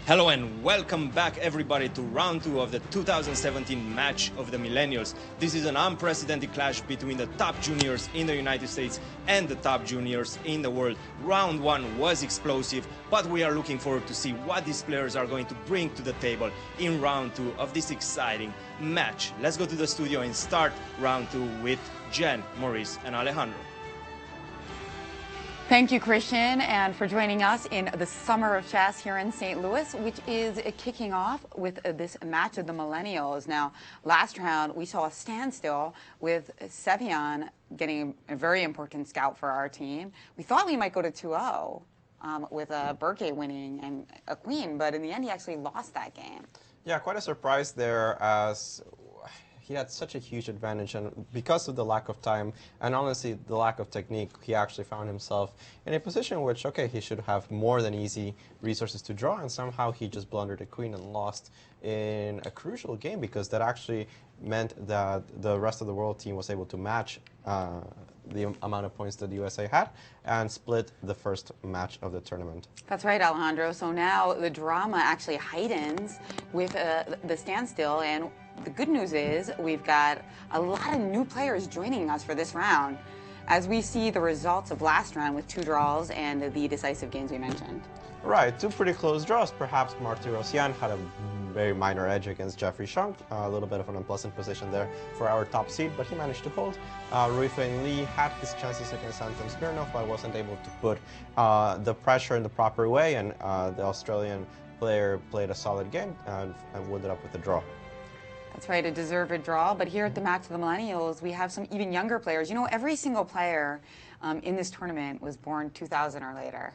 Hello and welcome back everybody to round 2 of the 2017 match of the Millennials. This is an unprecedented clash between the top juniors in the United States and the top juniors in the world. Round 1 was explosive, but we are looking forward to see what these players are going to bring to the table in round 2 of this exciting match. Let's go to the studio and start round 2 with Jen, Maurice and Alejandro. Thank you, Christian, and for joining us in the Summer of Chess here in St. Louis, which is kicking off with this match of the Millennials. Now, last round, we saw a standstill with Sevian getting a very important scout for our team. We thought we might go to 2-0 with Berke winning and a queen, but in the end, he actually lost that game. Yeah, quite a surprise there, as he had such a huge advantage, and because of the lack of time and honestly the lack of technique, he actually found himself in a position which, okay, he should have more than easy resources to draw, and somehow he just blundered a queen and lost in a crucial game, because that actually meant that the rest of the world team was able to match the amount of points that the USA had and split the first match of the tournament. That's right, Alejandro. So now the drama actually heightens with the standstill, and the good news is we've got a lot of new players joining us for this round as we see the results of last round with 2 draws and the decisive games we mentioned. Right, 2 pretty close draws. Perhaps Martirosyan had a very minor edge against Jeffrey Shunk, a little bit of an unpleasant position there for our top seed, but he managed to hold. Ruifeng Li had his chances against Anton Smirnov, but wasn't able to put the pressure in the proper way, and the Australian player played a solid game and wound it up with a draw. That's right, a deserved draw. But here at the match of the Millennials, we have some even younger players. You know, every single player in this tournament was born 2000 or later.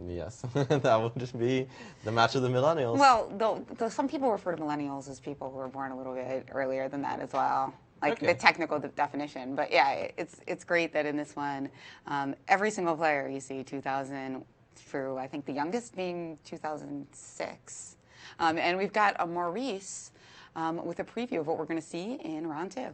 Yes, that would just be the match of the Millennials. Well, though some people refer to Millennials as people who were born a little bit earlier than that as well, like the technical definition. But yeah, it's great that in this one, every single player you see 2000 through, I think the youngest being 2006. And we've got a Maurice with a preview of what we're going to see in round 2.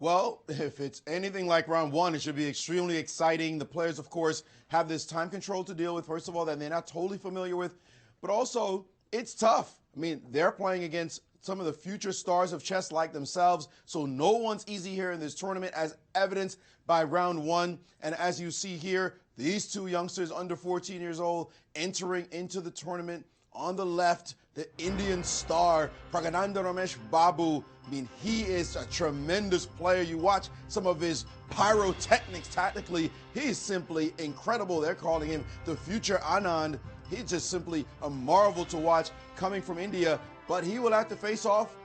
Well, if it's anything like round 1, it should be extremely exciting. The players, of course, have this time control to deal with, first of all, that they're not totally familiar with, but also it's tough. I mean, they're playing against some of the future stars of chess like themselves, so no one's easy here in this tournament, as evidenced by round 1. And as you see here, these 2 youngsters under 14 years old entering into the tournament. On the left, the Indian star, Pragananda Ramesh Babu. I mean, he is a tremendous player. You watch some of his pyrotechnics tactically, he's simply incredible. They're calling him the future Anand. He's just simply a marvel to watch coming from India, but he will have to face off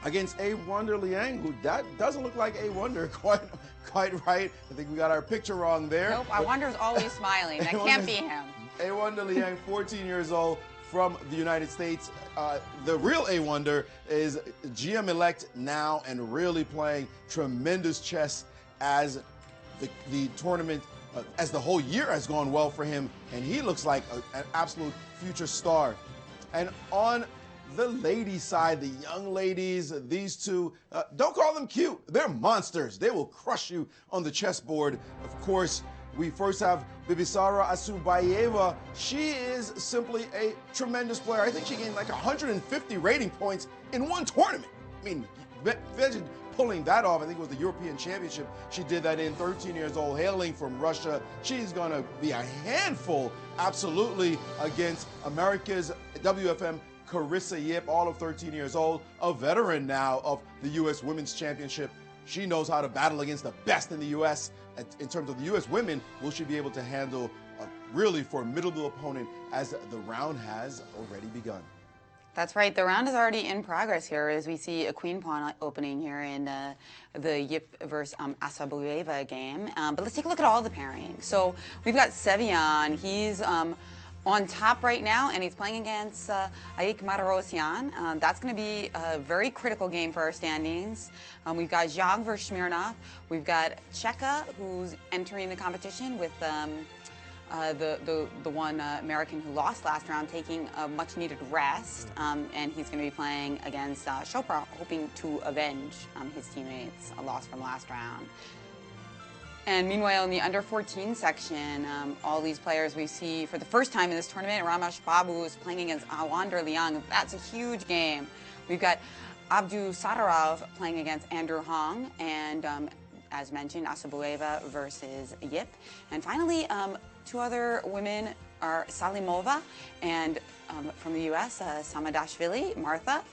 against A. Wonder Liang, who that doesn't look like A. Wonder, quite right. I think we got our picture wrong there. Nope, A. Wonder's always smiling. That can't be him. A. Wonder Liang, 14 years old, from the United States. The real A. Wonder is GM-elect now and really playing tremendous chess as the tournament, as the whole year has gone well for him, and he looks like an absolute future star. And on the ladies' side, the young ladies, these 2, don't call them cute. They're monsters. They will crush you on the chessboard. Of course, we first have Bibisara Asubayeva. She is simply a tremendous player. I think she gained like 150 rating points in one tournament. I mean, imagine pulling that off. I think it was the European Championship. She did that in, 13 years old, hailing from Russia. She's going to be a handful, absolutely, against America's WFM Carissa Yip, all of 13 years old, a veteran now of the U.S. Women's Championship. She knows how to battle against the best in the U.S. In terms of the U.S. women, will she be able to handle a really formidable opponent as the round has already begun? That's right. The round is already in progress here as we see a queen pawn opening here in the Yip versus Asabueva game. But let's take a look at all the pairings. So we've got Sevian. He's on top right now, and he's playing against Aik Martirosyan. That's going to be a very critical game for our standings. We've got Zhang versus Smirnov. We've got Cheka, who's entering the competition with the one American who lost last round, taking a much-needed rest, and he's going to be playing against Chopra, hoping to avenge his teammates' loss from last round. And meanwhile, in the under 14 section, all these players we see for the first time in this tournament, Ramesh Babu is playing against Awandar Liang. That's a huge game. We've got Abdu Sadarov playing against Andrew Hong, and as mentioned, Asabueva versus Yip. And finally, two other women are Salimova and from the U.S., Samadashvili, Martha.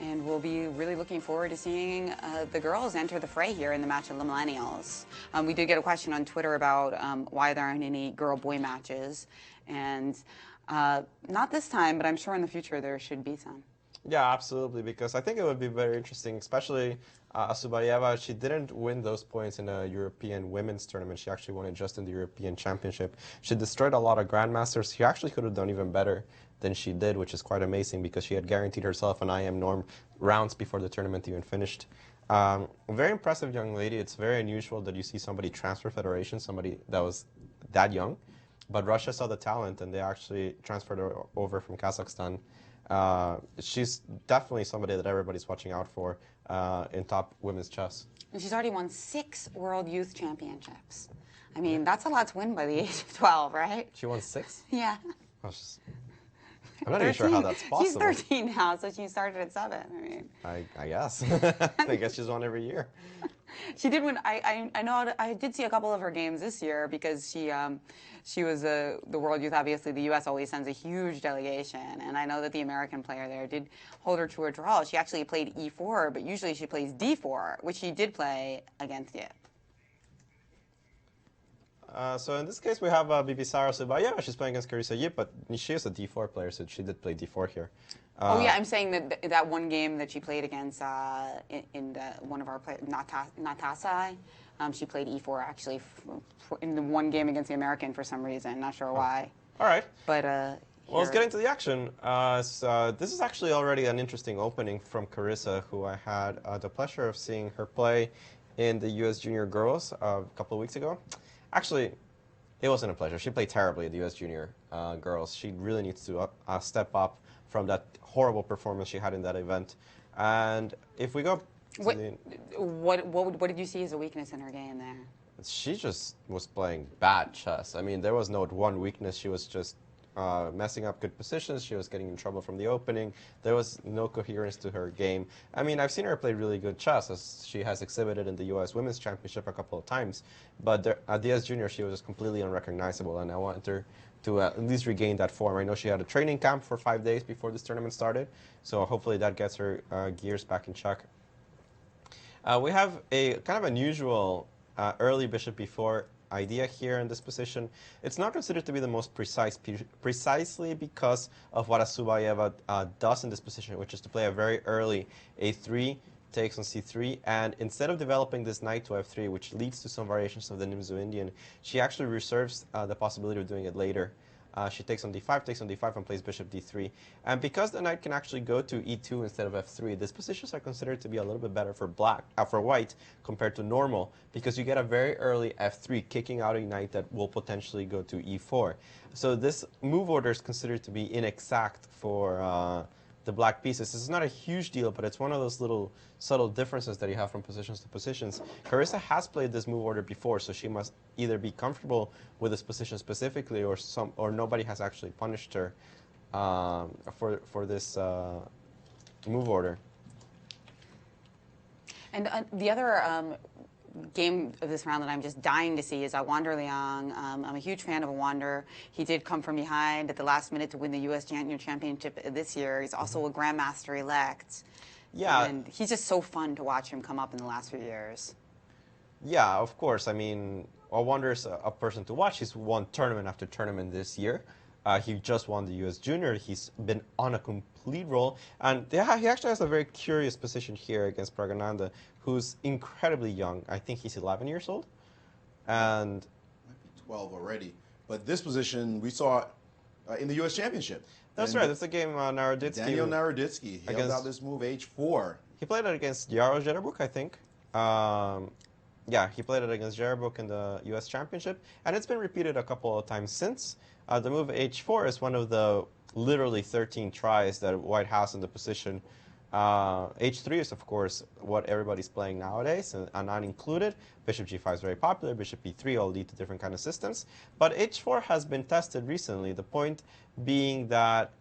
And we'll be really looking forward to seeing the girls enter the fray here in the match of the Millennials. We did get a question on Twitter about why there aren't any girl-boy matches. And not this time, but I'm sure in the future there should be some. Yeah, absolutely, because I think it would be very interesting, especially Asubayeva. She didn't win those points in a European women's tournament. She actually won it just in the European Championship. She destroyed a lot of grandmasters. She actually could have done even better than she did, which is quite amazing because she had guaranteed herself an IM norm rounds before the tournament even finished. A very impressive young lady. It's very unusual that you see somebody transfer federation, somebody that was that young. But Russia saw the talent and they actually transferred her over from Kazakhstan. She's definitely somebody that everybody's watching out for in top women's chess. And she's already won 6 World Youth Championships. I mean, that's a lot to win by the age of 12, right? She won 6? Yeah. Oh, I'm not even sure how that's possible. She's 13 now, so she started at 7. I mean, I guess. I guess she's won every year. She did win. I know. I did see a couple of her games this year because she was the World Youth. Obviously, the U.S. always sends a huge delegation, and I know that the American player there did hold her to a draw. She actually played E4, but usually she plays D4, which she did play against Yip. So in this case, we have Bibisara Subayeva. She's playing against Carissa Yip, but she is a D4 player, so she did play D4 here. Oh yeah, I'm saying that one game that she played against one of our players, Natasai, she played E4 actually in the one game against the American for some reason. Not sure why. All right. But well, let's get into the action. So this is actually already an interesting opening from Carissa, who I had the pleasure of seeing her play in the U.S. Junior Girls a couple of weeks ago. Actually, it wasn't a pleasure. She played terribly at the U.S. Junior Girls. She really needs to step up from that horrible performance she had in that event. And if we go to what did you see as a weakness in her game there? She just was playing bad chess. I mean, there was no one weakness. She was just messing up good positions. She was getting in trouble from the opening. There was no coherence to her game. I mean, I've seen her play really good chess, as she has exhibited in the U.S. Women's Championship a couple of times. But at the U.S. Junior, she was just completely unrecognizable, and I wanted her to at least regain that form. I know she had a training camp for 5 days before this tournament started, so hopefully that gets her gears back in check. We have a kind of unusual early bishop b4 idea here in this position. It's not considered to be the most precise, precisely because of what Asubayeva does in this position, which is to play a very early a3, takes on c3, and instead of developing this knight to f3, which leads to some variations of the Nimzo Indian, she actually reserves the possibility of doing it later. She takes on d5, and plays bishop d3. And because the knight can actually go to e2 instead of f3, these positions are considered to be a little bit better for for white compared to normal, because you get a very early f3 kicking out a knight that will potentially go to e4. So this move order is considered to be inexact for the black pieces. This is not a huge deal, but it's one of those little subtle differences that you have from positions to positions. Carissa has played this move order before, so she must either be comfortable with this position specifically, or nobody has actually punished her for this move order. And the other game of this round that I'm just dying to see is Awandar Liang. I'm a huge fan of Awandar. He did come from behind at the last minute to win the U.S. Junior Championship this year. He's also a Grandmaster elect. Yeah. And he's just so fun to watch him come up in the last few years. Yeah, of course. I mean, Awandar is a person to watch. He's won tournament after tournament this year. He just won the U.S. Junior. He's been on a complete roll. And he actually has a very curious position here against Pragananda, who's incredibly young. I think he's 11 years old. And might be 12 already. But this position we saw in the U.S. Championship. That's right. That's the game Naroditsky. Daniel Naroditsky held out this move h4. He played it against Yaro Jerebuk, I think. Yeah, he played it against Jerebuk in the U.S. Championship. And it's been repeated a couple of times since. The move h4 is one of the literally 13 tries that White has in the position. H3 is, of course, what everybody's playing nowadays, and not included. Bishop G5 is very popular. Bishop E3 all lead to different kind of systems. But H4 has been tested recently. The point being that,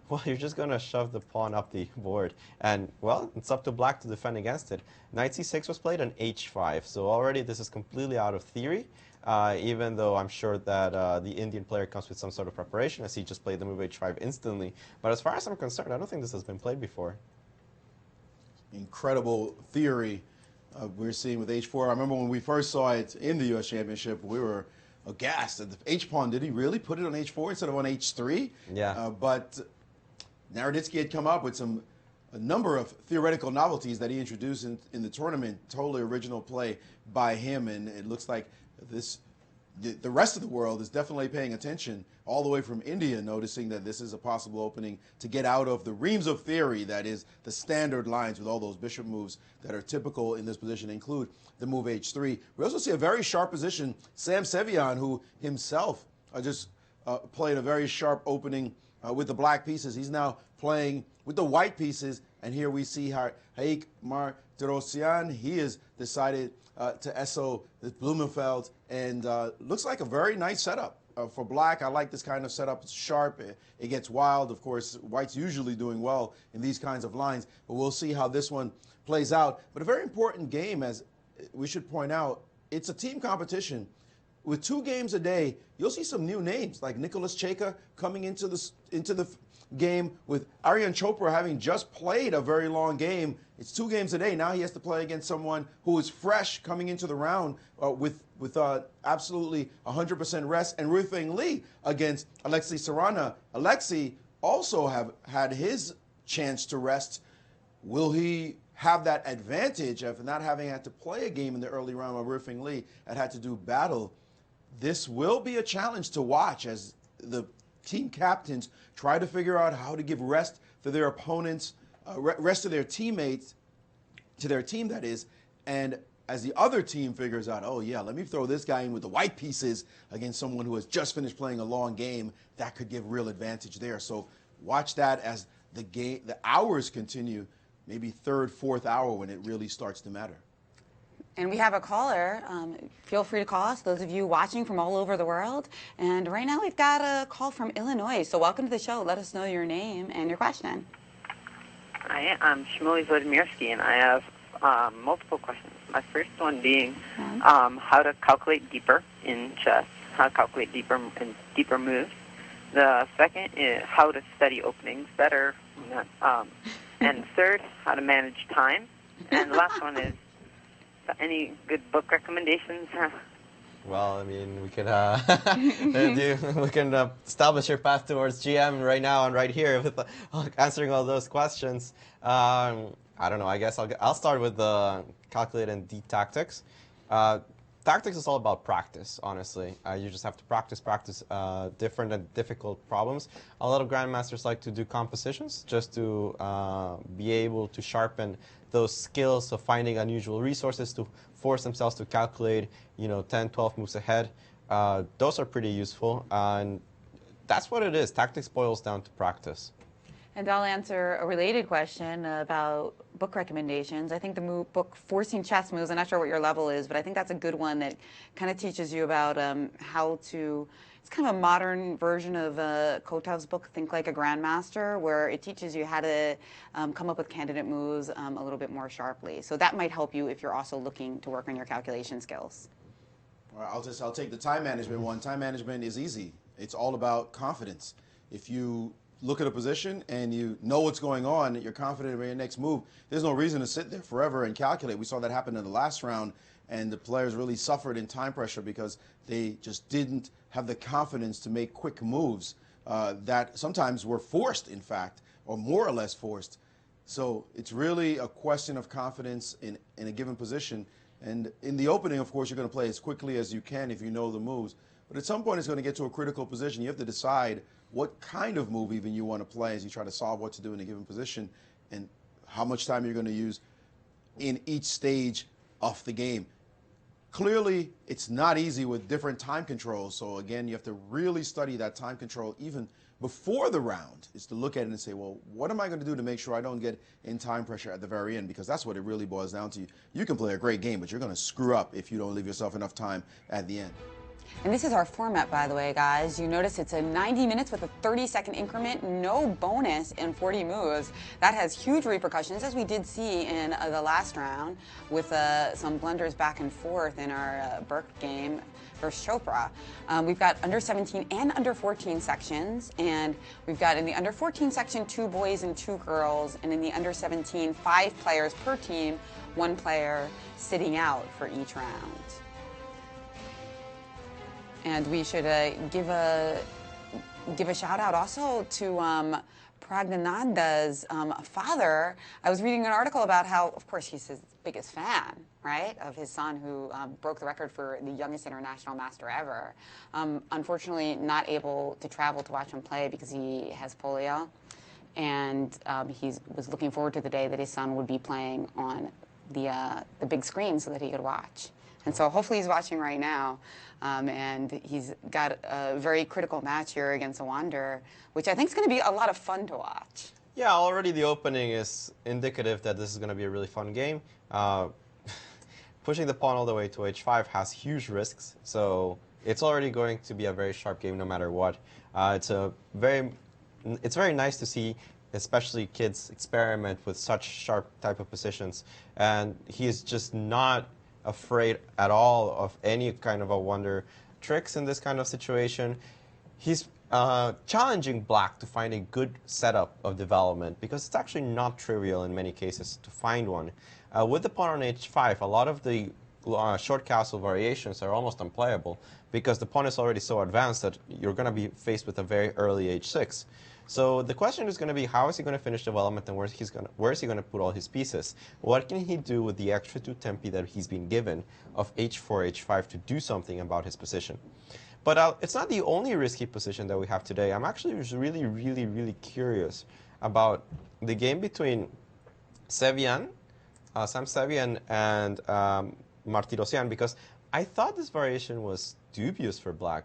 well, you're just going to shove the pawn up the board. And, well, it's up to black to defend against it. Knight C6 was played on H5. So already this is completely out of theory. Even though I'm sure that the Indian player comes with some sort of preparation, as he just played the move H5 instantly. But as far as I'm concerned, I don't think this has been played before. Incredible theory we're seeing with H4. I remember when we first saw it in the U.S. Championship, we were aghast at the H-pawn. Did he really put it on H4 instead of on H3? Yeah. But Naroditsky had come up with a number of theoretical novelties that he introduced in the tournament, totally original play by him, and it looks like the rest of the world is definitely paying attention, all the way from India, noticing that this is a possible opening to get out of the reams of theory that is the standard lines with all those bishop moves that are typical in this position, include the move H3. We also see a very sharp position, Sam Sevian, who himself just played a very sharp opening with the black pieces. He's now playing with the white pieces, and here we see Haik Martirosyan. He has decided to SO this Blumenfeld, and looks like a very nice setup for black. I like this kind of setup. It's sharp. It gets wild. Of course, white's usually doing well in these kinds of lines, but we'll see how this one plays out. But a very important game, as we should point out, it's a team competition. With 2 games a day, you'll see some new names like Nicholas Cheka coming into the game, with Aryan Chopra having just played a very long game. It's 2 games a day. Now he has to play against someone who is fresh coming into the round with absolutely 100% rest, and Rufeng Li against Alexei Sarana. Alexei also have had his chance to rest. Will he have that advantage of not having had to play a game in the early round while Rufeng Li had to do battle? This will be a challenge to watch as the team captains try to figure out how to give rest to their opponents, rest to their teammates, to their team, that is, and as the other team figures out, oh yeah, let me throw this guy in with the white pieces against someone who has just finished playing a long game, that could give real advantage there. So watch that as the hours continue, maybe 3rd, 4th hour when it really starts to matter. And we have a caller. Feel free to call us, those of you watching from all over the world. And right now we've got a call from Illinois. So welcome to the show. Let us know your name and your question. Hi, I'm Shmuley Vladimirsky, and I have multiple questions. My first one being how to calculate deeper in chess, how to calculate deeper moves. The second is how to study openings better. And third, how to manage time. And the last one is, any good book recommendations? Well, I mean, we could we can establish your path towards GM right now and right here with answering all those questions. I don't know. I guess I'll start with the calculate and deep tactics. Tactics is all about practice, honestly. You just have to practice different and difficult problems. A lot of grandmasters like to do compositions just to be able to sharpen those skills of finding unusual resources to force themselves to calculate, 10, 12 moves ahead. Those are pretty useful, and that's what it is. Tactics boils down to practice. And I'll answer a related question about book recommendations. I think the book Forcing Chess Moves, I'm not sure what your level is, but I think that's a good one that kind of teaches you about how to, it's kind of a modern version of Kotov's book, Think Like a Grandmaster, where it teaches you how to come up with candidate moves a little bit more sharply. So that might help you if you're also looking to work on your calculation skills. Well, I'll take the time management one. Time management is easy. It's all about confidence. If you look at a position and you know what's going on, you're confident in your next move, there's no reason to sit there forever and calculate. We saw that happen in the last round, and the players really suffered in time pressure because they just didn't have the confidence to make quick moves that sometimes were forced, in fact, or more or less forced. So it's really a question of confidence in a given position. And in the opening, of course, you're going to play as quickly as you can if you know the moves. But at some point, it's going to get to a critical position. You have to decide what kind of move even you want to play as you try to solve what to do in a given position and how much time you're going to use in each stage of the game. Clearly, it's not easy with different time controls. So again, you have to really study that time control even before the round is to look at it and say, well, what am I going to do to make sure I don't get in time pressure at the very end? Because that's what it really boils down to. You can play a great game, but you're going to screw up if you don't leave yourself enough time at the end. And this is our format, by the way, guys. You notice it's a 90 minutes with a 30-second increment, no bonus in 40 moves. That has huge repercussions, as we did see in the last round with some blunders back and forth in our Burke game versus Chopra. We've got under 17 and under 14 sections, and we've got in the under 14 section 2 boys and 2 girls, and in the under 17 5 players per team, 1 player sitting out for each round. And we should give a shout out also to Pragnananda's father. I was reading an article about how, of course, he's his biggest fan, right, of his son who broke the record for the youngest international master ever. Unfortunately, not able to travel to watch him play because he has polio. And he was looking forward to the day that his son would be playing on the big screen so that he could watch. And so hopefully he's watching right now, and he's got a very critical match here against Awander, which I think is going to be a lot of fun to watch. Yeah, already the opening is indicative that this is going to be a really fun game. Pushing the pawn all the way to h5 has huge risks, so it's already going to be a very sharp game no matter what. It's very nice to see, especially kids experiment with such sharp type of positions, and he is just not afraid at all of any kind of Awander tricks in this kind of situation. He's challenging black to find a good setup of development, because it's actually not trivial in many cases to find one. With the pawn on h5, a lot of the short castle variations are almost unplayable, because the pawn is already so advanced that you're going to be faced with a very early h6. So the question is going to be, how is he going to finish development, and where is he going to put all his pieces? What can he do with the extra 2 tempi that he's been given of h4, h5 to do something about his position? But it's not the only risky position that we have today. I'm actually really curious about the game between Sam Sevian and Martirosyan, because I thought this variation was dubious for black.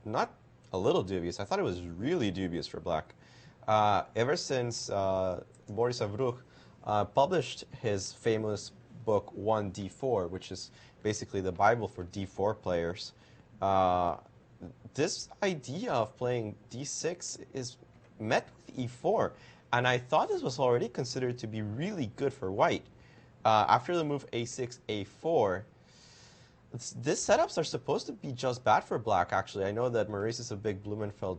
Not a little dubious. I thought it was really dubious for black. Ever since Boris Avruch published his famous book 1D4, which is basically the Bible for D4 players, this idea of playing D6 is met with E4, and I thought this was already considered to be really good for white. After the move A6, A4, these setups are supposed to be just bad for black, actually. I know that Maurice is a big Blumenfeld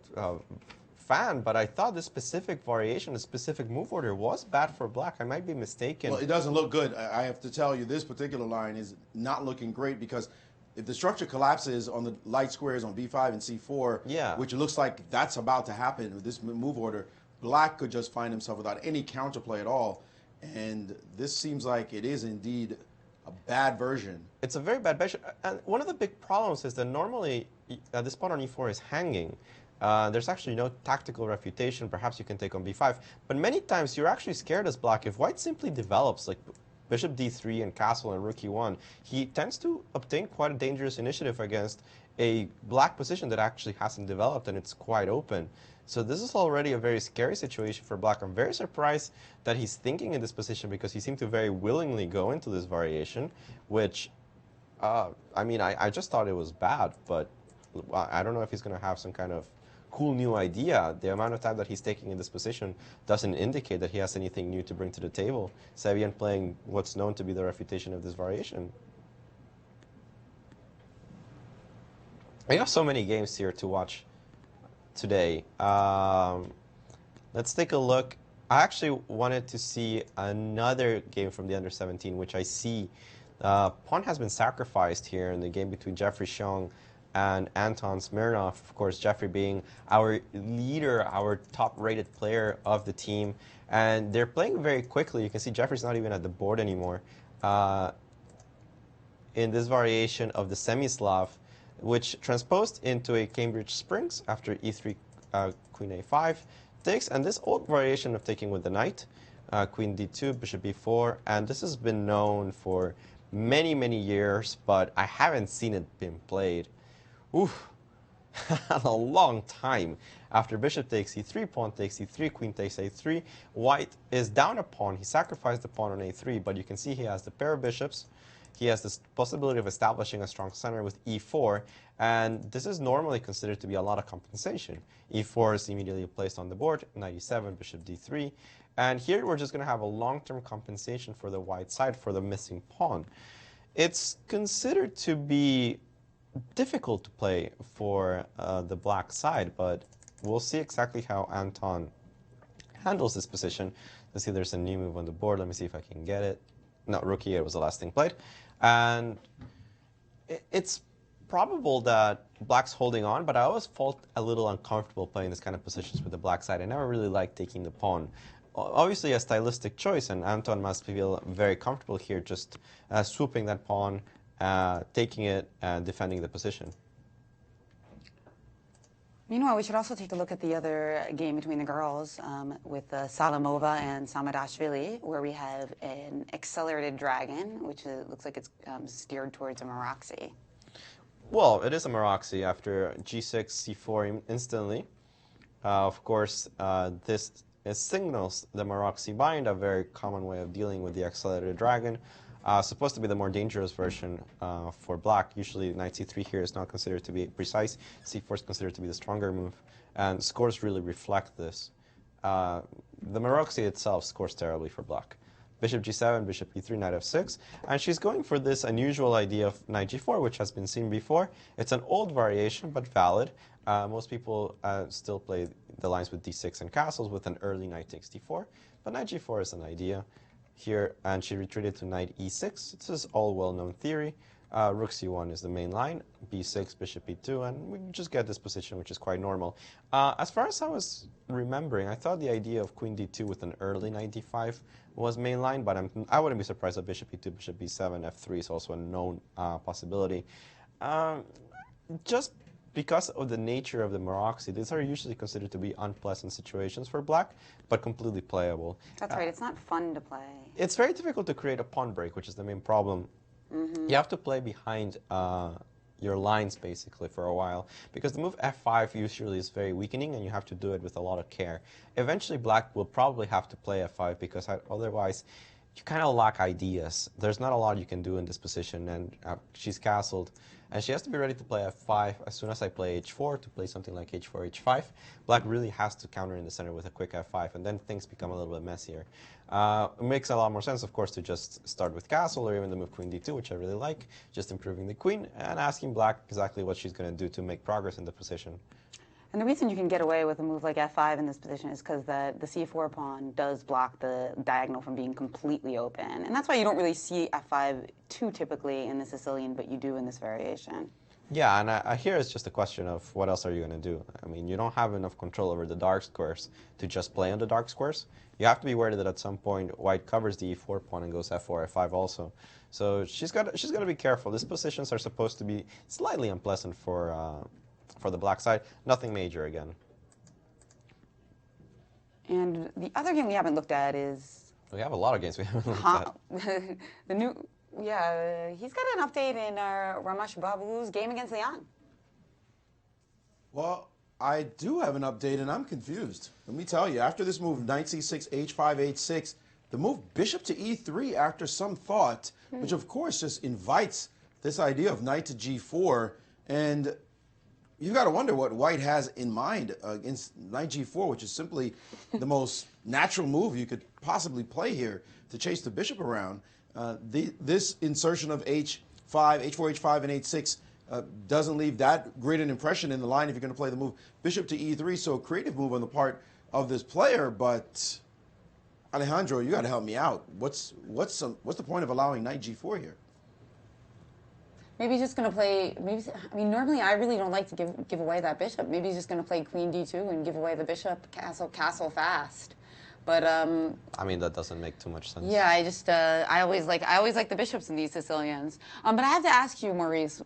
fan, but I thought this specific variation, this specific move order was bad for black. I might be mistaken. Well, it doesn't look good. I have to tell you, this particular line is not looking great, because if the structure collapses on the light squares on B5 and C4, yeah, which it looks like that's about to happen with this move order, black could just find himself without any counterplay at all. And this seems like it is indeed a bad version. It's a very bad version. And one of the big problems is that normally this pawn on e4 is hanging. There's actually no tactical refutation. Perhaps you can take on b5. But many times you're actually scared as black. If white simply develops, like bishop d3 and castle and rook e1, he tends to obtain quite a dangerous initiative against a black position that actually hasn't developed, and it's quite open. So this is already a very scary situation for black. I'm very surprised that he's thinking in this position, because he seemed to very willingly go into this variation, which, I mean, I just thought it was bad, but I don't know if he's going to have some kind of cool new idea. The amount of time that he's taking in this position doesn't indicate that he has anything new to bring to the table. Sevian playing what's known to be the refutation of this variation. We have so many games here to watch today. Let's take a look. I actually wanted to see another game from the under-17, which I see pawn has been sacrificed here in the game between Jeffrey Xiong and Anton Smirnov. Of course, Jeffrey being our leader, our top-rated player of the team. And they're playing very quickly. You can see Jeffrey's not even at the board anymore. In this variation of the Semislav, which transposed into a Cambridge Springs after e3, queen a5 takes, and this old variation of taking with the knight, queen d2, bishop b4, and this has been known for many years, but I haven't seen it being played. Oof. a long time. After bishop takes e3, pawn takes e3, queen takes a3, white is down a pawn. He sacrificed the pawn on a3, but you can see he has the pair of bishops. He has this possibility of establishing a strong center with e4, and this is normally considered to be a lot of compensation. e4 is immediately placed on the board, knight e7, bishop d3, and here we're just going to have a long-term compensation for the white side for the missing pawn. It's considered to be difficult to play for the black side, but we'll see exactly how Anton handles this position. Let's see, there's a new move on the board. Let me see if I can get it. No, rook e8 was the last thing played. And it's probable that black's holding on, but I always felt a little uncomfortable playing this kind of positions with the black side. I never really liked taking the pawn. Obviously a stylistic choice, and Anton must feel very comfortable here just swooping that pawn, taking it, and defending the position. Meanwhile, we should also take a look at the other game between the girls with Salamova and Samadashvili, where we have an accelerated dragon, which looks like it's steered towards a Maroczy. Well, it is a Maroczy after g6, c4 instantly. Of course, this signals the Maroczy bind, a very common way of dealing with the accelerated dragon. Supposed to be the more dangerous version for black. Usually knight c3 here is not considered to be precise. c4 is considered to be the stronger move, and scores really reflect this. The Maroczy itself scores terribly for black. Bishop g7, bishop e3, knight f6, and she's going for this unusual idea of knight g4, which has been seen before. It's an old variation, but valid. Most people still play the lines with d6 and castles with an early knight takes d4, but knight g4 is an idea here, and she retreated to knight e6. This is all well-known theory. Rook c1 is the main line, b6, bishop e2, and we just get this position, which is quite normal. As far as I was remembering, I thought the idea of queen d2 with an early knight d5 was main line, but I wouldn't be surprised that bishop e2, bishop b7, f3 is also a known possibility. Just because of the nature of the Maroczy, these are usually considered to be unpleasant situations for black, but completely playable. That's right, it's not fun to play. It's very difficult to create a pawn break, which is the main problem. You have to play behind your lines, basically, for a while, because the move f5 usually is very weakening, and you have to do it with a lot of care. Eventually, black will probably have to play f5, because otherwise, you kind of lack ideas. There's not a lot you can do in this position, and she's castled. And she has to be ready to play f5 as soon as I play h4 to play something like h4, h5. Black really has to counter in the center with a quick f5, and then things become a little bit messier. It makes a lot more sense, of course, to just start with castle or even the move queen d2, which I really like, just improving the queen and asking black exactly what she's going to do to make progress in the position. And the reason you can get away with a move like f5 in this position is because the c4 pawn does block the diagonal from being completely open. And that's why you don't really see f5 too typically in the Sicilian, but you do in this variation. Yeah, and here it's just a question of what else are you going to do. I mean, you don't have enough control over the dark squares to just play on the dark squares. You have to be worried that at some point white covers the e4 pawn and goes f4, f5 also. So she's got to be careful. These positions are supposed to be slightly unpleasant for the black side. Nothing major again. And the other game we haven't looked at is... We have a lot of games we haven't looked at. The new... Yeah, he's got an update in Ramesh Babu's game against Leon. Well, I do have an update, and I'm confused. Let me tell you, after this move, knight c6, h5, h6, the move bishop to e3 after some thought, which of course just invites this idea of knight to g4, and you've got to wonder what white has in mind against knight g4, which is simply the most natural move you could possibly play here to chase the bishop around. This insertion of h5, h4, h5, and h6 doesn't leave that great an impression in the line if you're going to play the move bishop to e3. So a creative move on the part of this player, but Alejandro, you got to help me out. What's the point of allowing knight g4 here? Maybe he's just going to play. I mean, normally I really don't like to give away that bishop. Maybe he's just going to play queen d2 and give away the bishop, castle fast. But I mean, that doesn't make too much sense. Yeah, I always like the bishops in these Sicilians. But I have to ask you, Maurice,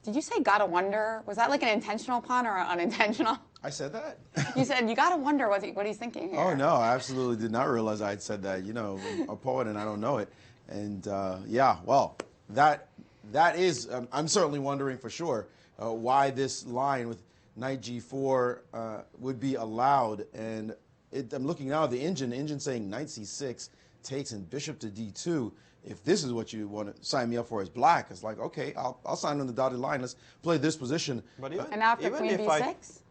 did you say gotta wonder? Was that like an intentional pun or unintentional? I said that? You said you gotta wonder what he's thinking here. Oh no, I absolutely did not realize I had said that. You know, I'm a poet and I don't know it. And yeah, well, that is. I'm certainly wondering for sure why this line with knight g4 would be allowed. And I'm looking now at the engine saying knight c6 takes and bishop to d2. If this is what you want to sign me up for as black, it's like, okay, I'll sign on the dotted line. Let's play this position. But even, And after even queen if b6?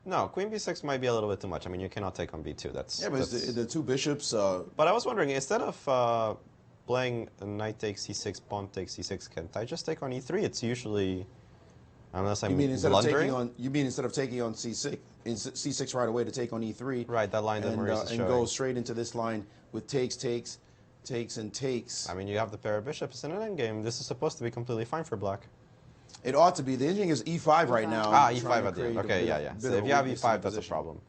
No, queen b6 might be a little bit too much. I mean, you cannot take on b2. That's Yeah, but it's the two bishops. But I was wondering, instead of playing knight takes c6, pawn takes c6, can't I just take on e3? It's usually, unless I'm blundering. You mean instead of taking on c6 right away to take on e3? Right, that line that Maurice is and showing. go straight into this line with takes, and takes. I mean, you have the pair of bishops in an endgame. This is supposed to be completely fine for black. It ought to be. The engine is e5 right now. E5 at the end. Okay, yeah. So if you have e5, that's a problem.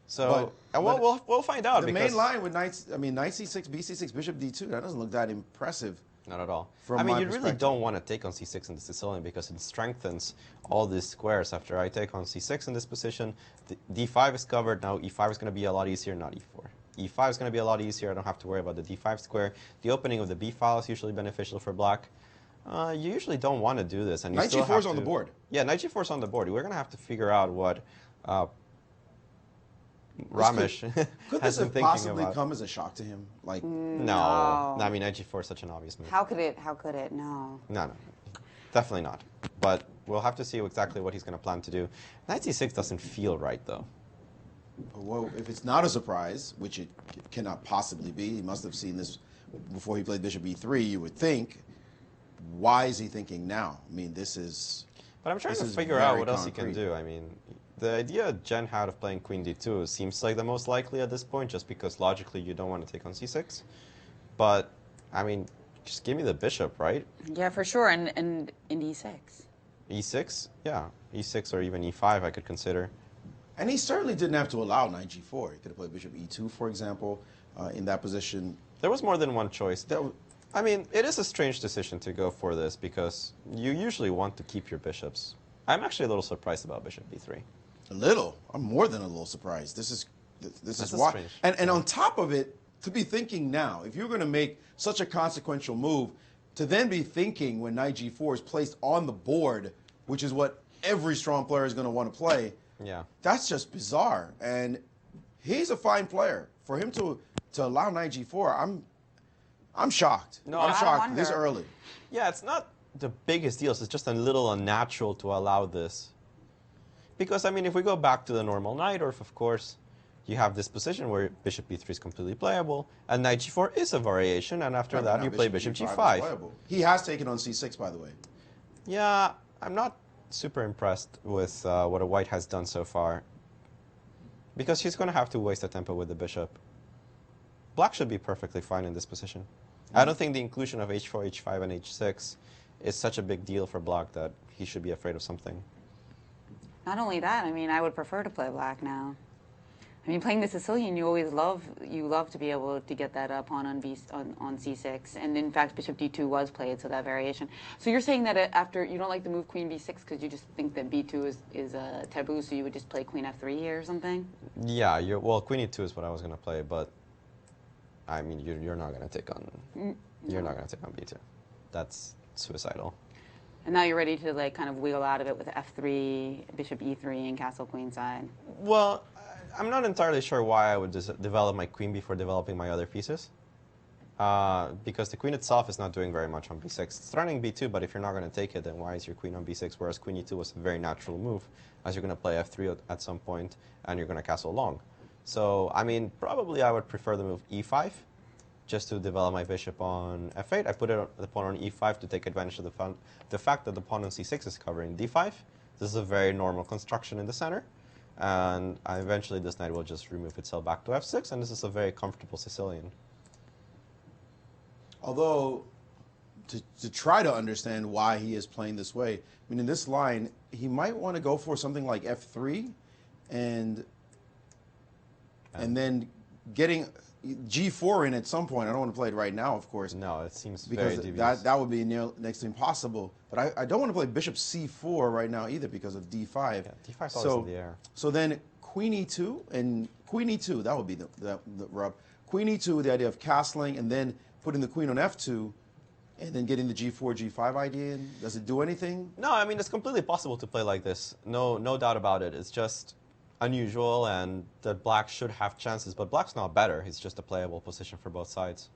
So But we'll find out. The because main line with knight c6, b6, bishop d2, that doesn't look that impressive. Not at all. From I mean, my you really perspective. don't want to take on c6 in the Sicilian because it strengthens all these squares. After I take on c6 in this position, d5 is covered. Now e5 is going to be a lot easier, not e4. e5 is going to be a lot easier. I don't have to worry about the d5 square. The opening of the b file is usually beneficial for black. You usually don't want to do this. And Knight g4 is on the board. Yeah, knight g4 is on the board. We're going to have to figure out what Ramesh Could has this been have thinking possibly about. come as a shock to him? Like, No. I mean, knight g4 is such an obvious move. How could it? How could it? No. No, definitely not. But we'll have to see exactly what he's going to plan to do. Knight c6 doesn't feel right, though. well, if it's not a surprise, which it cannot possibly be, he must have seen this before he played bishop e3, you would think. Why is he thinking now? I mean, this is... But I'm trying this to is figure out very what else he concrete. can do. I mean, the idea Jen had of playing queen d2 seems like the most likely at this point, just because logically you don't want to take on c6. But, I mean, just give me the bishop, right? Yeah, for sure. And in e6. e6? Yeah. e6 or even e5 I could consider. And he certainly didn't have to allow knight g4. He could have played bishop e2, for example, in that position. There was more than one choice. I mean, it is a strange decision to go for this because you usually want to keep your bishops. I'm actually a little surprised about bishop b3. A little. I'm more than a little surprised. This is why. strange. And on top of it, to be thinking now, if you're going to make such a consequential move, to then be thinking when knight g4 is placed on the board, which is what every strong player is going to want to play, Yeah. that's just bizarre. And he's a fine player. For him to allow knight g4, I'm shocked. No, I'm I shocked this wonder. early. Yeah, it's not the biggest deal. It's just a little unnatural to allow this. Because, I mean, if we go back to the normal knight, or if, of course, you have this position where bishop b3 is completely playable, and knight g4 is a variation, and after that Now you play bishop is g5. playable. He has taken on c6, by the way. Yeah, I'm not super impressed with what a white has done so far. Because he's going to have to waste a tempo with the bishop. Black should be perfectly fine in this position. I don't think the inclusion of h4, h5, and h6 is such a big deal for black that he should be afraid of something. Not only that, I mean, I would prefer to play black now. I mean, playing the Sicilian, you always love to be able to get that pawn on c6, and in fact, bishop d2 was played, so that variation. So you're saying that after you don't like the move queen b6 because you just think that b2 is a taboo, so you would just play queen f3 here or something? Yeah, well, queen e2 is what I was going to play, but I mean, you're not going to take on you're not going to take on b2. That's suicidal. And now you're ready to like kind of wiggle out of it with f3, bishop e3, and castle queenside. Well, I'm not entirely sure why I would develop my queen before developing my other pieces. Because the queen itself is not doing very much on b6. It's threatening b2, but if you're not going to take it, then why is your queen on b6? Whereas queen e2 was a very natural move, as you're going to play f3 at some point, and you're going to castle long. So, I mean, probably I would prefer the move e5, just to develop my bishop on f8. I put the pawn on e5 to take advantage of the fact that the pawn on c6 is covering d5. This is a very normal construction in the center. And eventually this knight will just remove itself back to f6, and this is a very comfortable Sicilian. Although, to try to understand why he is playing this way, I mean, in this line, he might want to go for something like f3, and then getting g4 in at some point. I don't want to play it right now, of course. No, it seems very because dubious. that would be next to impossible. But I don't want to play bishop c4 right now either because of d5. Yeah, d5 is always in the air. So then queen e2 and queen e2, that would be the rub. Queen e2, the idea of castling and then putting the queen on f2, And then getting the G4, G5 idea, does it do anything? No, I mean, it's completely possible to play like this. No doubt about it. It's just unusual, and that black should have chances, but black's not better. It's just a playable position for both sides.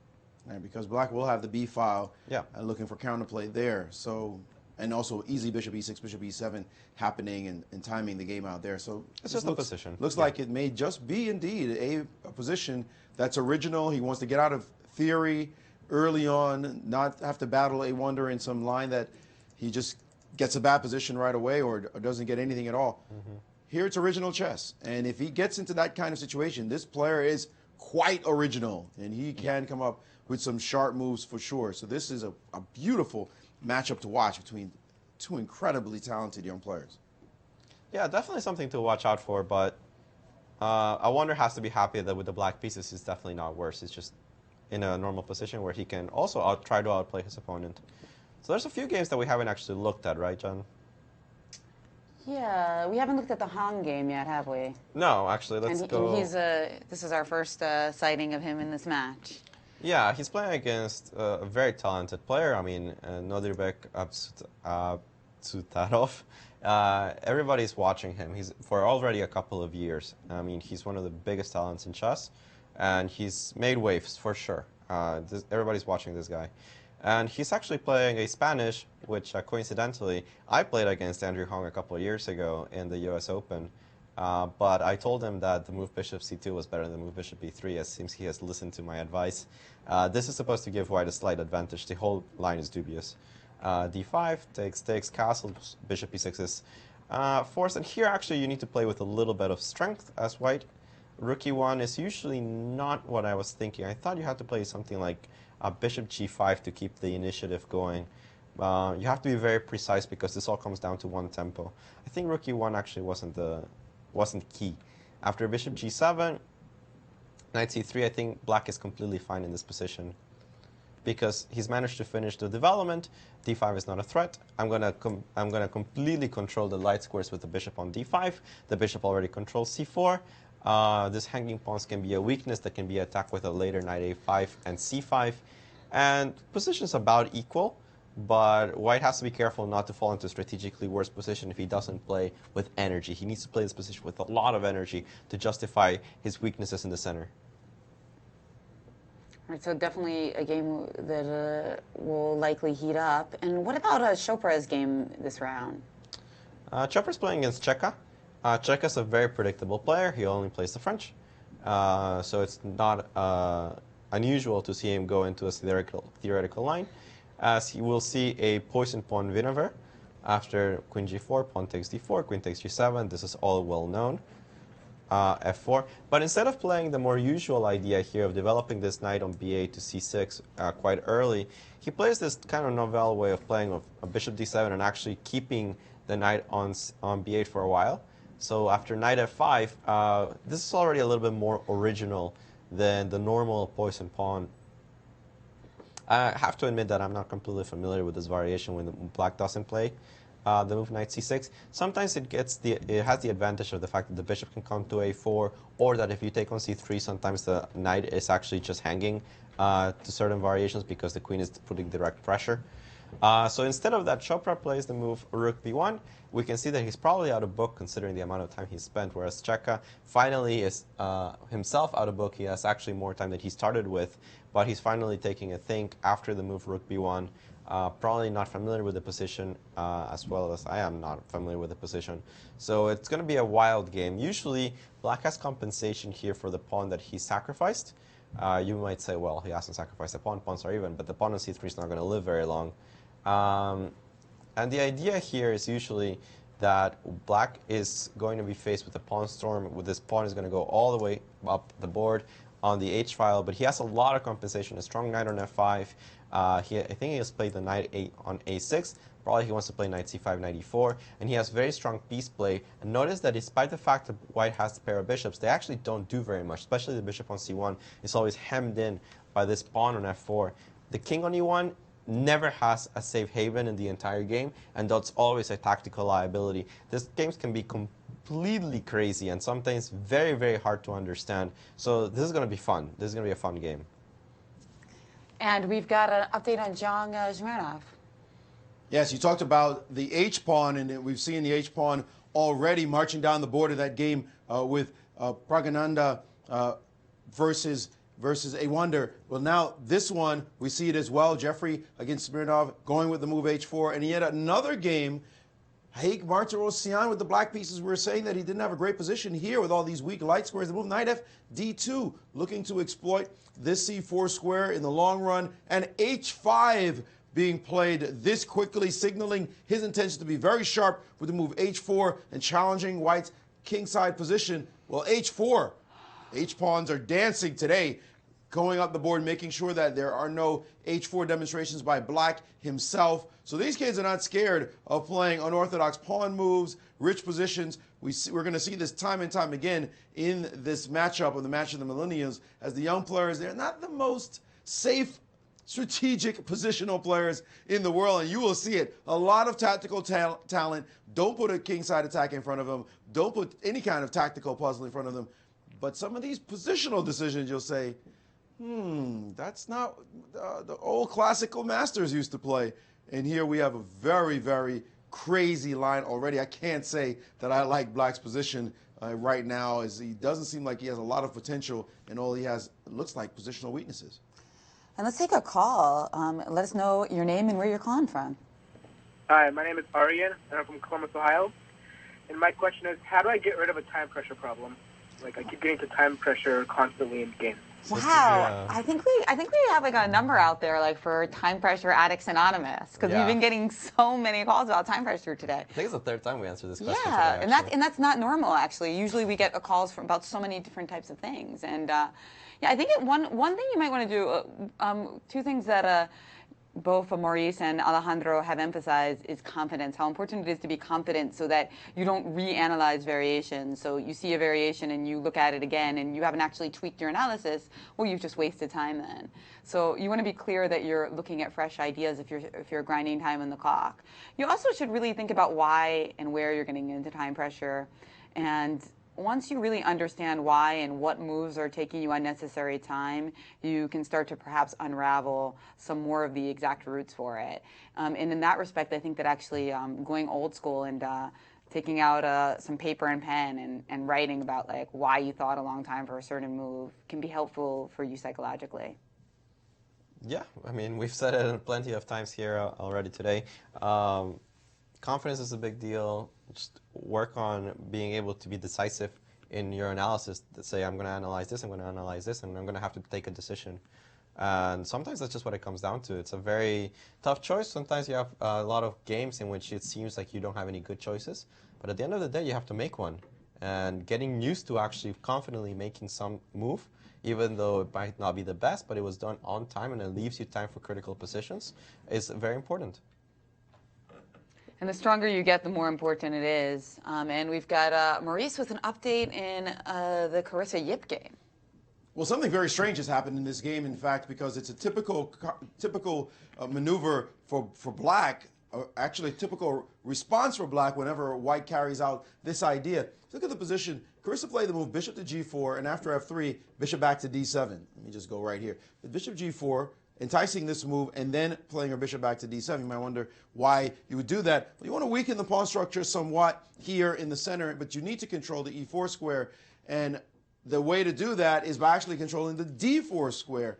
And because black will have the B file, Yeah. looking for counterplay there. So, and also easy bishop E6, bishop E7 happening and timing the game out there. So It's just a position. Looks Yeah. like it may just be indeed a position that's original. He wants to get out of theory early on, not have to battle a wonder in some line that he just gets a bad position right away or doesn't get anything at all. Here it's original chess. And if he gets into that kind of situation, this player is quite original, and he can come up with some sharp moves for sure. So this is a beautiful matchup to watch between two incredibly talented young players. Yeah, definitely something to watch out for, but I wonder has to be happy that with the black pieces, it's definitely not worse. It's just in a normal position where he can also try to outplay his opponent. So there's a few games that we haven't actually looked at, right, Jen? Yeah, we haven't looked at the Han game yet, have we? No, actually, let's go. And he's this is our first sighting of him in this match. Yeah, he's playing against a very talented player. I mean, Nodirbek Absutarov. Everybody's watching him. He's for already a couple of years. I mean, he's one of the biggest talents in chess, and he's made waves for sure. Everybody's watching this guy. And he's actually playing a Spanish, which coincidentally, I played against Andrew Hong a couple of years ago in the US Open. But I told him that the move bishop c2 was better than the move bishop b3, as it seems he has listened to my advice. This is supposed to give white a slight advantage. The whole line is dubious. d5 takes castle, bishop e6 is forced. And here actually you need to play with a little bit of strength as white. Rook e1 is usually not what I was thinking. I thought you had to play something like bishop g5 to keep the initiative going. You have to be very precise because this all comes down to one tempo. I think rook e1 actually wasn't key. After bishop g7, knight c3, I think black is completely fine in this position because he's managed to finish the development. d5 is not a threat. I'm gonna completely control the light squares with the bishop on d5. The bishop already controls c4. This hanging pawns can be a weakness that can be attacked with a later knight a5 and c5. And position's about equal, but white has to be careful not to fall into a strategically worse position if he doesn't play with energy. He needs to play this position with a lot of energy to justify his weaknesses in the center. All right, so definitely a game that will likely heat up. And what about Chopra's game this round? Chopra's playing against Cheka. Cheka's a very predictable player. He only plays the French. So it's not unusual to see him go into a theoretical line, as he will see a poison pawn Wiener after queen g4, pawn takes d4, queen takes g7. This is all well known. f4. But instead of playing the more usual idea here of developing this knight on b8 to c6 quite early, he plays this kind of novel way of playing of a bishop d7 and actually keeping the knight on b8 for a while. So after knight f5, this is already a little bit more original than the normal poison pawn. I have to admit that I'm not completely familiar with this variation when black doesn't play the move knight c6. Sometimes it has the advantage of the fact that the bishop can come to a4, or that if you take on c3, sometimes the knight is actually just hanging to certain variations because the queen is putting direct pressure. So instead of that, Chopra plays the move rook b1. We can see that he's probably out of book considering the amount of time he spent, whereas Cheka finally is himself out of book. He has actually more time than he started with, but he's finally taking a think after the move rook b1. Probably not familiar with the position as well as I am not familiar with the position. So it's going to be a wild game. Usually, black has compensation here for the pawn that he sacrificed. You might say, well, he hasn't sacrificed a pawn. Pawns are even, but the pawn on c3 is not going to live very long. And the idea here is usually that black is going to be faced with a pawn storm. With this pawn is going to go all the way up the board on the h file, but he has a lot of compensation. A strong knight on f5. I think he has played the knight on a6. Probably he wants to play knight c5, knight e4, and he has very strong piece play. And notice that despite the fact that white has the pair of bishops, they actually don't do very much, especially the bishop on c1 is always hemmed in by this pawn on f4. The king on e1 never has a safe haven in the entire game, and that's always a tactical liability. These games can be completely crazy and sometimes very, very hard to understand. So this is going to be fun. This is going to be a fun game. And we've got an update on Zhang Zhmirnov. Yes, you talked about the H-pawn, and we've seen the H-pawn already marching down the board of that game with Pragananda versus a Wonder. Well, now this one, we see it as well. Jeffrey against Smirnov going with the move H4. And yet another game, Haig Martirosyan with the black pieces. We were saying that he didn't have a great position here with all these weak light squares. The move Knight F, D2, looking to exploit this C4 square in the long run. And H5 being played this quickly, signaling his intention to be very sharp with the move H4 and challenging White's kingside position. Well, H4, H-pawns are dancing today, going up the board, making sure that there are no H4 demonstrations by Black himself. So these kids are not scared of playing unorthodox pawn moves, rich positions. We're going to see this time and time again in this matchup of the match of the Millennials, as the young players, they're not the most safe, strategic positional players in the world, and you will see it. A lot of tactical talent. Don't put a kingside attack in front of them. Don't put any kind of tactical puzzle in front of them. But some of these positional decisions, you'll say, that's not the old classical masters used to play. And here we have a very, very crazy line already. I can't say that I like Black's position right now, as he doesn't seem like he has a lot of potential, and all he has, it looks like, positional weaknesses. And let's take a call. Let us know your name and where you're calling from. Hi, my name is Aryan, and I'm from Columbus, Ohio. And my question is, how do I get rid of a time pressure problem? Like, I keep getting to time pressure constantly in games. Wow, Yeah. I think we have like a number out there like for Time Pressure Addicts Anonymous, because Yeah. we've been getting so many calls about time pressure today. I think it's the third time we answered this question Yeah, today, and actually. that's not normal actually. Usually we get calls from about so many different types of things, and yeah, I think one thing you might want to do, two things that both Maurice and Alejandro have emphasized is confidence, how important it is to be confident so that you don't reanalyze variations. So you see a variation and you look at it again and you haven't actually tweaked your analysis, well, you've just wasted time then. So you want to be clear that you're looking at fresh ideas if you're grinding time on the clock. You also should really think about why and where you're getting into time pressure. And once you really understand why and what moves are taking you unnecessary time, you can start to perhaps unravel some more of the exact roots for it. And in that respect, I think that actually going old school and taking out some paper and pen and writing about like why you thought a long time for a certain move can be helpful for you psychologically. Yeah, I mean, we've said it plenty of times here already today. Confidence is a big deal. Just work on being able to be decisive in your analysis. To say, I'm going to analyze this, I'm going to analyze this, and I'm going to have to take a decision. And sometimes that's just what it comes down to. It's a very tough choice. Sometimes you have a lot of games in which it seems like you don't have any good choices. But at the end of the day, you have to make one. And getting used to actually confidently making some move, even though it might not be the best, but it was done on time and it leaves you time for critical positions, is very important. And the stronger you get, the more important it is. And we've got Maurice with an update in the Carissa Yip game. Well, something very strange has happened in this game, in fact, because it's a typical maneuver for Black, actually a typical response for Black whenever White carries out this idea. Look at the position. Carissa played the move bishop to g4, and after f3, bishop back to d7. Let me just go right here. The bishop g4, enticing this move, and then playing her bishop back to d7. You might wonder why you would do that. Well, you want to weaken the pawn structure somewhat here in the center, but you need to control the e4 square. And the way to do that is by actually controlling the d4 square.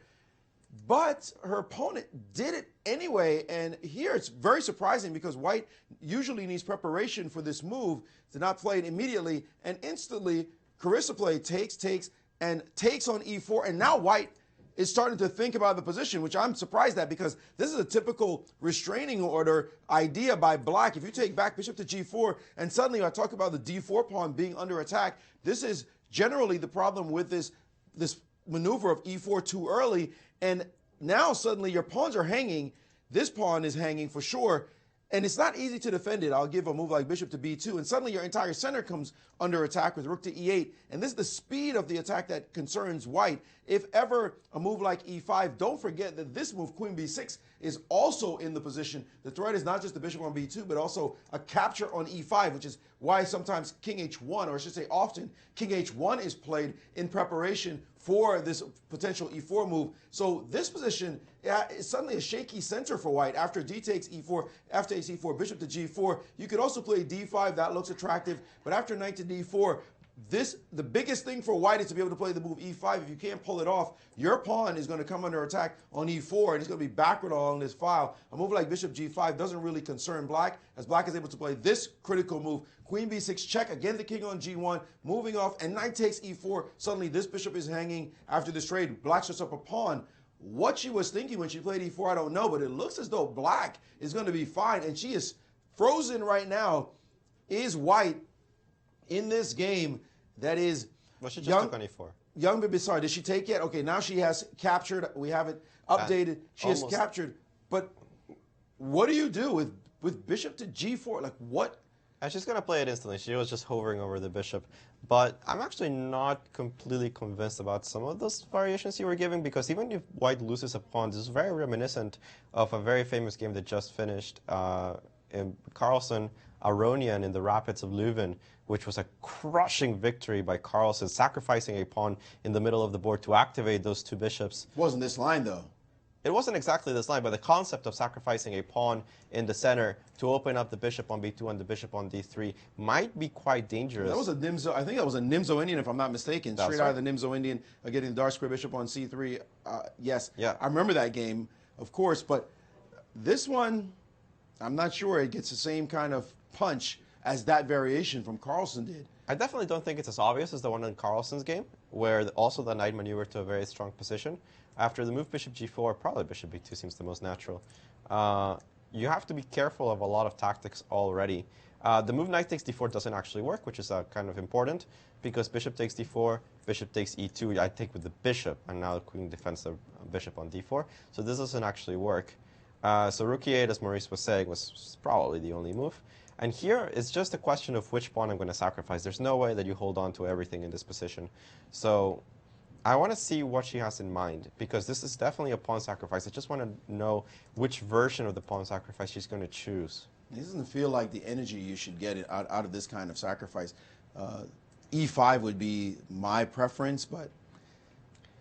But her opponent did it anyway, and here it's very surprising because White usually needs preparation for this move to not play it immediately, and instantly Carissa played takes on e4, and now White is starting to think about the position, which I'm surprised at because this is a typical restraining order idea by Black. If you take back bishop to g4, and suddenly I talk about the d4 pawn being under attack, this is generally the problem with this maneuver of e4 too early, and now suddenly your pawns are hanging. This pawn is hanging for sure, and it's not easy to defend it. I'll give a move like bishop to b2, and suddenly your entire center comes under attack with rook to e8, and this is the speed of the attack that concerns White. If ever a move like e5, don't forget that this move, queen b6, is also in the position. The threat is not just the bishop on b2, but also a capture on e5, which is why sometimes king h1, or I should say often, king h1 is played in preparation for this potential e4 move. So this position is suddenly a shaky center for white. After d takes e4, after takes e4, bishop to g4. You could also play d5. That looks attractive. But after knight to d4, the biggest thing for white is to be able to play the move e5. If you can't pull it off, your pawn is going to come under attack on e4, and it's going to be backward along this file. A move like bishop g5 doesn't really concern black, as black is able to play this critical move. Queen b6 check, again the king on g1, moving off, and knight takes e4. Suddenly this bishop is hanging after this trade. Black sets up a pawn. What she was thinking when she played e4, I don't know, but it looks as though black is going to be fine, and she is frozen right now. Is white in this game that is well, she just took on e4. Young baby, sorry, did she take yet? Okay, now she has captured. We have it updated. She has captured. But what do you do with bishop to g4? Like what? And she's going to play it instantly. She was just hovering over the bishop. But I'm actually not completely convinced about some of those variations you were giving, because even if white loses a pawn, this is very reminiscent of a very famous game that just finished in Carlsen Aronian in the Rapids of Leuven, which was a crushing victory by Carlsen, sacrificing a pawn in the middle of the board to activate those two bishops. It wasn't this line, though. It wasn't exactly this line, but the concept of sacrificing a pawn in the center to open up the bishop on b2 and the bishop on d3 might be quite dangerous. That was a Nimzo, I think that was a Nimzo Indian, if I'm not mistaken. That's Straight right. out of the Nimzo Indian, getting the dark square bishop on c3. Yes, yeah. I remember that game, of course, but this one, I'm not sure it gets the same kind of punch as that variation from Carlsen did. I definitely don't think it's as obvious as the one in Carlsen's game, where also the knight maneuvered to a very strong position. After the move bishop g4, probably bishop b2 seems the most natural. You have to be careful of a lot of tactics already. The move knight takes d4 doesn't actually work, which is kind of important, because bishop takes d4, bishop takes e2. I take with the bishop, and now the queen defends the bishop on d4. So this doesn't actually work. So rook e8, as Maurice was saying, was probably the only move. And here, it's just a question of which pawn I'm going to sacrifice. There's no way that you hold on to everything in this position. So I want to see what she has in mind, because this is definitely a pawn sacrifice. I just want to know which version of the pawn sacrifice she's going to choose. It doesn't feel like the energy you should get out of this kind of sacrifice. E5 would be my preference, but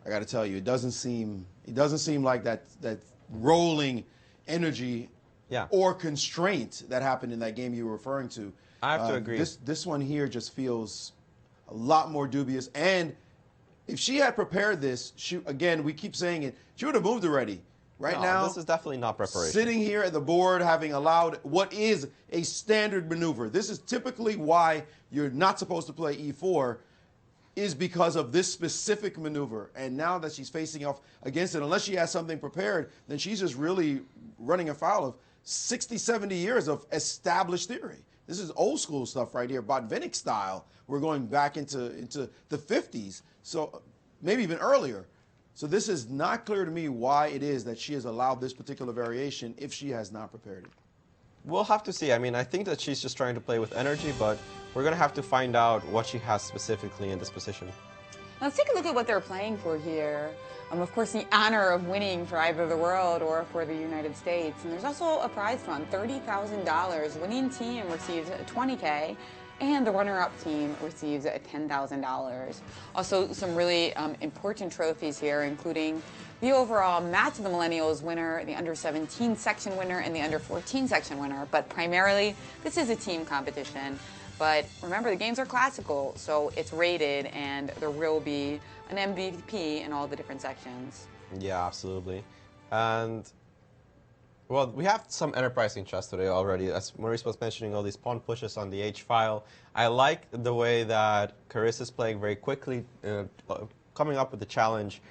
I got to tell you, it doesn't seem like that rolling energy or constraint that happened in that game you were referring to. I have to agree. This one here just feels a lot more dubious. And if she had prepared this, again, we keep saying it, she would have moved already. Right now, this is definitely not preparation. Sitting here at the board, having allowed what is a standard maneuver. This is typically why you're not supposed to play e4, is because of this specific maneuver. And now that she's facing off against it, unless she has something prepared, then she's just really running afoul of 60, 70 years of established theory. This is old school stuff right here, Botvinnik style. We're going back into the 50s, so maybe even earlier. So this is not clear to me why it is that she has allowed this particular variation if she has not prepared it. We'll have to see. I mean, I think that she's just trying to play with energy, but we're going to have to find out what she has specifically in this position. Let's take a look at what they're playing for here. Of course, the honor of winning for either the world or for the United States. And there's also a prize fund, $30,000. Winning team receives $20K. And the runner-up team receives $10,000. Also, some really important trophies here, including the overall match of the Millennials winner, the under-17 section winner, and the under-14 section winner. But primarily, this is a team competition. But remember, the games are classical, so it's rated, and there will be an MVP in all the different sections. Yeah, absolutely. And well, we have some enterprising chess today already. As Maurice was mentioning, all these pawn pushes on the H file. I like the way that Carissa is playing very quickly, coming up with the challenge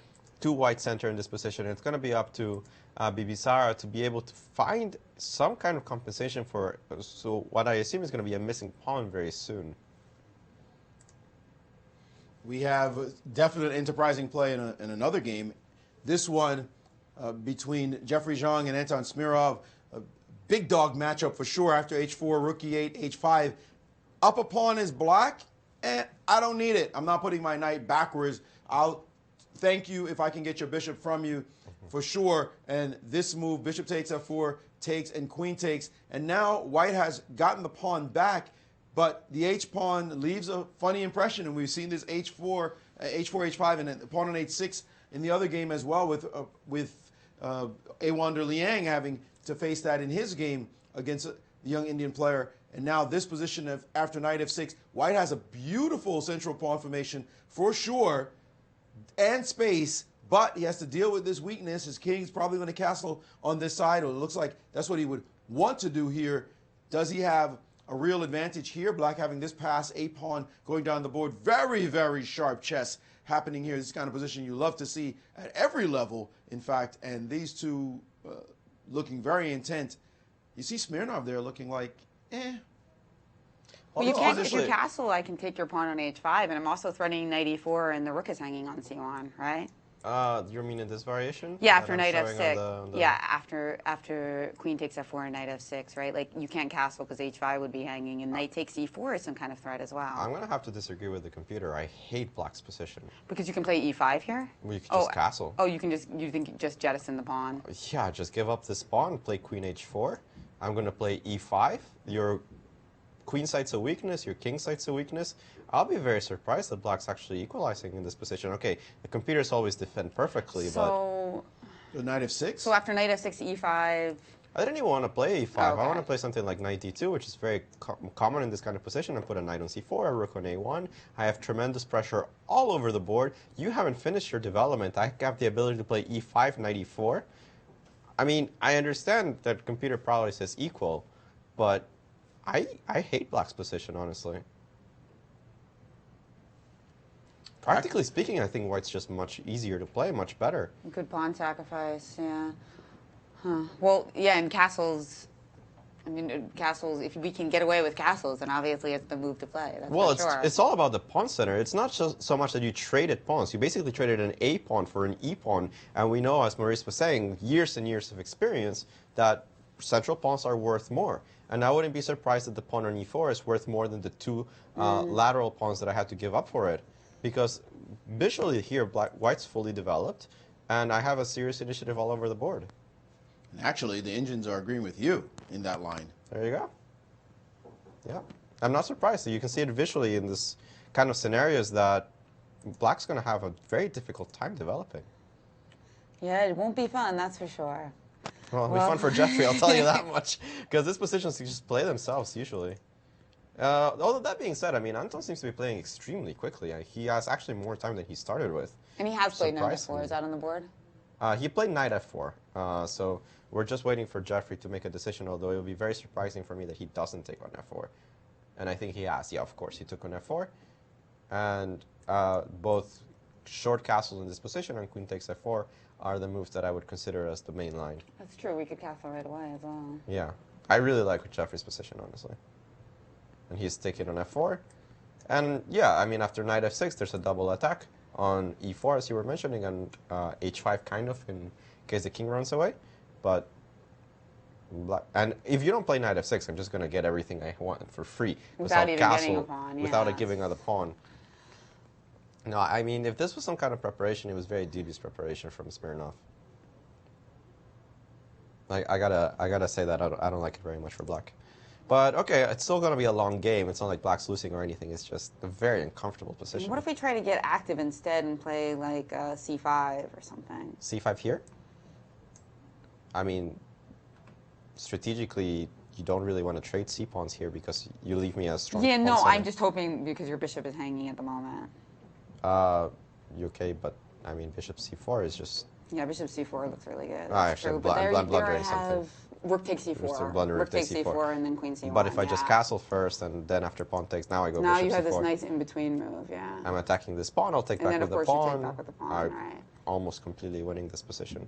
to white center in this position. And it's going to be up to Bibisara to be able to find some kind of compensation for what I assume is going to be a missing pawn very soon. We have definite enterprising play in another game. This one between Jeffrey Zhang and Anton Smirov. A big dog matchup for sure after h4, rook e8, h5. Up a pawn is black, and I don't need it. I'm not putting my knight backwards. I'll thank you if I can get your bishop from you for sure. And this move, bishop takes f4, takes, and queen takes. And now white has gotten the pawn back, but the h-pawn leaves a funny impression, and we've seen this h4 h4, h5, and then pawn on h6 in the other game as well, with A-Wonder Liang having to face that in his game against the young Indian player. And now this position of after knight f6, White has a beautiful central pawn formation for sure, and space, but he has to deal with this weakness. His king's probably going to castle on this side, or it looks like that's what he would want to do here. Does he have a real advantage here? Black having this pass, a pawn going down the board. Very, very sharp chess happening here. This kind of position you love to see at every level, in fact. And these two looking very intent. You see Smirnov there looking like, eh. Well, you can't, if you castle, I can take your pawn on h5, and I'm also threatening knight e4, and the rook is hanging on c1, right? You mean in this variation? Yeah, after knight f6. Yeah, after queen takes f4 and knight f6, right? Like, you can't castle because h5 would be hanging, and knight takes e4 is some kind of threat as well. I'm going to have to disagree with the computer. I hate Black's position. Because you can play e5 here? Well, you can just castle. Oh, you think just jettison the pawn? Yeah, just give up this pawn, play queen h4. I'm going to play e5. Your queen side's a weakness, your king side's a weakness. I'll be very surprised that Black's actually equalizing in this position. Okay, the computers always defend perfectly, but... So knight f6? So after knight f6, e5... I didn't even want to play e5. Okay. I want to play something like knight d2, which is very common in this kind of position, and put a knight on c4, a rook on a1. I have tremendous pressure all over the board. You haven't finished your development. I have the ability to play e5, knight e4. I mean, I understand that computer probably says equal, but I hate Black's position, honestly. Practically speaking, I think White's just much easier to play, much better. Good pawn sacrifice, yeah. Huh. Well, yeah, and castles, I mean, castles, if we can get away with castles, then obviously it's the move to play. That's well, for sure. It's all about the pawn center. It's not so much that you traded pawns. You basically traded an A pawn for an E pawn. And we know, as Maurice was saying, years and years of experience, that central pawns are worth more. And I wouldn't be surprised that the pawn on e4 is worth more than the two lateral pawns that I had to give up for it. Because visually here, White's fully developed, and I have a serious initiative all over the board. And actually, the engines are agreeing with you in that line. There you go. Yeah. I'm not surprised. You can see it visually in this kind of scenarios that Black's going to have a very difficult time developing. Yeah, it won't be fun, that's for sure. Well, it'll be fun for Jeffrey, I'll tell you that much. Because these positions can just play themselves, usually. Although that being said, I mean, Anton seems to be playing extremely quickly. He has actually more time than he started with. And he has played knight f4. Is that on the board? He played knight f4. So we're just waiting for Jeffrey to make a decision, although it will be very surprising for me that he doesn't take on f4. And I think he has. Yeah, of course, he took on f4. And both short castles in this position and queen takes f4 are the moves that I would consider as the main line. That's true. We could castle right away as well. Yeah. I really like Jeffrey's position, honestly. And he's taking on f4. And yeah, I mean, after knight f6, there's a double attack on e4, as you were mentioning, and h5 kind of, in case the king runs away. But, and if you don't play knight f6, I'm just going to get everything I want for free. Without even getting a pawn, yeah. Without giving out a pawn. No, I mean, if this was some kind of preparation, it was very dubious preparation from Smirnov. Like, I gotta say that I don't like it very much for Black. But okay, it's still gonna be a long game. It's not like Black's losing or anything. It's just a very uncomfortable position. What if we try to get active instead and play like c5 or something? C5 here? I mean, strategically, you don't really want to trade c-pawns here because you leave me as strong. Yeah, no, center. I'm just hoping because your bishop is hanging at the moment. Okay, but I mean, bishop c4 is just... Yeah, bishop c4 looks really good. Actually, blundering something. Rook takes c4. Rook takes c4 and then queen c1. But if I just castle first and then after pawn takes, now I go now bishop c4. Now you have this nice in-between move, yeah. I'm attacking this pawn, I'll take back with the pawn. And then of course you take back with the pawn, I'm right. almost completely winning this position.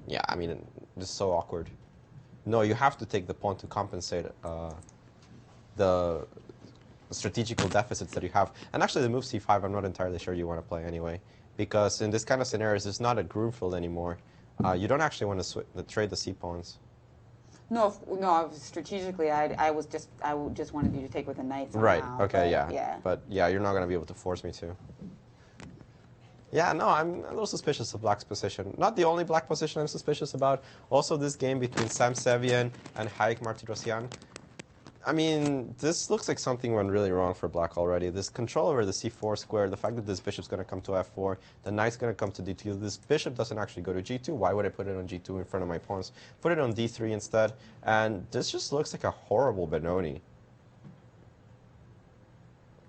Yeah, I mean, this is so awkward. No, you have to take the pawn to compensate the strategical deficits that you have. And actually the move c5, I'm not entirely sure you want to play anyway. Because in this kind of scenarios, it's not a groove field anymore. You don't actually want to trade the c-pawns. No, strategically, I just wanted you to take with a knight somehow. Right, okay, but, yeah. But yeah, you're not going to be able to force me to. Yeah, no, I'm a little suspicious of Black's position. Not the only Black position I'm suspicious about. Also this game between Sam Sevian and Hayek Martirosyan. I mean, this looks like something went really wrong for black already. This control over the c4 square, the fact that this bishop's going to come to f4, the knight's going to come to d2. This bishop doesn't actually go to g2. Why would I put it on g2 in front of my pawns? Put it on d3 instead. And this just looks like a horrible Benoni.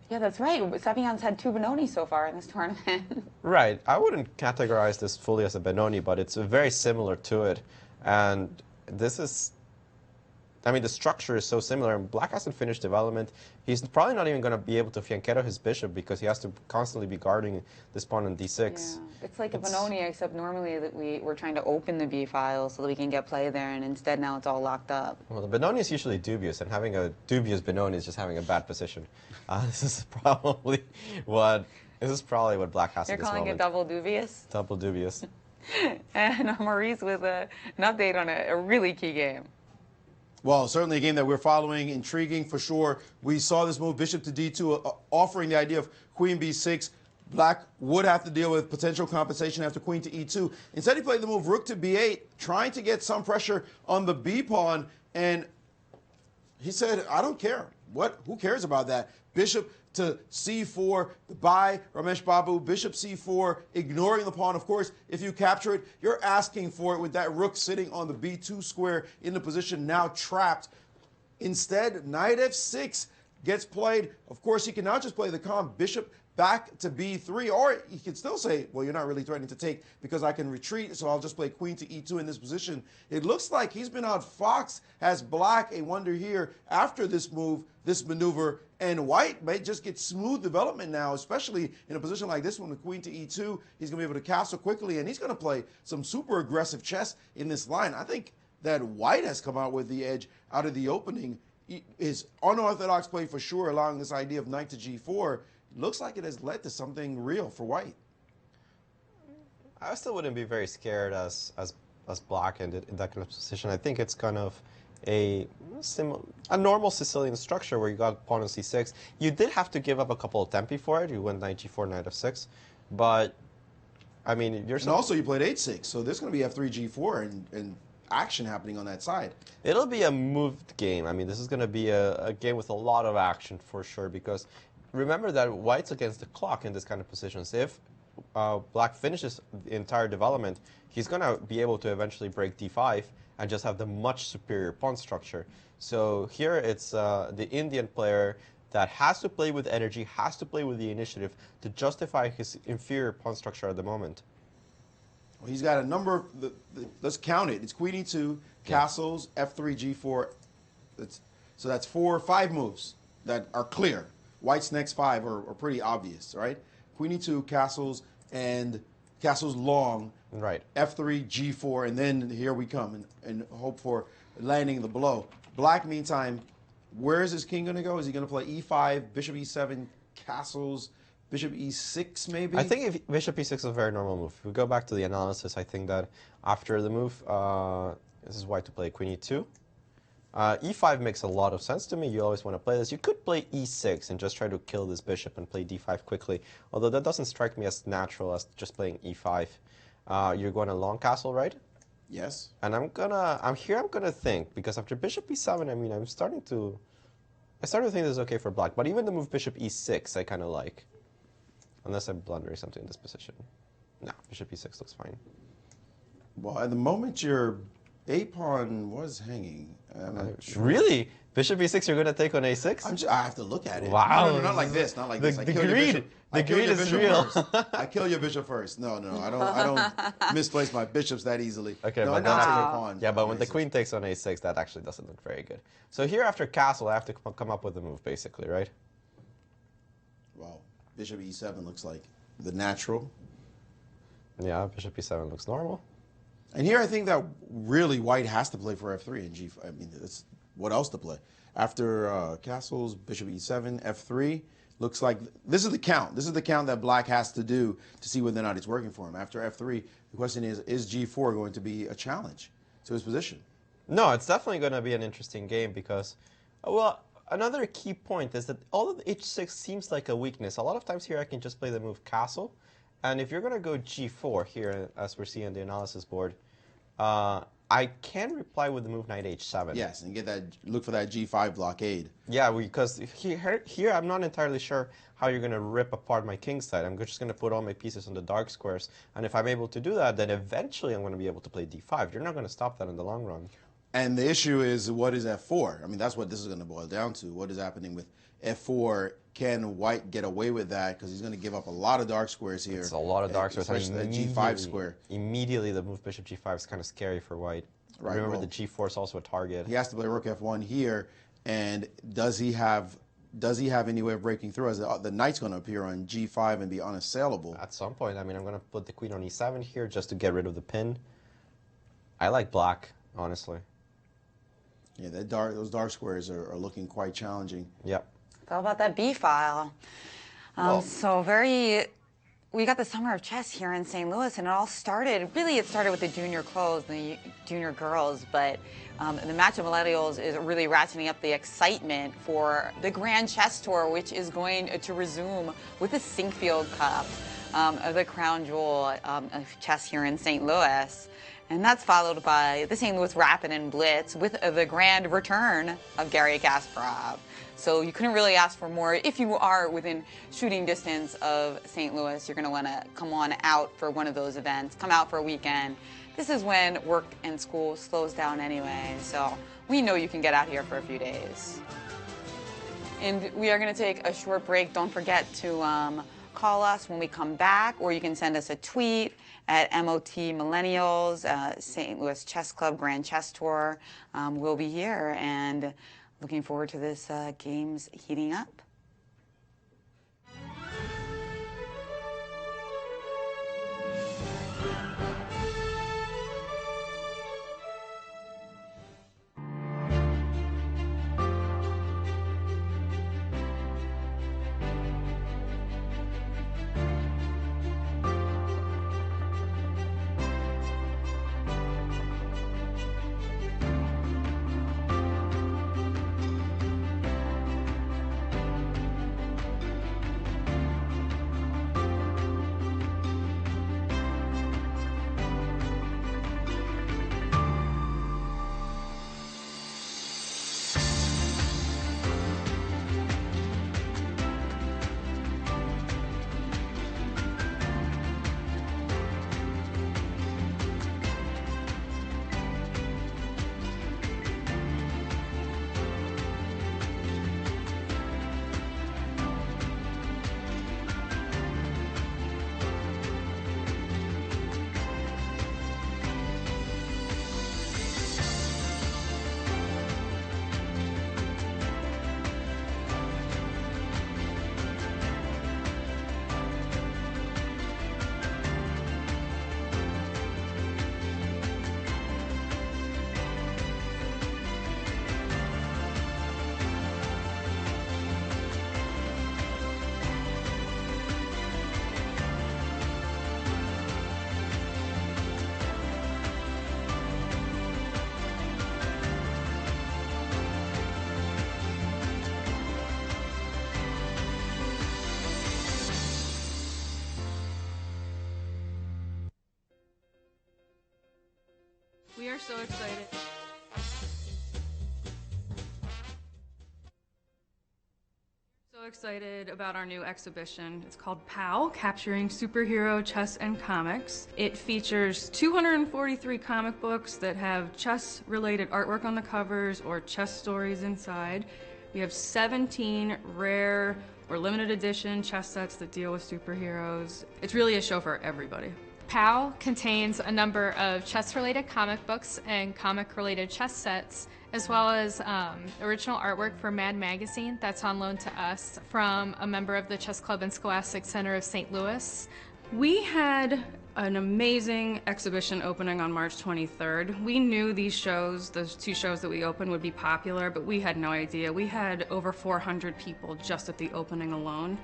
Yeah, that's right. Savian's had 2 Benoni so far in this tournament. Right. I wouldn't categorize this fully as a Benoni, but it's very similar to it. And this is... I mean, the structure is so similar, and black hasn't finished development. He's probably not even going to be able to fianchetto his bishop because he has to constantly be guarding this pawn on d6. Yeah. It's like a Benoni, except normally that we're trying to open the b file so that we can get play there, and instead now it's all locked up. Well, the Benoni is usually dubious, and having a dubious Benoni is just having a bad position. This is probably what black has You're at this calling moment. it double dubious? Double dubious. And Maurice with an update on a really key game. Well, certainly a game that we're following, intriguing for sure. We saw this move, bishop to d2, offering the idea of queen b6. Black would have to deal with potential compensation after queen to e2. Instead, he played the move rook to b8, trying to get some pressure on the b pawn, and he said, I don't care. Who cares about that? Bishop to c4, by Ramesh Babu, bishop c4, ignoring the pawn. Of course, if you capture it, you're asking for it with that rook sitting on the b2 square in the position now trapped. Instead, knight f6 gets played. Of course, he can now just play the con bishop back to b3, or he can still say, well, you're not really threatening to take because I can retreat, so I'll just play queen to e2 in this position. It looks like he's been outfoxed. Has black a wonder here after this move, this maneuver, and white may just get smooth development now, especially in a position like this one with queen to e2. He's going to be able to castle quickly, and he's going to play some super aggressive chess in this line. I think that white has come out with the edge out of the opening. His unorthodox play for sure, allowing this idea of knight to g4, looks like it has led to something real for white. I still wouldn't be very scared as black in that kind of position. I think it's kind of a normal Sicilian structure where you got pawn on c6. You did have to give up a couple of tempi for it. You went knight g4, knight f6, but I mean, you're. And also, you played h6, so there's going to be f3, g4, and action happening on that side. It'll be a moved game. I mean, this is going to be a game with a lot of action for sure, because remember that white's against the clock in this kind of positions. If black finishes the entire development, he's going to be able to eventually break d5 and just have the much superior pawn structure. So here it's the Indian player that has to play with energy, has to play with the initiative to justify his inferior pawn structure at the moment. Well, he's got a number of, let's count it. It's queen e2, castles, f3, g4. So that's 5 moves that are clear. White's next 5 are pretty obvious, right? Queen e2, castles, and castles long. Right. f3, g4, and then here we come and hope for landing the blow. Black, meantime, where is his king going to go? Is he going to play e5, bishop e7, castles, bishop e6 maybe? I think if bishop e6 is a very normal move. If we go back to the analysis, I think that after the move, this is white to play queen e2. E5 makes a lot of sense to me. You always want to play this. You could play e6 and just try to kill this bishop and play d5 quickly, although that doesn't strike me as natural as just playing e5. You're going to long castle, right? Yes. And I'm gonna think, because after bishop e7, I mean, I started to think this is okay for black, but even the move bishop e6 I kind of like, unless I'm blundering something in this position. No, bishop e6 looks fine. Well, at the moment your a pawn was hanging. Really? Bishop e6 you're going to take on a6? I have to look at it. Wow. No, not like this. Not like this. The greed is real. I kill your bishop first. No, I don't misplace my bishops that easily. Okay, no, but not then your pawn. yeah, but when the queen takes on a6, that actually doesn't look very good. So here after castle, I have to come up with a move, basically, right? Well, bishop e7 looks like the natural. Yeah, bishop e7 looks normal. And here I think that really white has to play for f3 and g5. I mean, it's what else to play? After castles, bishop e7, f3, looks like this is the count. This is the count that black has to do to see whether or not it's working for him. After f3, the question is g4 going to be a challenge to his position? No, it's definitely going to be an interesting game because, well, another key point is that although the h6 seems like a weakness, a lot of times here I can just play the move castle. And if you're going to go g4 here, as we're seeing on the analysis board, I can reply with the move knight h7. Yes, and get that. Look for that g5 blockade. Yeah, because here I'm not entirely sure how you're going to rip apart my king side. I'm just going to put all my pieces on the dark squares, and if I'm able to do that, then eventually I'm going to be able to play d5. You're not going to stop that in the long run. And the issue is, what is f4? I mean, that's what this is going to boil down to. What is happening with f4? Can white get away with that? Because he's going to give up a lot of dark squares here. It's a lot of dark squares. Especially that g5 square. Immediately, the move bishop g5 is kind of scary for white. Right, Remember, well, the g4 is also a target. He has to play rook f1 here, and does he have any way of breaking through? As the knight's going to appear on g5 and be unassailable. At some point, I mean, I'm going to put the queen on e7 here just to get rid of the pin. I like black, honestly. Yeah, those dark squares are looking quite challenging. Yep. It's all about that B file. We got the Summer of Chess here in St. Louis, and it started with the junior clothes, the junior girls, but the match of Millennials is really ratcheting up the excitement for the Grand Chess Tour, which is going to resume with the Sinkfield Cup, the crown jewel of chess here in St. Louis. And that's followed by the St. Louis Rapid and Blitz with the grand return of Garry Kasparov. So you couldn't really ask for more. If you are within shooting distance of St. Louis, you're going to want to come on out for one of those events. Come out for a weekend. This is when work and school slows down anyway, so we know you can get out here for a few days. And we are going to take a short break. Don't forget to call us when we come back, or you can send us a tweet at MOT Millennials, St. Louis Chess Club Grand Chess Tour. We'll be here and looking forward to this games heating up. We are so excited. So excited about our new exhibition. It's called POW, Capturing Superhero Chess and Comics. It features 243 comic books that have chess-related artwork on the covers or chess stories inside. We have 17 rare or limited edition chess sets that deal with superheroes. It's really a show for everybody. POW contains a number of chess-related comic books and comic-related chess sets, as well as original artwork for Mad Magazine that's on loan to us from a member of the Chess Club and Scholastic Center of St. Louis. We had an amazing exhibition opening on March 23rd. We knew these shows, those two shows that we opened, would be popular, but we had no idea. We had over 400 people just at the opening alone.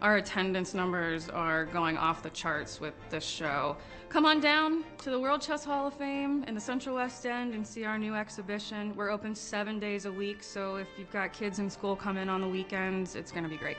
Our attendance numbers are going off the charts with this show. Come on down to the World Chess Hall of Fame in the Central West End and see our new exhibition. We're open 7 days a week, so if you've got kids in school, come in on the weekends. It's going to be great.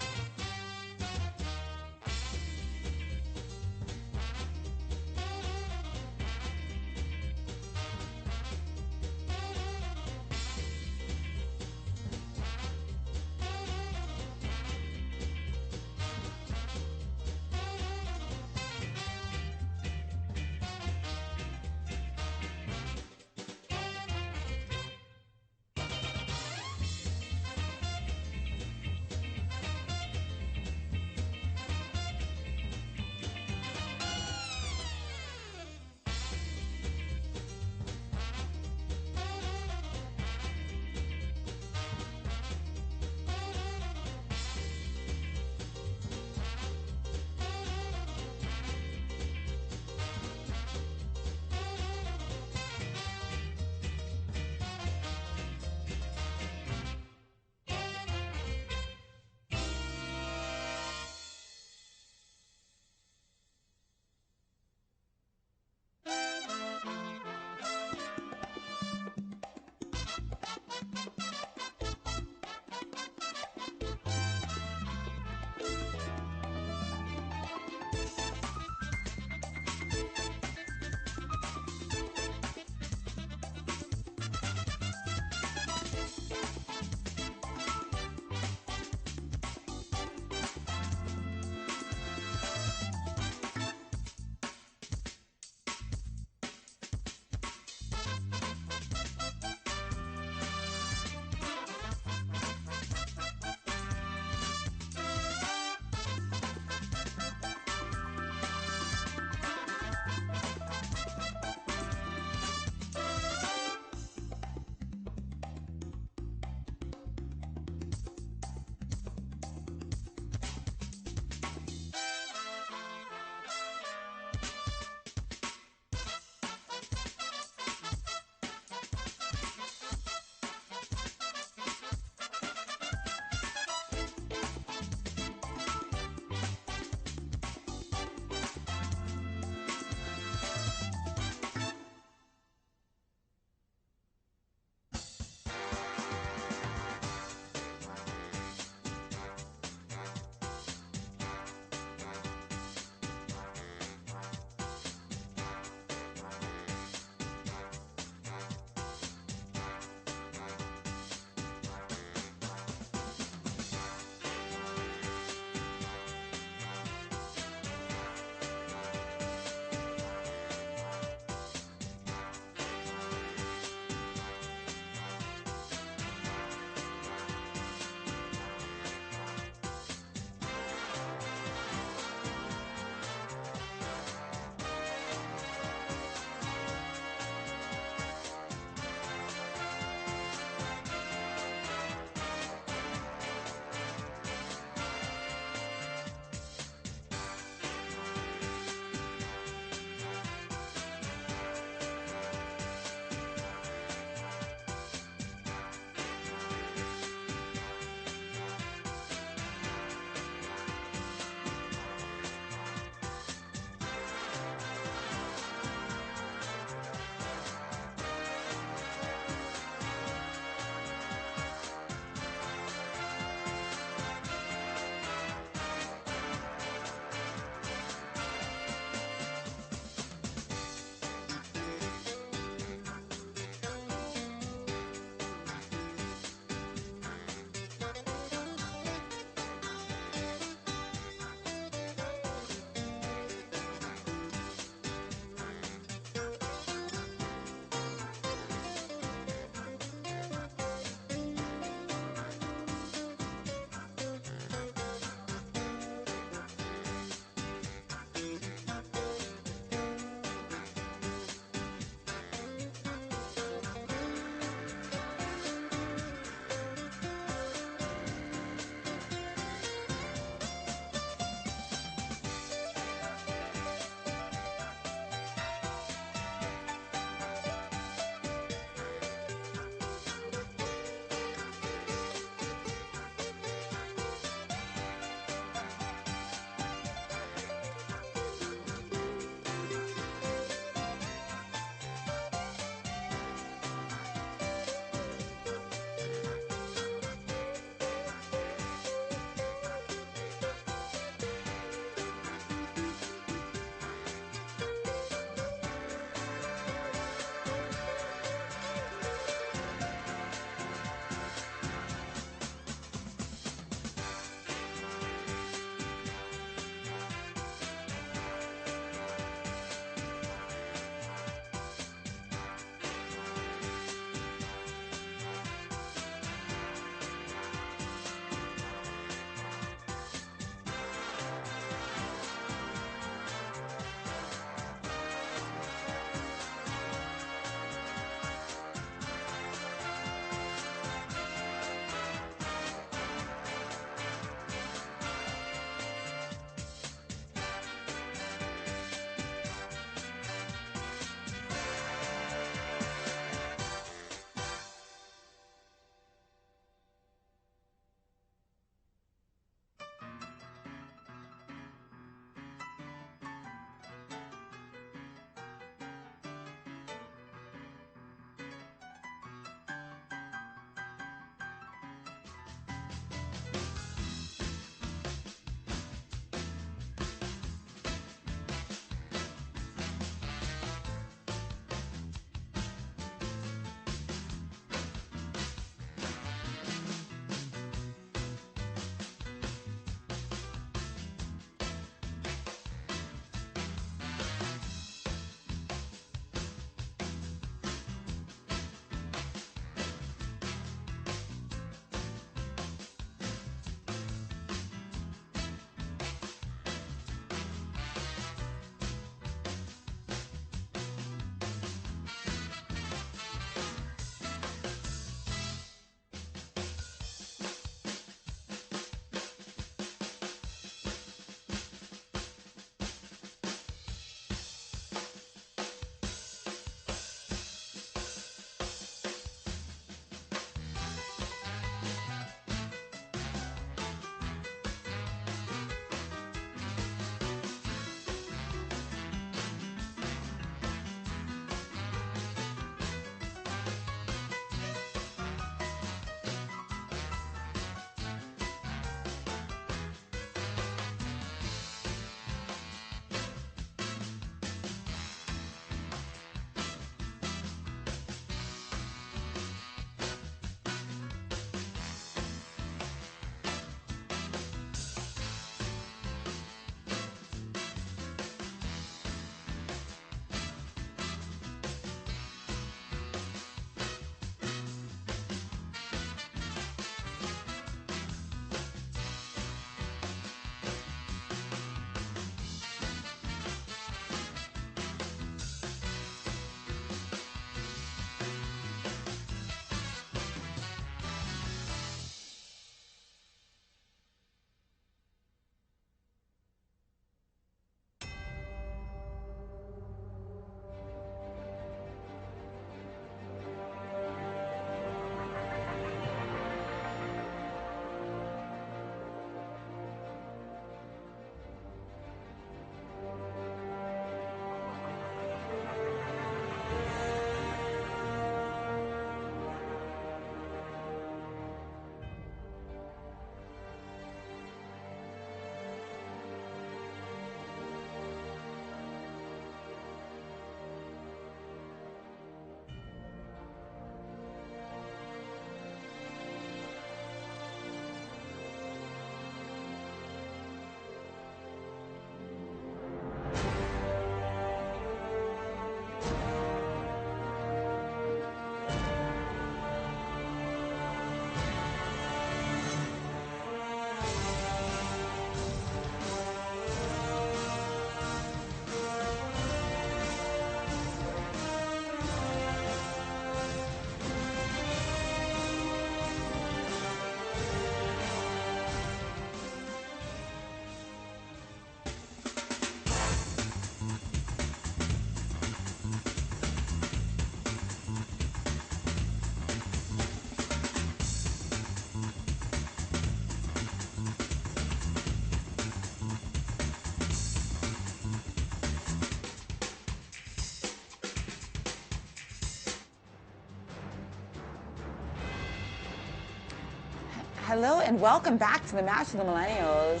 Hello and welcome back to the Match of the Millennials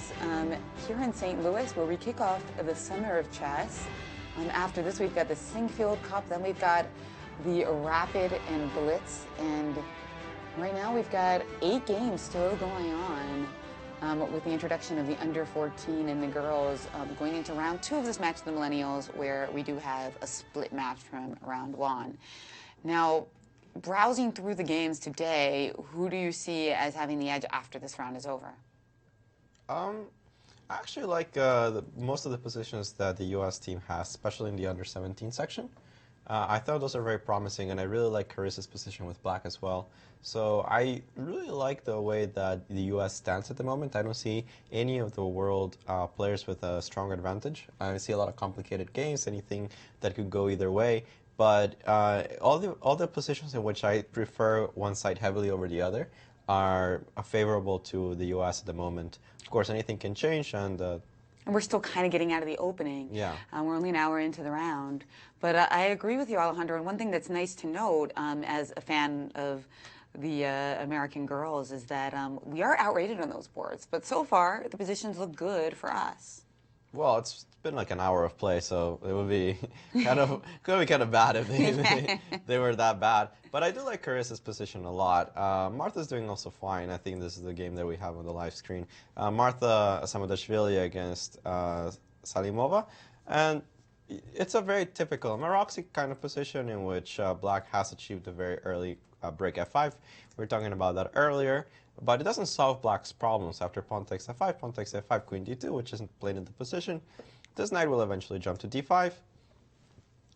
here in St. Louis, where we kick off the Summer of Chess. After this, we've got the Singfield Cup, then we've got the Rapid and Blitz, and right now we've got 8 games still going on with the introduction of the under 14 and the girls going into round 2 of this Match of the Millennials, where we do have a split match from round 1. Now, browsing through the games today, who do you see as having the edge after this round is over? I actually like most of the positions that the U.S. team has, especially in the under 17 section. I thought those are very promising, and I really like Carissa's position with black as well. So I really like the way that the U.S. stands at the moment. I don't see any of the world players with a strong advantage. I see a lot of complicated games, anything that could go either way. But all the positions in which I prefer one side heavily over the other are favorable to the U.S. at the moment. Of course, anything can change, and we're still kind of getting out of the opening. Yeah. We're only an hour into the round. But I agree with you, Alejandro. And one thing that's nice to note as a fan of the American girls is that we are outrated on those boards. But so far, the positions look good for us. Well, it's been like an hour of play, so it would be kind of bad if they were that bad. But I do like Carissa's position a lot. Martha's doing also fine. I think this is the game that we have on the live screen. Martha Samadashvili against Salimova, and it's a very typical Maroczy kind of position in which black has achieved a very early break f5. We were talking about that earlier. But it doesn't solve black's problems. After pawn takes f5, pawn takes f5, queen d2, which isn't played in the position. This knight will eventually jump to d5.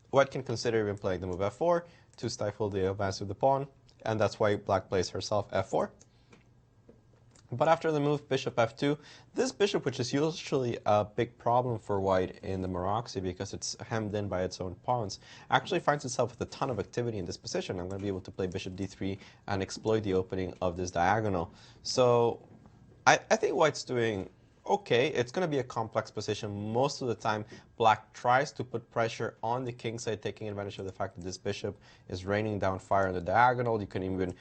White can consider even playing the move f4 to stifle the advance of the pawn, and that's why black plays herself f4. But after the move bishop f2, this bishop, which is usually a big problem for white in the Maroczy because it's hemmed in by its own pawns, actually finds itself with a ton of activity in this position. I'm going to be able to play bishop d3 and exploit the opening of this diagonal. So I think white's doing okay. It's going to be a complex position. Most of the time, black tries to put pressure on the king side, taking advantage of the fact that this bishop is raining down fire on the diagonal. You can even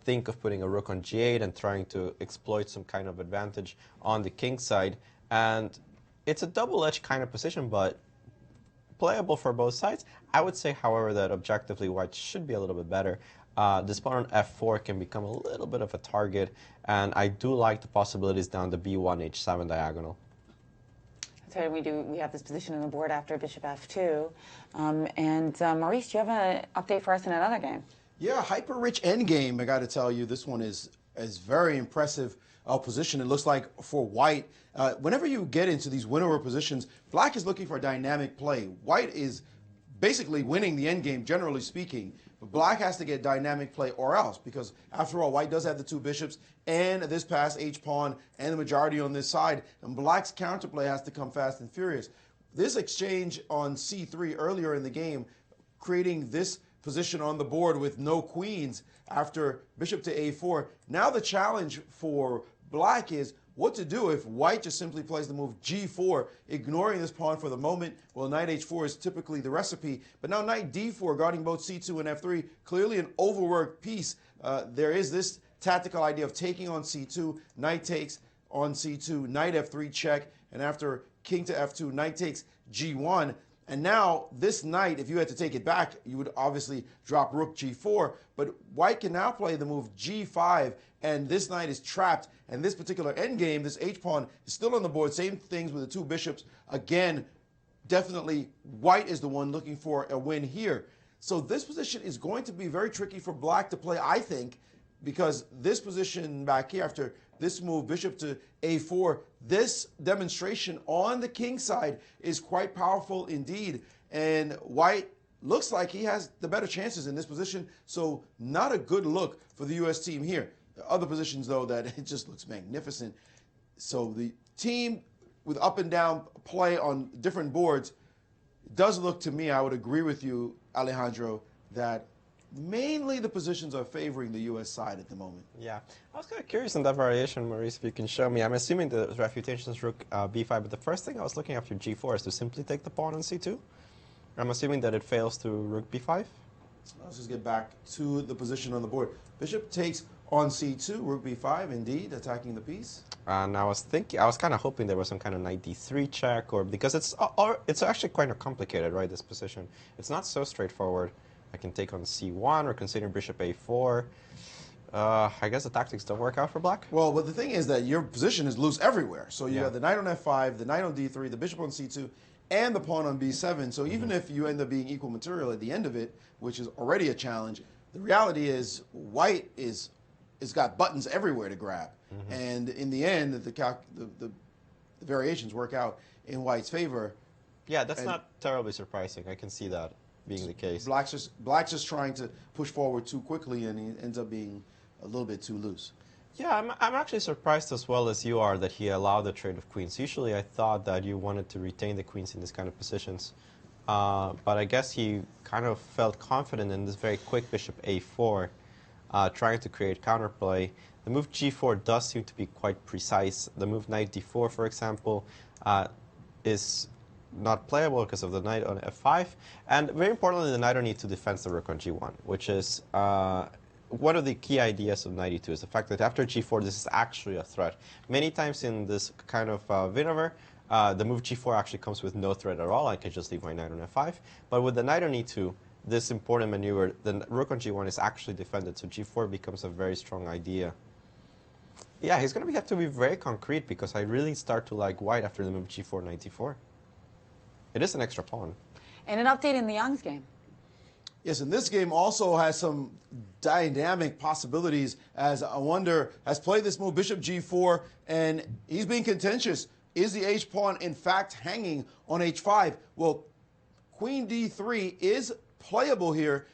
think of putting a rook on g8 and trying to exploit some kind of advantage on the king side. And it's a double-edged kind of position, but playable for both sides. I would say, however, that objectively white should be a little bit better. This pawn on f4 can become a little bit of a target, and I do like the possibilities down the b1 h7 diagonal. That's right. We have this position on the board after bishop f2. Maurice, do you have an update for us in another game? Yeah, hyper-rich endgame. I got to tell you, this one is very impressive position. It looks like for white, whenever you get into these win-over positions, black is looking for a dynamic play. White is basically winning the endgame, generally speaking. But black has to get dynamic play or else, because after all, white does have the 2 bishops and this pass h-pawn and the majority on this side, and black's counterplay has to come fast and furious. This exchange on c3 earlier in the game, creating this position on the board with no queens after bishop to a4. Now the challenge for black is what to do if white just simply plays the move g4, ignoring this pawn for the moment. Well, knight h4 is typically the recipe, but now knight d4, guarding both c2 and f3, clearly an overworked piece. There is this tactical idea of taking on c2, knight takes on c2, knight f3 check, and after king to f2, knight takes g1. And now this knight, if you had to take it back, you would obviously drop rook g4, but white can now play the move g5, and this knight is trapped. And this particular endgame, this h-pawn, is still on the board. Same things with the 2 bishops. Again, definitely white is the one looking for a win here. So this position is going to be very tricky for black to play, I think, because this position back here after this move, bishop to a4, this demonstration on the king side is quite powerful indeed. And white looks like he has the better chances in this position, so not a good look for the U.S. team here. Other positions, though, that it just looks magnificent. So the team with up and down play on different boards does look to me, I would agree with you, Alejandro, that mainly the positions are favoring the U.S. side at the moment. Yeah. I was kind of curious on that variation, Maurice, if you can show me. I'm assuming the refutation is rook b5, but the first thing I was looking after g4 is to simply take the pawn on c2. I'm assuming that it fails to rook b5. Let's just get back to the position on the board. Bishop takes on c2, rook b5, indeed, attacking the piece. And I was kind of hoping there was some kind of knight d3 check, or because it's actually quite complicated, right? This position, it's not so straightforward. I can take on c1 or consider bishop a4. I guess the tactics don't work out for black. Well, but the thing is that your position is loose everywhere. So you have the knight on f5, the knight on d3, the bishop on c2, and the pawn on b7. So even if you end up being equal material at the end of it, which is already a challenge, the reality is white is got buttons everywhere to grab. And in the end, the variations work out in white's favor. Yeah, that's not terribly surprising. I can see that being the case. Black's just trying to push forward too quickly, and he ends up being a little bit too loose. Yeah, I'm actually surprised as well as you are that he allowed the trade of queens. Usually I thought that you wanted to retain the queens in these kind of positions. But I guess he kind of felt confident in this very quick bishop a4, trying to create counterplay. The move g4 does seem to be quite precise. The move knight d4, for example, is not playable because of the knight on f5. And very importantly, the knight on e2 defends the rook on g1, which is one of the key ideas of knight e2 is the fact that after g4, this is actually a threat. Many times in this kind of maneuver, the move g4 actually comes with no threat at all. I can just leave my knight on f5. But with the knight on e2, this important maneuver, the rook on g1 is actually defended, so g4 becomes a very strong idea. Yeah, he's going to have to be very concrete because I really start to like white after the move g4, knight d4. It is an extra pawn. And an update in the Young's game. Yes, and this game also has some dynamic possibilities as Awonder has played this move, bishop g4, and he's being contentious. Is the h-pawn, in fact, hanging on h5? Well, queen d3 is playable here,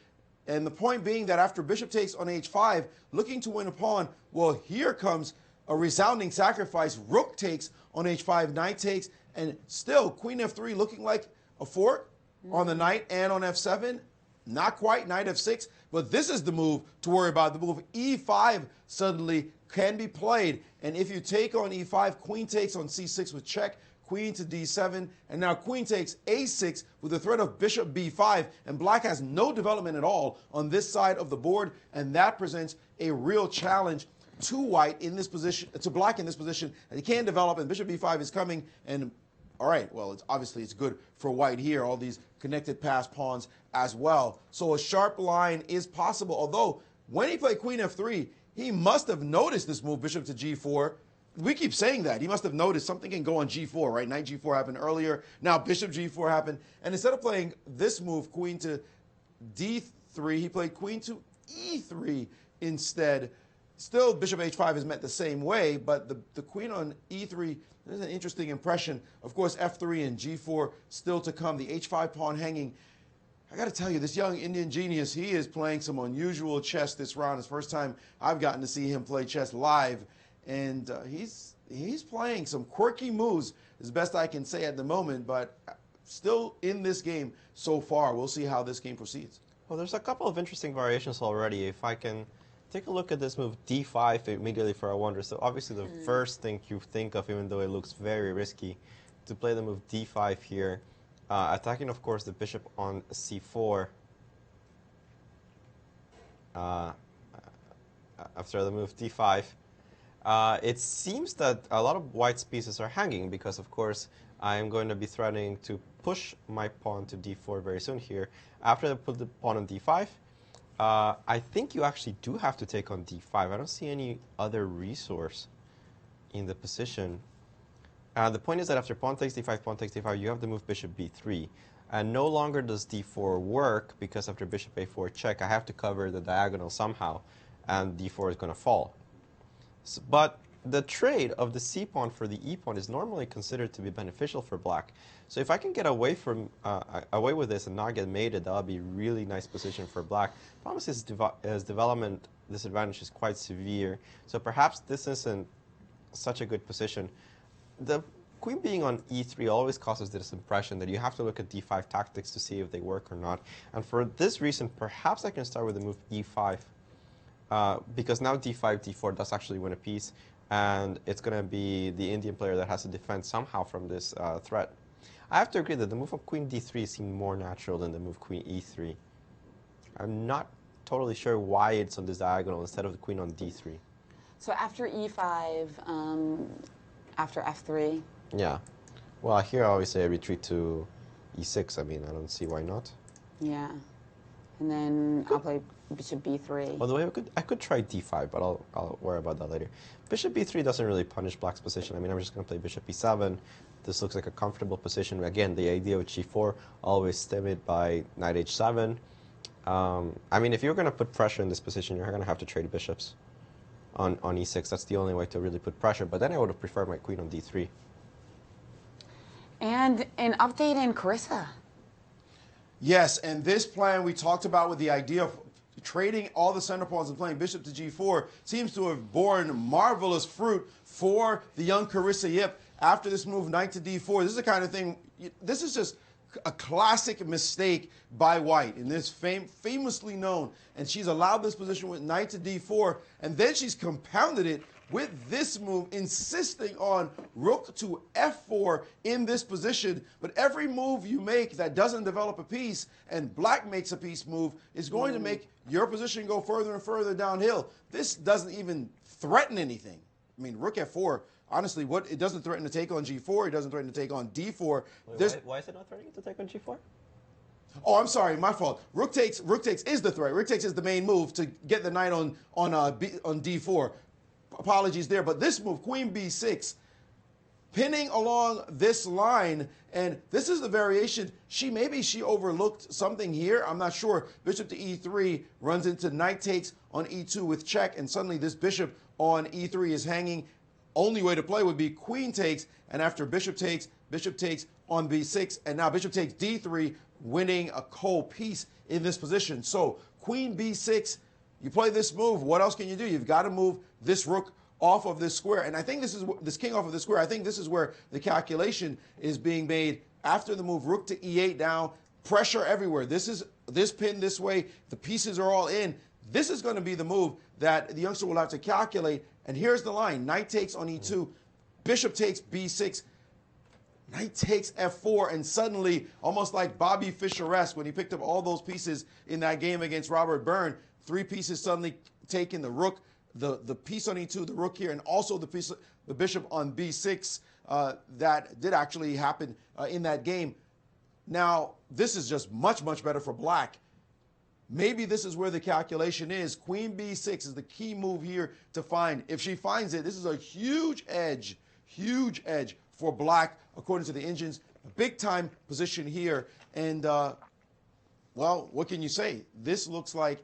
and the point being that after bishop takes on h5, looking to win a pawn, well, here comes a resounding sacrifice. Rook takes on h5, knight takes, and still queen f3 looking like a fork on the knight and on f7. Not quite, knight f6, but this is the move to worry about. The move e5 suddenly can be played, and if you take on e5, queen takes on c6 with check, queen to d7, and now queen takes a6 with the threat of bishop b5, and black has no development at all on this side of the board, and that presents a real challenge to white in this position, to black in this position, and he can't develop, and bishop b5 is coming, and all right, well, obviously it's good for white here, all these connected pass pawns as well. So a sharp line is possible, although when he played queen f3, he must have noticed this move, bishop to g4. We keep saying that. He must have noticed something can go on g4, right? Knight g4 happened earlier. Now bishop g4 happened. And instead of playing this move, queen to d3, he played queen to e3 instead. Still, bishop h5 is met the same way, but the queen on e3 is an interesting impression. Of course, f3 and g4 still to come. The h5 pawn hanging. I got to tell you, this young Indian genius, he is playing some unusual chess this round. It's the first time I've gotten to see him play chess live, and he's playing some quirky moves, as best I can say at the moment, but still in this game so far. We'll see how this game proceeds. Well, there's a couple of interesting variations already. If I can take a look at this move d5 immediately for Awonder. So obviously the first thing you think of, even though it looks very risky, to play the move d5 here, attacking, of course, the bishop on c4. After the move d5, it seems that a lot of white's pieces are hanging because, of course, I am going to be threatening to push my pawn to d4 very soon here. After I put the pawn on d5, I think you actually do have to take on d5. I don't see any other resource in the position. The point is that after pawn takes d5, you have to move bishop b3. And no longer does d4 work because after bishop a4 check, I have to cover the diagonal somehow, and d4 is going to fall. But the trade of the c pawn for the e pawn is normally considered to be beneficial for black. So if I can get away away with this and not get mated, that would be a really nice position for black. Problem is his development disadvantage is quite severe, so perhaps this isn't such a good position. The queen being on e3 always causes this impression that you have to look at d5 tactics to see if they work or not. And for this reason, perhaps I can start with the move e5, because now d5, d4 does actually win a piece, and it's going to be the Indian player that has to defend somehow from this threat. I have to agree that the move of queen d3 seemed more natural than the move queen e3. I'm not totally sure why it's on this diagonal instead of the queen on d3. So after e5, after f3. Yeah. Well, here obviously I retreat to e6. I mean, I don't see why not. Yeah. And then I'll play bishop b3. By the way, I could try d5, but I'll worry about that later. Bishop b3 doesn't really punish black's position. I mean, I'm just going to play bishop b7. This looks like a comfortable position. Again, the idea of g4 always stemmed by knight h7. I mean, if you're going to put pressure in this position, you're going to have to trade bishops on e6. That's the only way to really put pressure. But then I would have preferred my queen on d3. And an update in Carissa. Yes, and this plan we talked about with the idea of trading all the center pawns and playing bishop to g4 seems to have borne marvelous fruit for the young Carissa Yip after this move, knight to d4. This is the kind of thing, this is just a classic mistake by white, and this famously known. And she's allowed this position with knight to d4, and then she's compounded it with this move, insisting on rook to f4 in this position. But every move you make that doesn't develop a piece and black makes a piece move is going to make your position go further and further downhill. This doesn't even threaten anything. I mean, rook f4, honestly, it doesn't threaten to take on g4. It doesn't threaten to take on d4. Why is it not threatening to take on g4? Oh, I'm sorry, my fault. Rook takes is the threat. Rook takes is the main move to get the knight on d4. Apologies there, but this move, queen b6, pinning along this line, and this is the variation. Maybe she overlooked something here. I'm not sure. Bishop to e3 runs into knight takes on e2 with check, and suddenly this bishop on e3 is hanging. Only way to play would be queen takes, and after bishop takes on b6, and now bishop takes d3, winning a cold piece in this position. So queen b6, you play this move. What else can you do? You've got to move this rook off of this square, and I think this king off of this square. I think this is where the calculation is being made after the move. Rook to e8 now, pressure everywhere. This pin this way. The pieces are all in. This is going to be the move that the youngster will have to calculate. And here's the line: knight takes on e2, bishop takes b6. Knight takes f4, and suddenly, almost like Bobby Fischer-esque when he picked up all those pieces in that game against Robert Byrne, 3 pieces suddenly taken, the rook, the piece on e2, the rook here, and also the bishop on b6. That did actually happen in that game. Now, this is just much, much better for black. Maybe this is where the calculation is. Queen b6 is the key move here to find. If she finds it, this is a huge edge for black, according to the engines. A big-time position here. And, well, what can you say? This looks like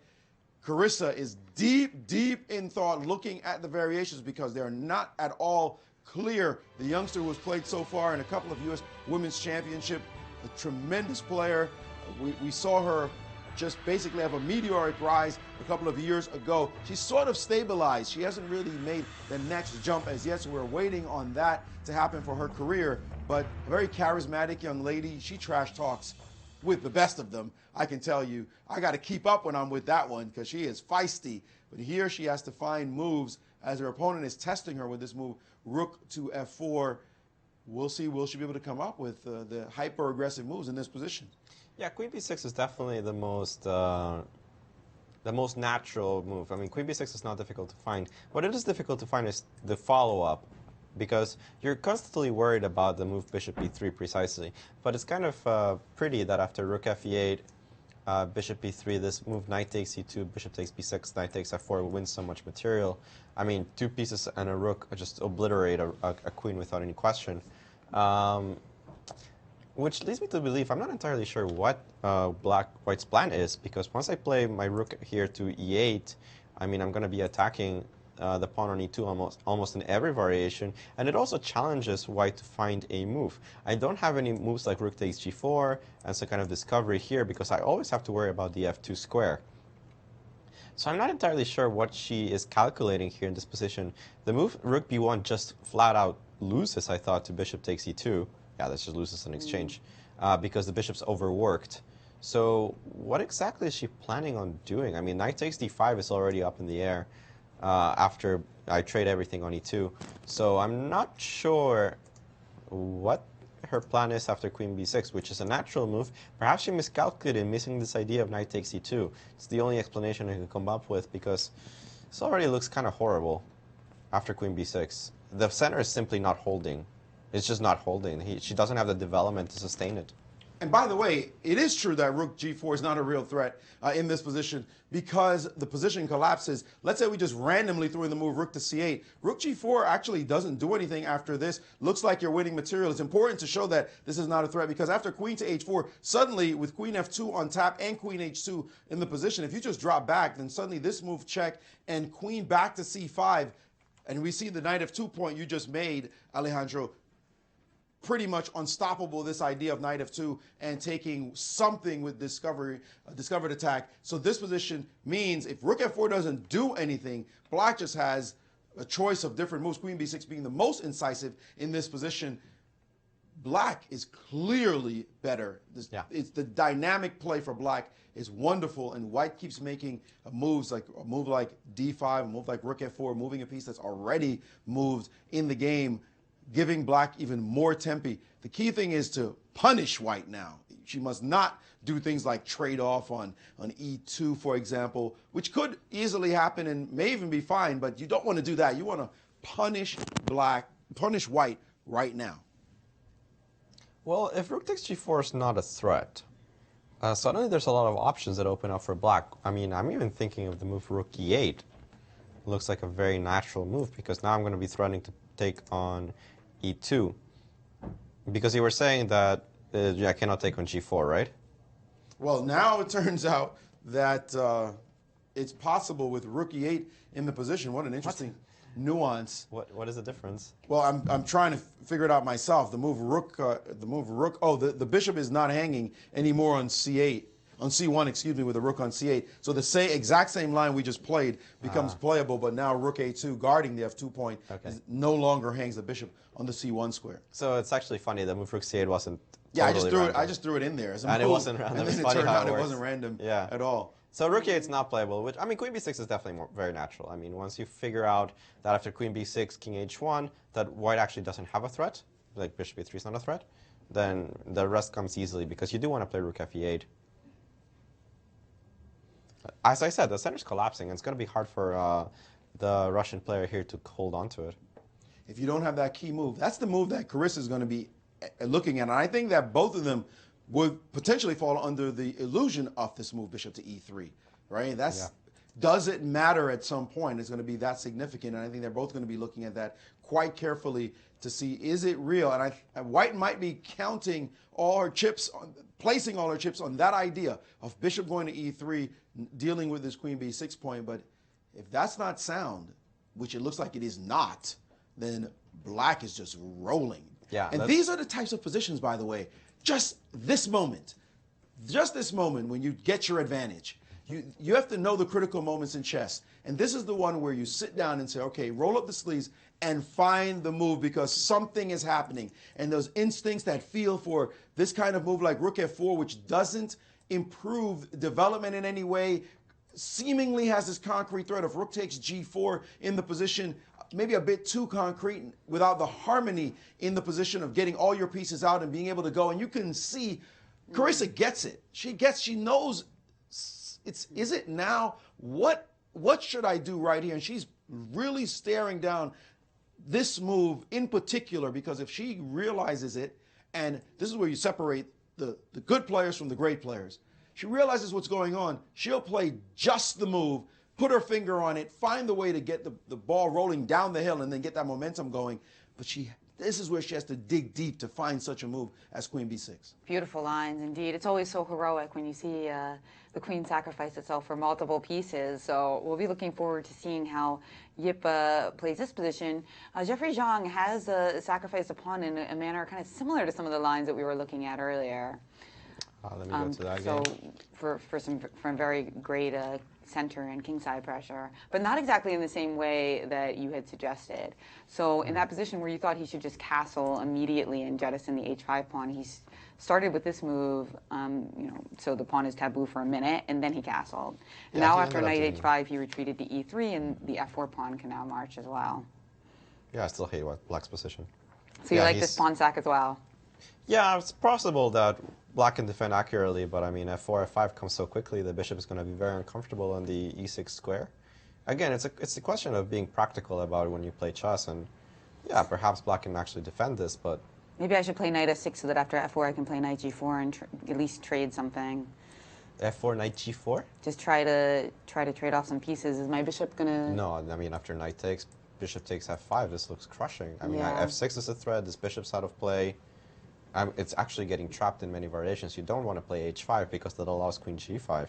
Carissa is deep, deep in thought, looking at the variations because they're not at all clear. The youngster who has played so far in a couple of U.S. Women's Championship, a tremendous player. We saw her just basically have a meteoric rise a couple of years ago. She's sort of stabilized. She hasn't really made the next jump as yet, so we're waiting on that to happen for her career. But a very charismatic young lady. She trash talks with the best of them, I can tell you. I got to keep up when I'm with that one because she is feisty. But here she has to find moves as her opponent is testing her with this move, rook to f4. We'll see, will she be able to come up with the hyper-aggressive moves in this position? Yeah, queen b6 is definitely the most natural move. I mean, queen b6 is not difficult to find. What it is difficult to find is the follow-up, because you're constantly worried about the move bishop b3 precisely. But it's kind of pretty that after rook f8, bishop b3, this move knight takes e2, bishop takes b6, knight takes f4 wins so much material. I mean, 2 pieces and a rook just obliterate a queen without any question. Which leads me to believe, I'm not entirely sure what white's plan is, because once I play my rook here to e8, I mean, I'm going to be attacking the pawn on e2 almost in every variation, and it also challenges white to find a move. I don't have any moves like rook takes g4 and some kind of discovery here, because I always have to worry about the f2 square. So I'm not entirely sure what she is calculating here in this position. The move rook b1 just flat out loses, I thought, to bishop takes e2. Yeah, that just loses an exchange because the bishop's overworked. So what exactly is she planning on doing? I mean, knight takes d5 is already up in the air after I trade everything on e2. So I'm not sure what her plan is after queen b6, which is a natural move, perhaps she miscalculated, missing this idea of knight takes e2. It's the only explanation I can come up with, because this already looks kind of horrible after queen b6. The center is simply not holding. It's just not holding. She doesn't have the development to sustain it. And by the way, it is true that rook g4 is not a real threat in this position because the position collapses. Let's say we just randomly threw in the move rook to c8. Rook g4 actually doesn't do anything after this. Looks like you're winning material. It's important to show that this is not a threat because after queen to h4, suddenly with queen f2 on tap and queen h2 in the position, if you just drop back, then suddenly this move check and queen back to c5, and we see the knight f2 point you just made, Alejandro, pretty much unstoppable, this idea of knight f2 and taking something with discovered attack. So this position means if rook f4 doesn't do anything, black just has a choice of different moves, queen b6 being the most incisive in this position. Black is clearly better. It's the dynamic play for black is wonderful, and white keeps making moves like a move like d5, a move like rook f4, moving a piece that's already moved in the game, giving black even more tempi. The key thing is to punish white now. She must not do things like trade off on e2, for example, which could easily happen and may even be fine, but you don't want to do that. You want to punish white right now. Well, if rook takes g4 is not a threat, suddenly there's a lot of options that open up for black. I mean, I'm even thinking of the move rook e8. Looks like a very natural move because now I'm going to be threatening to take on e2. Because you were saying that I cannot take on g4, right? Well, now it turns out that it's possible with rook e8 in the position. What an interesting nuance. What is the difference? Well, I'm trying to figure it out myself. The move rook. Oh, the bishop is not hanging anymore on c8. On c1, excuse me, with the rook on c8. So the exact same line we just played becomes playable, but now rook a2 guarding the f2 point no longer hangs the bishop on the c1 square. So it's actually funny that move rook c8 wasn't. Yeah, totally I just threw it in there as a and move, it wasn't random. and then It's it turned out it it wasn't random at all. So rook e8 is not playable, which, I mean, queen b6 is definitely very natural. I mean, once you figure out that after queen b6, king h1, that white actually doesn't have a threat, like bishop e3 is not a threat, then the rest comes easily because you do want to play rook fe8. As I said, the center's collapsing, and it's going to be hard for the Russian player here to hold on to it. If you don't have that key move, that's the move that Carissa is going to be looking at. And I think that both of them would potentially fall under the illusion of this move, bishop to e3, right? Does it matter at some point? It's going to be that significant, and I think they're both going to be looking at that quite carefully to see, is it real? And white might be counting all her chips, placing all her chips on that idea of bishop going to e3, dealing with this queen b6 point, but if that's not sound, which it looks like it is not, then black is just rolling. Yeah, and these are the types of positions, by the way, just this moment when you get your advantage. You have to know the critical moments in chess. And this is the one where you sit down and say, okay, roll up the sleeves and find the move because something is happening. And those instincts that feel for this kind of move like rook f4, which doesn't improve development in any way, seemingly has this concrete threat of rook takes g4 in the position, maybe a bit too concrete without the harmony in the position of getting all your pieces out and being able to go. And you can see Carissa gets it. She knows is it now? What should I do right here? And she's really staring down this move in particular, because if she realizes it, and this is where you separate the good players from the great players. She realizes what's going on. She'll play just the move, put her finger on it, find the way to get the ball rolling down the hill and then get that momentum going. But this is where she has to dig deep to find such a move as queen b6. Beautiful lines, indeed. It's always so heroic when you see the queen sacrifice itself for multiple pieces. So we'll be looking forward to seeing how Yip plays this position. Jeffrey Zhang has sacrificed a pawn in a manner kind of similar to some of the lines that we were looking at earlier. Let me go to that so game. for very great center and kingside pressure, but not exactly in the same way that you had suggested. So in that position where you thought he should just castle immediately and jettison the h5 pawn, he started with this move, so the pawn is taboo for a minute, and then he castled. And now after knight h5, he retreated to e3, and the f4 pawn can now march as well. Yeah, I still hate black's position. So you like this pawn sack as well? Yeah, it's possible that black can defend accurately, but I mean, f4, f5 comes so quickly, the bishop is going to be very uncomfortable on the e6 square. Again, it's a question of being practical about it when you play chess, and yeah, perhaps black can actually defend this, but... Maybe I should play knight f6 so that after f4 I can play knight g4 and at least trade something. f4, knight g4? Just try to trade off some pieces. Is my bishop gonna? No, I mean, after knight takes, bishop takes f5, this looks crushing. I mean, Yeah. f6 is a threat, this bishop's out of play. It's actually getting trapped in many variations. You don't want to play h5 because that allows queen g5.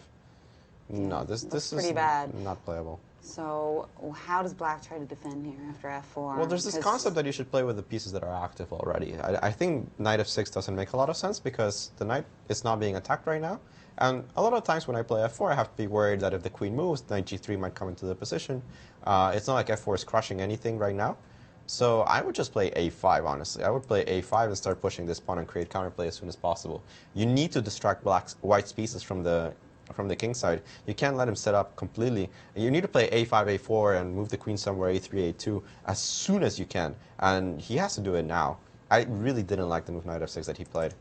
No, this is pretty bad. not playable. So how does black try to defend here after f4? Well, there's this concept that you should play with the pieces that are active already. I think knight f6 doesn't make a lot of sense because the knight is not being attacked right now. And a lot of times when I play f4, I have to be worried that if the queen moves, knight g3 might come into the position. It's not like f4 is crushing anything right now. So I would just play a5, honestly. I would play a5 and start pushing this pawn and create counterplay as soon as possible. You need to distract white's pieces from the king side. You can't let him set up completely. You need to play a5, a4, and move the queen somewhere, a3, a2, as soon as you can. And he has to do it now. I really didn't like the move knight f6 that he played.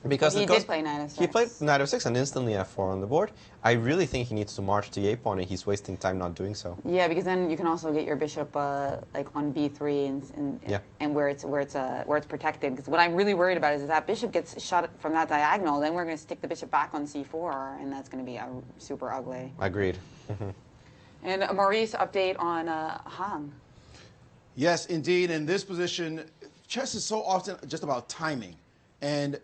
Because he did play knight f6. He played knight f6 and instantly f4 on the board. I really think he needs to march to the a-pawn, and he's wasting time not doing so. Yeah, because then you can also get your bishop like on b3 and where it's protected. Because what I'm really worried about is if that bishop gets shot from that diagonal, then we're going to stick the bishop back on c4, and that's going to be super ugly. Agreed. And Maurice, update on Han. Yes, indeed. In this position, chess is so often just about timing and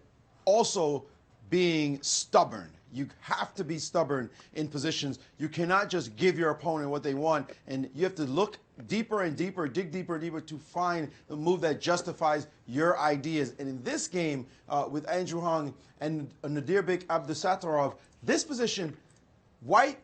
also being stubborn. You have to be stubborn in positions. You cannot just give your opponent what they want, and you have to look deeper and deeper, dig deeper and deeper to find the move that justifies your ideas. And in this game, with Andrew Hung and Nadirbek Abdusattorov, this position, white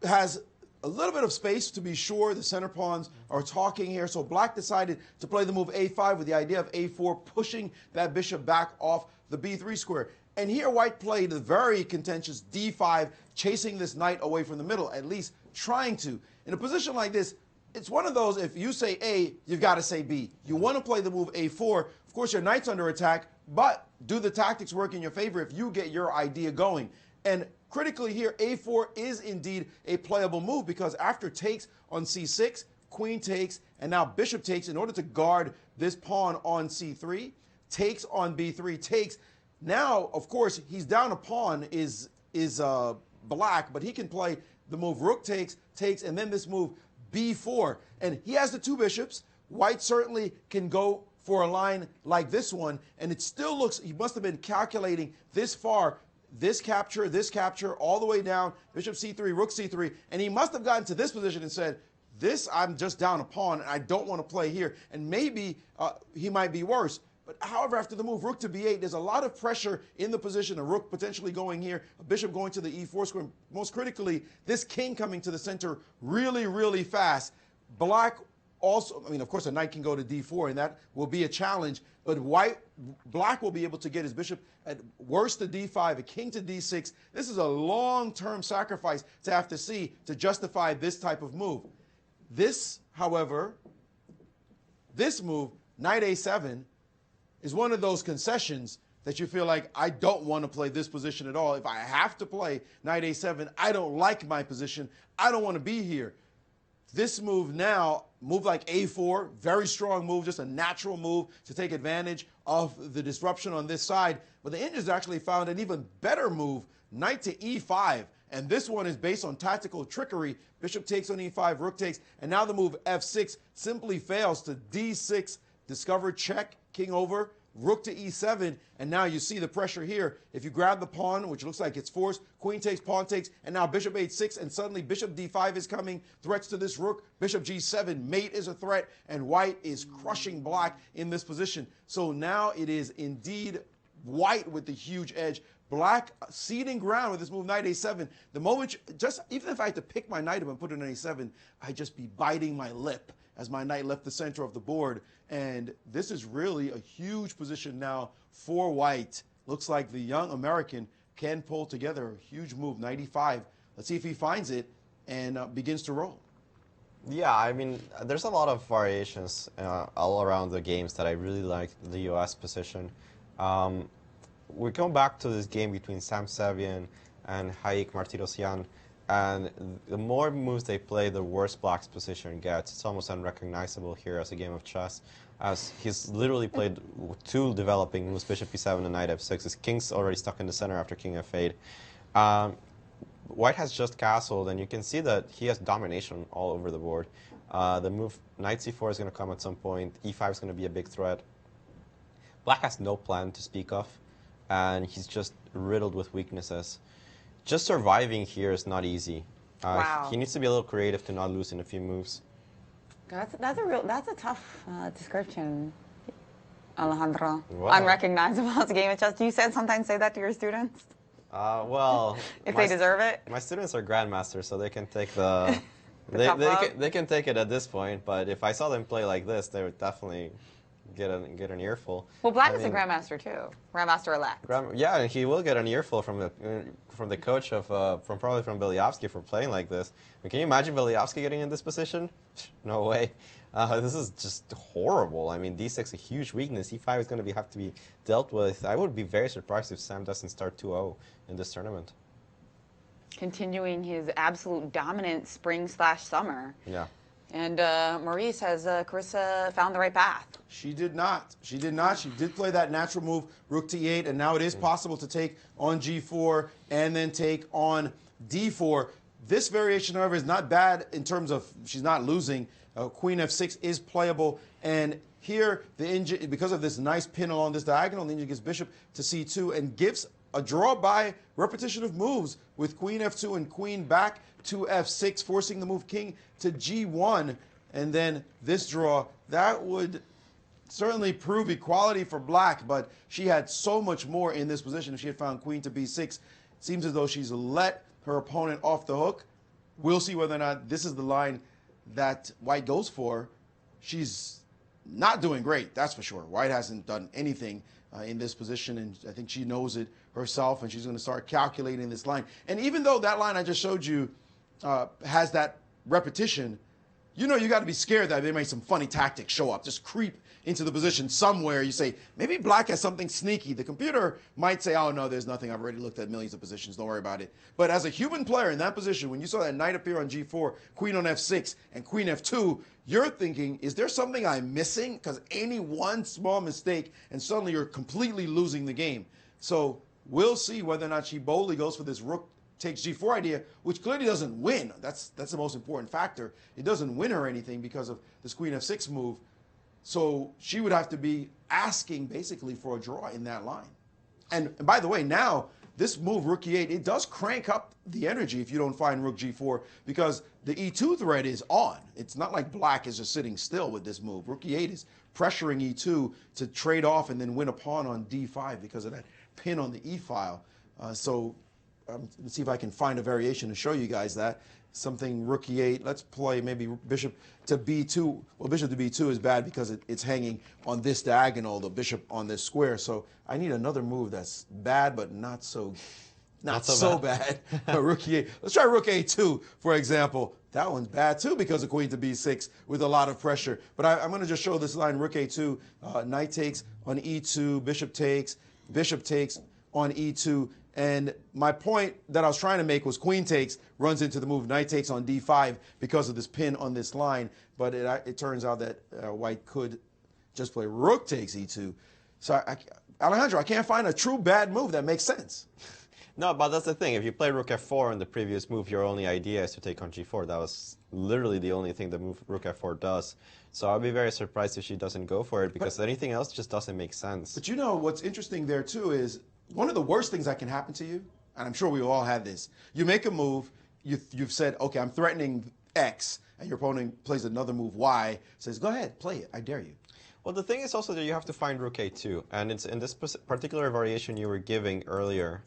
has a little bit of space to be sure. The center pawns are talking here, so black decided to play the move a5 with the idea of a4, pushing that bishop back off the b3 square. And here white played the very contentious d5, chasing this knight away from the middle, at least trying to. In a position like this, it's one of those, if you say A, you've got to say B. You want to play the move a4. Of course, your knight's under attack, but do the tactics work in your favor if you get your idea going? And critically here, a4 is indeed a playable move because after takes on c6, queen takes, and now bishop takes in order to guard this pawn on c3, takes on b3, takes. Now, of course, he's down a pawn is black, but he can play the move rook takes, takes, and then this move b4. And he has the two bishops. White certainly can go for a line like this one, and it still looks, he must have been calculating this far, this capture, all the way down, bishop c3, rook c3, and he must have gotten to this position and said, this, I'm just down a pawn, and I don't want to play here. And maybe he might be worse. But however, after the move rook to b8, there's a lot of pressure in the position. A rook potentially going here, a bishop going to the e4 square. Most critically, this king coming to the center really, really fast. Black also, I mean, of course, a knight can go to d4, and that will be a challenge. But black will be able to get his bishop at worst to d5, a king to d6. This is a long-term sacrifice to have to see to justify this type of move. This, however, this move, knight a7, is one of those concessions that you feel like, I don't want to play this position at all. If I have to play knight a7, I don't like my position. I don't want to be here. This move now, move like a4, very strong move, just a natural move to take advantage of the disruption on this side. But the Indians actually found an even better move, knight to e5. And this one is based on tactical trickery. Bishop takes on e5, rook takes, and now the move f6 simply fails to d6, discover check, king over, rook to e7, and now you see the pressure here. If you grab the pawn, which looks like it's forced, queen takes, pawn takes, and now bishop h6, and suddenly bishop d5 is coming, threats to this rook, bishop g7, mate is a threat, and white is crushing black in this position. So now it is indeed white with the huge edge. Black ceding ground with this move, knight a7. The moment, even if I had to pick my knight up and put it on a7, I'd just be biting my lip as my knight left the center of the board. And this is really a huge position now for white. Looks like the young American can pull together a huge move, knight e5. Let's see if he finds it and begins to roll. Yeah, I mean, there's a lot of variations all around the games that I really like the U.S. position. We come back to this game between Sam Sevian and Haik Martirosyan, and the more moves they play, the worse Black's position gets. It's almost unrecognizable here as a game of chess, as he's literally played two developing moves, Bishop e7 and Knight f6. His king's already stuck in the center after King f8. White has just castled, and you can see that he has domination all over the board. The move Knight c4 is going to come at some point. e5 is going to be a big threat. Black has no plan to speak of, and he's just riddled with weaknesses. Just surviving here is not easy. Wow. He needs to be a little creative to not lose in a few moves. That's a tough description, Alejandro. Wow. Unrecognizable as a game of chess. Do you sometimes say that to your students? Well, if they deserve it? My students are grandmasters, so they can take the... they can take it at this point, but if I saw them play like this, they would definitely get an earful. Well, Black is a grandmaster too, grandmaster-elect. Yeah, and he will get an earful from the coach of probably from Belyavsky for playing like this. I mean, can you imagine Belyavsky getting in this position? No way. This is just horrible. I mean, d6 a huge weakness. e5 is going to have to be dealt with. I would be very surprised if Sam doesn't start 2-0 in this tournament. Continuing his absolute dominant spring/summer. Yeah. And Maurice, has Carissa found the right path? She did not. She did not. She did play that natural move, rook t8, and now it is possible to take on g4 and then take on d4. This variation, however, is not bad in terms of she's not losing. Queen f6 is playable, and here because of this nice pin along this diagonal, Ninja gets bishop to c2 and gives a draw by repetition of moves with queen f2 and queen back to f6, forcing the move king to g1, and then this draw that would certainly prove equality for Black, but she had so much more in this position if she had found queen to b6. Seems as though she's let her opponent off the hook. We'll see whether or not this is the line that White goes for. She's not doing great, that's for sure. White hasn't done anything in this position, and I think she knows it herself, and she's going to start calculating this line. And even though that line I just showed you has that repetition, you know you got to be scared that they make some funny tactics show up, just creep into the position somewhere. You say, maybe Black has something sneaky. The computer might say, oh, no, there's nothing. I've already looked at millions of positions. Don't worry about it. But as a human player in that position, when you saw that knight appear on g4, queen on f6, and queen f2, you're thinking, is there something I'm missing? Because any one small mistake, and suddenly you're completely losing the game. So we'll see whether or not she boldly goes for this rook takes g4 idea, which clearly doesn't win. That's the most important factor. It doesn't win her anything because of this queen f6 move. So she would have to be asking basically for a draw in that line. And by the way, now this move, rook e8, it does crank up the energy if you don't find rook g4, because the e2 threat is on. It's not like Black is just sitting still with this move. Rook e8 is pressuring e2 to trade off and then win a pawn on d5 because of that pin on the e file. Let's see if I can find a variation to show you guys that. Something rook e8. Let's play maybe bishop to b2. Well, bishop to b2 is bad because it's hanging on this diagonal, the bishop on this square. So I need another move that's bad but not so bad. Rook e8. Let's try rook a2, for example. That one's bad too because of queen to b6 with a lot of pressure. But I'm going to just show this line, rook a2, knight takes on e2, bishop takes on e2. And my point that I was trying to make was queen takes runs into the move knight takes on d5 because of this pin on this line. But it turns out that White could just play rook takes e2. So, Alejandro, I can't find a true bad move that makes sense. No, but that's the thing. If you play rook f4 in the previous move, your only idea is to take on g4. That was literally the only thing the move rook f4 does. So I'll be very surprised if she doesn't go for it because anything else just doesn't make sense. But you know what's interesting there too is one of the worst things that can happen to you, and I'm sure we all had this, you make a move, you've said, okay, I'm threatening X, and your opponent plays another move Y, says, go ahead, play it, I dare you. Well, the thing is also that you have to find rook a2, and it's in this particular variation you were giving earlier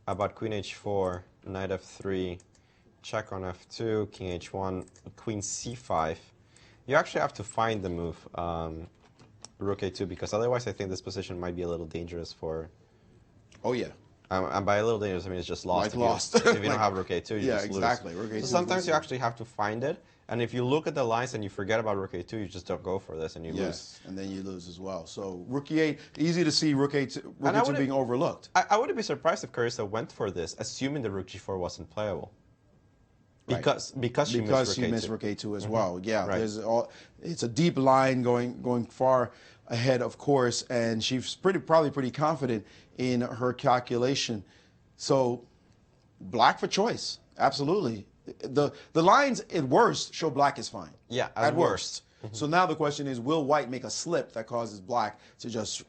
about queen h4, knight f3, check on f2, king h1, queen c5. You actually have to find the move rook a2 because otherwise I think this position might be a little dangerous for... Oh, yeah. And by a little dangerous, I mean it's just lost. Like lost. If you don't have Rook A2, you yeah, just exactly. lose. Rook A2 So is sometimes you losing. actually have to find it. And if you look at the lines and you forget about Rook A2, you just don't go for this and you lose. Yes, and then you lose as well. So Rook E8, easy to see Rook A2, Rook And I A2 being overlooked. I wouldn't be surprised if Carissa went for this, assuming the Rook G4 wasn't playable. Because she missed Rook A2 as well. Yeah, Right. it's a deep line going far ahead, of course, and she's probably pretty confident in her calculation. So black for choice, absolutely. The lines at worst show black is fine. Yeah, at worst. So now the question is, will white make a slip that causes black to just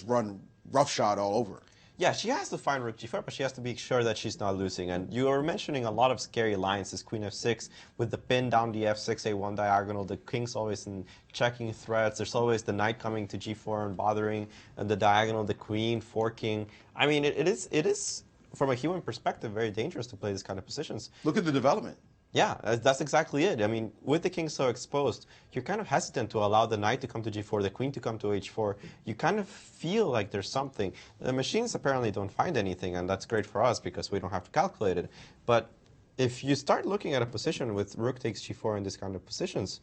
run roughshod all over? Yeah, she has to find Rook G4, but she has to be sure that she's not losing. And you were mentioning a lot of scary lines. This Queen F6 with the pin down the F6, A1 diagonal. The king's always in checking threats. There's always the knight coming to G4 and bothering, and the diagonal, the queen, forking. I mean, it is, from a human perspective, very dangerous to play these kind of positions. Look at the development. Yeah, that's exactly it. I mean, with the king so exposed, you're kind of hesitant to allow the knight to come to G4, the queen to come to H4. You kind of feel like there's something. The machines apparently don't find anything, and that's great for us because we don't have to calculate it. But if you start looking at a position with rook takes G4 in this kind of positions,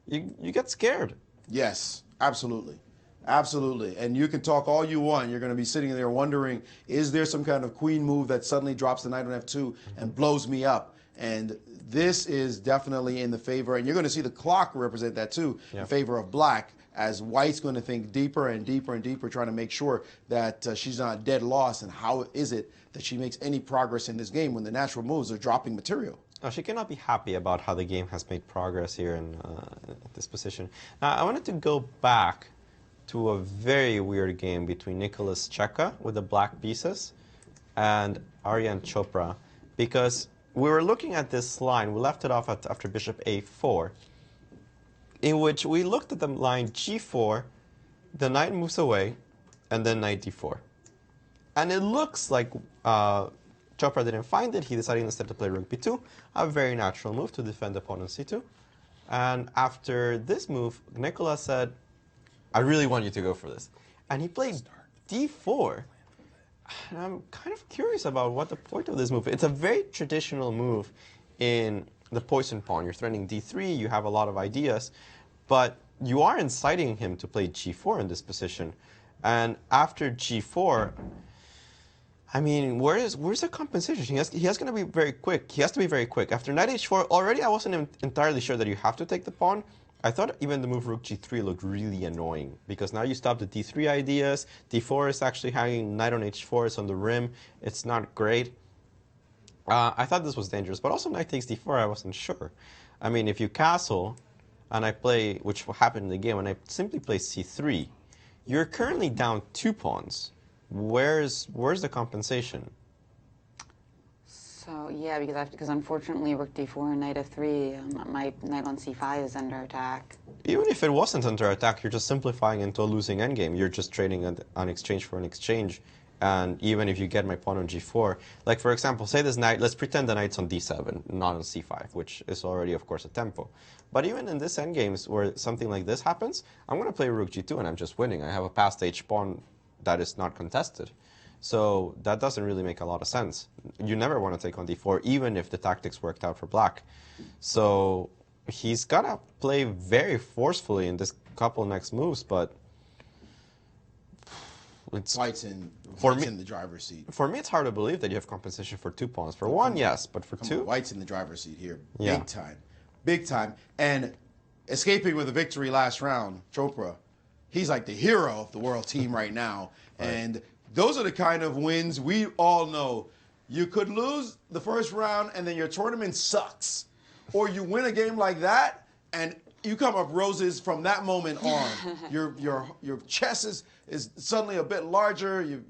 you get scared. Yes, absolutely. Absolutely. And you can talk all you want. You're going to be sitting there wondering, is there some kind of queen move that suddenly drops the knight on F2 and blows me up? And this is definitely in the favor, and you're going to see the clock represent that too, in favor of black, as white's going to think deeper and deeper and deeper, trying to make sure that she's not dead lost, and how is it that she makes any progress in this game when the natural moves are dropping material. Oh, she cannot be happy about how the game has made progress here in this position. Now, I wanted to go back to a very weird game between Nicholas Cheka with the black pieces and Aryan Chopra, because we were looking at this line. We left it off after bishop a4, in which we looked at the line g4, the knight moves away, and then knight d4. And it looks like Chopra didn't find it. He decided instead to play rook b2, a very natural move to defend opponent c2. And after this move, Nicolas said, I really want you to go for this. And he played d4. And I'm kind of curious about what the point of this move is. It's a very traditional move in the poison pawn. You're threatening d3, you have a lot of ideas, but you are inciting him to play g4 in this position. And after g4, I mean, where's the compensation? He has going to be very quick. He has to be very quick. After knight h4, already I wasn't entirely sure that you have to take the pawn. I thought even the move rook g3 looked really annoying, because now you stop the d3 ideas, d4 is actually hanging, knight on h4 is on the rim, it's not great. I thought this was dangerous, but also knight takes d4, I wasn't sure. I mean, if you castle, and I play, which happened in the game, and I simply play c3, you're currently down 2 pawns. Where's the compensation? So yeah, because unfortunately rook d4 and knight f3, my knight on c5 is under attack. Even if it wasn't under attack, you're just simplifying into a losing endgame. You're just trading an exchange for an exchange. And even if you get my pawn on g4, like for example, say this knight, let's pretend the knight's on d7, not on c5, which is already, of course, a tempo. But even in this endgames where something like this happens, I'm going to play rook g2 and I'm just winning. I have a passed h pawn that is not contested. So that doesn't really make a lot of sense. You never want to take on d4, even if the tactics worked out for black. So he's got to play very forcefully in this couple next moves, but it's White's in the driver's seat. For me, it's hard to believe that you have compensation for 2 pawns. For one, yes, but for 2? White's in the driver's seat here. Yeah. Big time. Big time. And escaping with a victory last round, Chopra, he's like the hero of the world team right now. Right. And those are the kind of wins we all know. You could lose the first round and then your tournament sucks. Or you win a game like that and you come up roses from that moment on. Your chest is suddenly a bit larger.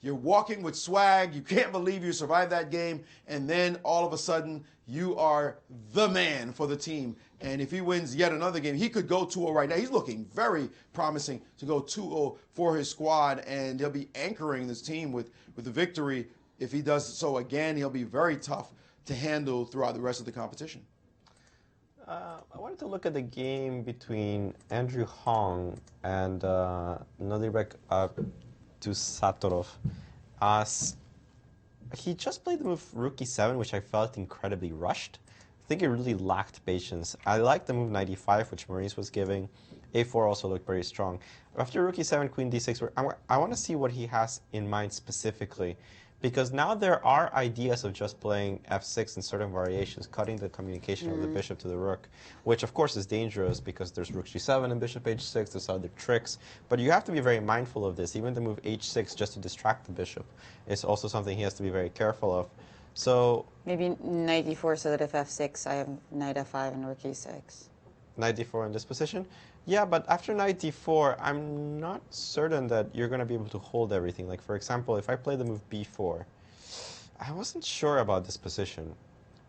You're walking with swag. You can't believe you survived that game. And then all of a sudden, you are the man for the team. And if he wins yet another game, he could go 2-0 right now. He's looking very promising to go 2-0 for his squad. And he'll be anchoring this team with the victory. If he does so again, he'll be very tough to handle throughout the rest of the competition. I wanted to look at the game between Andrew Hong and Nadirbek Tusatorov. he just played the move rook e7, which I felt incredibly rushed. I think it really lacked patience. I liked the move knight e5, which Maurice was giving. a4 also looked very strong. After rook e7, queen d6, I want to see what he has in mind specifically. Because now there are ideas of just playing f6 in certain variations, cutting the communication of the bishop to the rook, which of course is dangerous because there's rook g7 and bishop h6, there's other tricks. But you have to be very mindful of this. Even the move h6 just to distract the bishop is also something he has to be very careful of. So maybe knight d4 so that if f6, I have knight f5 and rook e6. Knight d4 in this position? Yeah, but after knight d4, I'm not certain that you're going to be able to hold everything. Like, for example, if I play the move b4, I wasn't sure about this position.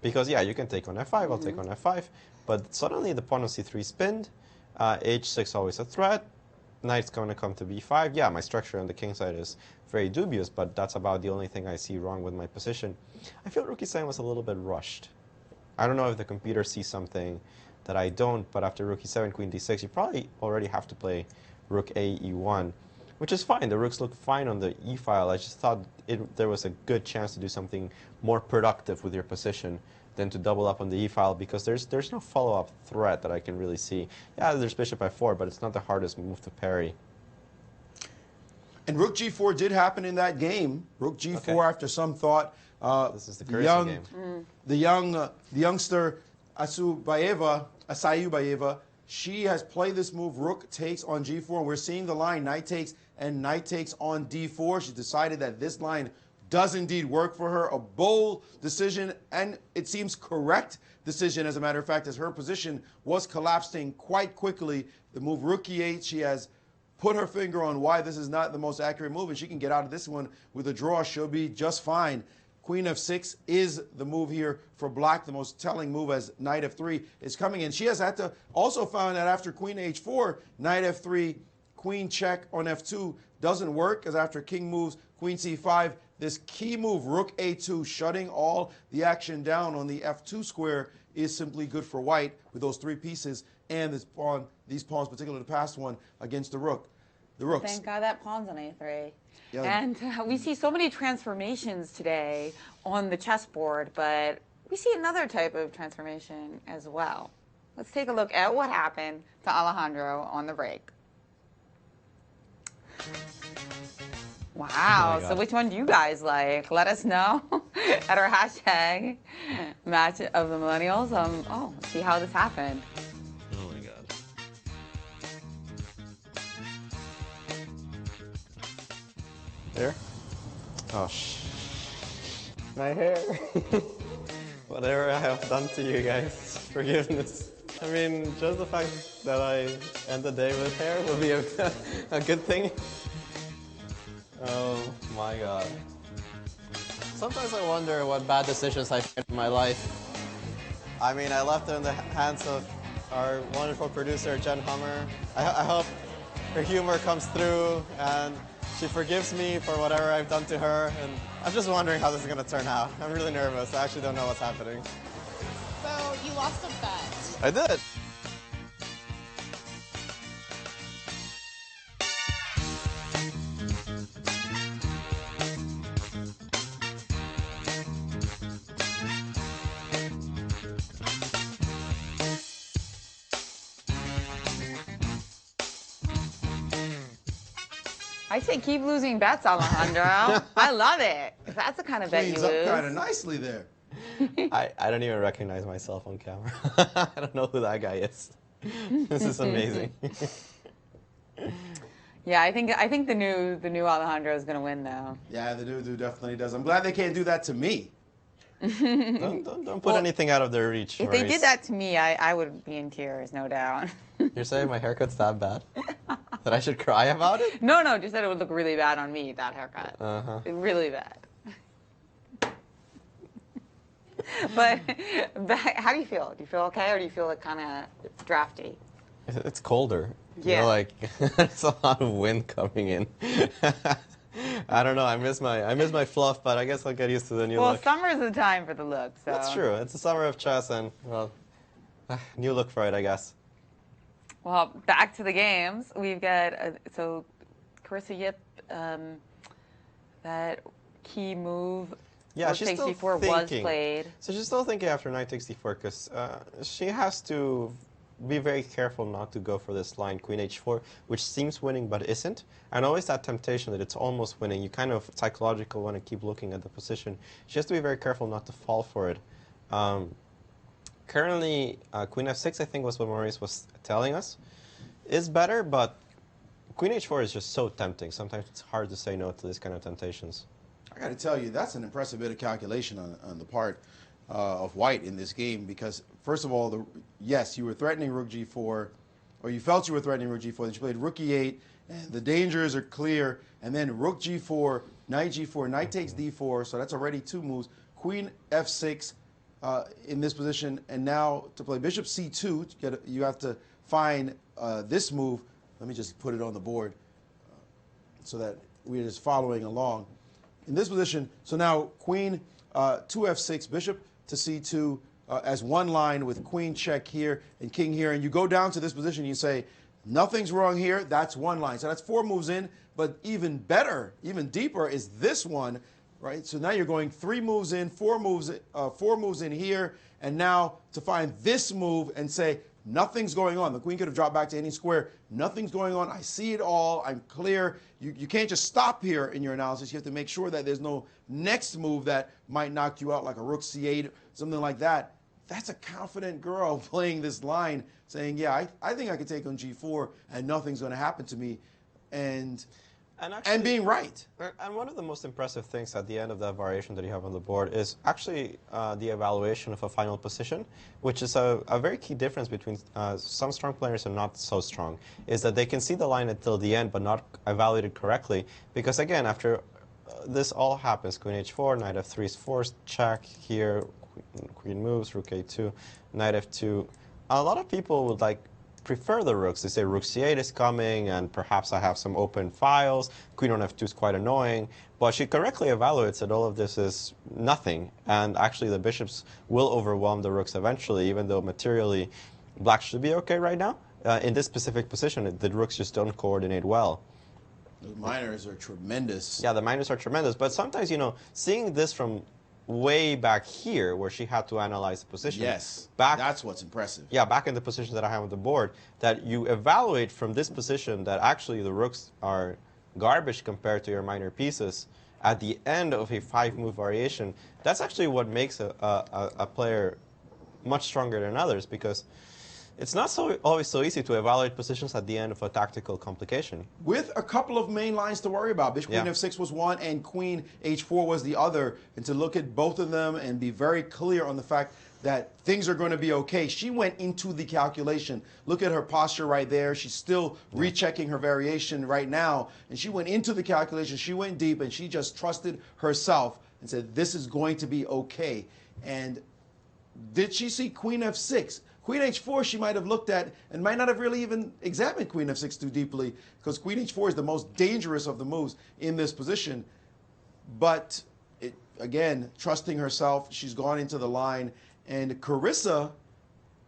Because, yeah, you can take on f5, I'll take on f5, but suddenly the pawn on c3 spinned, h6 always a threat, knight's going to come to b5. Yeah, my structure on the king side is very dubious, but that's about the only thing I see wrong with my position. I feel rook e7 was a little bit rushed. I don't know if the computer sees something that I don't, but after rook e7, queen d6, you probably already have to play rook a e1, which is fine. The rooks look fine on the e file. I just thought there was a good chance to do something more productive with your position than to double up on the e file, because there's no follow-up threat that I can really see. Yeah, there's bishop f4, but it's not the hardest move to parry. And rook g4 did happen in that game. Rook g4 after some thought. This is the cursing game. The youngster Asayubayeva, she has played this move, rook takes on g4, and we're seeing the line knight takes and knight takes on d4. She decided that this line does indeed work for her. A bold decision, and it seems correct decision, as a matter of fact, as her position was collapsing quite quickly. The move rook e8, she has put her finger on why this is not the most accurate move, and she can get out of this one with a draw. She'll be just fine. Queen f6 is the move here for black, the most telling move, as knight f3 is coming in. She has had to also found that after queen h4, knight f3, queen check on f2 doesn't work, as after king moves, queen c5, this key move, rook a2, shutting all the action down on the f2 square, is simply good for white with those three pieces and this pawn, these pawns, particularly the past one, against the rook. The rooks. Thank God that pawn's on a3. Yeah. And we see so many transformations today on the chessboard, but we see another type of transformation as well. Let's take a look at what happened to Alejandro on the break. Wow, so which one do you guys like? Let us know at our hashtag match of the millennials. Let's see how this happened. Oh my God. There? Oh, my hair. Whatever I have done to you guys, forgiveness. I mean, just the fact that I end the day with hair will be a good thing. Oh my God. Sometimes I wonder what bad decisions I've made in my life. I mean, I left it in the hands of our wonderful producer, Jen Hummer. I hope her humor comes through and she forgives me for whatever I've done to her. And I'm just wondering how this is going to turn out. I'm really nervous. I actually don't know what's happening. So you lost a bet. I did. I say keep losing bets, Alejandro. I love it. If that's the kind of bet you Cleans up lose. kind of nicely there. I don't even recognize myself on camera. I don't know who that guy is. This is amazing. Yeah, I think the new Alejandro is gonna win though. Yeah, the dude definitely does. I'm glad they can't do that to me. Don't put anything out of their reach. If they did that to me, I would be in tears, no doubt. You're saying my haircut's that bad? That I should cry about it? No, just that it would look really bad on me, that haircut. Really bad. But how do you feel? Do you feel okay, or do you feel like kind of drafty? It's colder. Yeah. You know, like there's a lot of wind coming in. I don't know. I miss my fluff, but I guess I'll get used to the new look. Well, summer's the time for the look. So. That's true. It's the summer of chess, and well, new look for it, I guess. Well, back to the games. We've got so Carissa Yip, that key move Yeah, Rook she's takes still g4 was thinking. played. So she's still thinking after knight takes d4 because she has to be very careful not to go for this line queen h4, which seems winning but isn't. And always that temptation that it's almost winning. You kind of psychological want to keep looking at the position. She has to be very careful not to fall for it. Currently, queen f6, I think was what Maurice was telling us, is better, but queen h4 is just so tempting. Sometimes it's hard to say no to these kind of temptations. I got to tell you, that's an impressive bit of calculation on the part of White in this game because, first of all, yes, you were threatening rook g4, or you felt you were threatening rook g4, then you played rook e8, and the dangers are clear, and then rook g4, knight takes d4, so that's already 2 moves, queen f6 in this position, and now to play bishop c2, you have to find this move. Let me just put it on the board so that we're just following along. In this position, so now queen 2f6, bishop to c2 as one line with queen check here and king here. And you go down to this position, you say, nothing's wrong here, that's one line. So that's 4 moves in, but even better, even deeper is this one, right? So now you're going 3 moves in, 4 moves in here, and now to find this move and say, nothing's going on. The queen could have dropped back to any square. Nothing's going on. I see it all. I'm clear. You can't just stop here in your analysis. You have to make sure that there's no next move that might knock you out, like a rook c8, something like that. That's a confident girl playing this line, saying, yeah, I think I could take on g4 and nothing's going to happen to me. And being right. And one of the most impressive things at the end of that variation that you have on the board is actually the evaluation of a final position, which is a very key difference between some strong players and not so strong, is that they can see the line until the end but not evaluate it correctly. Because again, after this all happens, queen h4, knight f3 is forced, check here, queen moves, rook a2, knight f2. A lot of people would prefer the rooks. They say rook c8 is coming, and perhaps I have some open files. Queen on f2 is quite annoying. But she correctly evaluates that all of this is nothing, and actually the bishops will overwhelm the rooks eventually, even though materially black should be okay right now. In this specific position, the rooks just don't coordinate well. The minors are tremendous. Yeah, the minors are tremendous. But sometimes, seeing this from way back here where she had to analyze the position. Yes, that's what's impressive. Yeah, back in the position that I have on the board, that you evaluate from this position that actually the rooks are garbage compared to your minor pieces at the end of a 5-move variation. That's actually what makes a player much stronger than others, because it's not always so easy to evaluate positions at the end of a tactical complication. With a couple of main lines to worry about. Bishop queen f6 was one, and queen h4 was the other. And to look at both of them and be very clear on the fact that things are going to be okay. She went into the calculation. Look at her posture right there. She's still rechecking her variation right now. And she went into the calculation. She went deep, and she just trusted herself and said, this is going to be okay. And did she see queen f6? Queen h4 she might have looked at and might not have really even examined queen f6 too deeply, because queen h4 is the most dangerous of the moves in this position. But, again, trusting herself, she's gone into the line. And Carissa,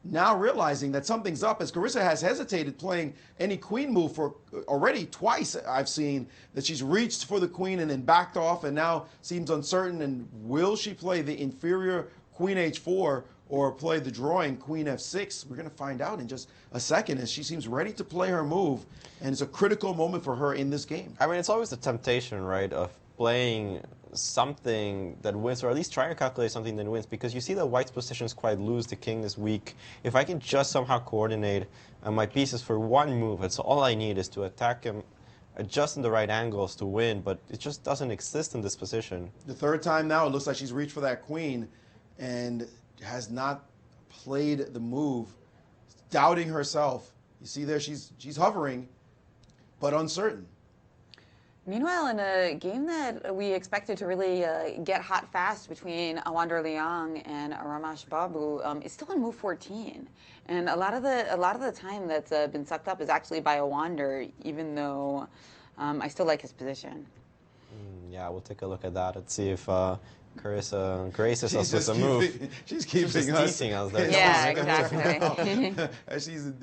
now realizing that something's up, as Carissa has hesitated playing any queen move for already twice, I've seen that she's reached for the queen and then backed off and now seems uncertain. And will she play the inferior queen h4 or play the drawing queen f6? We're going to find out in just a second, as she seems ready to play her move, and it's a critical moment for her in this game. I mean, it's always the temptation, right, of playing something that wins, or at least trying to calculate something that wins, because you see that white's position is quite loose, the king is weak. If I can just somehow coordinate my pieces for one move, it's all I need is to attack him just in the right angles to win, but it just doesn't exist in this position. The third time now, it looks like she's reached for that queen and has not played the move, doubting herself. You see there, she's hovering, but uncertain. Meanwhile, in a game that we expected to really get hot fast between Awandar Liang and Ramesh Babu, it's still in move 14, and a lot of the time that's been sucked up is actually by Awandar, even though I still like his position. Yeah, we'll take a look at that and see if Carissa graces us with a move. She's keeping us. Teasing us there. Yeah, exactly.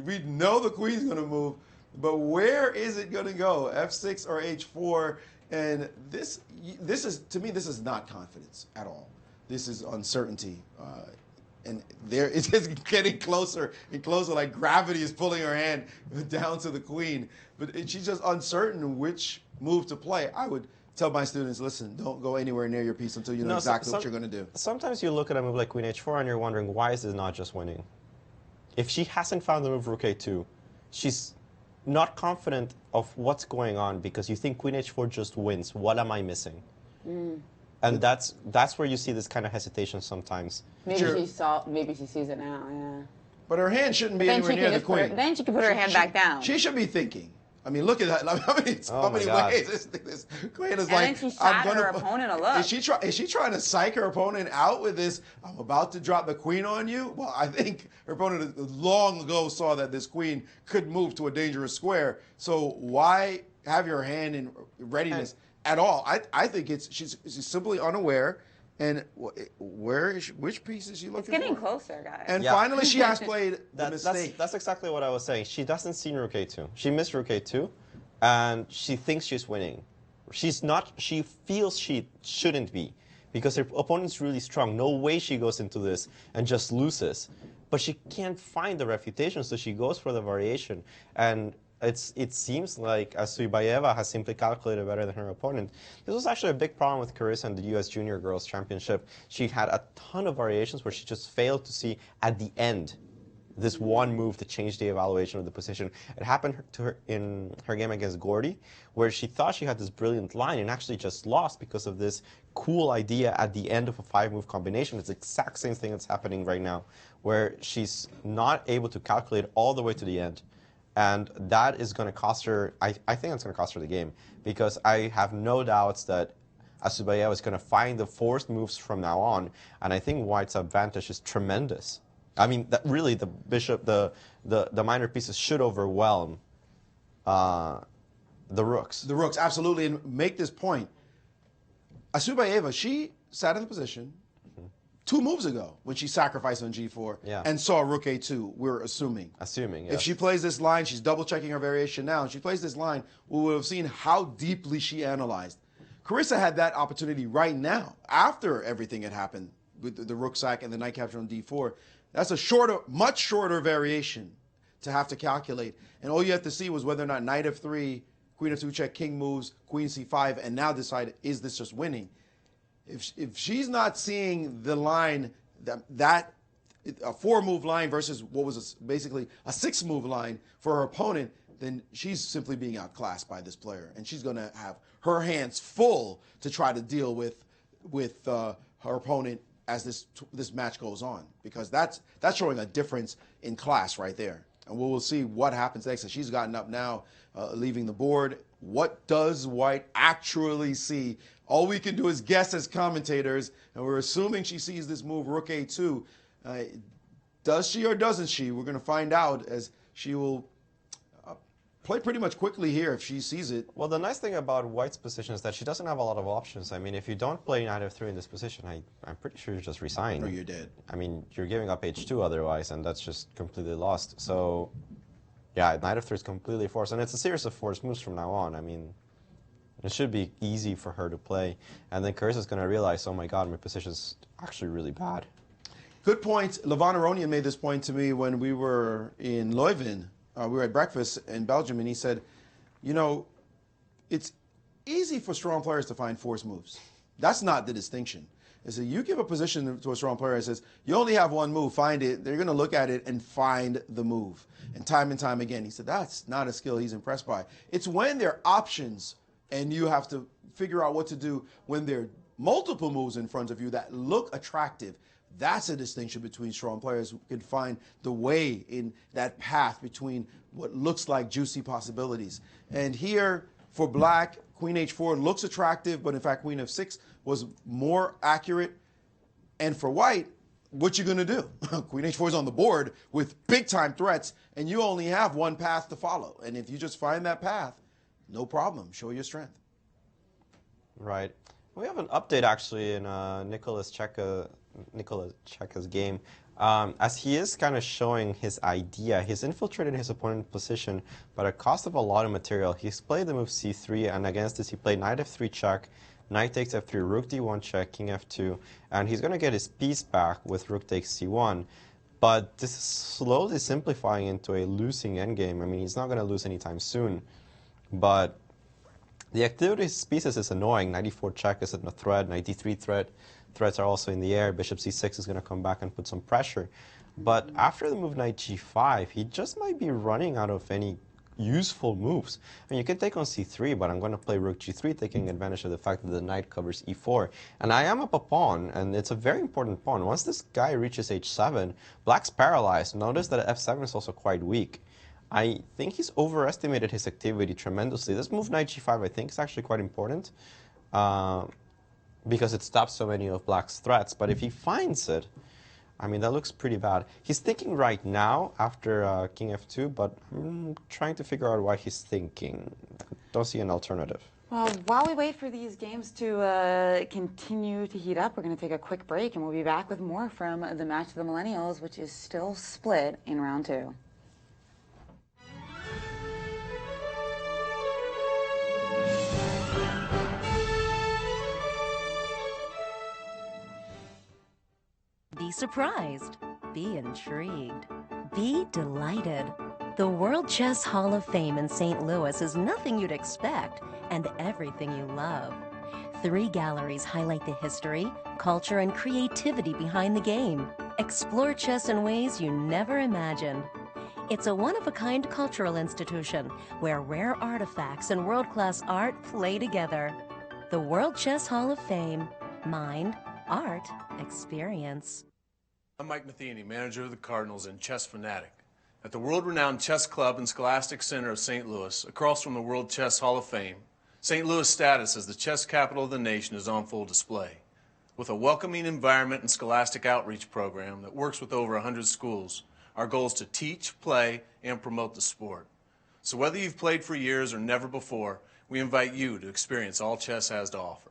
We know the queen's going to move, but where is it going to go? F6 or H4? And this is, to me, this is not confidence at all. This is uncertainty. And it's just getting closer and closer, like gravity is pulling her hand down to the queen. But she's just uncertain which move to play. I would tell my students, listen, don't go anywhere near your piece until you know exactly what you're going to do. Sometimes you look at a move like Queen H4 and you're wondering, why is this not just winning? If she hasn't found the move Rook A2, she's not confident of what's going on because you think Queen H4 just wins. What am I missing? And that's where you see this kind of hesitation sometimes. Maybe maybe she sees it now, yeah. But her hand shouldn't be anywhere near the queen. Then she can put her hand back down. She should be thinking. I mean, look at that. How many ways this queen is like. And then she shot her opponent a look. Is she trying to psych her opponent out with this, I'm about to drop the queen on you? Well, I think her opponent long ago saw that this queen could move to a dangerous square. So why have your hand in readiness at all? I think she's simply unaware. And which piece is she looking for? It's getting closer, guys. And finally, she has played the mistake. That's exactly what I was saying. She doesn't see Rook A2. She missed Rook A2, and she thinks she's winning. She's not. She feels she shouldn't be, because her opponent's really strong. No way she goes into this and just loses. But she can't find the refutation, so she goes for the variation. And it seems like Asubayeva has simply calculated better than her opponent. This was actually a big problem with Carissa in the U.S. Junior Girls Championship. She had a ton of variations where she just failed to see at the end this one move to change the evaluation of the position. It happened to her in her game against Gordy, where she thought she had this brilliant line and actually just lost because of this cool idea at the end of a 5-move combination. It's the exact same thing that's happening right now, where she's not able to calculate all the way to the end. And that is going to cost her, I think it's going to cost her the game, because I have no doubts that Asubayeva is going to find the forced moves from now on, and I think White's advantage is tremendous. I mean, really the bishop, the minor pieces should overwhelm the rooks. The rooks, absolutely, and make this point. Asubayeva, she sat in the position 2 moves ago when she sacrificed on G4 and saw Rook A2, we're assuming. Assuming, yes. If she plays this line, she's double-checking her variation now. If she plays this line, we would have seen how deeply she analyzed. Carissa had that opportunity right now, after everything had happened with the rook sack and the knight capture on D4. That's a shorter, much shorter variation to have to calculate. And all you have to see was whether or not knight F3, queen F2 check, king moves, queen C5, and now decide, is this just winning? If she's not seeing the line, that a 4-move line versus what was basically a 6-move line for her opponent, then she's simply being outclassed by this player. And she's going to have her hands full to try to deal with her opponent as this match goes on, because that's showing a difference in class right there. And we'll see what happens next. And she's gotten up now, leaving the board. What does White actually see? All we can do is guess as commentators, and we're assuming she sees this move, Rook A2. Does she or doesn't she? We're going to find out, as she will play pretty much quickly here if she sees it. Well, the nice thing about White's position is that she doesn't have a lot of options. I mean, if you don't play knight F3 in this position, I'm pretty sure you just resign. Or you're dead. I mean, you're giving up H2 otherwise, and that's just completely lost. So, yeah, knight F3 is completely forced, and it's a series of forced moves from now on. I mean, it should be easy for her to play. And then Carissa's going to realize, oh my God, my position's actually really bad. Good point. Levon Aronian made this point to me when we were in Leuven. We were at breakfast in Belgium, and he said, you know, it's easy for strong players to find forced moves. That's not the distinction. He said, you give a position to a strong player and says, you only have 1 move, find it. They're going to look at it and find the move. And time again, he said, that's not a skill he's impressed by. It's when there are options and you have to figure out what to do when there are multiple moves in front of you that look attractive. That's a distinction between strong players who can find the way in that path between what looks like juicy possibilities. And here, for black, queen h4 looks attractive, but in fact, queen f6 was more accurate. And for white, what you gonna do? Queen h4 is on the board with big-time threats, and you only have 1 path to follow. And if you just find that path, no problem. Show your strength. Right. We have an update, actually, in Nicolas Cheka's game. As he is kind of showing his idea, he's infiltrated his opponent's position, but at cost of a lot of material. He's played the move c3, and against this he played knight f3 check, knight takes f3, rook d1 check, king f2, and he's going to get his piece back with rook takes c1. But this is slowly simplifying into a losing endgame. I mean, he's not going to lose anytime soon, but the activity of his pieces is annoying. Knight e4 check is in a threat, knight d3 threat. Threats are also in the air. Bishop c6 is going to come back and put some pressure. But after the move knight g5, he just might be running out of any useful moves. I mean, you can take on c3, but I'm going to play rook g3, taking advantage of the fact that the knight covers e4. And I am up a pawn, and it's a very important pawn. Once this guy reaches h7, black's paralyzed. Notice that f7 is also quite weak. I think he's overestimated his activity tremendously. This move knight g5, I think, is actually quite important. Because it stops so many of black's threats. But if he finds it, I mean, that looks pretty bad. He's thinking right now after king f2, but I'm trying to figure out why he's thinking. Don't see an alternative. Well, while we wait for these games to continue to heat up, we're going to take a quick break, and we'll be back with more from the match of the Millennials, which is still split in round 2. Be surprised, be intrigued, be delighted. The World Chess Hall of Fame in St. Louis is nothing you'd expect and everything you love. 3 galleries highlight the history, culture, and creativity behind the game. Explore chess in ways you never imagined. It's a one-of-a-kind cultural institution where rare artifacts and world-class art play together. The World Chess Hall of Fame. Mind, art, experience. I'm Mike Matheny, manager of the Cardinals and Chess Fanatic. At the world-renowned Chess Club and Scholastic Center of St. Louis, across from the World Chess Hall of Fame, St. Louis' status as the chess capital of the nation is on full display. With a welcoming environment and scholastic outreach program that works with over 100 schools, our goal is to teach, play, and promote the sport. So whether you've played for years or never before, we invite you to experience all chess has to offer.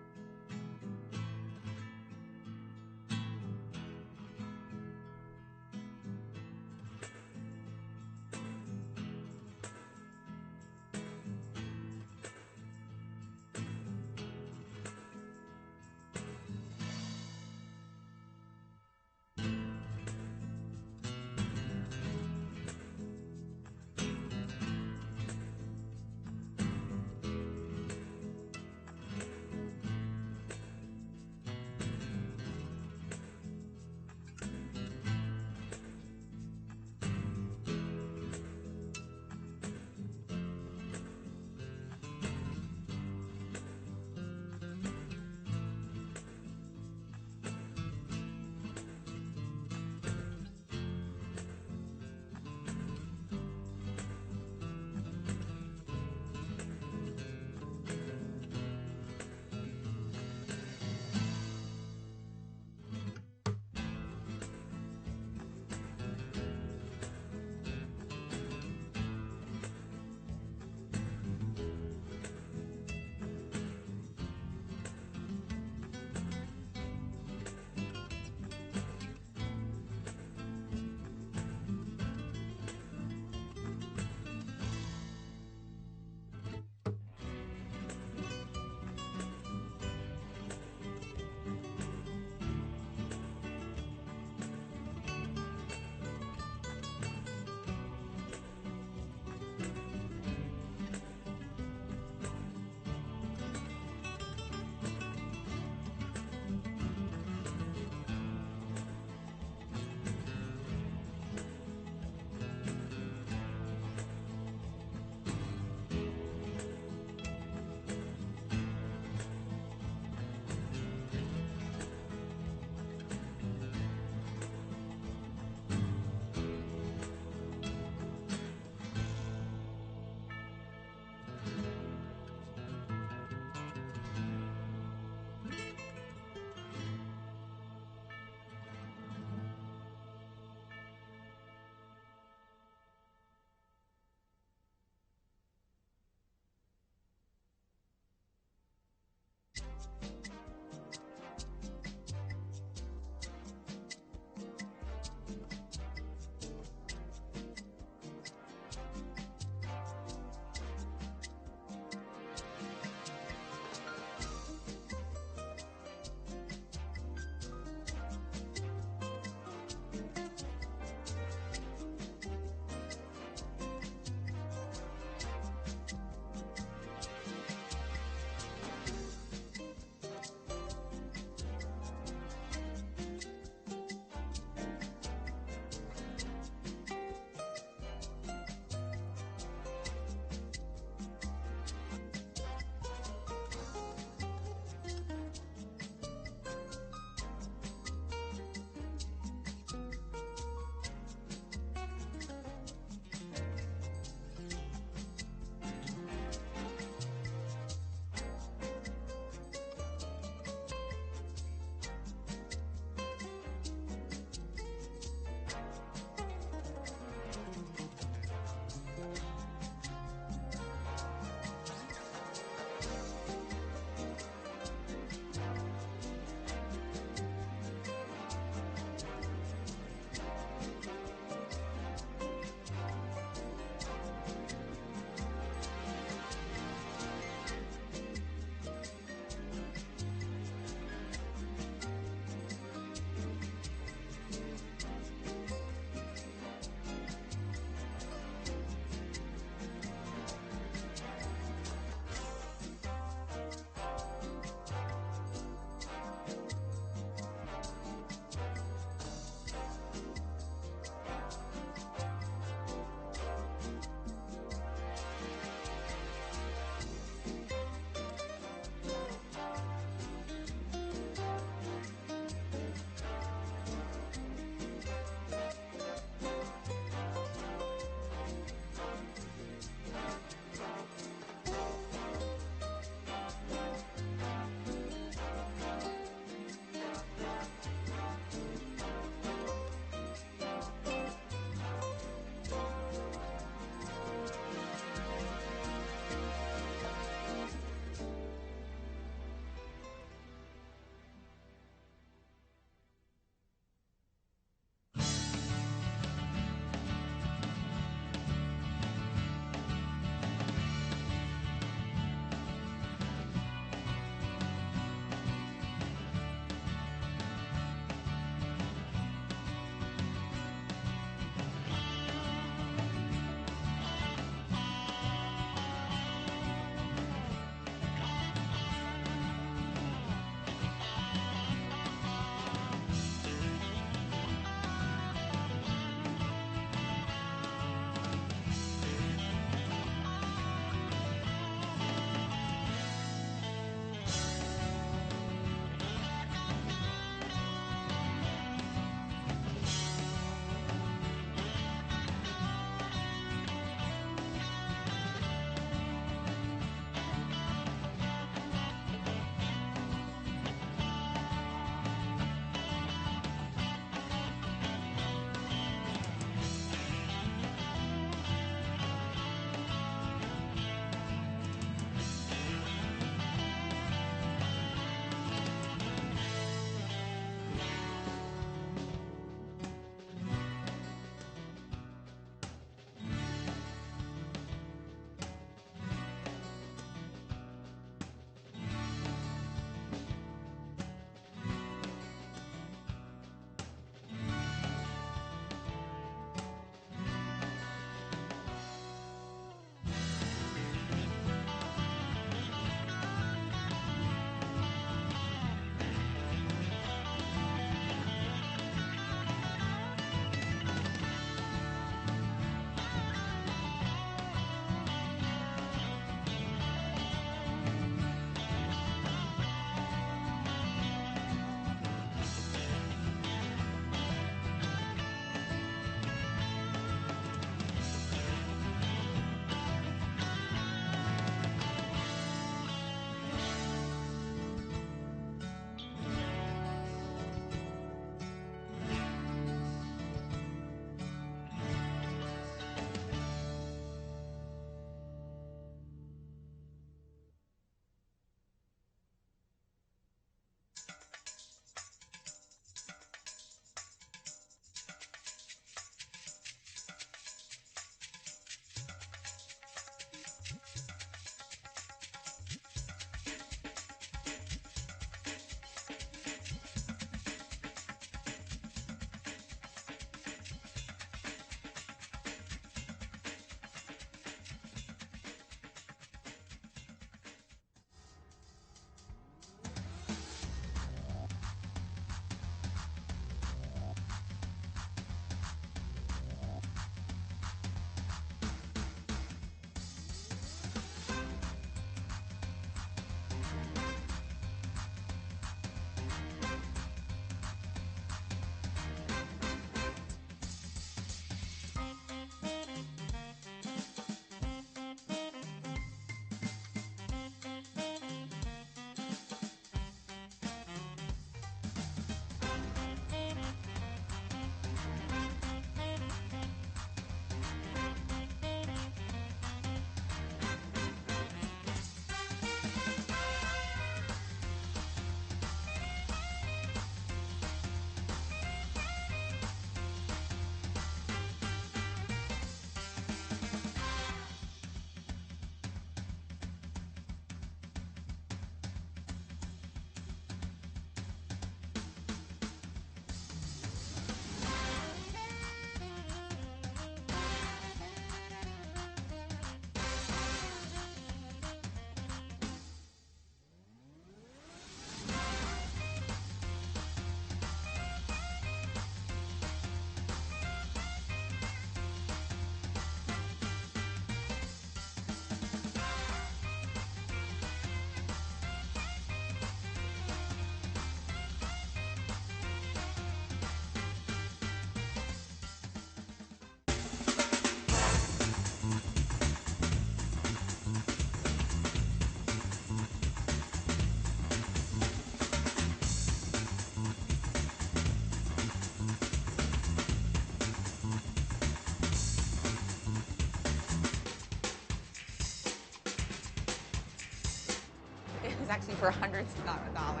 is actually for hundreds, not a dollar.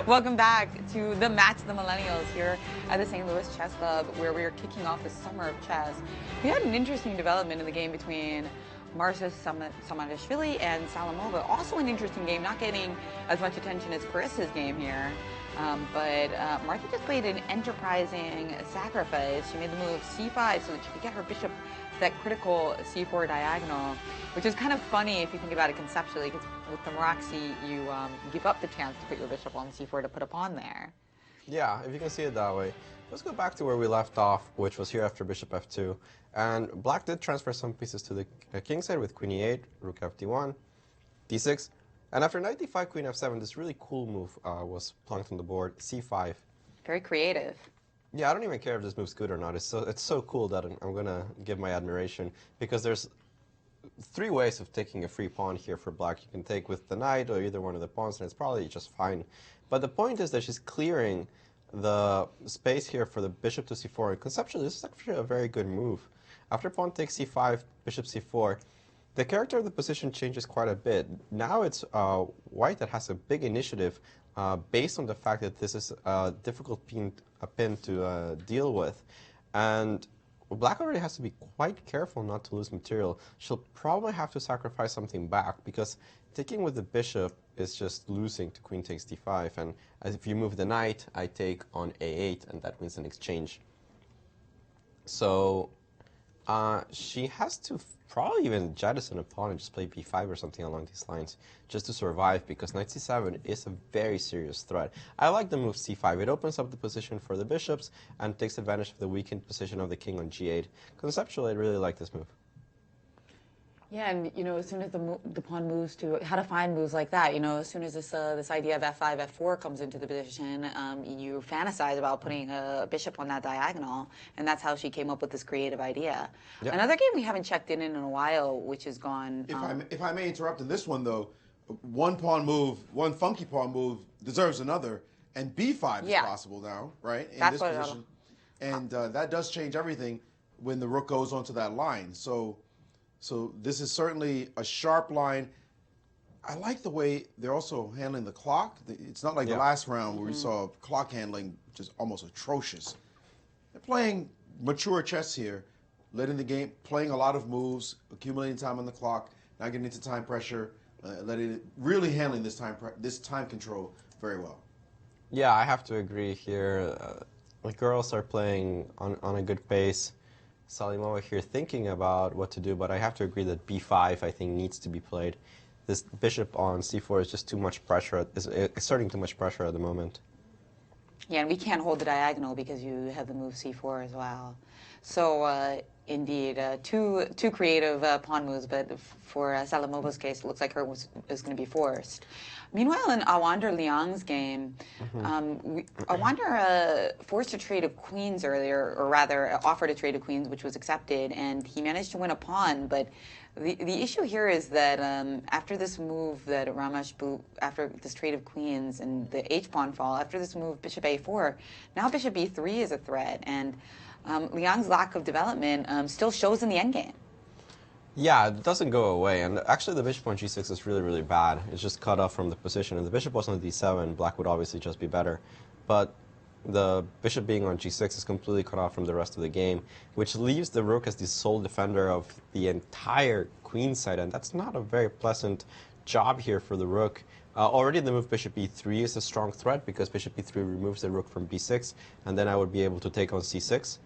Welcome back to the match of the Millennials here at the St. Louis Chess Club, where we are kicking off the summer of chess. We had an interesting development in the game between Maurice Ashley and Salamova. Also an interesting game, not getting as much attention as Clarissa's game here. But Martha just played an enterprising sacrifice. She made the move c5 so that she could get her bishop to that critical c4 diagonal, which is kind of funny if you think about it conceptually, because with the Maraxi, you give up the chance to put your bishop on c4 to put a pawn there. Yeah, if you can see it that way. Let's go back to where we left off, which was here after bishop f2. And black did transfer some pieces to the king side with queen e8, rook fd1, d6. And after knight d5, queen f7, this really cool move was plunked on the board, c5. Very creative. Yeah, I don't even care if this move's good or not. It's so cool that I'm going to give my admiration, because there's 3 ways of taking a free pawn here for black. You can take with the knight or either one of the pawns, and it's probably just fine. But the point is that she's clearing the space here for the bishop to c4. And conceptually, this is actually a very good move. After pawn takes c5, bishop c4, the character of the position changes quite a bit. Now it's white that has a big initiative based on the fact that this is a difficult pin to deal with. And black already has to be quite careful not to lose material. She'll probably have to sacrifice something back, because taking with the bishop is just losing to queen takes d5. And as if you move the knight, I take on a8, and that wins an exchange. So she has to probably even jettison a pawn and just play b5 or something along these lines just to survive, because knight c7 is a very serious threat. I like the move c5. It opens up the position for the bishops and takes advantage of the weakened position of the king on g8. Conceptually, I really like this move. Yeah, and as soon as the pawn moves to how to find moves like that, as soon as this idea of f5, f4 comes into the position, you fantasize about putting a bishop on that diagonal, and that's how she came up with this creative idea. Yep. Another game we haven't checked in a while, which has gone. If I may interrupt in this one though, one funky pawn move deserves another, and b5 is possible now, right? In this position, and that does change everything when the rook goes onto that line. So this is certainly a sharp line. I like the way they're also handling the clock. It's not like the last round where we saw clock handling just almost atrocious. They're playing mature chess here, letting the game, playing a lot of moves, accumulating time on the clock, not getting into time pressure, really handling this time control very well. Yeah, I have to agree here. The girls are playing on a good pace. Salimova here thinking about what to do, but I have to agree that b5 I think needs to be played. This bishop on c4 is just too much pressure, is exerting too much pressure at the moment. Yeah, and we can't hold the diagonal because you have the move c4 as well. So indeed, two creative pawn moves, but for Salimova's case, it looks like her is going to be forced. Meanwhile, in Awander Liang's game, Awander forced a trade of queens earlier, or rather offered a trade of queens, which was accepted, and he managed to win a pawn. But the issue here is that after this move that Ramesh Babu, after this trade of queens and the h-pawn fall, after this move bishop a4, now bishop e3 is a threat, and Liang's lack of development still shows in the endgame. Yeah, it doesn't go away, and actually the bishop on g6 is really, really bad. It's just cut off from the position, and the bishop was on d7, black would obviously just be better. But the bishop being on g6 is completely cut off from the rest of the game, which leaves the rook as the sole defender of the entire queen side, and that's not a very pleasant job here for the rook. Already the move bishop e3 is a strong threat, because bishop e3 removes the rook from b6, and then I would be able to take on c6.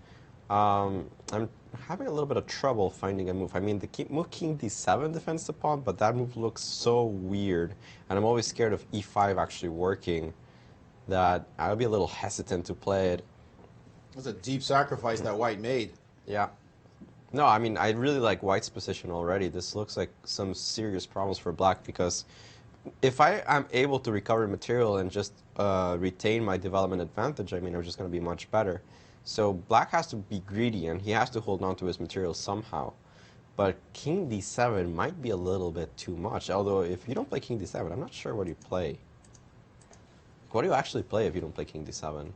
I'm having a little bit of trouble finding a move. I mean, the move king d7 defends the pawn, but that move looks so weird, and I'm always scared of e5 actually working, that I'll be a little hesitant to play it. That's a deep sacrifice that white made. Yeah. No, I mean, I really like white's position already. This looks like some serious problems for black, because if I am able to recover material and just retain my development advantage, I mean, I'm just going to be much better. So black has to be greedy, and he has to hold on to his material somehow. But king d7 might be a little bit too much, although if you don't play king d7, I'm not sure what you play. What do you actually play if you don't play king d7?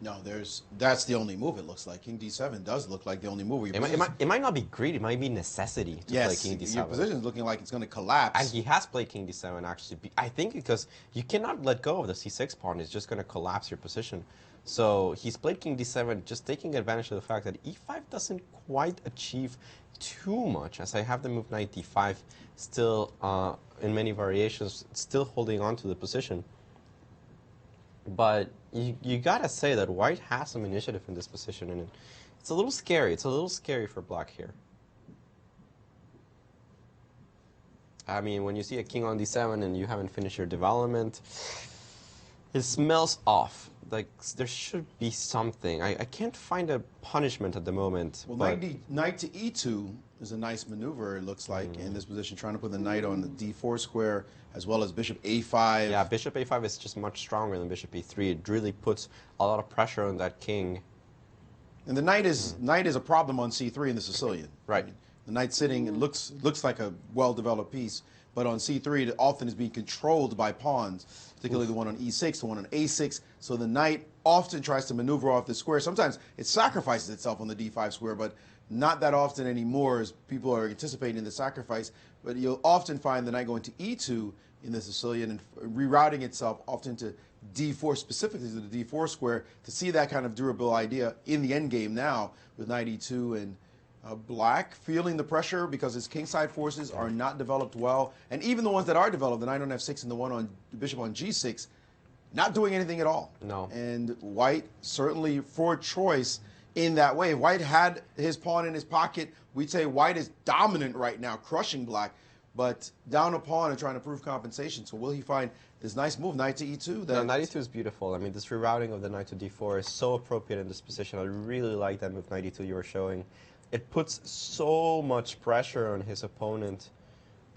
No, that's the only move it looks like. King D7 does look like the only move. It might not be greed, it might be necessity to play King D7. Your position is looking like it's going to collapse. And he has played King D7 actually. I think because you cannot let go of the C6 pawn. It's just going to collapse your position. So he's played King D7 just taking advantage of the fact that E5 doesn't quite achieve too much, as I have the move Knight D5 still in many variations, still holding on to the position. But you gotta say that white has some initiative in this position, and it's a little scary. It's a little scary for black here. I mean, when you see a king on d7 and you haven't finished your development, it smells off. Like, there should be something. I can't find a punishment at the moment. Well, knight to e2 is a nice maneuver, it looks like, in this position, trying to put the knight on the d4 square, as well as bishop a5. Yeah, bishop a5 is just much stronger than bishop e3. It really puts a lot of pressure on that king. And the knight is a problem on c3 in the Sicilian. Right. The knight sitting, it looks like a well-developed piece, but on c3 it often is being controlled by pawns, particularly the one on e6, the one on a6. So the knight often tries to maneuver off the square. Sometimes it sacrifices itself on the d5 square, but not that often anymore, as people are anticipating the sacrifice. But you'll often find the knight going to e2 in the Sicilian and rerouting itself often to d4, specifically to the d4 square, to see that kind of durable idea in the endgame now with knight e2 and black feeling the pressure because his kingside forces are not developed well. And even the ones that are developed, the knight on f6 and the one on the bishop on g6, not doing anything at all. No. And white certainly for choice in that way. If white had his pawn in his pocket, we'd say white is dominant right now, crushing black, but down a pawn and trying to prove compensation. So will he find this nice move, knight to e2? No, knight e2 is beautiful. I mean, this rerouting of the knight to d4 is so appropriate in this position. I really like that move, knight e2 you were showing. It puts so much pressure on his opponent.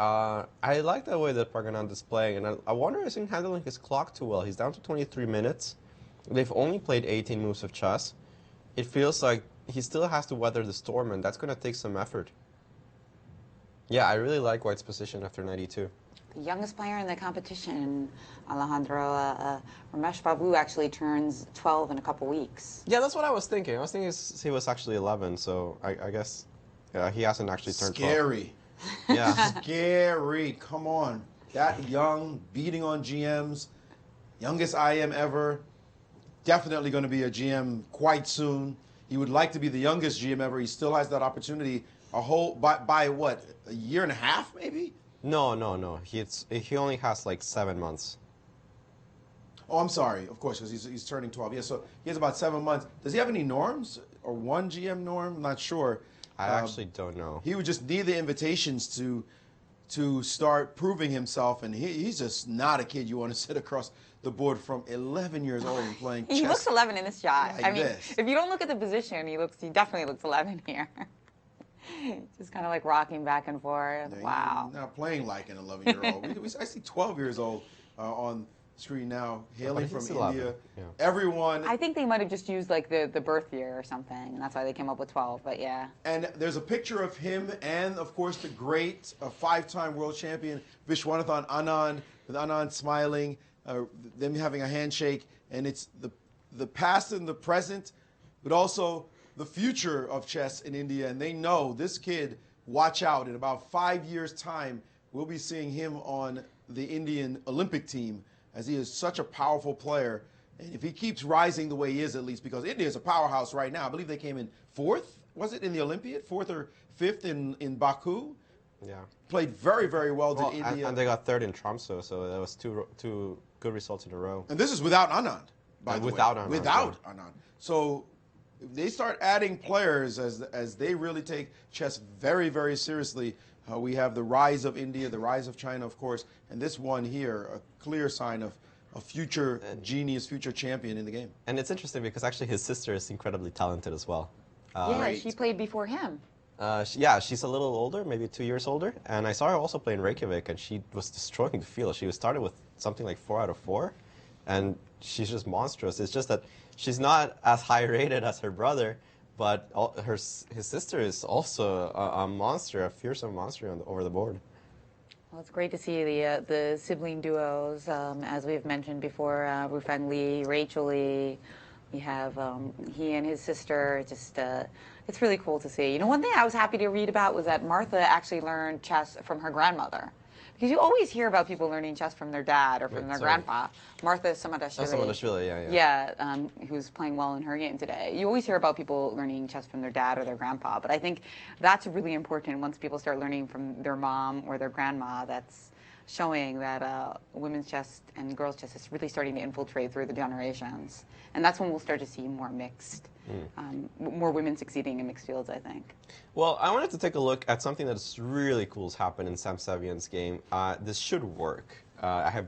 I like the way that Praganand is playing, and I wonder if he's handling his clock too well. He's down to 23 minutes. They've only played 18 moves of chess. It feels like he still has to weather the storm, and that's going to take some effort. Yeah, I really like white's position after knight e2. The youngest player in the competition, Alejandro, Ramesh Babu actually turns 12 in a couple weeks. Yeah, that's what I was thinking. I was thinking he was actually 11, so I guess he hasn't actually turned 12. Scary. Yeah. Scary. Come on. That young, beating on GMs, youngest IM ever. Definitely going to be a GM quite soon. He would like to be the youngest GM ever. He still has that opportunity by what, a year and a half maybe? No. He only has like 7 months. Oh, I'm sorry. Of course, because he's turning 12. Yeah, so he has about 7 months. Does he have any norms or one GM norm? I'm not sure. I actually don't know. He would just need the invitations to start proving himself, and he's just not a kid you want to sit across the board from 11 years old and playing chess. He looks 11 in this shot. Like I mean, this. if you don't look at the position, he definitely looks 11 here. Just kind of like rocking back and forth. Yeah, wow. He's not playing like an 11-year-old. I see 12 years old on screen now, hailing from India. Yeah. Everyone. I think they might have just used like the birth year or something, and that's why they came up with 12, but yeah. And there's a picture of him and, of course, the great 5-time world champion Vishwanathan Anand, with Anand smiling, them having a handshake, and it's the past and the present, but also the future of chess in India. And they know this kid, watch out, in about 5 years' time, we'll be seeing him on the Indian Olympic team, as he is such a powerful player. And if he keeps rising the way he is, at least, because India is a powerhouse right now. I believe they came in 4th, was it, in the Olympiad? 4th or 5th in Baku? Yeah. Played very, very well to India. And they got 3rd in Tromsø, so that was two good results in a row. And this is without Anand, by the way. Anand. Without Anand. So if they start adding players as they really take chess very, very seriously, we have the rise of India, the rise of China, of course, and this one here, a clear sign of a future genius, future champion in the game. And it's interesting because actually his sister is incredibly talented as well. Yeah, she played before him. Yeah, she's a little older, maybe 2 years older, and I saw her also play in Reykjavik, and she was destroying the field. She was started with something like 4 out of 4, and she's just monstrous. It's just that she's not as high rated as her brother, but his sister is also a monster, a fearsome monster over the board. Well, it's great to see the sibling duos, as we've mentioned before, Rufang Li, Rachel Li, You have he and his sister. Just it's really cool to see. You know, one thing I was happy to read about was that Martha actually learned chess from her grandmother. Because you always hear about people learning chess from their dad or from their grandpa. Martha Samadashvili. Oh, Samadashvili, yeah. Yeah, who's playing well in her game today. You always hear about people learning chess from their dad or their grandpa, but I think that's really important. Once people start learning from their mom or their grandma, that's showing that women's chess and girls' chess is really starting to infiltrate through the generations. And that's when we'll start to see more mixed, more women succeeding in mixed fields, I think. Well, I wanted to take a look at something that's really cool has happened in Sam Sevian's game. This should work. I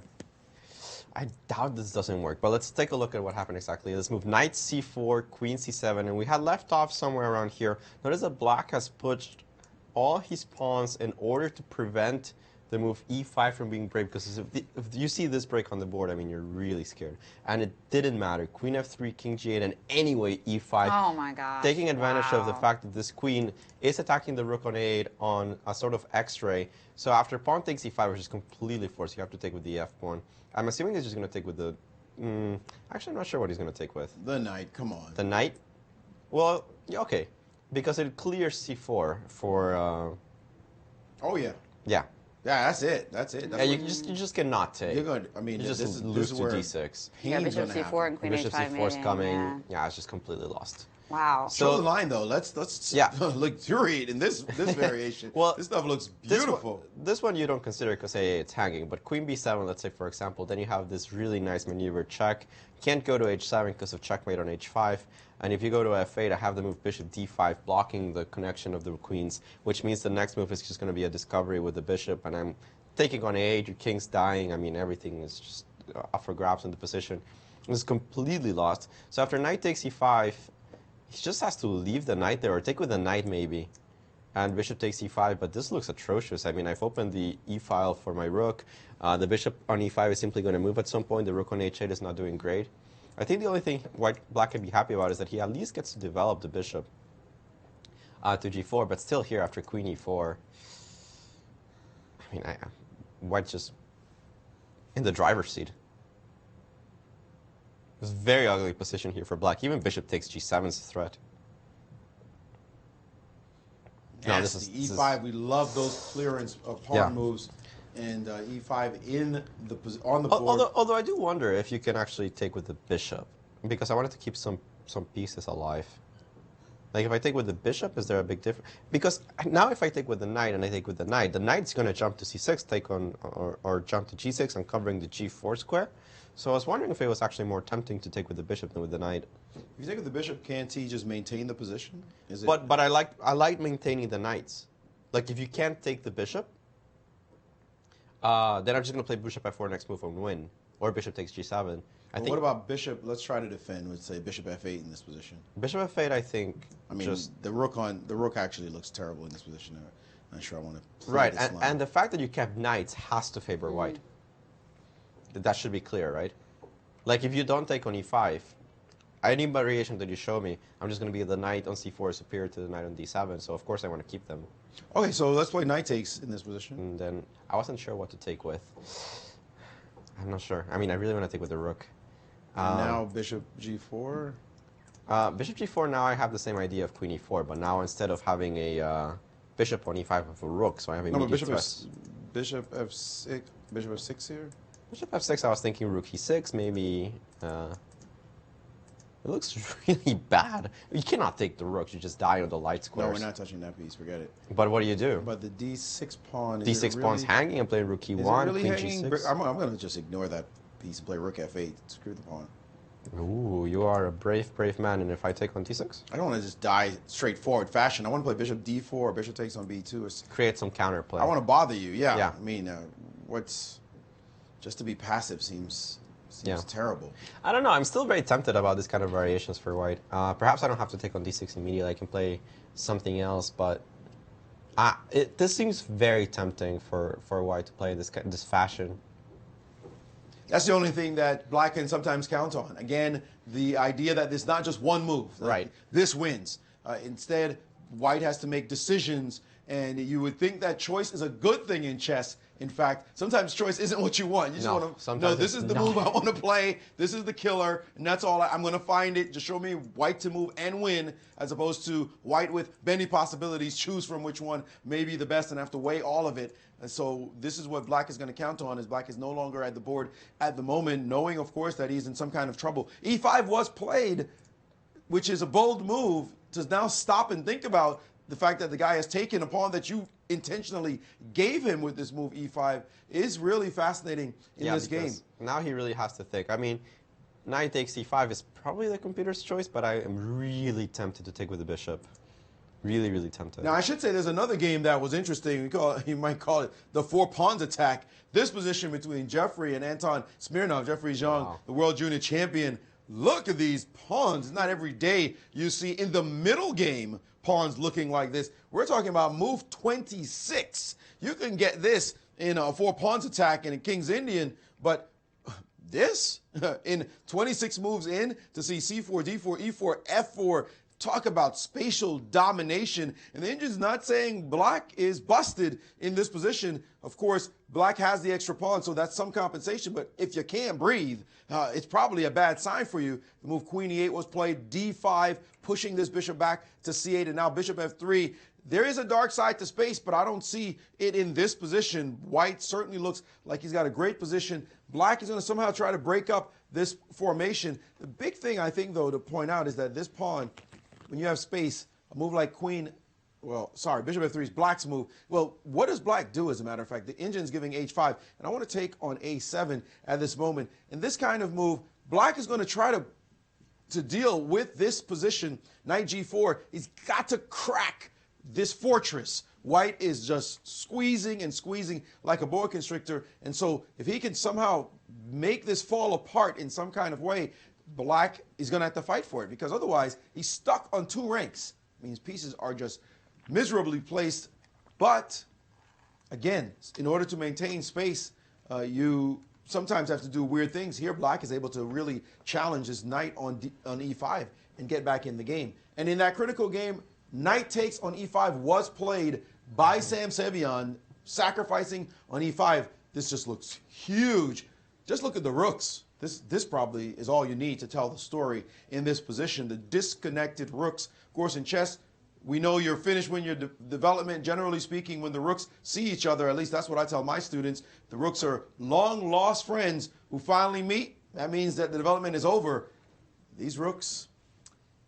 doubt this doesn't work, but let's take a look at what happened exactly. Let's move knight c4, queen c7, and we had left off somewhere around here. Notice that black has pushed all his pawns in order to prevent the move e5 from being brave, because if you see this break on the board, I mean, you're really scared. And it didn't matter. Queen f3, king g8, and anyway e5. Oh my god. Taking advantage of the fact that this queen is attacking the rook on a8 on a sort of x-ray. So after pawn takes e5, which is completely forced, you have to take with the f pawn. I'm assuming he's just going to take with the... actually, I'm not sure what he's going to take with. The knight, come on. The knight? Well, yeah, okay. Because it clears c4 for... oh, yeah. Yeah. Yeah, that's it. That's it. That's yeah, you just cannot take. You're going. I mean, you just this lose is to where d6. Yeah, bishop c4 and queen bishop h5 c4 is coming. Yeah. Yeah, it's just completely lost. Wow. Show the line though. Let's luxuriate in this variation. Well, this stuff looks beautiful. This one you don't consider because it's hanging. But queen b7, let's say for example, then you have this really nice maneuver check. Can't go to h7 because of checkmate on h5. And if you go to f8, I have the move bishop d5 blocking the connection of the queens, which means the next move is just going to be a discovery with the bishop, and I'm taking on a8, your king's dying. I mean, everything is just up for grabs in the position. It's completely lost. So after knight takes e5, he just has to leave the knight there, or take with the knight maybe. And bishop takes e5, but this looks atrocious. I mean, I've opened the e-file for my rook. The bishop on e5 is simply going to move at some point. The rook on h8 is not doing great. I think the only thing black can be happy about is that he at least gets to develop the bishop to g4, but still here after queen e4. I mean, white just in the driver's seat. It's a very ugly position here for black. Even bishop takes g7 is a threat. No, this is e5. We love those clearance of pawn moves, and e5 on the board. Although I do wonder if you can actually take with the bishop, because I wanted to keep some pieces alive. Like if I take with the bishop, is there a big difference? Because now if I take with the knight and I take with the knight's going to jump to c6, take on or jump to g6, and covering the g4 square. So I was wondering if it was actually more tempting to take with the bishop than with the knight. If you take with the bishop, can't he just maintain the position? Is it? But I like maintaining the knights. Like if you can't take the bishop, then I'm just going to play bishop f4 next move and win, or bishop takes g7. What about bishop? Let's try to defend. Let's say bishop f8 in this position. Bishop f8, I think. I mean, the rook actually looks terrible in this position. I'm not sure I want to play this line. And the fact that you kept knights has to favor white. That should be clear, right? Like if you don't take on e5, any variation that you show me, I'm just going to be the knight on c4 is superior to the knight on d7. So of course I want to keep them. Okay, so let's play knight takes in this position. And then I wasn't sure what to take with. I'm not sure. I mean, I really want to take with the rook. And now bishop g4? Bishop g4, now I have the same idea of queen e4, but now instead of having a bishop on e5 with a rook, so I have a bishop f6 here? Bishop f6, I was thinking rook e6, maybe. It looks really bad. You cannot take the rooks, you just die on the light squares. No, we're not touching that piece, forget it. But what do you do? But the d6 pawn, d6 pawn's hanging and playing rook e1, really queen hanging? g6. I'm going to just ignore that piece and play rook f8, screw the pawn. Ooh, you are a brave, brave man, and if I take on d6? I don't want to just die straightforward fashion. I want to play bishop d4 or bishop takes on b2. Create some counterplay. I want to bother you, yeah. I mean, just to be passive seems terrible. I don't know. I'm still very tempted about this kind of variations for white. Perhaps I don't have to take on d6 immediately. I can play something else, but this seems very tempting for white to play this fashion. That's the only thing that black can sometimes count on. Again, the idea that there's not just one move. Right. This wins. Instead, white has to make decisions, and you would think that choice is a good thing in chess, In fact, sometimes choice isn't what you want. You just want to know this is the move I want to play. This is the killer, and that's all. I'm going to find it. Just show me white to move and win, as opposed to white with many possibilities. Choose from which one may be the best, and have to weigh all of it. And so this is what black is going to count on, as black is no longer at the board at the moment, knowing, of course, that he's in some kind of trouble. E5 was played, which is a bold move to now stop and think about the fact that the guy has taken a pawn that you intentionally gave him with this move E5 is really fascinating in this game. Now he really has to think. I mean, knight takes E5 is probably the computer's choice, but I am really tempted to take with the bishop. Really, really tempted. Now, I should say there's another game that was interesting. You might call it the 4 pawns attack. This position between Jeffrey and Anton Smirnov. Jeffrey's young, the world junior champion. Look at these pawns. It's not every day you see in the middle game pawns looking like this. We're talking about move 26. You can get this in a 4 pawns attack in a King's Indian, but this in 26 moves in to see C4, D4, E4, F4. Talk about spatial domination. And the Indian's not saying black is busted in this position. Of course, black has the extra pawn, so that's some compensation. But if you can't breathe, it's probably a bad sign for you. The move Queen E8 was played, D5, pushing this bishop back to C8, and now bishop F3. There is a dark side to space, but I don't see it in this position. White certainly looks like he's got a great position. Black is going to somehow try to break up this formation. The big thing, I think, though, to point out is that this pawn, when you have space, a move like Queen, bishop F3 is black's move. Well, what does black do, as a matter of fact? The engine's giving H5, and I want to take on A7 at this moment. In this kind of move, black is going to try to deal with this position. Knight G4, he's got to crack this fortress. White is just squeezing and squeezing like a boa constrictor, and so if he can somehow make this fall apart in some kind of way, black is going to have to fight for it, because otherwise he's stuck on 2 ranks. I mean, his pieces are just miserably placed. But again, in order to maintain space, you sometimes have to do weird things. Here, black is able to really challenge his knight on E5 and get back in the game. And in that critical game, knight takes on E5 was played by Sam Sevian, sacrificing on E5. This just looks huge. Just look at the rooks. This probably is all you need to tell the story in this position. The disconnected rooks. Of course, in chess, we know you're finished when your development, generally speaking, when the rooks see each other. At least that's what I tell my students. The rooks are long-lost friends who finally meet. That means that the development is over. These rooks,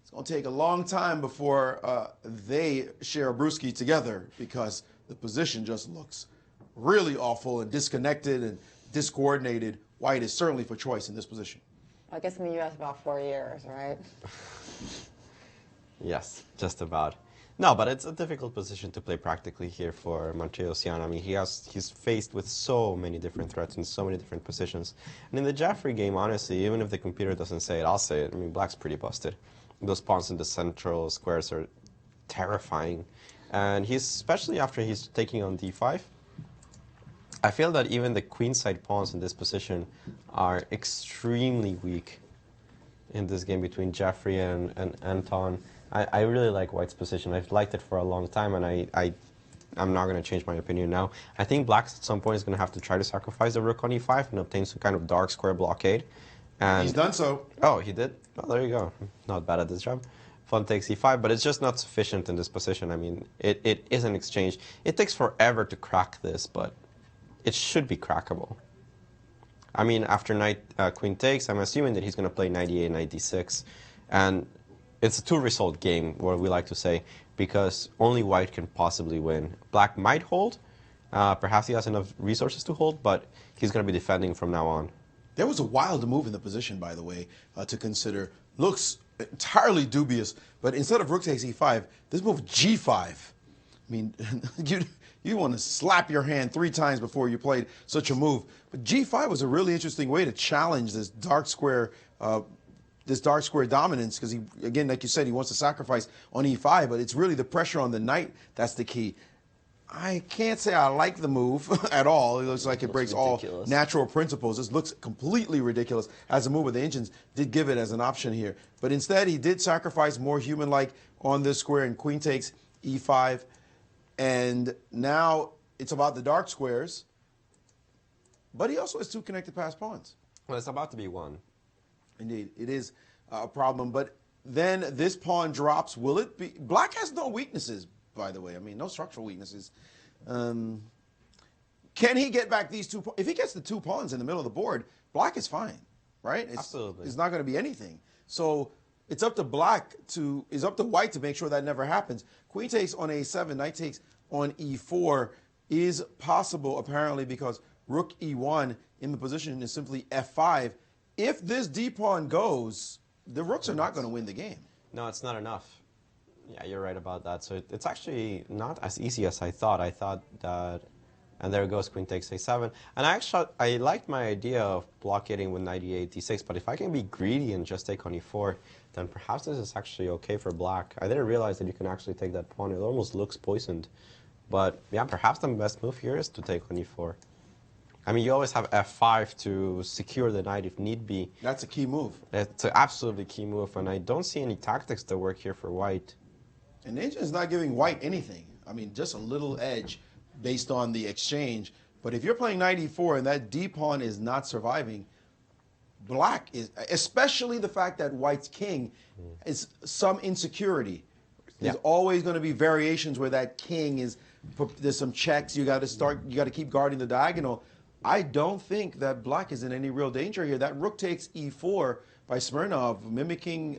it's going to take a long time before they share a brewski together, because the position just looks really awful and disconnected and discoordinated. White is certainly for choice in this position. I guess in the U.S. about 4 years, right? Yes, just about. No, but it's a difficult position to play practically here for Montreosian. I mean, he's faced with so many different threats in so many different positions. And in the Jeffrey game, honestly, even if the computer doesn't say it, I'll say it. I mean, black's pretty busted. Those pawns in the central squares are terrifying. And especially after he's taking on D5, I feel that even the queenside pawns in this position are extremely weak in this game between Jeffrey and Anton. I really like White's position. I've liked it for a long time, and I'm not going to change my opinion now. I think black at some point is going to have to try to sacrifice the rook on E5 and obtain some kind of dark square blockade. And he's done so. Oh, he did? Oh, there you go. Not bad at this job. Pawn takes E5, but it's just not sufficient in this position. I mean, it is an exchange. It takes forever to crack this, but it should be crackable. I mean, after knight queen takes, I'm assuming that he's going to play knight e8, knight d6, and it's a 2-result game, what we like to say, because only white can possibly win. Black might hold. Perhaps he has enough resources to hold, but he's going to be defending from now on. There was a wild move in the position, by the way, to consider. Looks entirely dubious, but instead of rook takes e5, this move G5. I mean, you want to slap your hand 3 times before you played such a move. But G5 was a really interesting way to challenge this dark square dominance, because he, again, like you said, he wants to sacrifice on e5, but it's really the pressure on the knight that's the key. I can't say I like the move at all. It looks like it breaks ridiculous. All natural principles. This looks completely ridiculous as a move, but the engines did give it as an option here. But instead, he did sacrifice more human-like on this square, and queen takes e5. And now it's about the dark squares. but he also has 2 connected pass pawns. Well, it's about to be 1. Indeed, it is a problem. But then this pawn drops. Will it be? Black has no weaknesses, by the way. I mean, no structural weaknesses. Can he get back these 2? If he gets the 2 pawns in the middle of the board, Black is fine, right? Absolutely. It's not going to be anything. So it's up to Black to, it's up to White to make sure that never happens. Queen takes on A7, Knight takes on E4 is possible apparently because Rook E1 in the position is simply F5. If this D pawn goes, the rooks are not going to win the game. No, it's not enough. Yeah, you're right about that. So it's actually not as easy as I thought. I thought that, and there goes Queen takes A7. And I liked my idea of blockading with Knight E8, D6, but if I can be greedy and just take on E4, then perhaps this is actually okay for Black. I didn't realize that you can actually take that pawn. It almost looks poisoned. But yeah, perhaps the best move here is to take on E4. I mean, you always have F5 to secure the knight if need be. That's a key move. It's an absolutely key move, and I don't see any tactics that work here for White. And Ninja is not giving White anything. I mean, just a little edge based on the exchange. But if you're playing Knight E4 and that D pawn is not surviving, Black is, especially the fact that White's king is some insecurity. There's always going to be variations where that king is, there's some checks, you got to keep guarding the diagonal. I don't think that Black is in any real danger here. That rook takes E4 by Smirnov, mimicking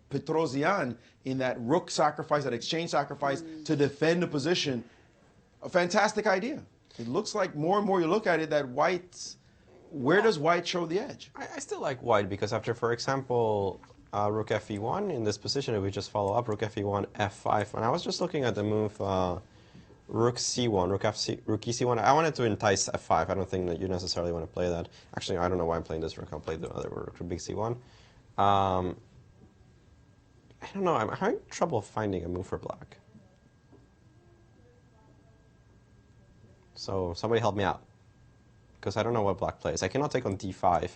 Petrosian in that rook sacrifice, that exchange sacrifice to defend the position. A fantastic idea. It looks like more and more you look at it that White's, where does White show the edge? I still like White because after, for example, Rook Fe1 in this position, if we just follow up, Rook Fe1, F5, and I was just looking at the move Rook C1, Rook E C1. I wanted to entice F5. I don't think that you necessarily want to play that. Actually, I don't know why I'm playing this rook. I'll play the other rook, Big C1. I don't know. I'm having trouble finding a move for Black. So somebody help me out, because I don't know what Black plays. I cannot take on D5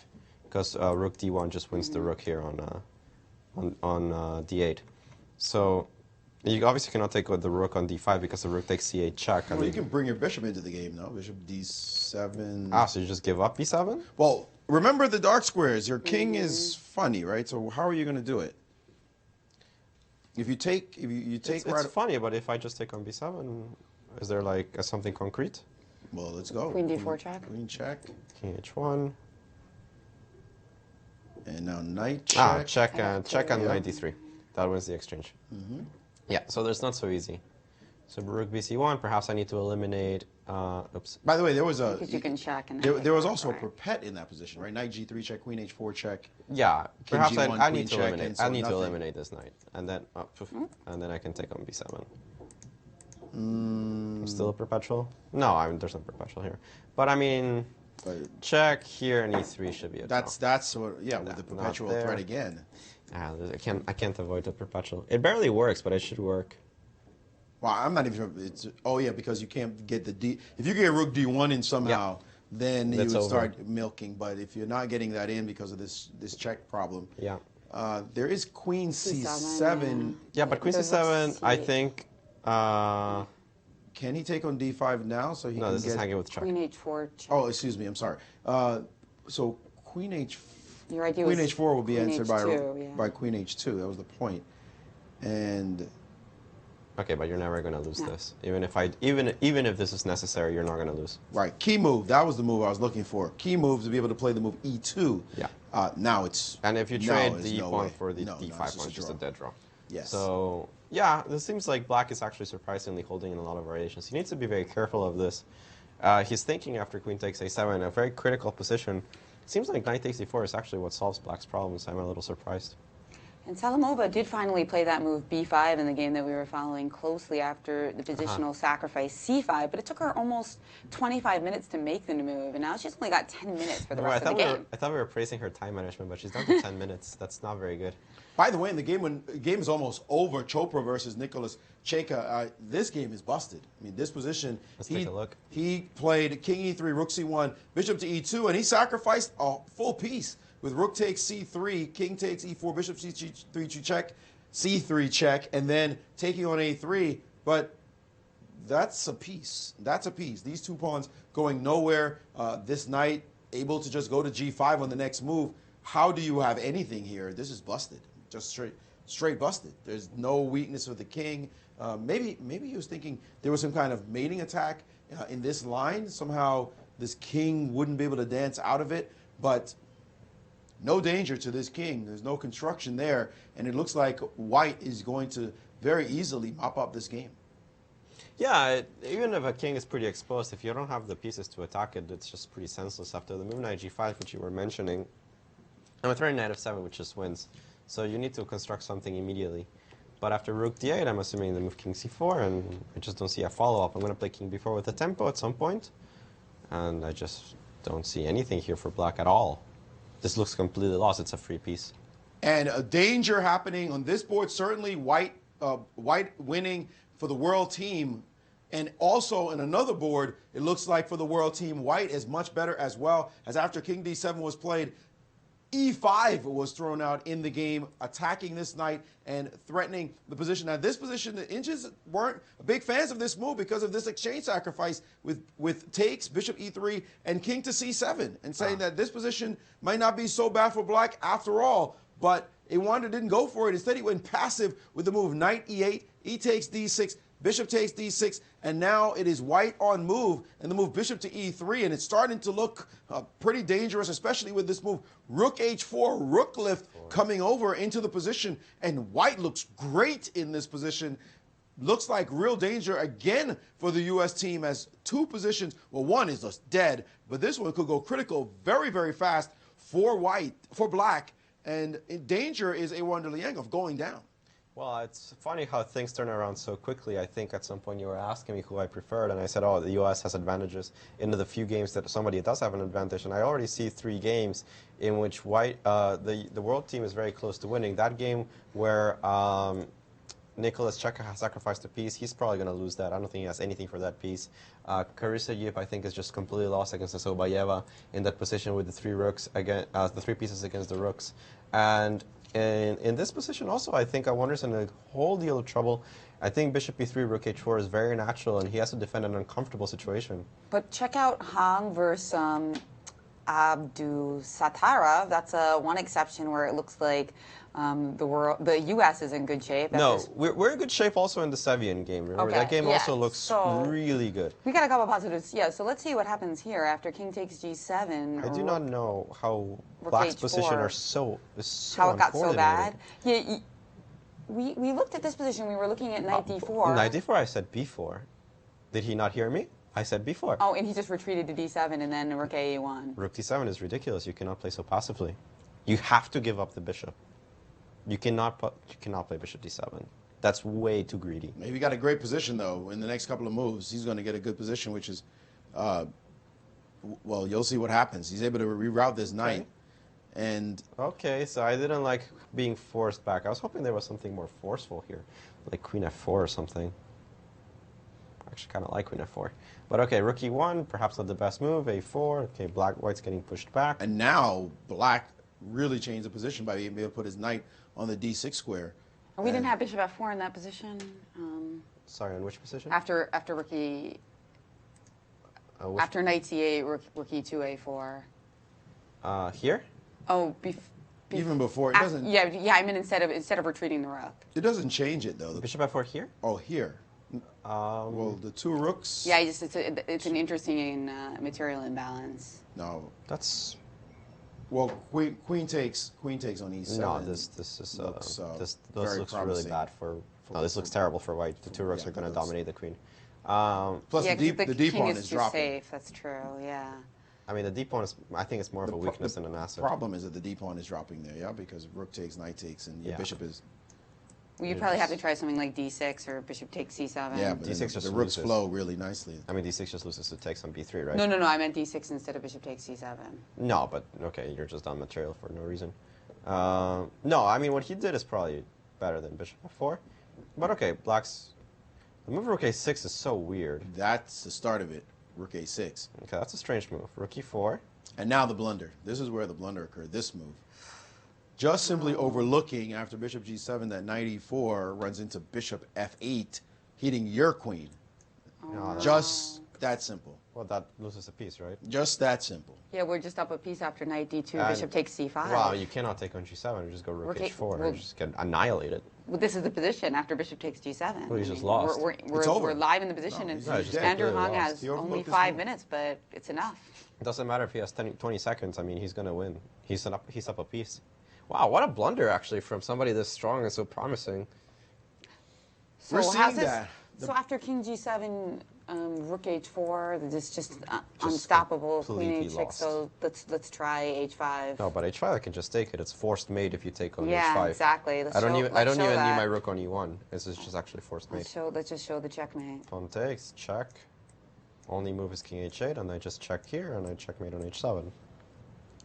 because Rook D1 just wins the rook here on D8. So you obviously cannot take with the rook on D5 because the rook takes C8 check. Well, you can bring your bishop into the game, no? Bishop D7. Ah, so you just give up B7? Well, remember the dark squares. Your king is funny, right? So how are you going to do it? If you take, it's funny, but if I just take on B7, is there like something concrete? Well, let's go. Queen D4 check. Queen check. King H1. And now knight check. Ah, check and knight D3. That was the exchange. Yeah, so there's not so easy. So rook BC1, perhaps I need to eliminate, oops. By the way, there was a... Because you can check. And there was also a perpet in that position, right? Knight G3 check, Queen H4 check. Yeah, perhaps G1, I need to check, eliminate. so I need to nothing. eliminate this knight, and then and then I can take on B7. Still a perpetual? No, there's no perpetual here. But I mean, check here and E3 should be a draw. That's what, yeah, with the perpetual threat again. I can't avoid the perpetual. It barely works, but it should work. Well, I'm not even sure. It's, oh yeah, because you can't get the D. If you get rook D1 in somehow, then you would start milking. But if you're not getting that in because of this check problem, there is Queen C7. Yeah, but Queen C7, I think. Can he take on D5 now? So he no, can this is hanging with check. Queen H4 check. Oh, excuse me. I'm sorry. So Queen H. Your idea Queen was H4 will be Queen answered H2, by Queen H2. That was the point. And okay, but you're never going to lose this. Even if this is necessary, you're not going to lose. Right. Key move. That was the move I was looking for. Key move to be able to play the move E2. Yeah. Now it's. And if you trade the E pawn for the D5 one, it's just a dead draw. Yes. So yeah, this seems like Black is actually surprisingly holding in a lot of variations. He needs to be very careful of this. He's thinking after Queen takes A7, a very critical position. Seems like Knight takes E4 is actually what solves Black's problems. I'm a little surprised. And Salamova did finally play that move B5 in the game that we were following closely after the positional sacrifice C5, but it took her almost 25 minutes to make the move, and now she's only got 10 minutes for the rest of the game. I thought we were praising her time management, but she's down to 10 minutes. That's not very good. By the way, in the game when the game is almost over, Chopra versus Nicholas Cheka, this game is busted. I mean, this position, take a look. He played King E3, Rook C1, Bishop to E2, and he sacrificed a full piece with Rook takes C3, King takes E4, Bishop C3 check, C3 check, and then taking on A3. But that's a piece. That's a piece. These two pawns going nowhere. This knight able to just go to g5 on the next move. How do you have anything here? This is busted. Just straight busted. There's no weakness with the king. Maybe he was thinking there was some kind of mating attack in this line. Somehow this king wouldn't be able to dance out of it. But no danger to this king. There's no construction there. And it looks like white is going to very easily mop up this game. Yeah, even if a king is pretty exposed, if you don't have the pieces to attack it, it's just pretty senseless after the move knight g5, which you were mentioning. I'm threatening knight f7, which just wins. So you need to construct something immediately. But after rook d8, I'm assuming the move king c4, and I just don't see a follow-up. I'm going to play king b4 with a tempo at some point, and I just don't see anything here for black at all. This looks completely lost. It's a free piece. And a danger happening on this board. Certainly white winning for the world team. And also in another board, it looks like for the world team, white is much better as well, as after king d7 was played, e5 was thrown out in the game, attacking this knight and threatening the position. Now, this position, the Inches weren't big fans of this move because of this exchange sacrifice with takes, bishop e3, and king to c7, and saying that this position might not be so bad for black after all. But Iwanda didn't go for it. Instead, he went passive with the move knight e8, e takes d6, bishop takes d6, and now it is white on move, and the move bishop to e3, and it's starting to look pretty dangerous, especially with this move rook h4, rook lift coming over into the position, and white looks great in this position. Looks like real danger again for the U.S. team as two positions, well, one is just dead, but this one could go critical very, very fast for black, and in danger is Awanda Liang of going down. Well, it's funny how things turn around so quickly. I think at some point you were asking me who I preferred, and I said, oh, the U.S. has advantages into the few games that somebody does have an advantage. And I already see 3 games in which white, the world team is very close to winning. That game where Nicholas Cheka has sacrificed a piece, he's probably going to lose that. I don't think he has anything for that piece. Carissa Yip, I think, is just completely lost against Asobayeva in that position with the 3 rooks, again, the 3 pieces against the rooks. And in this position also, I think Awander's in a whole deal of trouble. I think bishop e3, rook h4 is very natural, and he has to defend an uncomfortable situation. But check out Hang versus Abdu Satara. That's one exception where it looks like the U.S. is in good shape. No, we're in good shape also in the Sevian game. Remember, okay. That game yeah. also looks really good. We got a couple positives. Yeah, so let's see what happens here after king takes g7. I do not know how black's position is so how it got so bad. Yeah, we looked at this position. We were looking at knight d4. Knight d4, I said b4. Did he not hear me? I said b4. Oh, and he just retreated to d7 and then rook a1. Rook d7 is ridiculous. You cannot play so passively. You have to give up the bishop. You cannot play bishop d7. That's way too greedy. Maybe he got a great position, though. In the next couple of moves, he's going to get a good position, which is, well, you'll see what happens. He's able to reroute this knight. And okay, so I didn't like being forced back. I was hoping there was something more forceful here, like queen f4 or something. I actually kind of like queen f4. But okay, rook e1, perhaps not the best move. a4, okay, white's getting pushed back. And now black really changed the position by being able to put his knight on the d6 square. And we didn't have bishop f4 in that position. Sorry, in which position? After rook e... after knight c8, rook e2, a4. Here? Oh, even before, it doesn't... Yeah, I mean instead of retreating the rook. It doesn't change it, though. Bishop f4 here? Oh, here. Well, the 2 rooks... Yeah, it's an interesting material imbalance. No. That's... Well, queen takes on e7. No, this looks really bad for no, this looks terrible for white. The 2 rooks are going to dominate the queen. Plus yeah, the d pawn is dropping. Safe. That's true. Yeah. I mean, the d pawn is. I think it's more of a weakness than an asset. The problem is that the d pawn is dropping there, yeah, because rook takes, knight takes, and your bishop is. Well, you'd probably have to try something like d6 or bishop takes c7. Yeah, but d6 just the rooks flow really nicely. I mean, d6 just loses to takes on b3, right? No, I meant d6 instead of bishop takes c7. No, but okay, you're just on material for no reason. No, I mean, what he did is probably better than bishop f4. But okay, black's... The move rook a6 is so weird. That's the start of it, rook a6. Okay, that's a strange move. Rook e4. And now the blunder. This is where the blunder occurred, this move. Just simply overlooking, after bishop g7, that knight e4 runs into bishop f8, hitting your queen. No, Just that simple. well, that loses a piece, right? Just that simple. Yeah, we're just up a piece after knight d2, And- bishop takes c5. Wow, you cannot take on g7. You just go rook h4 well- and just get annihilated. Well, this is the position after bishop takes g7. Well, he's just lost. We're, It's over. we're live in the position, No, and he's just Andrew completely Hung lost. has He only overlooked his 5 move. minutes, but it's enough. It doesn't matter if he has 20 seconds. I mean, he's going to win. He's up a piece. Wow, what a blunder, actually, from somebody this strong and so promising. So We're how's seeing this? that. So after king g7, rook h4, this is just unstoppable. Queen completely h6. lost. So let's try h5. No, but h5, I can just take it. It's forced mate if you take on Yeah, h5. exactly. Let's I don't show- even, let's I don't show even need that. my rook on e1. This is just actually forced mate. Let's just show the checkmate. Pawn takes, check. Only move is king h8, and I just check here, and I checkmate on h7.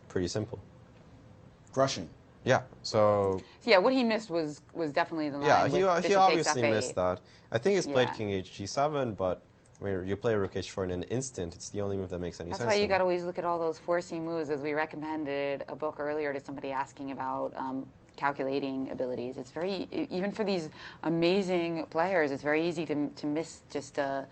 Pretty simple. Crushing. Yeah, so... So yeah, what he missed was definitely the line. Yeah, with he bishop takes obviously f8. missed that. I think he's played Yeah. king hg7, but when you play rook h4 in an instant, it's the only move that makes any That's sense. why to you me. got to always look at all those forcing moves. As we recommended a book earlier to somebody asking about calculating abilities. It's very, even for these amazing players, it's very easy to miss just to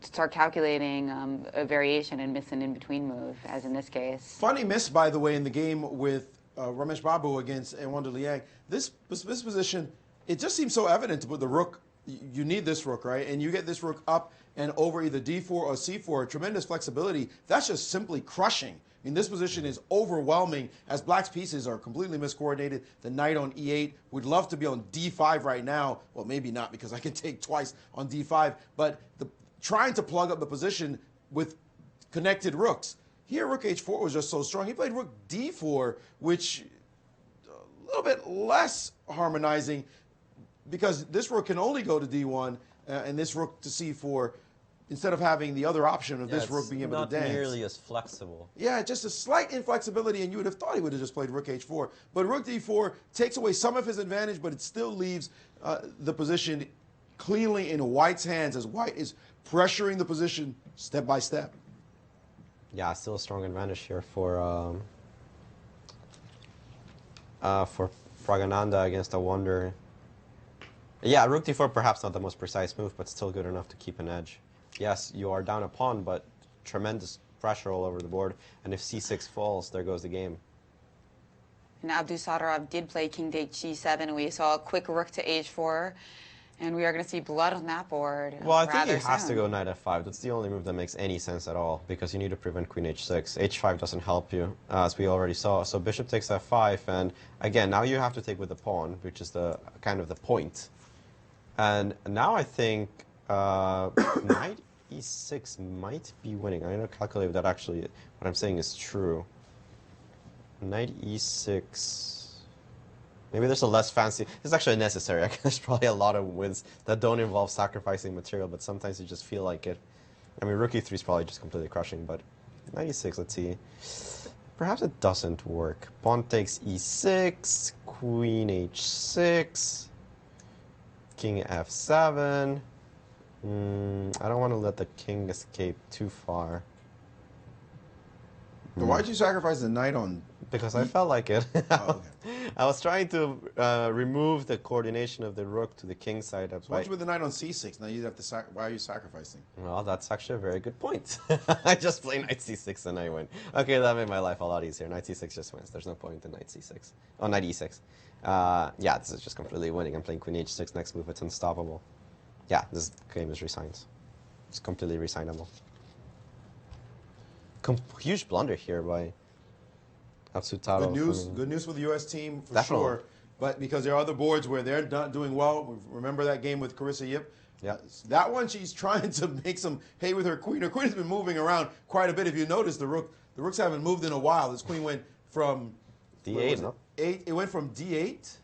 start calculating a variation and miss an in-between move, as in this case. Funny miss, by the way, in the game with Ramesh Babu against Wonder Liang. This position, it just seems so evident to put the rook. You need this rook, right? And you get this rook up and over either d4 or c4. Tremendous flexibility. That's just simply crushing. I mean, this position is overwhelming as black's pieces are completely miscoordinated. The knight on e8 would love to be on d5 right now. Well, maybe not because I can take twice on d5. But trying to plug up the position with connected rooks. Here, rook h4 was just so strong. He played rook d4, which a little bit less harmonizing because this rook can only go to d1 and this rook to c4 instead of having the other option of this rook being able to dance. Not nearly as flexible. Yeah, just a slight inflexibility, and you would have thought he would have just played rook h4. But rook d4 takes away some of his advantage, but it still leaves the position cleanly in white's hands as white is pressuring the position step by step. Yeah, still a strong advantage here for Pragananda against a Wonder. Yeah, rook d4 perhaps not the most precise move, but still good enough to keep an edge. Yes, you are down a pawn, but tremendous pressure all over the board. And if c6 falls, there goes the game. And Abdusattorov did play king to h7, and we saw a quick rook to h4, and we are going to see blood on that board. Well, I think he rather has soon. to go knight f5. That's the only move that makes any sense at all, because you need to prevent queen h6. h5 doesn't help you, as we already saw. So bishop takes f5, and again, now you have to take with the pawn, which is the kind of the point. And now I think knight e6 might be winning. I don't calculate if that actually, what I'm saying is true. Knight e6. Maybe there's a less fancy. It's actually necessary. There's probably a lot of wins that don't involve sacrificing material, but sometimes you just feel like it. I mean, rook e3 is probably just completely crushing, but knight e6, let's see. Perhaps it doesn't work. Pawn takes e6, queen h6, king f7. I don't want to let the king escape too far. But why'd you sacrifice the knight on? Because I felt like it. Oh, okay. I was trying to remove the coordination of the rook to the king side. So what's with the knight on c6? Now you'd have to. Why are you sacrificing? Well, that's actually a very good point. I just play knight c6 and I win. Okay, that made my life a lot easier. Knight c6 just wins. There's no point in knight c6. Oh, knight e6. Yeah, this is just completely winning. I'm playing queen h6 next move. It's unstoppable. Yeah, this game is resigned. It's completely resignable. Huge blunder here by Abdusattorov. Good news for the U.S. team for Definitely. sure. But because there are other boards where they're not doing well. Remember that game with Carissa Yip? Yeah. That one, she's trying to make some hay with her queen. Her queen has been moving around quite a bit. If you notice, the rooks haven't moved in a while. This queen went from d8, no? It went from d8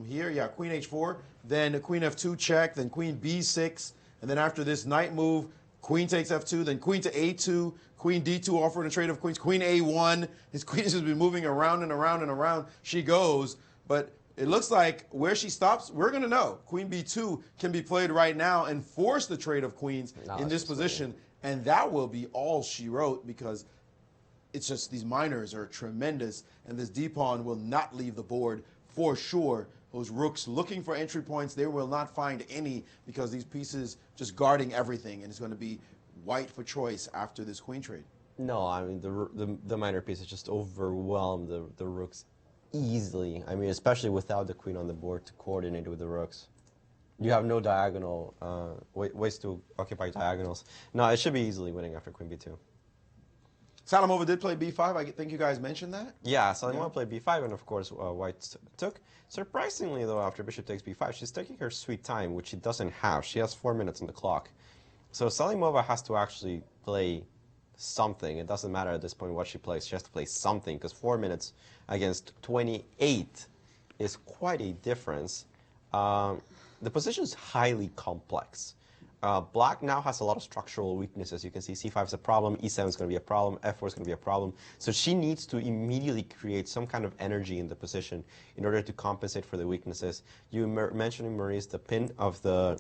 here, yeah, queen h4, then queen f2 check, then queen b6, and then after this knight move, queen takes f2, then queen to a2, queen d2 offering a trade of queens, queen a1. His queen has just been moving around and around and around. She goes, but it looks like where she stops, we're going to know. Queen b2 can be played right now and force the trade of queens in this position, and that will be all she wrote because it's just these minors are tremendous, and this d-pawn will not leave the board for sure. those rooks looking for entry points, they will not find any because these pieces just guarding everything, and it's going to be white for choice after this queen trade. No, I mean, the minor pieces just overwhelm the rooks easily. I mean, especially without the queen on the board to coordinate with the rooks. You have no diagonal ways to occupy diagonals. No, it should be easily winning after queen b2. Salimova did play b5. I think you guys mentioned that. Yeah, Salimova played b5, and of course white took. Surprisingly, though, after bishop takes b5, she's taking her sweet time, which she doesn't have. She has 4 minutes on the clock. So Salimova has to actually play something. It doesn't matter at this point what she plays. She has to play something, because 4 minutes against 28 is quite a difference. The position is highly complex. Black now has a lot of structural weaknesses. You can see c5 is a problem, e7 is going to be a problem, f4 is going to be a problem. So she needs to immediately create some kind of energy in the position in order to compensate for the weaknesses. You mentioning, Maurice, the pin of the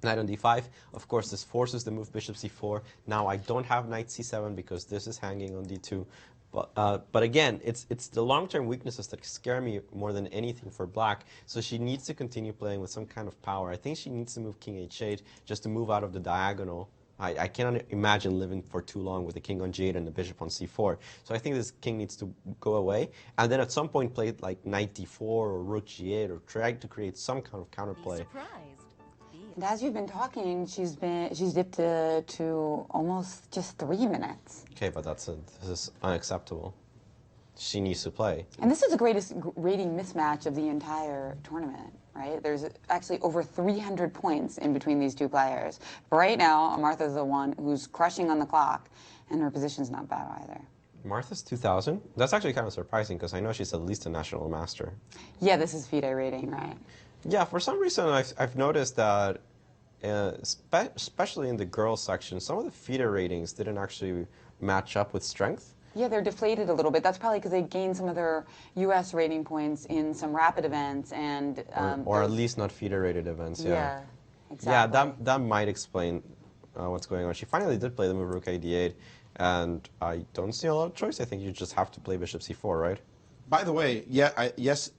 knight on d5. Of course, this forces the move bishop c4. Now I don't have knight c7 because this is hanging on d2. But again, it's the long-term weaknesses that scare me more than anything for black. So she needs to continue playing with some kind of power. I think she needs to move king h8 just to move out of the diagonal. I cannot imagine living for too long with the king on g8 and the bishop on c4. So I think this king needs to go away. And then at some point play like knight d4 or rook g8 or try to create some kind of counterplay. And as you've been talking, she's dipped to almost just 3 minutes. Okay, but this is unacceptable. She needs to play. And this is the greatest rating mismatch of the entire tournament, right? There's actually over 300 points in between these two players. But right now, Martha's the one who's crushing on the clock, and her position's not bad either. Martha's 2,000? That's actually kind of surprising because I know she's at least a national master. Yeah, this is FIDE rating, right? Yeah, for some reason I've noticed that, especially in the girls section, some of the FIDE ratings didn't actually match up with strength. Yeah, they're deflated a little bit. That's probably because they gained some of their U.S. rating points in some rapid events and... or at least not FIDE-rated events, yeah. Yeah, exactly. Yeah, that might explain what's going on. She finally did play the move rook a8, and I don't see a lot of choice. I think you just have to play bishop c4, right? By the way, yeah, yes,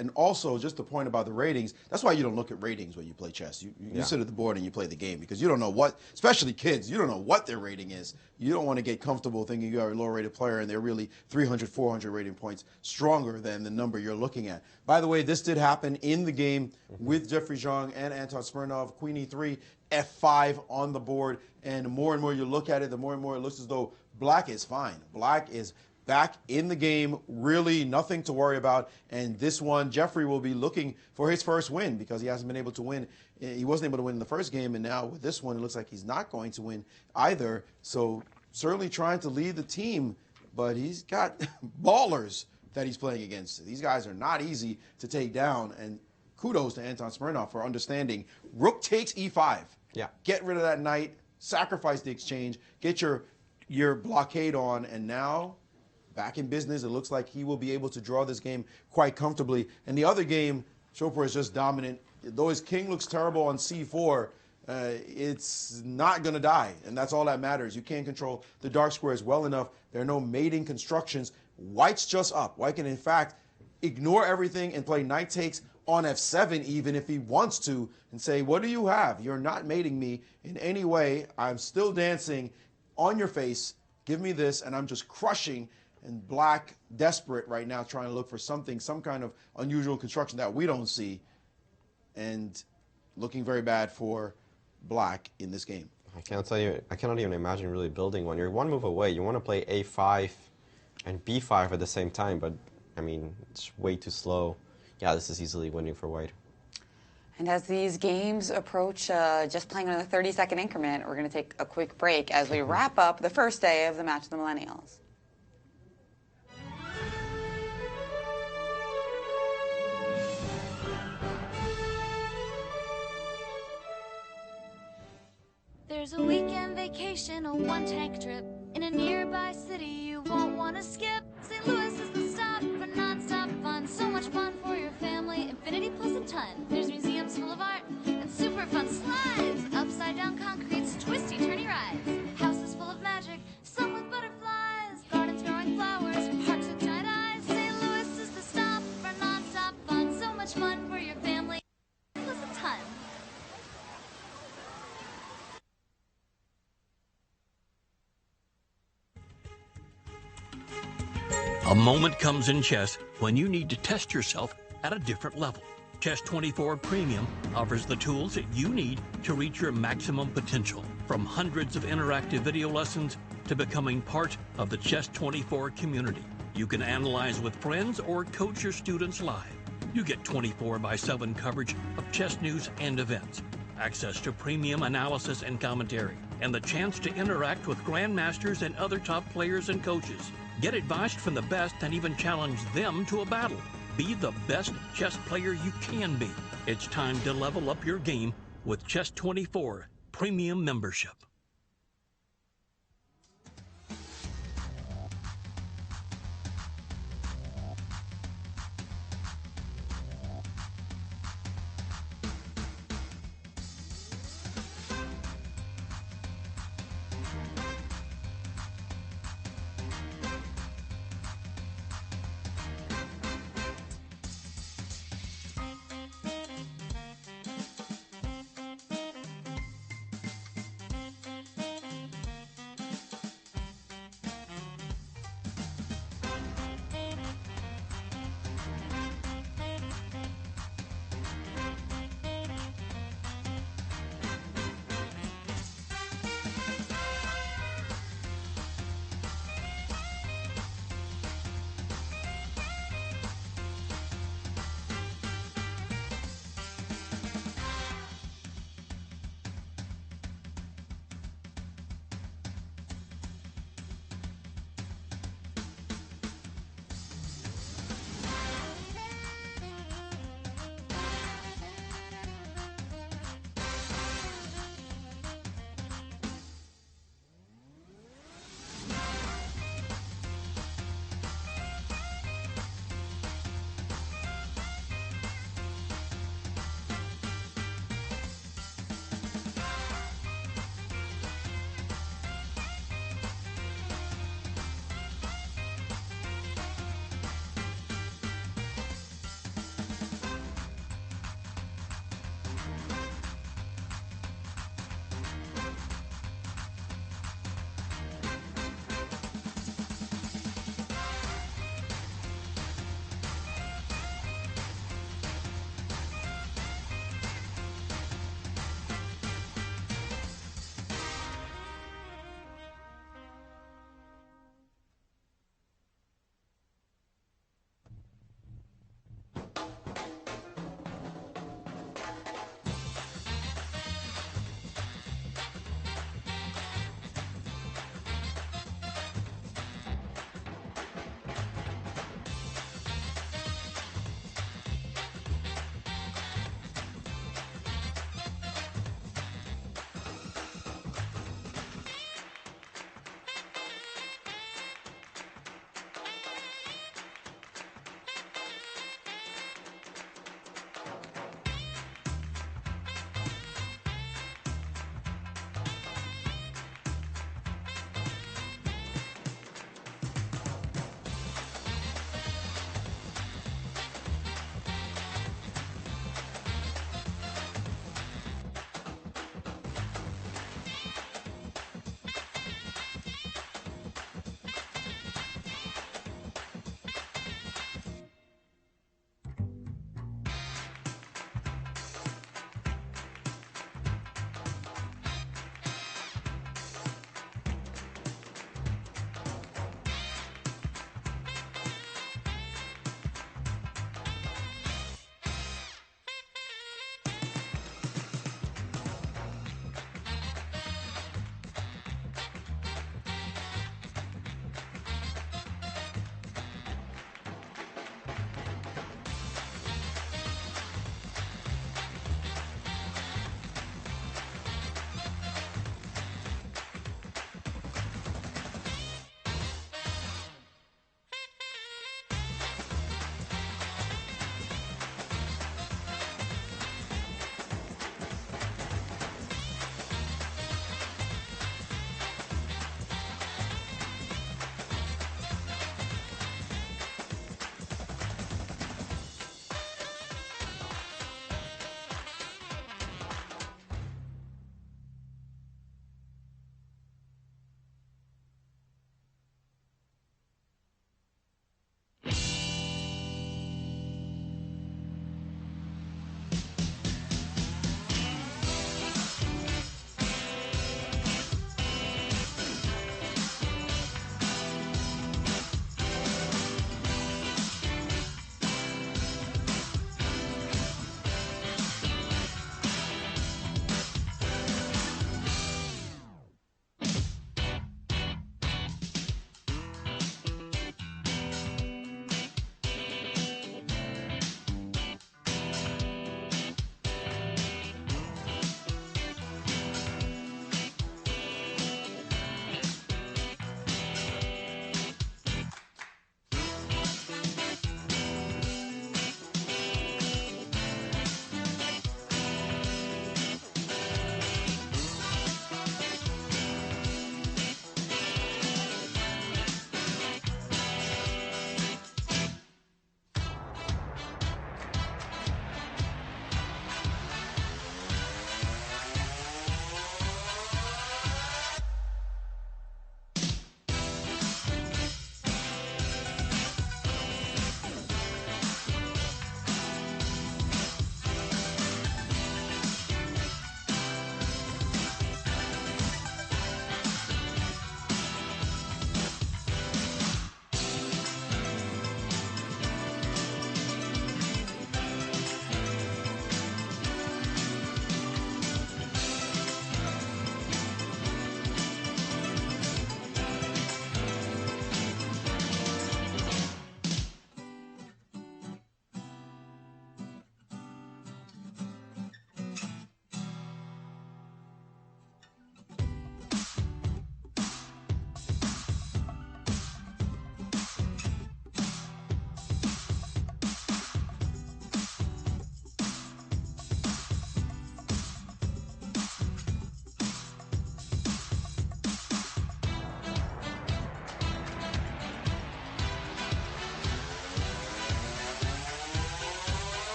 and also just the point about the ratings, that's why you don't look at ratings when you play chess. You sit at the board and you play the game because you don't know what, especially kids, you don't know what their rating is. You don't want to get comfortable thinking you are a low-rated player and they're really 300, 400 rating points stronger than the number you're looking at. By the way, this did happen in the game with Jeffrey Zhang and Anton Smirnov, queen e3, f5 on the board, and more you look at it, the more and more it looks as though black is fine. Black is back in the game, really nothing to worry about. And this one, Jeffrey will be looking for his first win because he hasn't been able to win. He wasn't able to win in the first game, and now with this one, it looks like he's not going to win either. So certainly trying to lead the team, but he's got ballers that he's playing against. These guys are not easy to take down, and kudos to Anton Smirnov for understanding. Rook takes e5. Yeah. Get rid of that knight, sacrifice the exchange, get your blockade on, and now back in business. It looks like he will be able to draw this game quite comfortably. And the other game, Chopra is just dominant. Though his king looks terrible on c4, it's not going to die, and that's all that matters. You can't control the dark squares well enough. There are no mating constructions. White's just up. White can, in fact, ignore everything and play knight takes on f7 even if he wants to and say, what do you have? You're not mating me in any way. I'm still dancing on your face. Give me this, and I'm just crushing. And black, desperate right now, trying to look for something, some kind of unusual construction that we don't see, and looking very bad for black in this game. I cannot even imagine really building one. You're one move away. You want to play a5 and b5 at the same time, but I mean, it's way too slow. Yeah, this is easily winning for white. And as these games approach just playing on a 30-second increment, we're going to take a quick break as we wrap up the first day of the Match of the Millennials. There's a weekend vacation, a one-tank trip in a nearby city you won't want to skip. St. Louis is the stop for non-stop fun. So much fun for your family, infinity plus a ton. There's museums full of art and super fun slides. Upside-down concretes, twisty, turny rides. Houses full of magic, some with butterflies. Gardens growing flowers, parks with giant eyes. St. Louis is the stop for non-stop fun. So much fun A moment comes in chess when you need to test yourself at a different level. Chess 24 Premium offers the tools that you need to reach your maximum potential. From hundreds of interactive video lessons to becoming part of the Chess 24 community. You can analyze with friends or coach your students live. You get 24/7 coverage of chess news and events, access to premium analysis and commentary, and the chance to interact with grandmasters and other top players and coaches. Get advice from the best and even challenge them to a battle. Be the best chess player you can be. It's time to level up your game with Chess 24 Premium membership.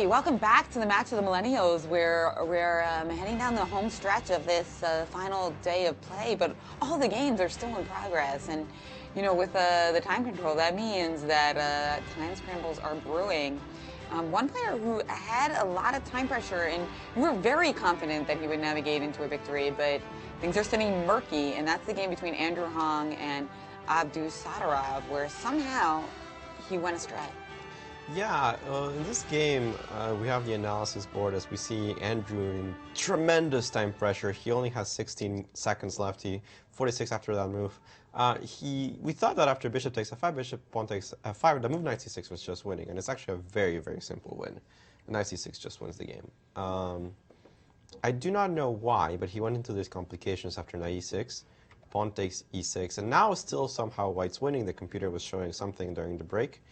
welcome back to the match of the Millennials. We're heading down the home stretch of this final day of play, but all the games are still in progress. And, you know, with the time control, that means that time scrambles are brewing. One player who had a lot of time pressure, and we were very confident that he would navigate into a victory, but things are sitting murky, and that's the game between Andrew Hong and Abdu Sadarov, where somehow he went astray. Yeah, in this game, we have the analysis board as we see Andrew in tremendous time pressure. He only has 16 seconds left. 46 after that move. We thought that after bishop takes f5, bishop pawn takes f5, the move knight c6 was just winning, and it's actually a very, very simple win. Knight c6 just wins the game. I do not know why, but he went into these complications after knight e6, pawn takes e6, and now still somehow white's winning. The computer was showing something during the break,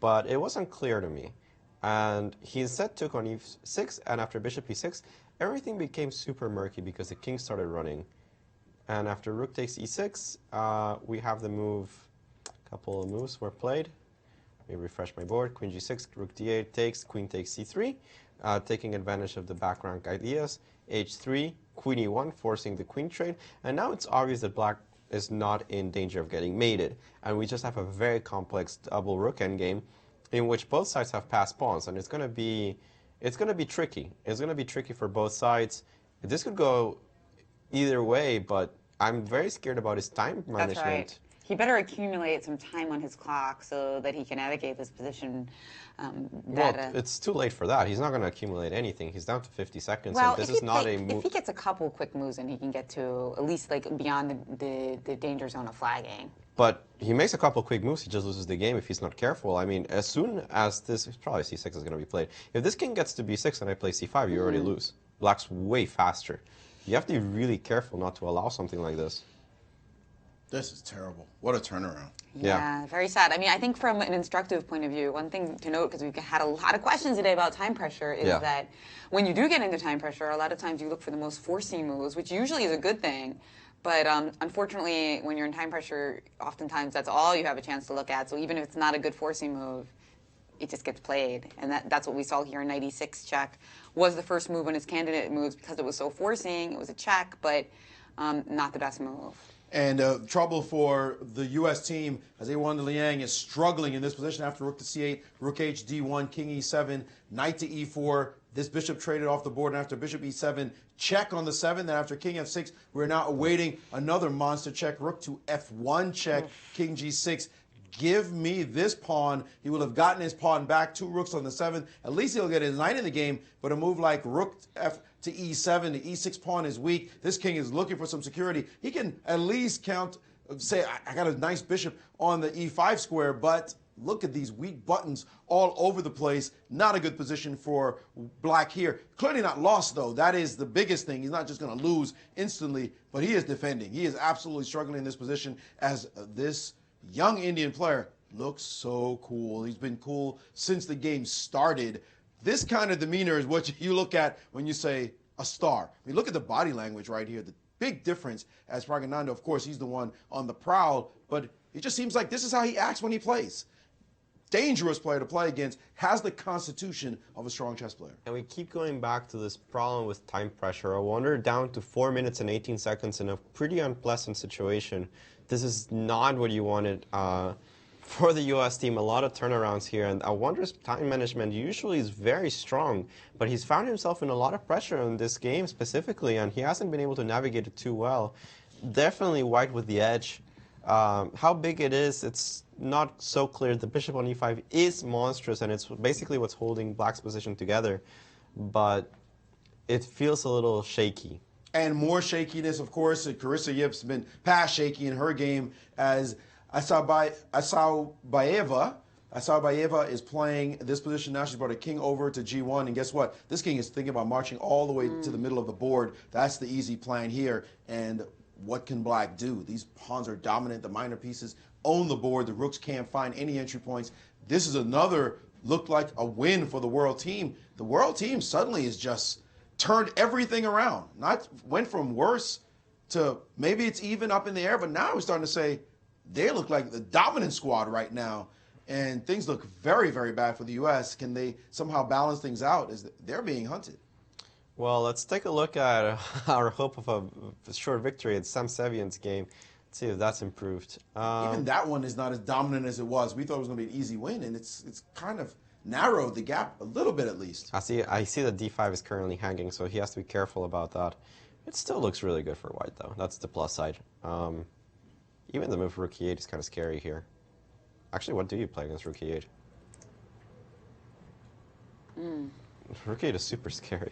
but it wasn't clear to me. And he instead took on e6, and after bishop e6, everything became super murky because the king started running. And after rook takes e6, we have the move, a couple of moves were played. Let me refresh my board. Queen g6, rook d8 takes, queen takes c3, taking advantage of the back rank ideas. h3, queen e1, forcing the queen trade. And now it's obvious that black is not in danger of getting mated. And we just have a very complex double rook endgame in which both sides have passed pawns. And it's going to be tricky. It's going to be tricky for both sides. This could go either way, but I'm very scared about his time management. That's right. He better accumulate some time on his clock so that he can navigate this position. Well, it's too late for that. He's not going to accumulate anything. He's down to 50 seconds, well, and this is not a move. If he gets a couple quick moves, and he can get to at least like beyond the danger zone of flagging. But he makes a couple quick moves, he just loses the game if he's not careful. I mean, as soon as this, probably c6 is going to be played. If this king gets to b6 and I play c5, you already lose. Black's way faster. You have to be really careful not to allow something like this. This is terrible. What a turnaround. Yeah, very sad. I mean, I think from an instructive point of view, one thing to note, because we've had a lot of questions today about time pressure, is that when you do get into time pressure, a lot of times you look for the most forcing moves, which usually is a good thing. But unfortunately, when you're in time pressure, oftentimes that's all you have a chance to look at. So even if it's not a good forcing move, it just gets played. And that's what we saw here in knight e6 check. Was the first move when his candidate moves because it was so forcing. It was a check, but not the best move. And trouble for the U.S. team as A1 Liang is struggling in this position after rook to c8, rook h d1, king e7, knight to e4. This bishop traded off the board, and after bishop e7, check on the 7. Then after king f6, we're now awaiting another monster check. Rook to f1 check, king g6. Give me this pawn. He will have gotten his pawn back. 2 rooks on the 7. At least he'll get his knight in the game, but a move like rook f to e7, the e6 pawn is weak. This king is looking for some security. He can at least count, say, I got a nice bishop on the e5 square, but look at these weak buttons all over the place. Not a good position for black here. Clearly not lost, though. That is the biggest thing. He's not just going to lose instantly, but he is defending. He is absolutely struggling in this position as this young Indian player looks so cool. He's been cool since the game started. This kind of demeanor is what you look at when you say a star. I mean, look at the body language right here. The big difference as Pragnananda, of course, he's the one on the prowl, but it just seems like this is how he acts when he plays. Dangerous player to play against, has the constitution of a strong chess player. And we keep going back to this problem with time pressure. I wonder, down to 4 minutes and 18 seconds in a pretty unpleasant situation. This is not what you wanted for the U.S. team. A lot of turnarounds here, and I wonder his time management usually is very strong, but he's found himself in a lot of pressure in this game specifically, and he hasn't been able to navigate it too well. Definitely white with the edge. How big it is, it's not so clear. The bishop on e5 is monstrous, and it's basically what's holding black's position together, but it feels a little shaky. And more shakiness, of course. Carissa Yip's been past shaky in her game as Asabayeva is playing this position now. She's brought a king over to g1, and guess what? This king is thinking about marching all the way to the middle of the board. That's the easy plan here. And what can black do? These pawns are dominant. The minor pieces own the board. The rooks can't find any entry points. This is another, looked like a win for the world team. The world team suddenly is just turned everything around. Went from worse to maybe it's even up in the air, but now we're starting to say they look like the dominant squad right now. and things look very, very bad for the U.S. Can they somehow balance things out? They're being hunted. Well, let's take a look at our hope of a short victory at Sam Sevian's game. Let's see if that's improved. Even that one is not as dominant as it was. We thought it was going to be an easy win, and it's kind of narrowed the gap a little bit at least. I see that D5 is currently hanging, so he has to be careful about that. It still looks really good for white, though. That's the plus side. Even the move Rook E8 is kind of scary here. Actually, what do you play against Rook E8? Rook E8 is super scary.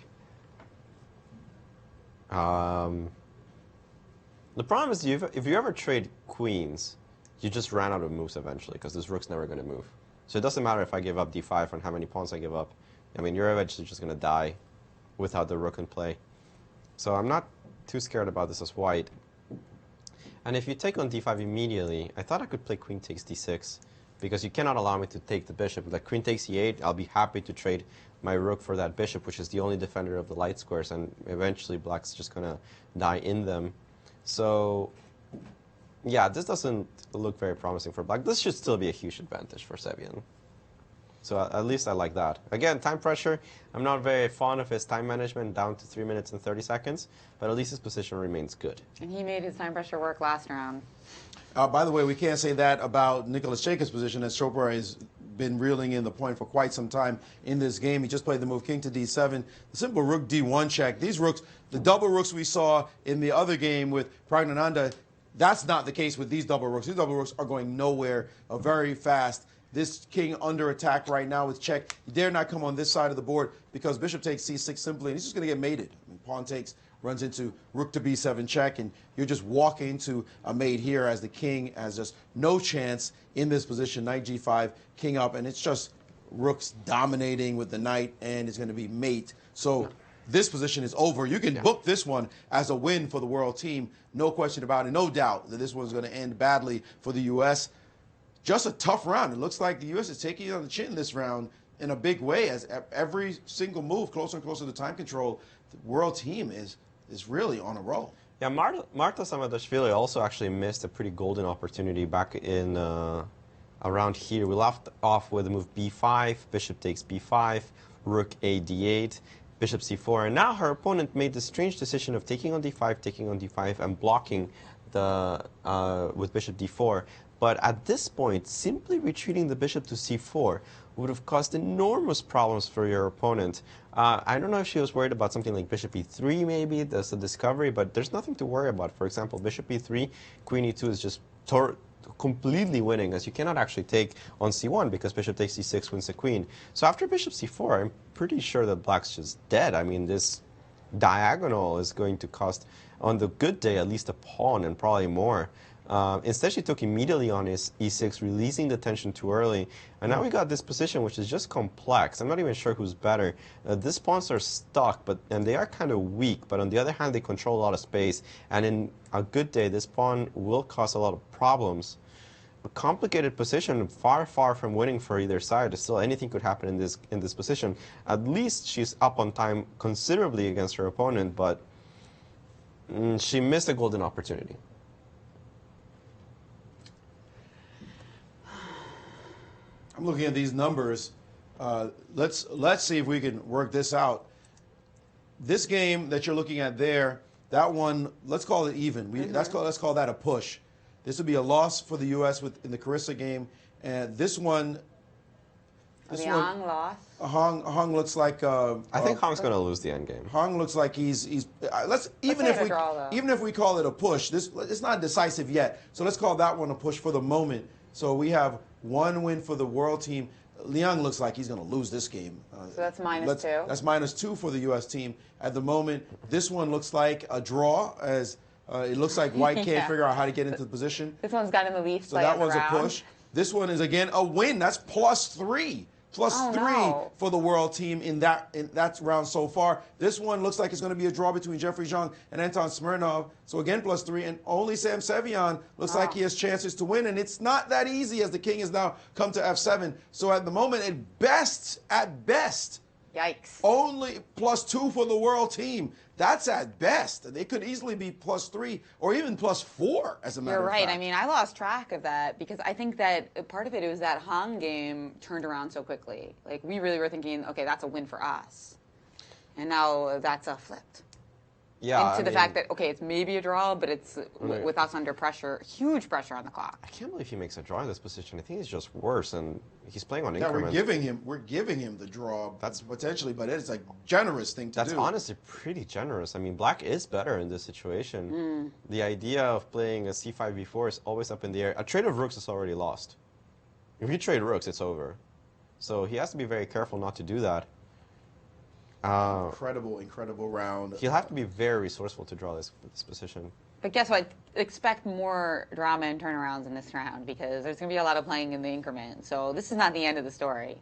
The problem is if you ever trade queens, you just ran out of moves eventually, because this rook's never going to move. So it doesn't matter if I give up d5 and how many pawns I give up. I mean, you're eventually just going to die without the rook in play. So I'm not too scared about this as white. And if you take on d5 immediately, I thought I could play queen takes d6, because you cannot allow me to take the bishop. Like queen takes e8, I'll be happy to trade my rook for that bishop, which is the only defender of the light squares, and eventually black's just going to die in them. So, yeah, this doesn't look very promising for black. This should still be a huge advantage for Sevian. So at least I like that. Again, time pressure. I'm not very fond of his time management, down to 3 minutes and 30 seconds, but at least his position remains good. And he made his time pressure work last round. By the way, we can't say that about Nicholas Jacob's position, as Chopra has been reeling in the point for quite some time in this game. He just played the move king to d7, the simple rook d1 check. These rooks, the double rooks we saw in the other game with Pragnananda, that's not the case with these double rooks. These double rooks are going nowhere very fast. This king under attack right now with check. He dare not come on this side of the board because bishop takes c6 simply, and he's just going to get mated. I mean, pawn takes, runs into rook to b7 check, and you're just walking into a mate here as the king has just no chance in this position. Knight g5, king up, and it's just rooks dominating with the knight, and it's going to be mate. So this position is over. You can book this one as a win for the world team. No question about it. No doubt that this one's going to end badly for the U.S. Just a tough round. It looks like the U.S. is taking it on the chin this round in a big way, as every single move closer and closer to time control. The world team is really on a roll. Yeah, Marta Samadashvili also actually missed a pretty golden opportunity back in around here. We left off with the move b5, bishop takes b5, rook a d8, bishop c4, and now her opponent made the strange decision of taking on d5, and blocking the with bishop d4. But at this point, simply retreating the bishop to c4 would have caused enormous problems for your opponent. I don't know if she was worried about something like bishop e3 maybe, that's a discovery, but there's nothing to worry about. For example, bishop e3, queen e2 is just completely winning, as you cannot actually take on c1 because bishop takes c6 wins the queen. So after bishop c4, I'm pretty sure that black's just dead. I mean, this diagonal is going to cost, on the good day, at least a pawn and probably more. Instead, she took immediately on his e6, releasing the tension too early. And now we got this position, which is just complex. I'm not even sure who's better. These pawns are stuck, and they are kind of weak. But on the other hand, they control a lot of space. And in a good day, this pawn will cause a lot of problems. A complicated position, far, far from winning for either side. Still, anything could happen in this position. At least she's up on time considerably against her opponent, but she missed a golden opportunity. I'm looking at these numbers. Let's see if we can work this out. This game that you're looking at there, that one, let's call it even. Let's call that a push. This would be a loss for the U.S. in the Carissa game, and this one. Hong lost. Hong looks like. I think Hong's going to lose the endgame. Hong looks like he's. Even if we call it a push, it's not decisive yet. So let's call that one a push for the moment. So we have one win for the world team. Liang looks like he's going to lose this game. So that's -2. That's -2 for the U.S. team at the moment. This one looks like a draw, as it looks like white can't figure out how to get into the position. This one's got him the least. So that one's a push. This one is again a win. That's +3. +3 for the world team in that round so far. This one looks like it's going to be a draw between Jeffrey Zhang and Anton Smirnov. So again, +3, and only Sam Sevian looks like he has chances to win, and it's not that easy as the king has now come to f7. So at the moment, at best, yikes, only +2 for the world team. that's at best. They could easily be +3 or even +4, as a matter You're of right. fact. I mean, I lost track of that because I think that part of it was that Hong game turned around so quickly. Like, we really were thinking, okay, that's a win for us. And now that's a flipped. Yeah, Into the fact that, okay, it's maybe a draw, but it's with us under pressure, huge pressure on the clock. I can't believe he makes a draw in this position. I think he's just worse, and he's playing on Yeah, increments. we're giving him the draw. That's potentially, but it's a generous thing to do. That's honestly pretty generous. I mean, black is better in this situation. The idea of playing a c5 b4 is always up in the air. A trade of rooks is already lost. If you trade rooks, it's over. So he has to be very careful not to do that. Incredible round. He'll have to be very resourceful to draw this position. But guess what? Expect more drama and turnarounds in this round because there's going to be a lot of playing in the increment. So this is not the end of the story.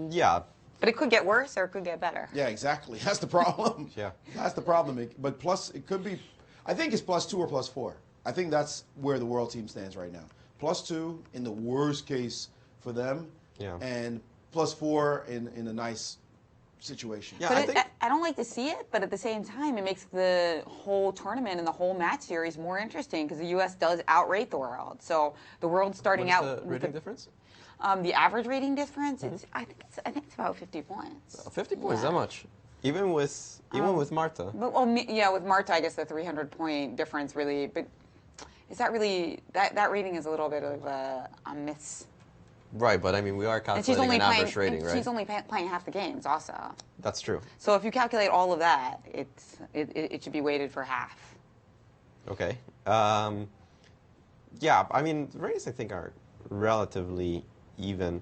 Yeah. But it could get worse or it could get better. Yeah, exactly. That's the problem. Yeah. That's the problem. But plus, it could be, I think it's +2 or +4. I think that's where the world team stands right now. +2 in the worst case for them. Yeah. And +4 in a nice situation. Yeah, But I don't like to see it, but at the same time, it makes the whole tournament and the whole match series more interesting because the U.S. does outrate the world. So the world's starting out. What's the rating difference? The average rating difference, I think it's about 50 points. 50 points, that much? Even with Marta? But, well, yeah, with Marta, I guess the 300-point difference really. But is that really that rating is a little bit of a miss. Right, but I mean, we are calculating an average rating, right? She's only playing half the games, also. That's true. So if you calculate all of that, it should be weighted for half. Okay. Yeah, I mean, the ratings I think are relatively even,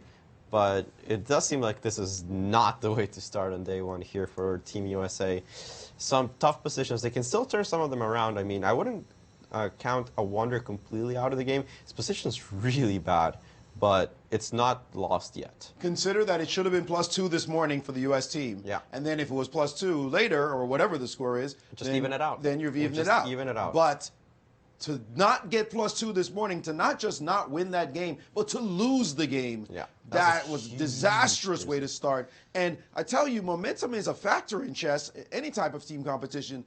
but it does seem like this is not the way to start on day one here for Team USA. Some tough positions. They can still turn some of them around. I mean, I wouldn't count a wonder completely out of the game. His position's really bad, but it's not lost yet. Consider that it should have been +2 this morning for the U.S. team. Yeah. And then if it was +2 later, or whatever the score is, just even it out. Then you've evened it just out. even it out. But to not get +2 this morning, to not just not win that game, but to lose the game, that was a disastrous way to start. And I tell you, momentum is a factor in chess, any type of team competition.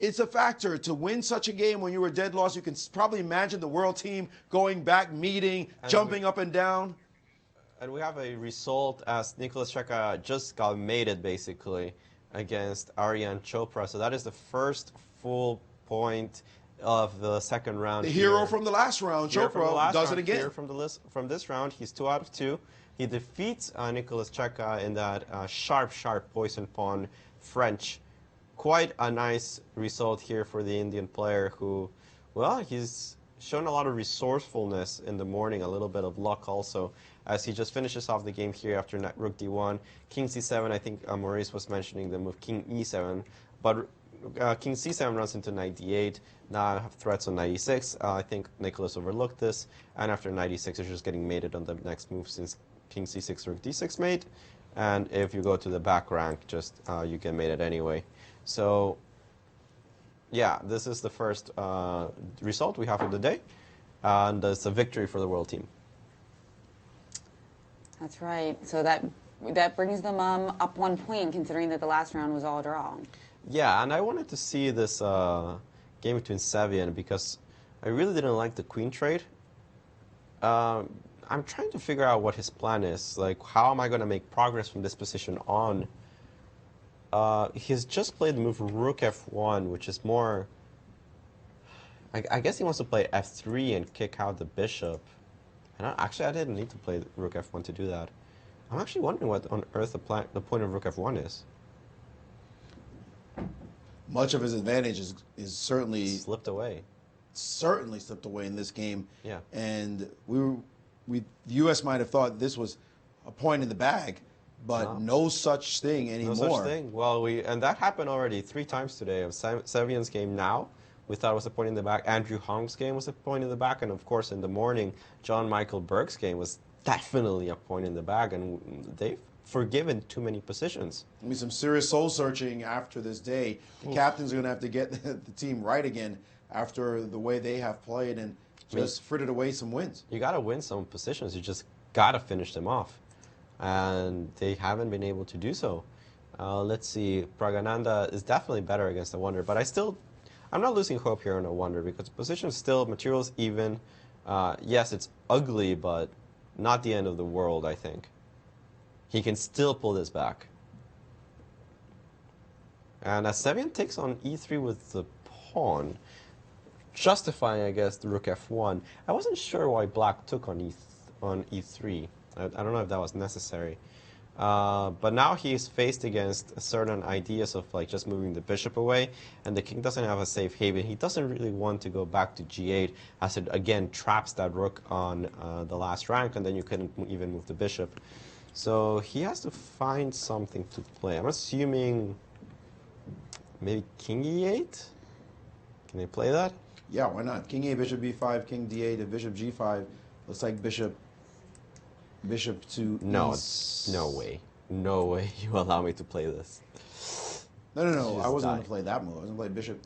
It's a factor to win such a game when you were dead lost. You can probably imagine the world team going back, meeting, jumping up and down. And we have a result as Nicholas Cheka just got mated, basically, against Aryan Chopra. So that is the first full point of the second round. The hero from the last round, Chopra, does it again. Here from this round, he's 2 out of 2. He defeats Nicholas Cheka in that sharp poison pawn French. Quite a nice result here for the Indian player who, well, he's shown a lot of resourcefulness in the morning, a little bit of luck also, as he just finishes off the game here after rook d1. King c7, I think Maurice was mentioning the move king e7, but king c7 runs into knight d8. Now I have threats on knight e6. I think Nicholas overlooked this, and after knight e6, you're just getting mated on the next move since king c6, rook d6 mate, and if you go to the back rank, just you get mated anyway. So, yeah, this is the first result we have of the day, and it's a victory for the world team. That's right. So that brings them up 1 point, considering that the last round was all draw. Yeah, and I wanted to see this game between Savian because I really didn't like the queen trade. I'm trying to figure out what his plan is. Like, how am I going to make progress from this position on? He's just played the move rook f1, which is more... I guess he wants to play f3 and kick out the bishop. And actually, I didn't need to play rook f1 to do that. I'm actually wondering what on earth the point of rook f1 is. Much of his advantage is certainly... slipped away. Certainly slipped away in this game. Yeah. And the U.S. might have thought this was a point in the bag, but no such thing anymore. No such thing. Well, and that happened already 3 times today. Of Savian's game now, we thought it was a point in the back. Andrew Hong's game was a point in the back. And, of course, in the morning, John Michael Berg's game was definitely a point in the bag. And they've forgiven too many positions. I mean, some serious soul-searching after this day. The captains are going to have to get the team right again after the way they have played and just frittered away some wins. You got to win some positions. You just got to finish them off. And they haven't been able to do so. Let's see. Pragananda is definitely better against the Wonder, but I'm not losing hope here on a Wonder because the position is still materials even. Yes, it's ugly, but not the end of the world, I think. He can still pull this back. And as Sevian takes on e3 with the pawn, justifying, I guess, the rook f1. I wasn't sure why black took on e3. I don't know if that was necessary. But now he's faced against certain ideas of like just moving the bishop away, and the king doesn't have a safe haven. He doesn't really want to go back to g8, as it again traps that rook on the last rank, and then you couldn't even move the bishop. So he has to find something to play. I'm assuming maybe king e8? Can they play that? Yeah, why not? King a, bishop b5, king d8, and bishop g5. Looks like bishop to no, east. No way. No way you allow me to play this. No. I wasn't going to play that move. I was going to play bishop.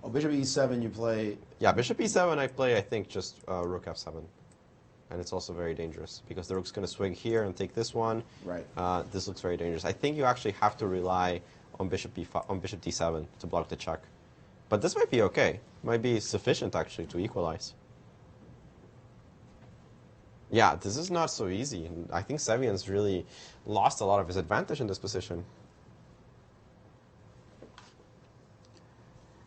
Oh, bishop e7 you play. Yeah, bishop e7 I play, I think, just rook f7. And it's also very dangerous because the rook's going to swing here and take this one. Right. This looks very dangerous. I think you actually have to rely on bishop b5, on bishop d7 to block the check. But this might be okay. Might be sufficient, actually, to equalize. Yeah, this is not so easy. I think Sevian's really lost a lot of his advantage in this position.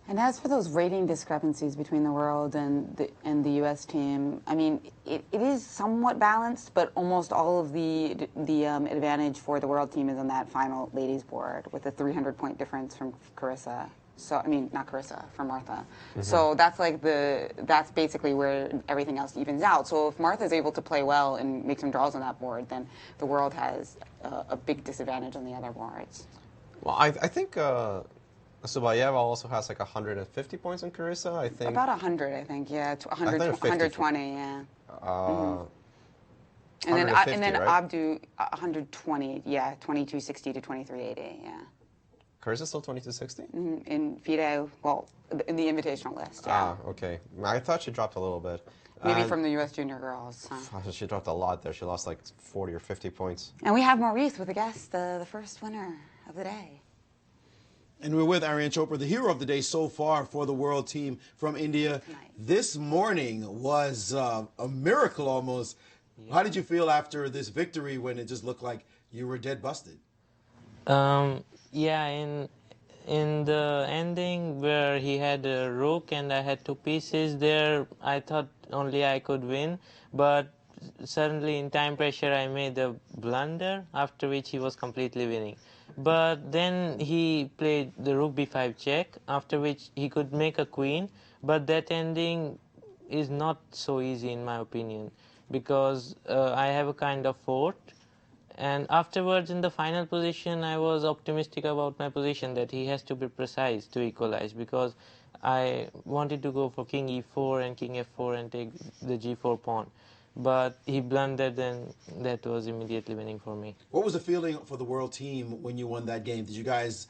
And as for those rating discrepancies between the world and the U.S. team, I mean, it is somewhat balanced, but almost all of the advantage for the world team is on that final ladies board with a 300-point difference from Carissa. So I mean, not Carissa, from Martha. Mm-hmm. So that's basically where everything else evens out. So if Martha's able to play well and make some draws on that board, then the world has a big disadvantage on the other boards. Well, I think Subayeva also has like 150 points on Carissa, I think. About 100, I think, yeah. 120, yeah. And then right? Abdu, 120, yeah, 2260 to 2380, yeah. Carissa's still 2260? In FIDE, well, in the invitational list, yeah. Ah, okay. I thought she dropped a little bit. Maybe from the U.S. junior girls. Huh? She dropped a lot there. She lost like 40 or 50 points. And we have Maurice with a guest, the first winner of the day. And we're with Aryan Chopra, the hero of the day so far for the world team from India. Nice. This morning was a miracle almost. Yeah. How did you feel after this victory when it just looked like you were dead busted? Yeah, in the ending where he had a rook and I had two pieces there, I thought only I could win. But suddenly in time pressure I made a blunder, after which he was completely winning. But then he played the rook b5 check, after which he could make a queen. But that ending is not so easy in my opinion, because I have a kind of fort. And afterwards, in the final position, I was optimistic about my position that he has to be precise to equalize, because I wanted to go for king e4 and king f4 and take the g4 pawn. But he blundered, and that was immediately winning for me. What was the feeling for the world team when you won that game? Did you guys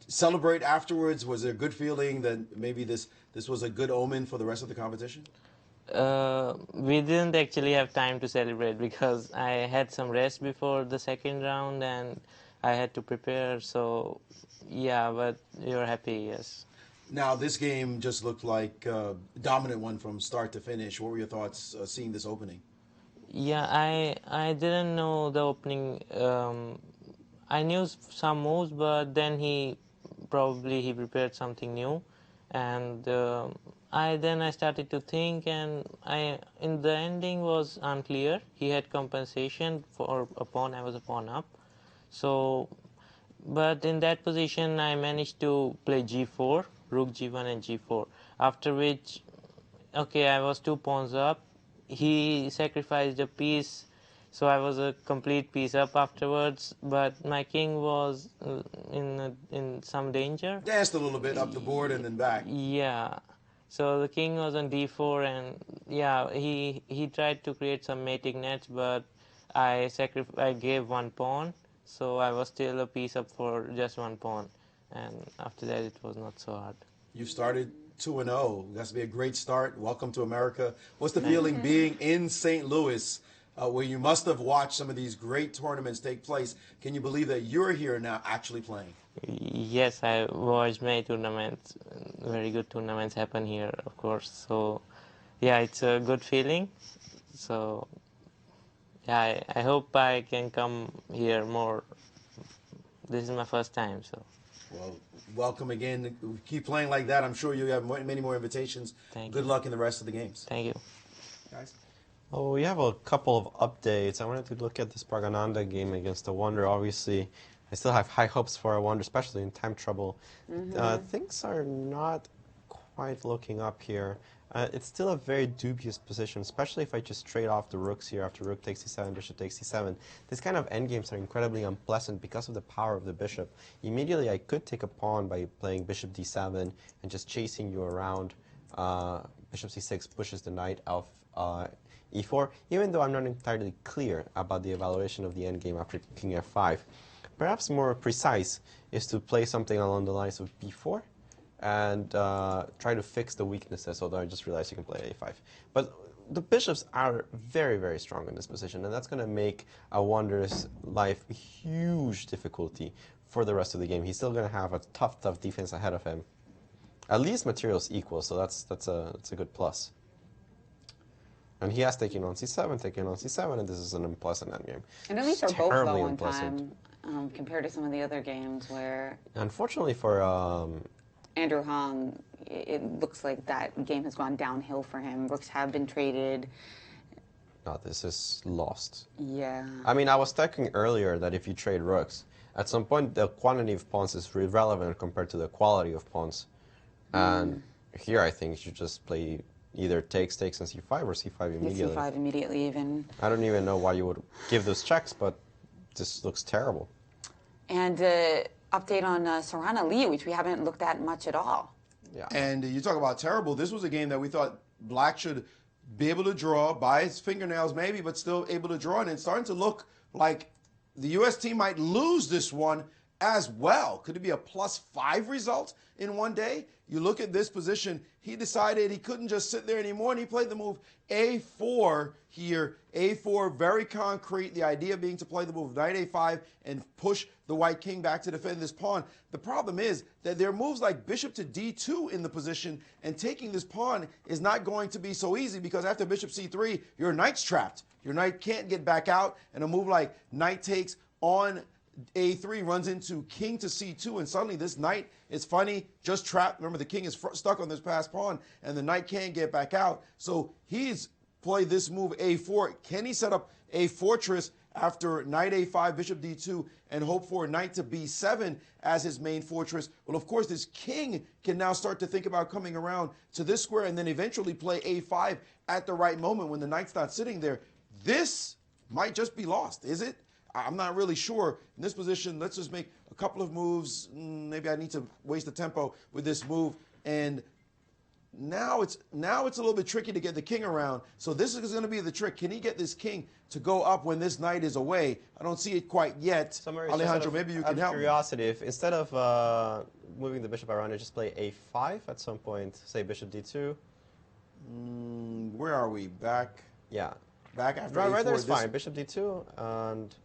celebrate afterwards? Was there a good feeling that maybe this was a good omen for the rest of the competition? We didn't actually have time to celebrate because I had some rest before the second round and I had to prepare, so yeah, but you're happy, yes. Now, this game just looked like a dominant one from start to finish. What were your thoughts seeing this opening? Yeah, I didn't know the opening. I knew some moves, but then he prepared something new, and then I started to think, and in the ending was unclear. He had compensation for a pawn. I was a pawn up, so. But in that position, I managed to play g4, rook g1 and g4. After which, okay, I was 2 pawns up. He sacrificed a piece, so I was a complete piece up afterwards. But my king was in some danger. Danced a little bit up the board and then back. Yeah. So the king was on d4, and yeah, he tried to create some mating nets, but I gave 1 pawn. So I was still a piece up for just 1 pawn, and after that it was not so hard. You started 2-0. That's to be a great start. Welcome to America. What's the feeling being in St. Louis where you must have watched some of these great tournaments take place. Can you believe that you're here now actually playing? Yes, I watched many tournaments. Very good tournaments happen here, of course. So, yeah, it's a good feeling. So, yeah, I hope I can come here more. This is my first time, so. Well, welcome again. Keep playing like that. I'm sure you have many more invitations. Thank Good you. luck in the rest of the games. Thank you. Guys? Oh, we have a couple of updates. I wanted to look at this Pragananda game against the Wonder. Obviously, I still have high hopes for a Wonder, especially in time trouble. Things are not quite looking up here. It's still a very dubious position, especially if I just trade off the rooks here after rook takes c7, bishop takes c7. These kind of endgames are incredibly unpleasant because of the power of the bishop. Immediately, I could take a pawn by playing bishop d7 and just chasing you around. Bishop c6 pushes the knight of e4, even though I'm not entirely clear about the evaluation of the endgame after king f5. Perhaps more precise is to play something along the lines of b4 and try to fix the weaknesses, although I just realized you can play a5. But the bishops are very, very strong in this position, and that's going to make a Wonder's life a huge difficulty for the rest of the game. He's still going to have a tough, tough defense ahead of him. At least materials equal, so that's a good plus. And he has taken on c7, taken on c7, and this is an unpleasant endgame. And at least they're both Terribly low on unpleasant. time compared to some of the other games where Unfortunately for Andrew Hong, it looks like that game has gone downhill for him. Rooks have been traded. no, this is lost. Yeah. I mean, I was talking earlier that if you trade rooks, at some point the quantity of pawns is irrelevant compared to the quality of pawns. And here I think you should just play either takes and c5 or c5 immediately. C5 immediately even. I don't even know why you would give those checks, but this looks terrible. And update on Sarana Lee, which we haven't looked at much at all. Yeah. And you talk about terrible. This was a game that we thought Black should be able to draw by his fingernails maybe, but still able to draw. And it's starting to look like the U.S. team might lose this one as well. Could it be a +5 result in one day? You look at this position, he decided he couldn't just sit there anymore, and he played the move a4 here. A4, very concrete. The idea being to play the move knight a5 and push the white king back to defend this pawn. The problem is that there are moves like bishop to d2 in the position, and taking this pawn is not going to be so easy because after bishop c3, your knight's trapped. Your knight can't get back out, and a move like knight takes on a3 runs into king to c2, and suddenly this knight is funny, just trapped. Remember, the king is stuck on this passed pawn, and the knight can't get back out. So he's played this move a4. Can he set up a fortress after knight a5, bishop d2, and hope for knight to b7 as his main fortress? Well, of course, this king can now start to think about coming around to this square and then eventually play a5 at the right moment when the knight's not sitting there. This might just be lost, is it? I'm not really sure. In this position, let's just make a couple of moves. Maybe I need to waste the tempo with this move. And now it's a little bit tricky to get the king around. So this is going to be the trick. Can he get this king to go up when this knight is away? I don't see it quite yet. Alejandro, maybe you can help me. Curiosity, if instead of moving the bishop around, you just play a5 at some point, say bishop d2. Where are we? Back? Yeah. Back after right a4. there's fine. Bishop d2 and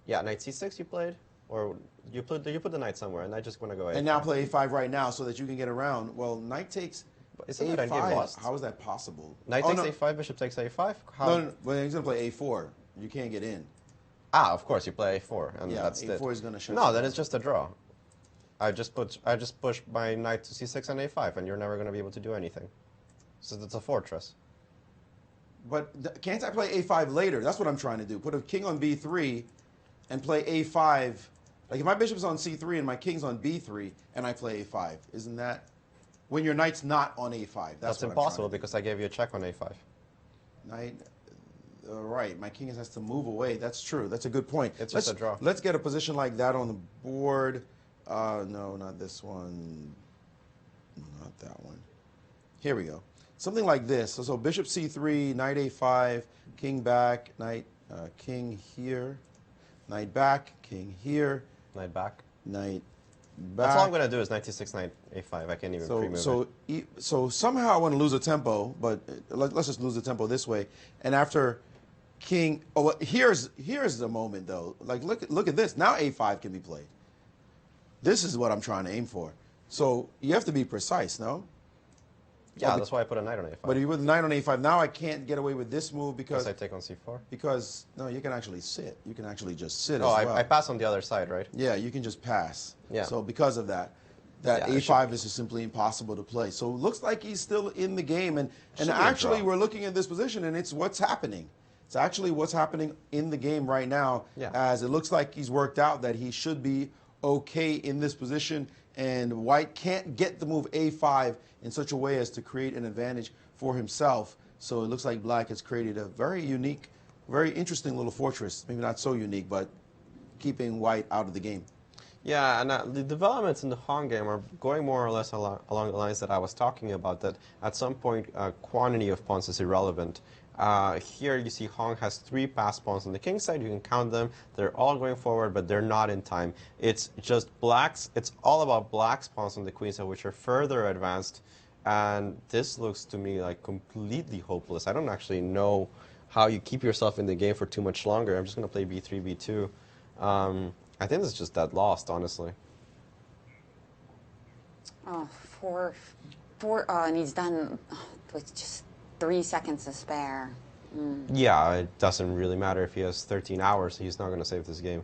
yeah, knight c6 you played, or you put the knight somewhere, and I just want to go a5. And now play a5 right now so that you can get around. Well, knight takes Isn't that a5. lost? How is that possible? Knight takes a5, bishop takes a5. No, well, he's gonna play a4. You can't get in. Ah, of course you play a4, and Yeah, that's a4 it. is gonna shut No, you then down. it's just a draw. I just push my knight to c6 and a5, and you're never going to be able to do anything. So it's a fortress. But can't I play a5 later? That's what I'm trying to do. Put a king on b3 and play a5. Like if my bishop's on c3 and my king's on b3 and I play a5, isn't that when your knight's not on a5? That's impossible because I gave you a check on a5. Knight. Right, my king has to move away. That's true. That's a good point. It's just a draw. Let's get a position like that on the board. No, not this one. Not that one. Here we go. Something like this. So bishop c3, knight a5, king back, knight, king here, knight back, king here, knight back, knight back. That's all I'm going to do is knight c6, knight a5. I can't even pre-move it. So somehow I want to lose a tempo, but let's just lose the tempo this way. And after king. Oh, well, here's the moment though. Like look at this. Now a5 can be played. This is what I'm trying to aim for. So you have to be precise, no? Yeah, that's why I put a knight on a5. But if you put a knight on a5, now I can't get away with this move because I take on c4. Because no, you can actually sit. You can actually just sit. Oh, as well. I pass on the other side, right? Yeah, you can just pass. Yeah. So because of that, a5 is just simply impossible to play. So it looks like he's still in the game, and actually we're looking at this position, and it's what's happening. It's actually what's happening in the game right now, as it looks like he's worked out that he should be okay in this position, and White can't get the move a5 in such a way as to create an advantage for himself. So it looks like Black has created a very unique, very interesting little fortress. Maybe not so unique, but keeping White out of the game. Yeah, and the developments in the Hong game are going more or less along the lines that I was talking about, that at some point quantity of pawns is irrelevant. Here you see Hong has 3 passed pawns on the king side. You can count them. They're all going forward, but they're not in time. It's just Black's. It's all about Black's pawns on the queen side, which are further advanced. And this looks to me like completely hopeless. I don't actually know how you keep yourself in the game for too much longer. I'm just going to play b3, b2. I think this is just dead lost, honestly. Oh, and he's done with just 3 seconds to spare. Yeah, it doesn't really matter if he has 13 hours. He's not going to save this game.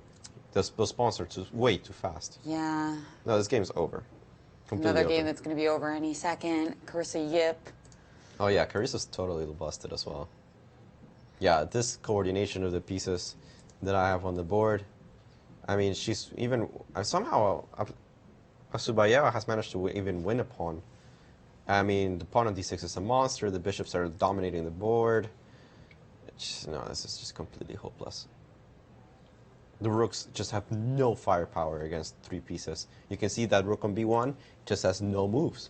Those pawns are way too fast. Yeah. No, this game's over. Completely Another game over. that's going to be over any second. Carissa Yip. Oh yeah, Carissa's totally busted as well. Yeah, this coordination of the pieces that I have on the board. I mean, she's even somehow Asubayeva has managed to even win a pawn. I mean, the pawn on d6 is a monster. The bishops are dominating the board. No, this is just completely hopeless. The rooks just have no firepower against 3 pieces. You can see that rook on b1 just has no moves.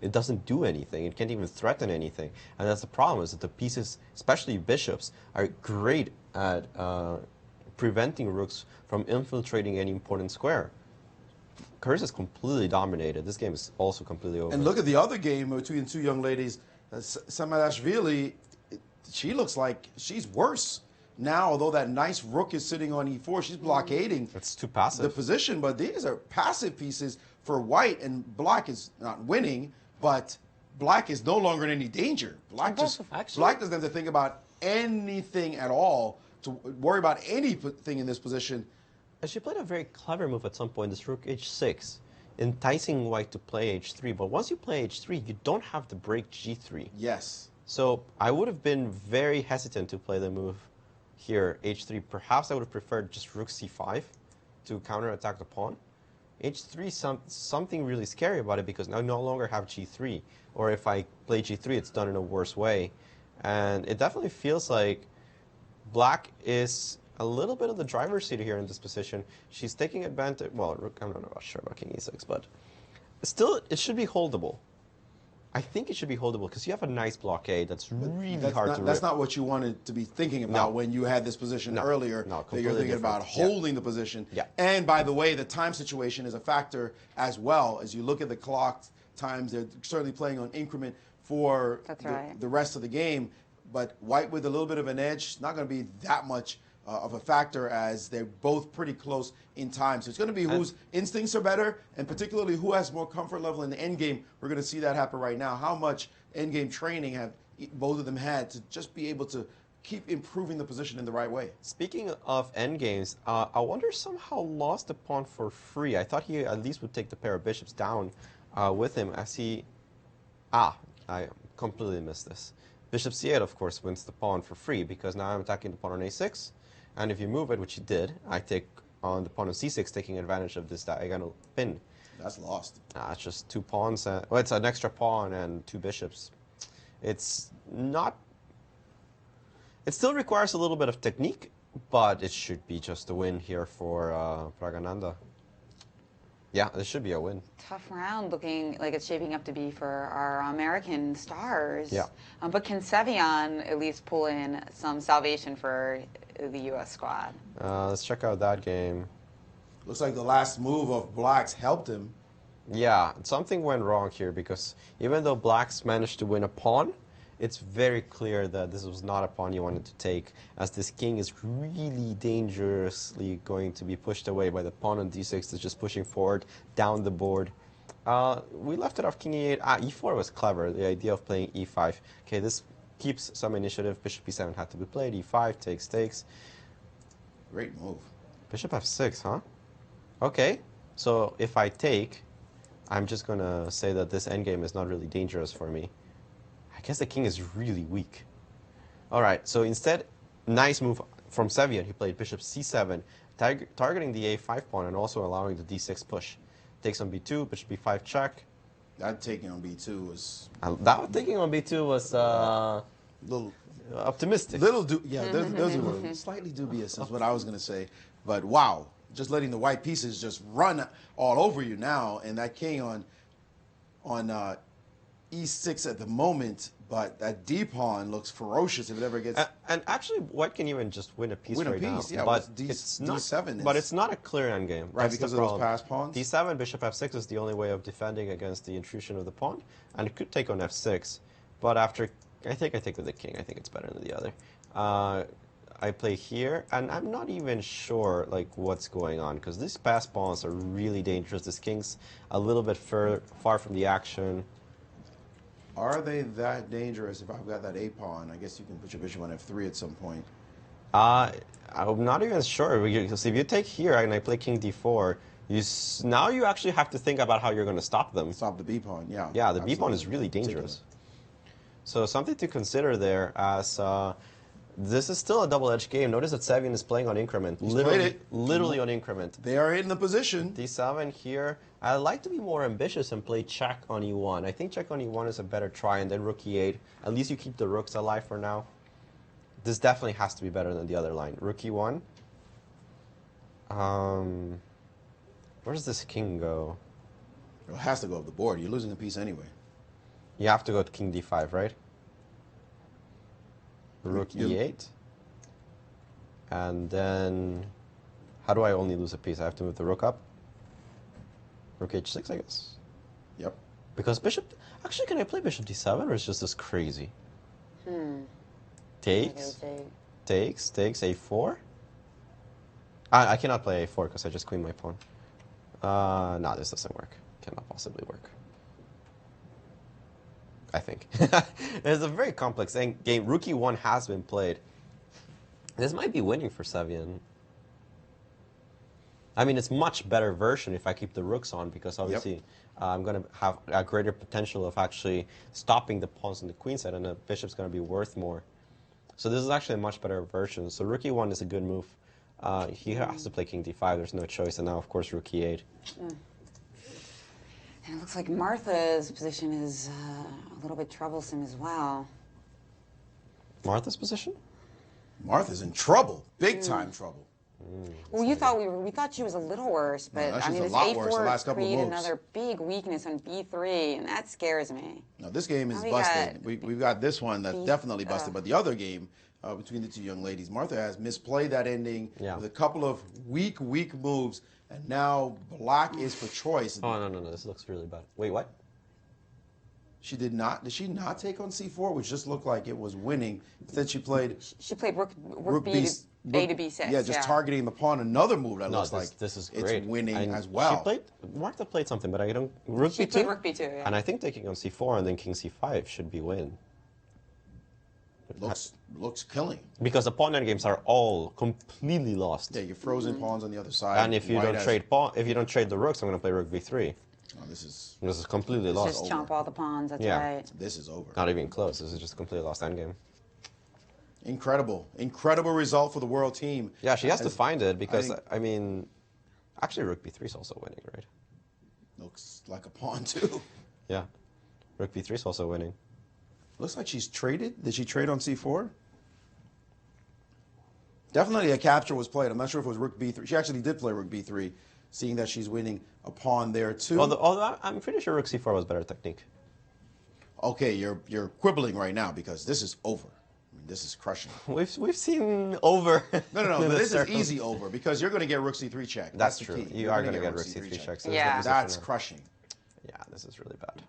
It doesn't do anything. It can't even threaten anything. And that's the problem, is that the pieces, especially bishops, are great at preventing rooks from infiltrating any important square. Carissa's completely dominated. This game is also completely over. And look at the other game between 2 young ladies. Samarashvili, she looks like she's worse now, although that nice rook is sitting on e4. She's blockading It's too passive. the position, but these are passive pieces for White, and Black is not winning, but Black is no longer in any danger. Black doesn't have to think about anything at all, to worry about anything in this position. And she played a very clever move at some point, this rook h6, enticing White to play h3. But once you play h3, you don't have to break g3. Yes. So I would have been very hesitant to play the move here, h3. Perhaps I would have preferred just rook c5 to counterattack the pawn. h3, something really scary about it, because now I no longer have g3. Or if I play g3, it's done in a worse way. And it definitely feels like Black is a little bit of the driver's seat here in this position. She's taking advantage. Well, rook, I'm not sure about king e6, but still, it should be holdable. I think it should be holdable because you have a nice blockade that's really hard to rip. That's not what you wanted to be thinking about when you had this position earlier. No, that you're thinking about holding the position. Yeah. And by the way, the time situation is a factor as well. As you look at the clock times, they're certainly playing on increment for the rest of the game. But White with a little bit of an edge, not going to be that much of a factor, as they're both pretty close in time. So it's going to be whose instincts are better, and particularly who has more comfort level in the endgame. We're going to see that happen right now. How much endgame training have both of them had to just be able to keep improving the position in the right way. Speaking of endgames, I wonder somehow lost the pawn for free. I thought he at least would take the pair of bishops down with him as he... I completely missed this. Bishop c8, of course, wins the pawn for free, because now I'm attacking the pawn on a6. And if you move it, which you did, I take on the pawn on c6, taking advantage of this diagonal pin. That's lost. It's just 2 pawns. Well, it's an extra pawn and 2 bishops. It's not... It still requires a little bit of technique, but it should be just a win here for Pragananda. Yeah, this should be a win. Tough round, looking like it's shaping up to be for our American stars. Yeah. But can Sevian at least pull in some salvation for the U.S. squad? Let's check out that game. Looks like the last move of Black's helped him. Yeah, something went wrong here, because even though Black's managed to win a pawn, it's very clear that this was not a pawn you wanted to take, as this king is really dangerously going to be pushed away by the pawn on d6 that's just pushing forward down the board. We left it off king e8. E4 was clever, the idea of playing e5. Okay, this keeps some initiative. Bishop e7 had to be played. e5 takes. Great move. Bishop f6, huh? Okay, so if I take, I'm just going to say that this endgame is not really dangerous for me. I guess the king is really weak. All right, so instead, nice move from Sevian. He played bishop c7, targeting the a5 pawn and also allowing the d6 push. Takes on b2, bishop b5 check. That taking on b2 was... that taking on b2 was little optimistic. Those were slightly dubious is what I was going to say. But wow, just letting the white pieces just run all over you now, and that king on e6 at the moment, but that d pawn looks ferocious if it ever gets... And actually, white can even just win a piece right now. Yeah, but it's not, d7 but it's not a clear endgame. Right, because of those passed pawns? d7, bishop f6 is the only way of defending against the intrusion of the pawn, and it could take on f6. But after, I think I take with the king. I think it's better than the other. I play here, and I'm not even sure like what's going on, because these passed pawns are really dangerous. This king's a little bit far from the action. Are they that dangerous? If I've got that a pawn, I guess you can put your bishop on f3 at some point. I'm not even sure. Because if you take here and I play king d4, now you actually have to think about how you're going to stop them. Stop the b pawn, yeah. Yeah, the b pawn is really dangerous. So something to consider there, as this is still a double-edged game. Notice that Sevian is playing on increment, literally on increment. They are in the position. d7 here. I like to be more ambitious and play check on e1. I think check on e1 is a better try, and then rook e8. At least you keep the rooks alive for now. This definitely has to be better than the other line. Rook e1. Where does this king go? It has to go up the board. You're losing a piece anyway. You have to go to king d5, right? Rook e8. And then, how do I only lose a piece? I have to move the rook up? Rook h6, I guess. Yep. Because bishop... Actually, can I play bishop d7, or is just this crazy? Takes. Takes. a4. I cannot play a4 because I just queen my pawn. No, this doesn't work. Cannot possibly work. I think. It's a very complex game. Rook e1 has been played. This might be winning for Sevian. I mean, it's much better version if I keep the rooks on, because obviously I'm going to have a greater potential of actually stopping the pawns on the queen side, and the bishop's going to be worth more. So this is actually a much better version. So rook e1 is a good move. He has to play king d5. There's no choice. And now, of course, rook e8. And it looks like Martha's position is a little bit troublesome as well. Martha's position? Martha's in trouble. Big time trouble. Well, we thought she was a little worse, but no, I mean, this a4 created another big weakness on b3, and that scares me. No, this game is busted. We've got this one that's definitely busted, but the other game between the two young ladies, Martha has misplayed that ending with a couple of weak moves, and now black is for choice. Oh, no, this looks really bad. Wait, what? She did not. Did she not take on c4, which just looked like it was winning? Instead, she played. She played rook b to a to b6. Yeah, just targeting the pawn. Another move that looks like this is great. It's winning as well. Martha played something, but I don't. Rook b2. Played rook b2. Yeah. And I think taking on c4 and then king c5 should be win. Looks killing. Because the pawn endgames are all completely lost. Yeah, you're frozen pawns on the other side. And if you don't trade the rooks, I'm going to play rook b3. Oh, this is completely lost. Just chomp all the pawns. That's right. This is over. Not even close. This is just a completely lost endgame. Incredible result for the world team. Yeah, she has to find it, because I mean, actually rook b3 is also winning, right? Looks like a pawn too. Yeah, rook b3 is also winning. Looks like she's traded. Did she trade on c4? Definitely a capture was played. I'm not sure if it was rook b3. She actually did play rook b3, seeing that she's winning a pawn there too. Although I'm pretty sure rook c4 was better technique. Okay, you're quibbling right now, because this is over. I mean, this is crushing. We've seen over. No. But this is easy over, because you're going to get rook c3 check. That's true. You are going to get rook c3 check. So that's crushing. Yeah, this is really bad.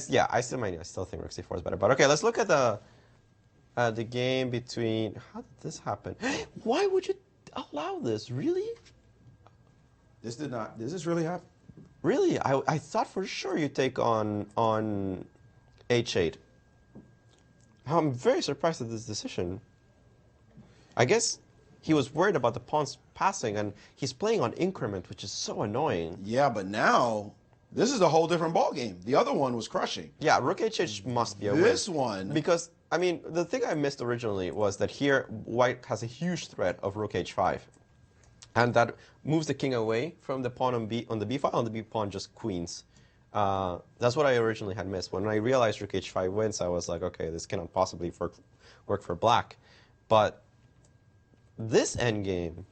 Yeah, I still think rook c4 is better. But okay, let's look at the game between. How did this happen? Why would you allow this? Really? This did not. Does this really happen? Really? I thought for sure you take on h8. I'm very surprised at this decision. I guess he was worried about the pawns passing, and he's playing on increment, which is so annoying. Yeah, but now this is a whole different ball game. The other one was crushing. Yeah, rook h8 must be a win. This one, because I mean, the thing I missed originally was that here white has a huge threat of rook h5, and that moves the king away from the pawn on the b file, and the b pawn just queens. That's what I originally had missed. When I realized rook h5 wins, I was like, okay, this cannot possibly work for black. But this endgame...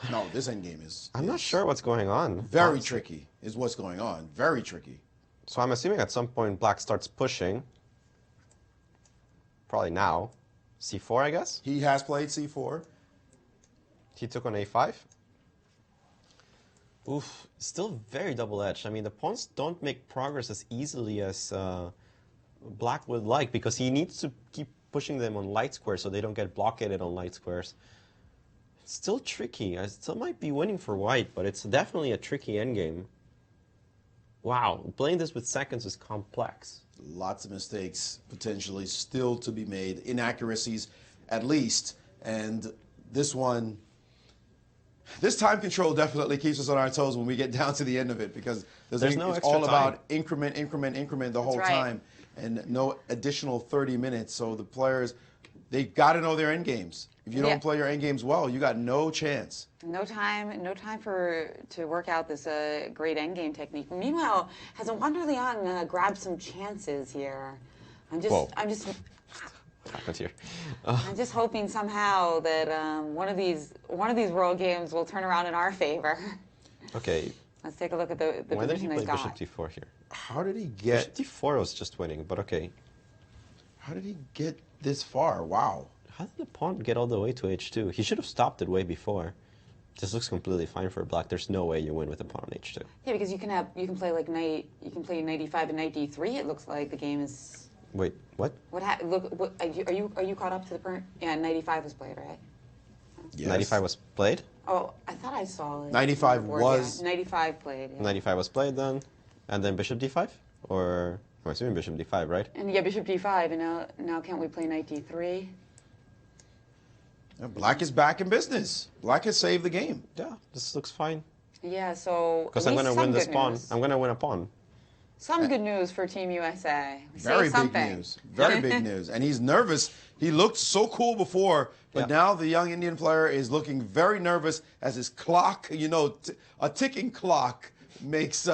No, this endgame is... I'm not sure what's going on. Very tricky is what's going on. Very tricky. So I'm assuming at some point black starts pushing. Probably now. c4, I guess? He has played c4. He took on a5. Oof, still very double-edged. I mean, the pawns don't make progress as easily as black would like, because he needs to keep pushing them on light squares so they don't get blockaded on light squares. It's still tricky. I still might be winning for white, but it's definitely a tricky endgame. Wow, playing this with seconds is complex. Lots of mistakes potentially still to be made, inaccuracies at least, and this one... This time control definitely keeps us on our toes when we get down to the end of it, because it's all about increment the whole time, and no additional 30 minutes. So the players, they got to know their end games. If you don't play your end games well, you got no chance. No time to work out this great end game technique. Meanwhile, has Wonderliang grabbed some chances here? I'm just happened here? I'm just hoping somehow that one of these world games will turn around in our favor. Okay. Let's take a look at the Why did he position play they've got. bishop d4 here? How did he get... Bishop d4 was just winning, but okay. How did he get this far? Wow. How did the pawn get all the way to h2? He should have stopped it way before. This looks completely fine for black. There's no way you win with the pawn on h2. Yeah, because you can play like knight e5 and knight d3. It looks like the game is... Wait, what? Look, are you caught up to the current? Yeah, knight e5 was played, right? Yes. Knight e5 was played? Oh, I thought I saw it. Knight e5 was... Yeah, knight e5 played, yeah. Knight e5 was played then, and then bishop d5? Or, I'm assuming bishop d5, right? And yeah, bishop d5, and now can't we play knight d3? Black is back in business. Black has saved the game. Yeah, this looks fine. Yeah, so... Because I'm going to win this pawn. I'm going to win a pawn. Some good news for Team USA. Very big news. Very big news. And he's nervous. He looked so cool before, but now the young Indian player is looking very nervous as his clock, you know, a ticking clock makes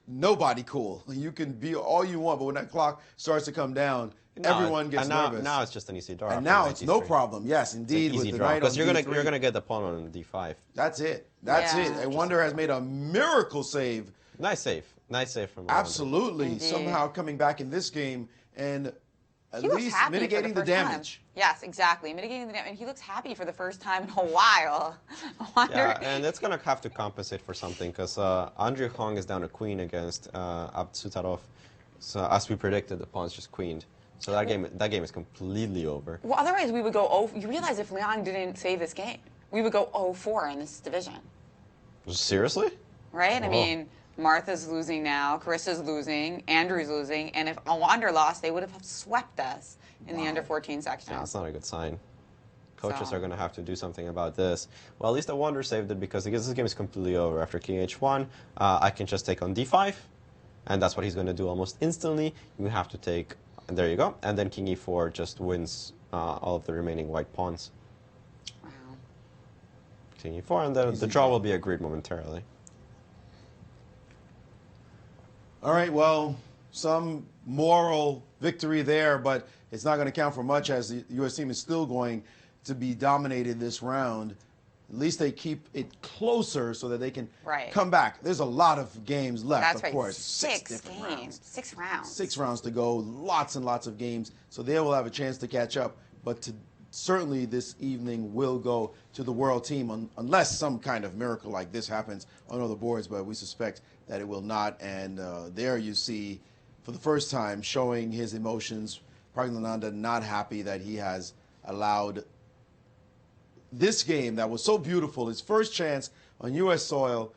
nobody cool. You can be all you want, but when that clock starts to come down, everyone gets nervous. Now it's just an easy draw. And now it's no problem. Yes, indeed. It's an easy draw, because you're gonna get the pawn on d5. That's it. That's it. And Wonder has made a miracle save. Nice save. Nice save from Absolutely. Indeed. Somehow coming back in this game and at least mitigating the damage. Yes, exactly. Mitigating the damage. And he looks happy for the first time in a while. Yeah, and it's going to have to compensate for something, because Andrew Hong is down a queen against Abdsutarov. So as we predicted, the pawn's just queened. So that game is completely over. Well, otherwise we would go you realize if Liang didn't save this game, we would go 0-4 in this division. Seriously? Right? Oh. I mean, Martha's losing now, Carissa's losing, Andrew's losing, and if Wander lost, they would have swept us in the under 14 section. Yeah, that's not a good sign. Coaches are going to have to do something about this. Well, at least the Wander saved it, because this game is completely over. After king h1, I can just take on d5, and that's what he's going to do almost instantly. You have to take, and there you go, and then king e4 just wins all of the remaining white pawns. Wow. King e4, and then the draw will be agreed momentarily. All right, well, some moral victory there, but it's not going to count for much, as the U.S. team is still going to be dominated this round. At least they keep it closer so that they can come back. There's a lot of games left, of course. Six games. 6 rounds. 6 rounds to go, lots and lots of games. So they will have a chance to catch up. But certainly this evening will go to the world team, unless some kind of miracle like this happens on other boards. But we suspect that it will not. And there you see, for the first time, showing his emotions, Praggnanandhaa not happy that he has allowed this game that was so beautiful, his first chance on U.S. soil.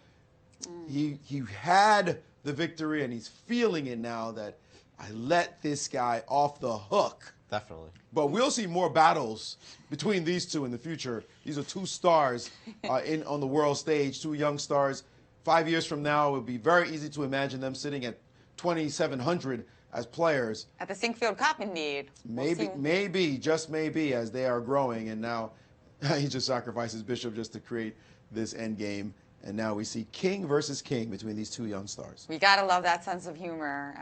He had the victory, and he's feeling it now that I let this guy off the hook. Definitely. But we'll see more battles between these two in the future. These are two stars on the world stage, two young stars. 5 years from now, it would be very easy to imagine them sitting at 2,700 as players. At the Sinkfield Cup, indeed. Maybe, just maybe, as they are growing. And now he just sacrifices Bishop just to create this end game. And now we see king versus king between these two young stars. We gotta love that sense of humor.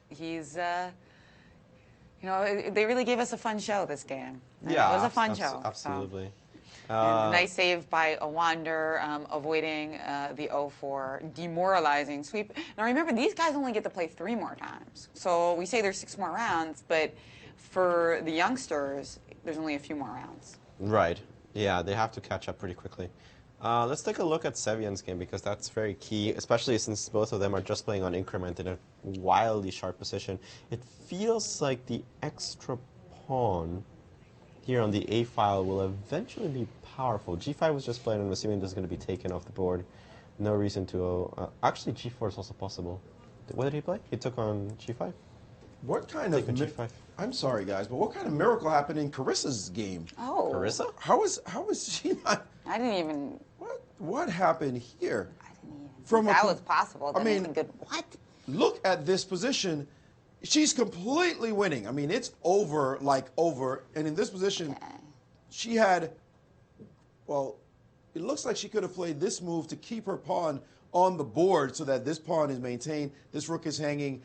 He's, you know, they really gave us a fun show this game. Yeah, it was a fun show. Absolutely. Nice save by Awander, avoiding the 0-4, demoralizing sweep. Now remember, these guys only get to play 3 more times. So we say there's 6 more rounds, but for the youngsters, there's only a few more rounds. Right. Yeah, they have to catch up pretty quickly. Let's take a look at Sevian's game, because that's very key, especially since both of them are just playing on increment in a wildly sharp position. It feels like the extra pawn here on the A file will eventually be powerful. G5 was just playing, and I'm assuming this is going to be taken off the board. No reason to... actually, G4 is also possible. What did he play? He took on G5. What kind of... G5. I'm sorry, guys, but what kind of miracle happened in Carissa's game? Oh. Carissa? How was she not... I didn't even... What happened here? I didn't even... That was possible. That isn't good. What? Look at this position. She's completely winning. I mean, it's over, like over. And in this position, she had... Well, it looks like she could have played this move to keep her pawn on the board so that this pawn is maintained, this rook is hanging,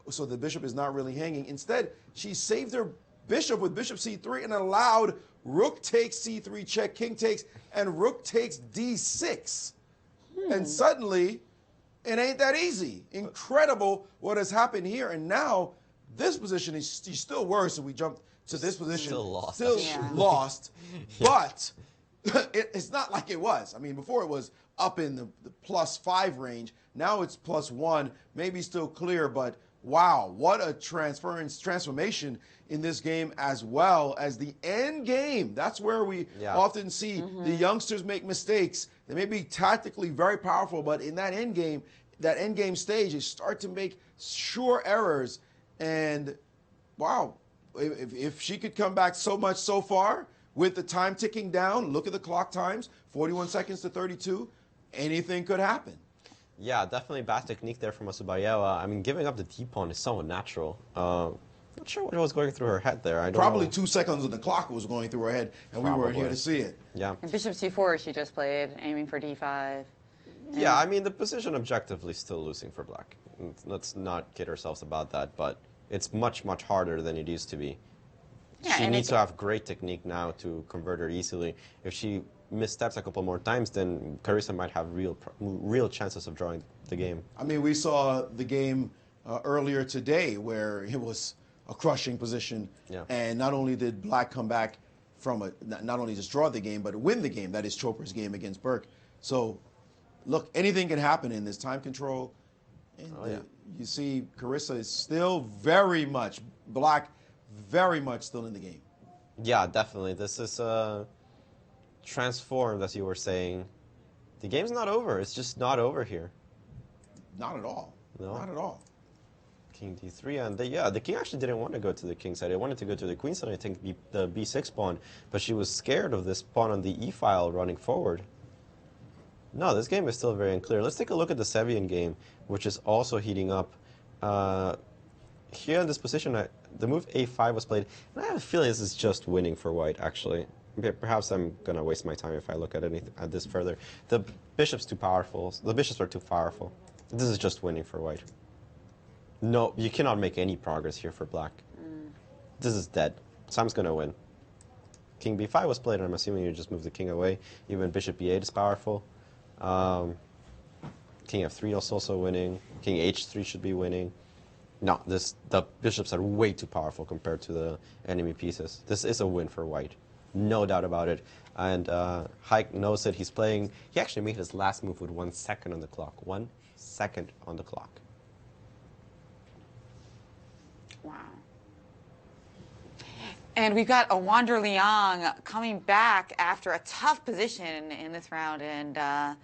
so the bishop is not really hanging. Instead, she saved her bishop with bishop c3 and allowed rook takes c3 check, king takes, and rook takes d6. And suddenly, it ain't that easy. Incredible what has happened here. And now, this position is she's still worse, so we jumped to this position. Still lost. Still lost. But it's not like it was. I mean, before it was up in the +5 range. Now it's +1, maybe still clear, but wow, what a transformation in this game, as well as the end game. That's where we often see the youngsters make mistakes. They may be tactically very powerful, but in that end game stage, they start to make sure errors. And wow, if she could come back so much so far with the time ticking down, look at the clock times, 41 seconds to 32, anything could happen. Yeah, definitely bad technique there from Asubayeva. I mean, giving up the D-pawn is so unnatural. Not sure what was going through her head there. I don't Probably know. 2 seconds on the clock was going through her head, and we weren't here to see it. Yeah. And bishop c4 she just played, aiming for d5. Yeah, I mean, the position objectively is still losing for black. Let's not kid ourselves about that, but it's much, much harder than it used to be. Yeah, she needs to have great technique now to convert her easily. If she missteps a couple more times, then Carissa might have real chances of drawing the game. I mean, we saw the game earlier today where it was a crushing position, and not only did black come back from not only just draw the game, but win the game. That is Chopra's game against Burke. So, look, anything can happen in this time control. And you see Carissa is still very much, black, very much still in the game. Yeah, definitely. This is transformed, as you were saying. The game's not over. It's just not over here. Not at all. No. Not at all. King d3, and the king actually didn't want to go to the king side. He wanted to go to the queen side, I think, the b6 pawn, but she was scared of this pawn on the e file running forward. No, this game is still very unclear. Let's take a look at the Sevian game, which is also heating up. Here in this position, the move a5 was played, and I have a feeling this is just winning for white, actually. Perhaps I'm going to waste my time if I look at this further. The bishop's too powerful. The bishops are too powerful. This is just winning for white. No, you cannot make any progress here for black. This is dead. Sam's going to win. King b5 was played, and I'm assuming you just move the king away. Even bishop b8 is powerful. King f3 is also winning. King h3 should be winning. No, the bishops are way too powerful compared to the enemy pieces. This is a win for white. No doubt about it. And Haik knows it. He's playing. He actually made his last move with 1 second on the clock. 1 second on the clock. Wow. And we've got Wander Liang coming back after a tough position in this round and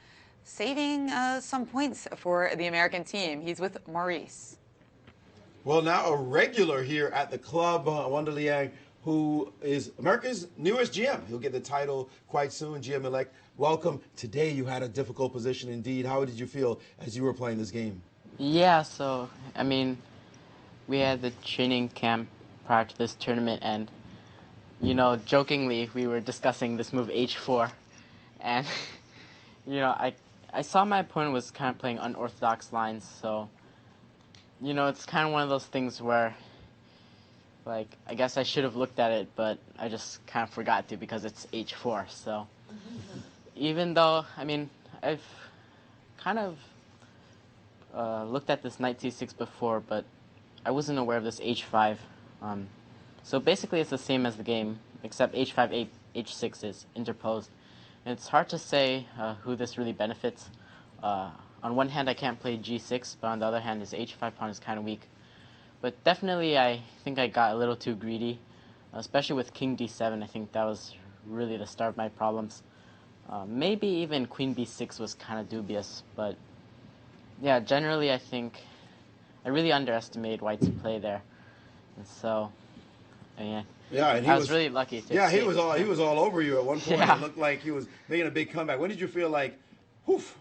saving some points for the American team. He's with Maurice. Well, now a regular here at the club, Wander Liang, who is America's newest GM. He'll get the title quite soon, GM elect. Welcome. Today you had a difficult position indeed. How did you feel as you were playing this game? Yeah, so, I mean, we had the training camp prior to this tournament, and, you know, jokingly, we were discussing this move H4, and, you know, I saw my opponent was kind of playing unorthodox lines, so, you know, it's kind of one of those things where, like, I guess I should have looked at it, but I just kind of forgot to because it's H4, so. Even though, I mean, I've kind of looked at this knight c6 before, but I wasn't aware of this h5. So basically it's the same as the game, except h5, h6 is interposed. And it's hard to say who this really benefits. On one hand, I can't play g6, but on the other hand, this h5 pawn is kind of weak. But definitely, I think I got a little too greedy, especially with king d7. I think that was really the start of my problems. Maybe even queen b6 was kind of dubious, but yeah, generally I think I really underestimated White's play there, and so yeah, and I was really lucky to Yeah, escape. he was all over you at one point. Yeah. It looked like he was making a big comeback. When did you feel like, whoof,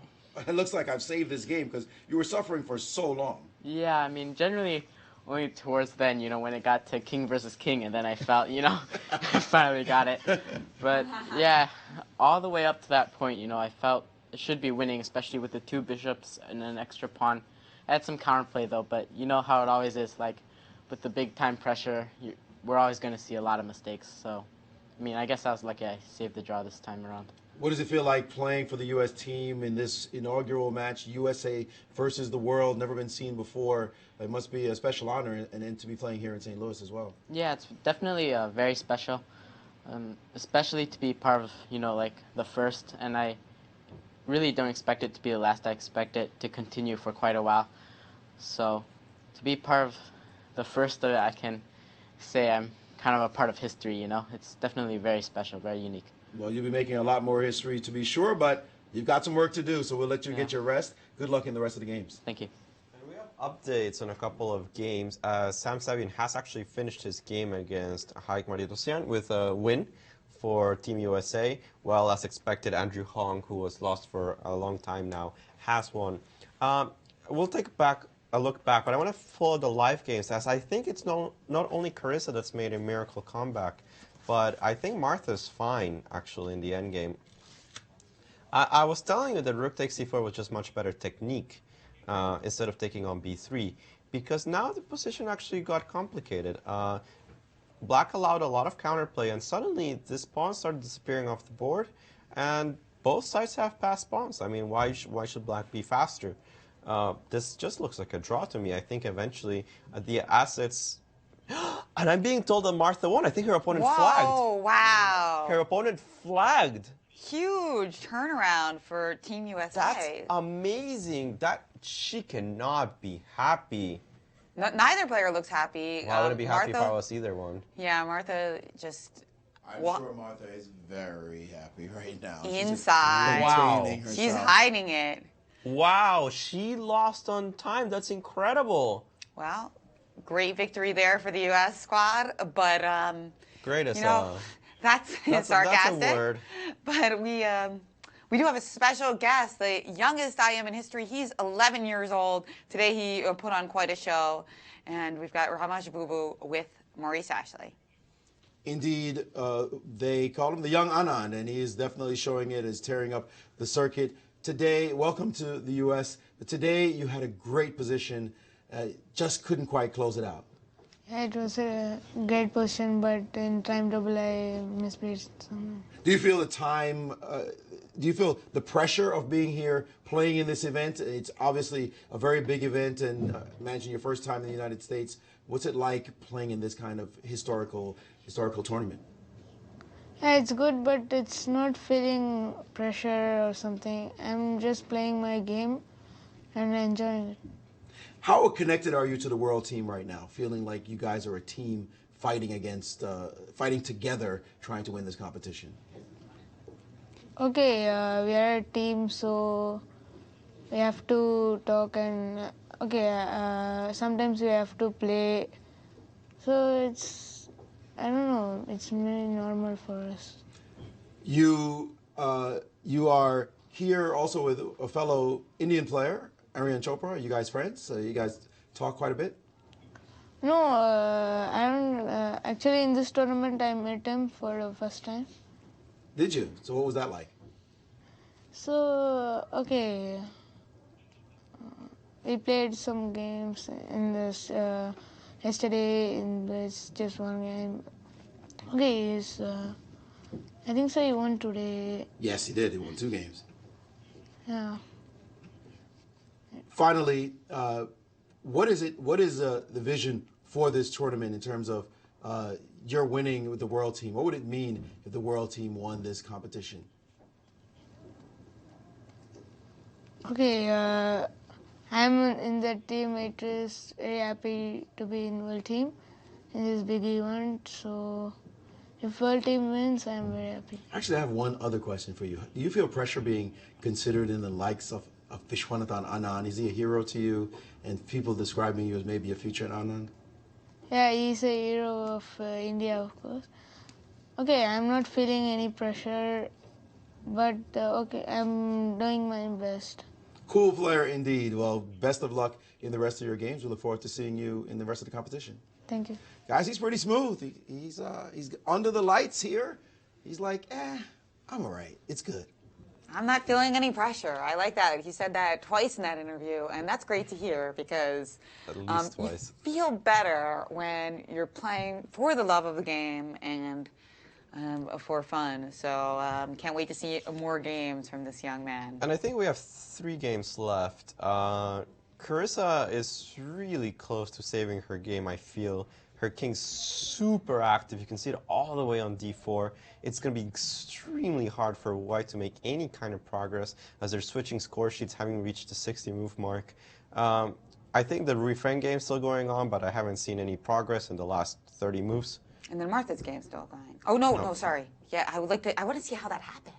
it looks like I've saved this game, because you were suffering for so long? Yeah, I mean, generally only towards then, you know, when it got to king versus king, and then I felt, you know, I finally got it. But yeah, all the way up to that point, you know, I felt it should be winning, especially with the two bishops and an extra pawn. I had some counterplay though, but you know how it always is, like with the big time pressure, we're always going to see a lot of mistakes. So, I mean, I guess I was lucky I saved the draw this time around. What does it feel like playing for the U.S. team in this inaugural match, USA versus the world, never been seen before? It must be a special honor, and to be playing here in St. Louis as well. Yeah, it's definitely very special, especially to be part of, you know, like the first, and I really don't expect it to be the last. I expect it to continue for quite a while. So to be part of the first of it, I can say I'm kind of a part of history, you know. It's definitely very special, very unique. Well, you'll be making a lot more history to be sure, but you've got some work to do, so we'll let you get your rest. Good luck in the rest of the games. Thank you. And we have updates on a couple of games. Sam Savian has actually finished his game against Haik Maridosian with a win for Team USA, while as expected, Andrew Hong, who was lost for a long time now, has won. We'll take a look back, but I want to follow the live games, as I think it's not only Carissa that's made a miracle comeback, but I think Martha's fine, actually, in the endgame. I was telling you that rook takes c4 was just much better technique instead of taking on b3, because now the position actually got complicated. Black allowed a lot of counterplay, and suddenly this pawn started disappearing off the board, and both sides have passed pawns. I mean, why should Black be faster? This just looks like a draw to me. I think eventually the assets... And I'm being told that Martha won. I think her opponent flagged. Oh, wow. Her opponent flagged. Huge turnaround for Team USA. That's amazing. She cannot be happy. Neither player looks happy. Well, I wouldn't be happy Martha, if I was either one. Yeah, Martha just... I'm sure Martha is very happy right now. Inside. Wow. She's hiding it. Wow, she lost on time. That's incredible. Well, great victory there for the U.S. squad, but greatest. You know, that's sarcastic. That's a word. But we do have a special guest, the youngest IM in history. He's 11 years old. Today he put on quite a show, and we've got Ramesh Babu with Maurice Ashley. Indeed, they call him the young Anand, and he is definitely showing it as tearing up the circuit. Today, welcome to the U.S. Today you had a great position. Just couldn't quite close it out. Yeah, it was a great position, but in time double I misplaced some. Do you feel the time, do you feel the pressure of being here, playing in this event? It's obviously a very big event, and imagine your first time in the United States. What's it like playing in this kind of historical tournament? Yeah, it's good, but it's not feeling pressure or something. I'm just playing my game, and enjoying it. How connected are you to the world team right now? Feeling like you guys are a team fighting against, fighting together, trying to win this competition. Okay, we are a team, so we have to talk and sometimes we have to play. So it's, I don't know, it's very normal for us. You are here also with a fellow Indian player, Aryan Chopra. Are you guys friends? You guys talk quite a bit? No, I don't. Actually, in this tournament, I met him for the first time. Did you? So what was that like? So, okay. We played some games in this yesterday in this just one game. Okay, I think so he won today. Yes, he did. He won 2 games. Yeah. Finally, what is the vision for this tournament in terms of your winning with the world team? What would it mean if the world team won this competition? Okay, I'm in that team. It is very happy to be in world team in this big event. So if world team wins, I'm very happy. Actually, I have one other question for you. Do you feel pressure being considered in the likes of Vishwanathan Anand? Is he a hero to you? And people describing you as maybe a future Anand? Yeah, he's a hero of India, of course. Okay, I'm not feeling any pressure, but okay, I'm doing my best. Cool player indeed. Well, best of luck in the rest of your games. We look forward to seeing you in the rest of the competition. Thank you. Guys, he's pretty smooth. He's under the lights here. He's like, I'm all right. It's good. I'm not feeling any pressure. I like that. He said that twice in that interview, and that's great to hear because at least twice. You feel better when you're playing for the love of the game and for fun. So can't wait to see more games from this young man. And I think we have 3 games left. Carissa is really close to saving her game, I feel. Her king's super active. You can see it all the way on d4. It's going to be extremely hard for white to make any kind of progress as they're switching score sheets, having reached the 60 move mark. I think the refrain game's still going on, but I haven't seen any progress in the last 30 moves. And then Martha's game's still going. Oh no, sorry. Yeah, I want to see how that happened.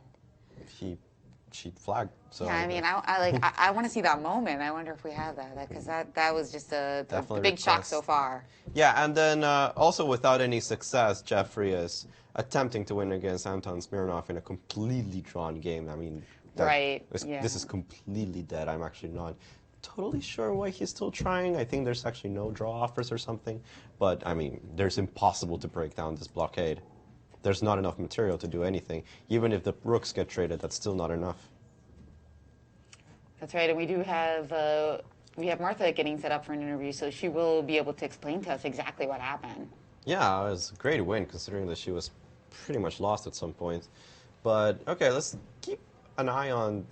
She flagged. So yeah, I mean, I want to see that moment. I wonder if we have that because that was just a big shock so far. Yeah, and then also without any success, Jeffrey is attempting to win against Anton Smirnov in a completely drawn game. I mean, this is completely dead. I'm actually not totally sure why he's still trying. I think there's actually no draw offers or something. But, I mean, there's impossible to break down this blockade. There's not enough material to do anything. Even if the rooks get traded, that's still not enough. That's right, and we do have Martha getting set up for an interview, so she will be able to explain to us exactly what happened. Yeah, it was a great win, considering that she was pretty much lost at some point. But, okay, let's keep an eye on,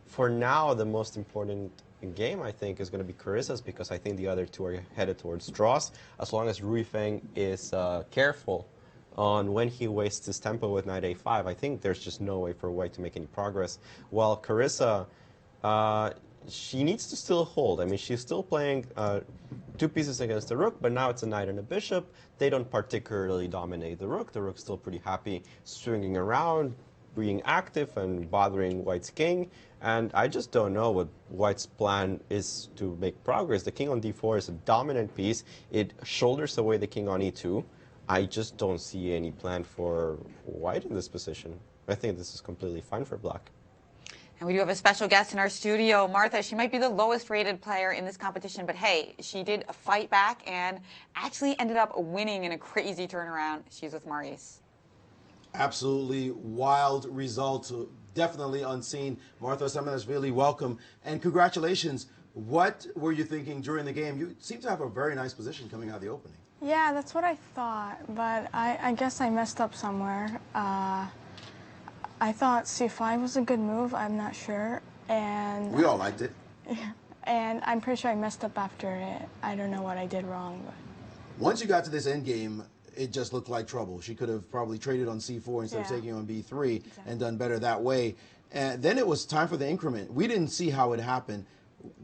for now, the most important game, I think, is going to be Carissa's, because I think the other 2 are headed towards draws, as long as Ruifeng is careful on when he wastes his tempo with knight a5. I think there's just no way for white to make any progress. While Carissa, she needs to still hold. I mean, she's still playing 2 pieces against the rook, but now it's a knight and a bishop. They don't particularly dominate the rook. The rook's still pretty happy swinging around, being active and bothering white's king. And I just don't know what white's plan is to make progress. The king on d4 is a dominant piece. It shoulders away the king on e2. I just don't see any plan for white in this position. I think this is completely fine for black. And we do have a special guest in our studio, Martha. She might be the lowest rated player in this competition, but hey, she did fight back and actually ended up winning in a crazy turnaround. She's with Maurice. Absolutely wild result, definitely unseen. Martha Samanashvili, welcome and congratulations. What were you thinking during the game? You seem to have a very nice position coming out of the opening. Yeah, that's what I thought, but I guess I messed up somewhere. I thought c5 was a good move, I'm not sure, and... We all liked it. Yeah, and I'm pretty sure I messed up after it. I don't know what I did wrong, but... Once you got to this endgame, it just looked like trouble. She could have probably traded on c4 instead of taking on b3 and done better that way. And then it was time for the increment. We didn't see how it happened.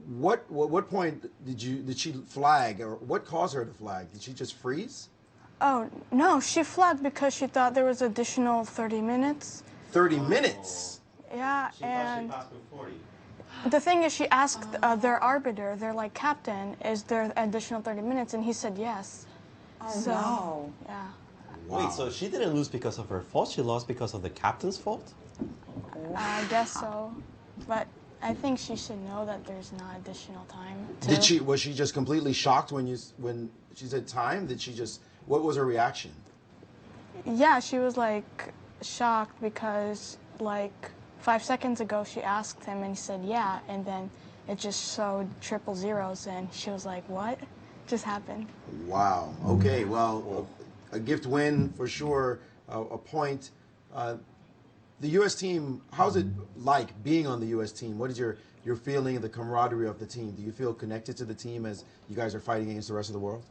What point did she flag, or what caused her to flag? Did she just freeze? Oh, no, she flagged because she thought there was additional 30 minutes. 30 minutes? Yeah, She thought she passed with 40. the thing is, she asked their arbiter, their like captain, is there additional 30 minutes? And he said yes. Oh, so, no. Yeah. Wow. Wait, so she didn't lose because of her fault? She lost because of the captain's fault? I guess so. But I think she should know that there's not additional time. Was she just completely shocked when she said time? What was her reaction? Yeah, she was like shocked because like 5 seconds ago she asked him and he said yeah, and then it just showed triple zeros and she was like, what just happened? Wow. Okay, well, a gift win for sure, a point. The U.S. team, how's it like being on the U.S. team? What is your feeling, the camaraderie of the team? Do you feel connected to the team as you guys are fighting against the rest of the world?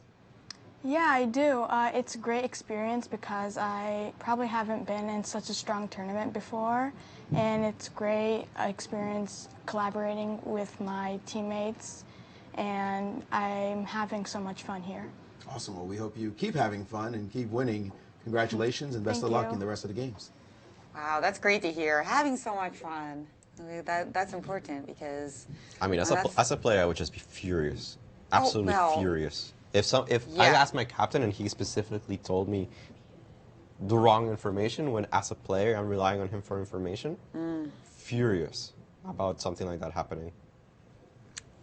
Yeah, I do. It's a great experience because I probably haven't been in such a strong tournament before, and it's great experience collaborating with my teammates, and I'm having so much fun here. Awesome. Well, we hope you keep having fun and keep winning. Congratulations and best of luck in the rest of the games. Wow, that's great to hear. Having so much fun. That's important because... I mean, as a player, I would just be furious. Absolutely furious. If I asked my captain and he specifically told me the wrong information when as a player I'm relying on him for information, furious about something like that happening.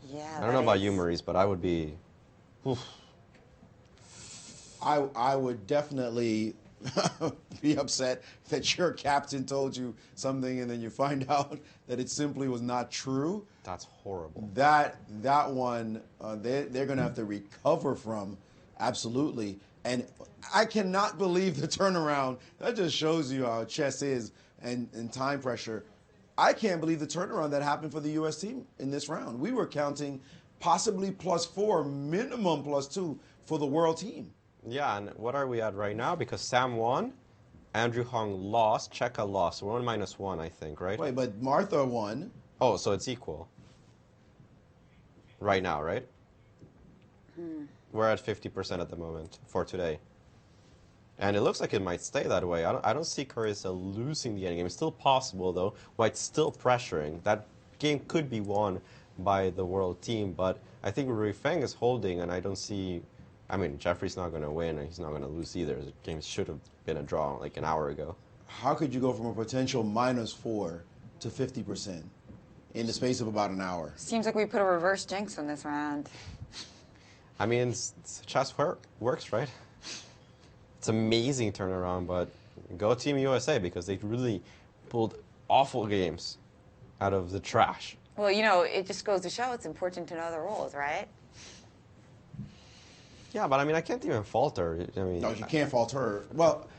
Yeah. I don't know about you, Maurice, but I would be... Oof. I would definitely be upset that your captain told you something and then you find out that it simply was not true. That's horrible. That one, they're going to have to recover from, absolutely. And I cannot believe the turnaround. That just shows you how chess is and time pressure. I can't believe the turnaround that happened for the U.S. team in this round. We were counting possibly +4, minimum +2 for the world team. Yeah, and what are we at right now? Because Sam won, Andrew Hong lost, Cheka lost. We're on -1, I think, right? Wait, but Martha won. Oh, so it's equal. Right now, right? We're at 50% at the moment for today. And it looks like it might stay that way. I don't see Carissa losing the endgame. It's still possible, though. White's still pressuring. That game could be won by the world team, but I think Rui Feng is holding, and I don't see... I mean, Jeffrey's not going to win, and he's not going to lose either. The game should have been a draw like an hour ago. How could you go from a potential -4 to 50% in the space of about an hour? Seems like we put a reverse jinx on this round. I mean, chess works, right? It's amazing turnaround, but go Team USA because they really pulled awful games out of the trash. Well, you know, it just goes to show it's important to know the rules, right? Yeah, but I mean, I can't even fault her. I mean, no, you can't fault her. Well,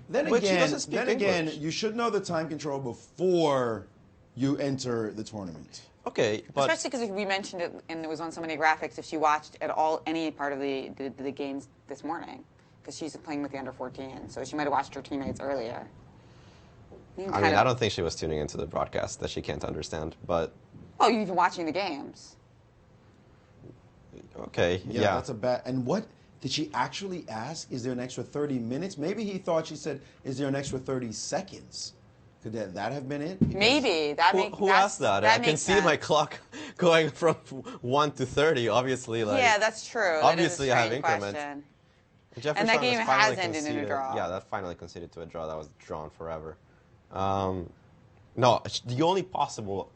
then again, you should know the time control before you enter the tournament. Okay, but especially because we mentioned it and it was on so many graphics. If she watched at all any part of the games this morning, because she's playing with the under 14, so she might have watched her teammates earlier. I mean, I don't think she was tuning into the broadcast that she can't understand, but. Oh, you've been watching the games. Okay, yeah. That's a bad... And what... Did she actually ask, is there an extra 30 minutes? Maybe he thought she said, is there an extra 30 seconds? Could that have been it? Because maybe. Who asked that? I can see my clock going from 1 to 30, obviously. Like, yeah, that's true. Obviously, I have increments. And that game has ended in a draw. Yeah, that finally conceded to a draw. That was drawn forever. No, the only possible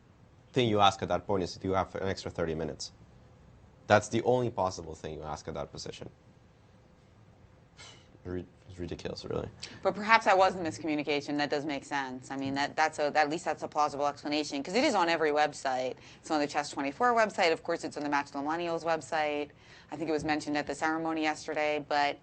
thing you ask at that point is do you have an extra 30 minutes? That's the only possible thing you ask at that position. It's ridiculous, really. But perhaps that was a miscommunication. That does make sense. I mean, at least that's a plausible explanation because it is on every website. It's on the Chess24 website. Of course, it's on the Match the Millennials website. I think it was mentioned at the ceremony yesterday. But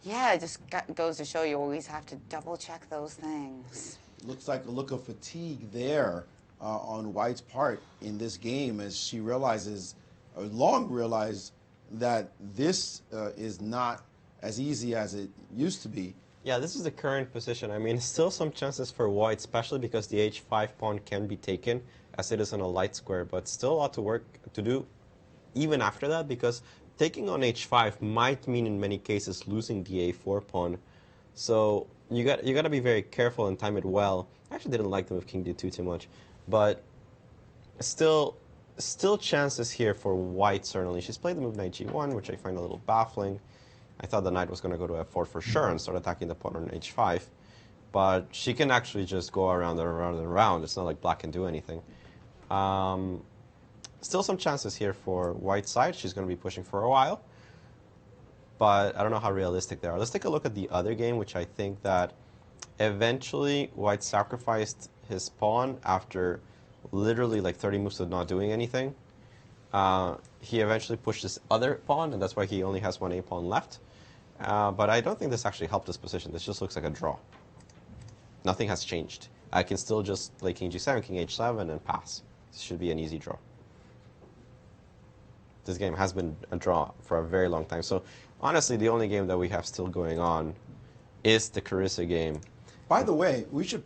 yeah, it just goes to show you always have to double check those things. Looks like a look of fatigue there on White's part in this game as she realizes, or long realized, that this is not as easy as it used to be. Yeah, this is the current position. I mean, still some chances for White, especially because the h5 pawn can be taken as it is on a light square, but still a lot to work to do even after that, because taking on h5 might mean in many cases losing the a4 pawn. So you got to be very careful and time it well. I actually didn't like the move king d2 too much, but still chances here for white, certainly. She's played the move knight g1, which I find a little baffling. I thought the knight was going to go to f4 for sure and start attacking the pawn on h5. But she can actually just go around and around and around. It's not like black can do anything. Still some chances here for white side. She's going to be pushing for a while. But I don't know how realistic they are. Let's take a look at the other game, which I think that eventually white sacrificed his pawn after literally like 30 moves of not doing anything. He eventually pushed his other pawn, and that's why he only has one a pawn left. But I don't think this actually helped his position. This just looks like a draw. Nothing has changed. I can still just play king g7, king h7, and pass. This should be an easy draw. This game has been a draw for a very long time. So honestly, the only game that we have still going on is the Carissa game. By the way, we should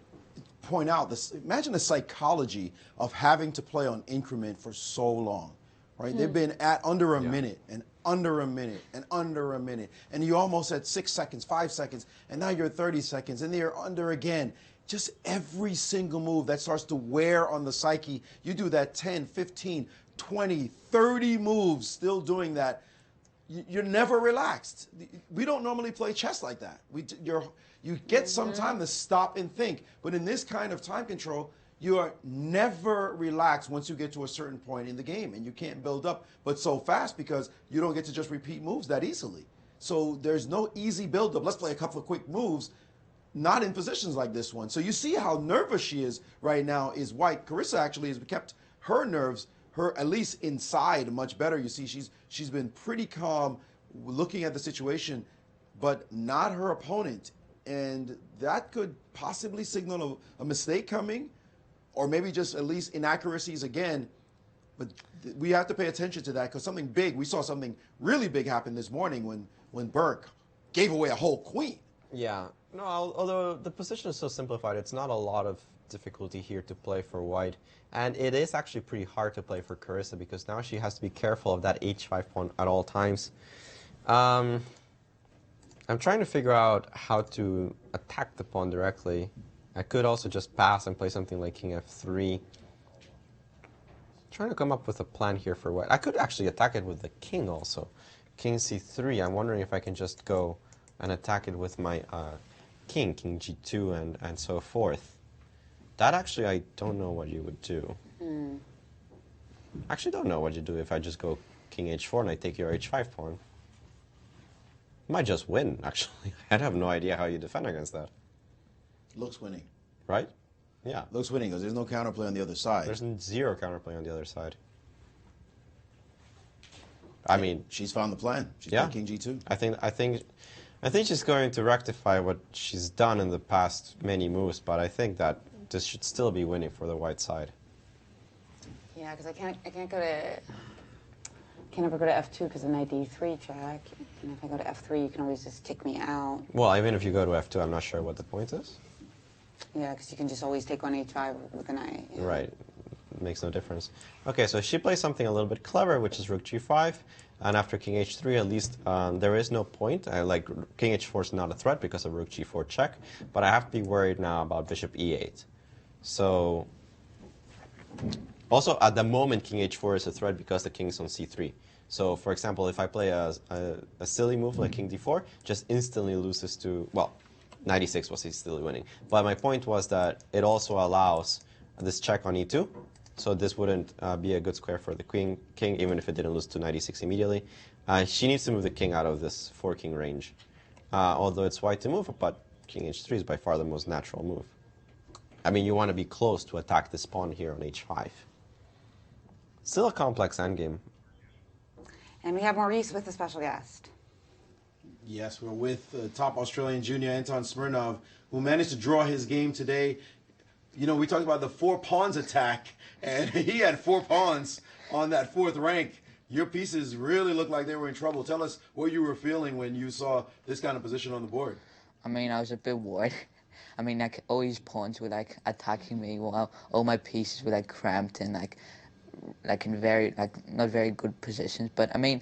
point out this. Imagine the psychology of having to play on increment for so long, right? They've been at under a minute and under a minute and under a minute, and you almost at 6 seconds, 5 seconds, and now you're at 30 seconds, and then you're under again. Just every single move that starts to wear on the psyche. You do that 10, 15, 20, 30 moves, still doing that. You're never relaxed. We don't normally play chess like that. You get some time to stop and think. But in this kind of time control, you are never relaxed once you get to a certain point in the game, and you can't build up but so fast because you don't get to just repeat moves that easily. So there's no easy build up. Let's play a couple of quick moves, not in positions like this one. So you see how nervous she is right now is white. Carissa actually has kept her nerves, at least inside, much better. You see she's been pretty calm looking at the situation, but not her opponent. And that could possibly signal a mistake coming, or maybe just at least inaccuracies again. But we have to pay attention to that, because something big, we saw something really big happen this morning when Burke gave away a whole queen. Yeah, no, although the position is so simplified, it's not a lot of difficulty here to play for white. And it is actually pretty hard to play for Carissa, because now she has to be careful of that h5 pawn at all times. I'm trying to figure out how to attack the pawn directly. I could also just pass and play something like king f3. Trying to come up with a plan here for white. I could actually attack it with the king also. King c3. I'm wondering if I can just go and attack it with my king g2, and so forth. That actually, I don't know what you would do. I actually don't know what you do if I just go king h4 and I take your h5 pawn. Might just win, actually. I have no idea how you defend against that. Looks winning. Right? Yeah. Looks winning, because there's no counterplay on the other side. There's zero counterplay on the other side. I mean, she's found the plan. She's playing king g2. I think she's going to rectify what she's done in the past many moves, but I think that this should still be winning for the white side. Yeah, because I can't ever go to f2 because of knight d3 check. And if I go to f3, you can always just kick me out. Well, even if you go to f2, I'm not sure what the point is. Yeah, because you can just always take on h5 with the knight. Yeah. Right. It makes no difference. Okay, so she plays something a little bit clever, which is rook g5. And after king h3, at least there is no point. Like king h4 is not a threat because of rook g4 check. But I have to be worried now about bishop e8. So also at the moment, king h4 is a threat because the king is on c3. So for example, if I play a silly move like king d4, just instantly loses to, well, 96 was still winning. But my point was that it also allows this check on e2. So this wouldn't be a good square for the king, even if it didn't lose to 96 immediately. She needs to move the king out of this 4-king range. Although it's white to move, but king h3 is by far the most natural move. I mean, you want to be close to attack this pawn here on h5. Still a complex endgame. And we have Maurice with a special guest. Yes, we're with top Australian junior Anton Smirnov, who managed to draw his game today. You know, we talked about the 4 pawns attack, and he had 4 pawns on that 4th rank. Your pieces really looked like they were in trouble. Tell us what you were feeling when you saw this kind of position on the board. I mean, I was a bit worried I mean, like all his pawns were like attacking me while all my pieces were like cramped and like in very not very good positions. But I mean,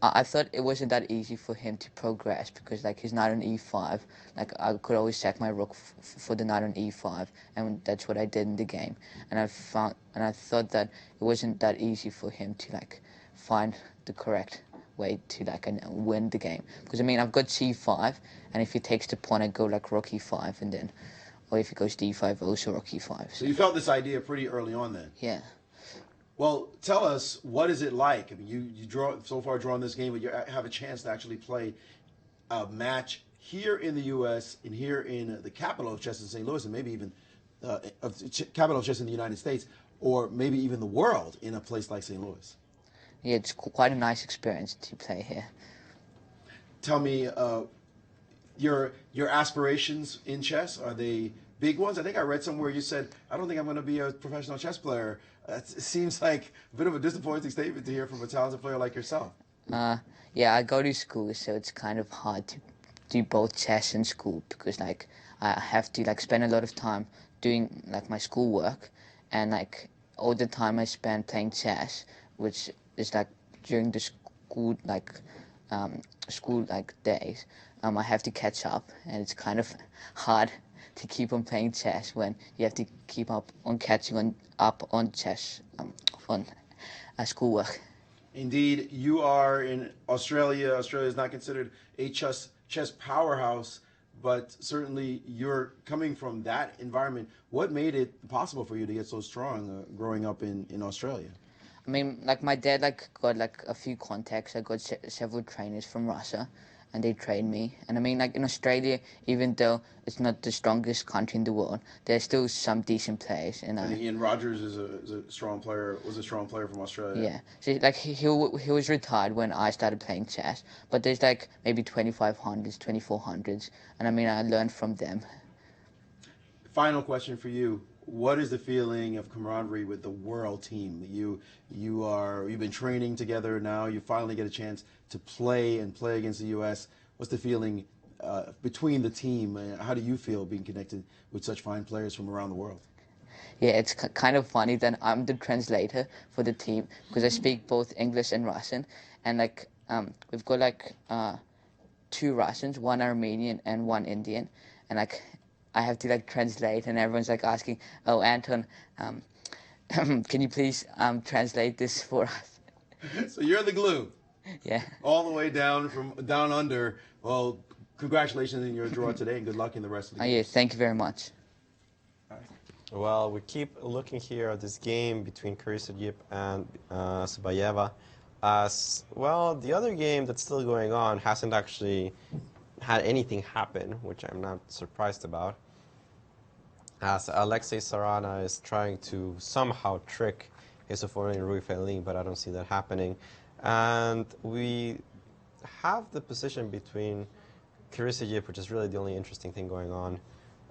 I thought it wasn't that easy for him to progress because like he's knight on e5. Like I could always sack my rook for the knight on e5, and that's what I did in the game. And I thought that it wasn't that easy for him to like find the correct way to like win the game. Because I mean, I've got c5, and if he takes the pawn, I go like rook e5, and then, or if he goes d5, also rook e5. So you felt this idea pretty early on then? Yeah. Well, tell us, what is it like? I mean, you drawn this game, but you have a chance to actually play a match here in the U.S. and here in the capital of chess in St. Louis, and maybe even capital of chess in the United States, or maybe even the world in a place like St. Louis. Yeah, it's quite a nice experience to play here. Tell me, your aspirations in chess, are they big ones? I think I read somewhere you said, I don't think I'm going to be a professional chess player. It seems like a bit of a disappointing statement to hear from a talented player like yourself. Yeah, I go to school, so it's kind of hard to do both chess and school because like I have to like spend a lot of time doing like my schoolwork, and like all the time I spend playing chess, which is like during the school days, I have to catch up, and it's kind of hard to keep on playing chess when you have to keep up on catching up on chess on schoolwork. Indeed, you are in Australia. Australia is not considered a chess powerhouse, but certainly you're coming from that environment. What made it possible for you to get so strong growing up in Australia? I mean, like my dad got like a few contacts. I got several trainers from Russia, and they trained me. And I mean, like in Australia, even though it's not the strongest country in the world, there's still some decent players. And Ian Rogers is a strong player. Was a strong player from Australia. Yeah, so like he was retired when I started playing chess. But there's like maybe 2500s, 2400s, and I mean I learned from them. Final question for you. What is the feeling of camaraderie with the world team? You've been training together now. You finally get a chance to play against the U.S. What's the feeling between the team? How do you feel being connected with such fine players from around the world? Yeah, it's kind of funny that I'm the translator for the team because I speak both English and Russian, and like we've got like 2 Russians, 1 Armenian and 1 Indian, and like I have to like translate, and everyone's like asking, "Oh, Anton, can you please translate this for us?" So you're the glue. Yeah. All the way down from down under. Well, congratulations on your draw today, and good luck in the rest of the game. Yeah, thank you very much. Well, we keep looking here at this game between Kurysagip and Sabayeva. Well, the other game that's still going on hasn't actually had anything happen, which I'm not surprised about, as Alexei Sarana is trying to somehow trick his opponent Rui Feiling, but I don't see that happening. And we have the position between Kurysagip, which is really the only interesting thing going on,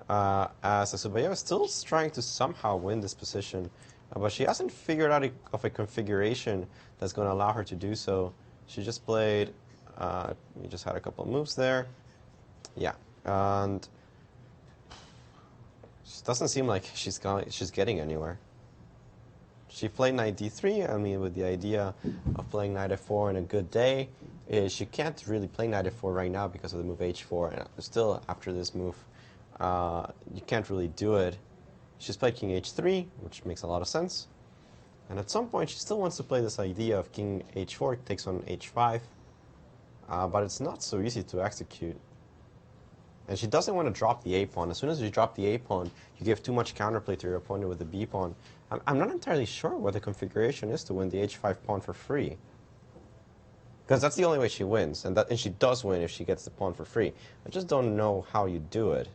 as Sabayeva is still trying to somehow win this position, but she hasn't figured out a configuration that's going to allow her to do so. She just played, we just had a couple of moves there. Yeah, and it doesn't seem like she's getting anywhere. She played knight d3, I mean, with the idea of playing knight f4 in a good day. She can't really play knight f4 right now because of the move h4, and still after this move, you can't really do it. She's played king h3, which makes a lot of sense. And at some point, she still wants to play this idea of king h4, takes on h5, but it's not so easy to execute. And she doesn't want to drop the a-pawn. As soon as you drop the a-pawn, you give too much counterplay to your opponent with the b-pawn. I'm not entirely sure what the configuration is to win the h5 pawn for free. Because that's the only way she wins, and she does win if she gets the pawn for free. I just don't know how you do it.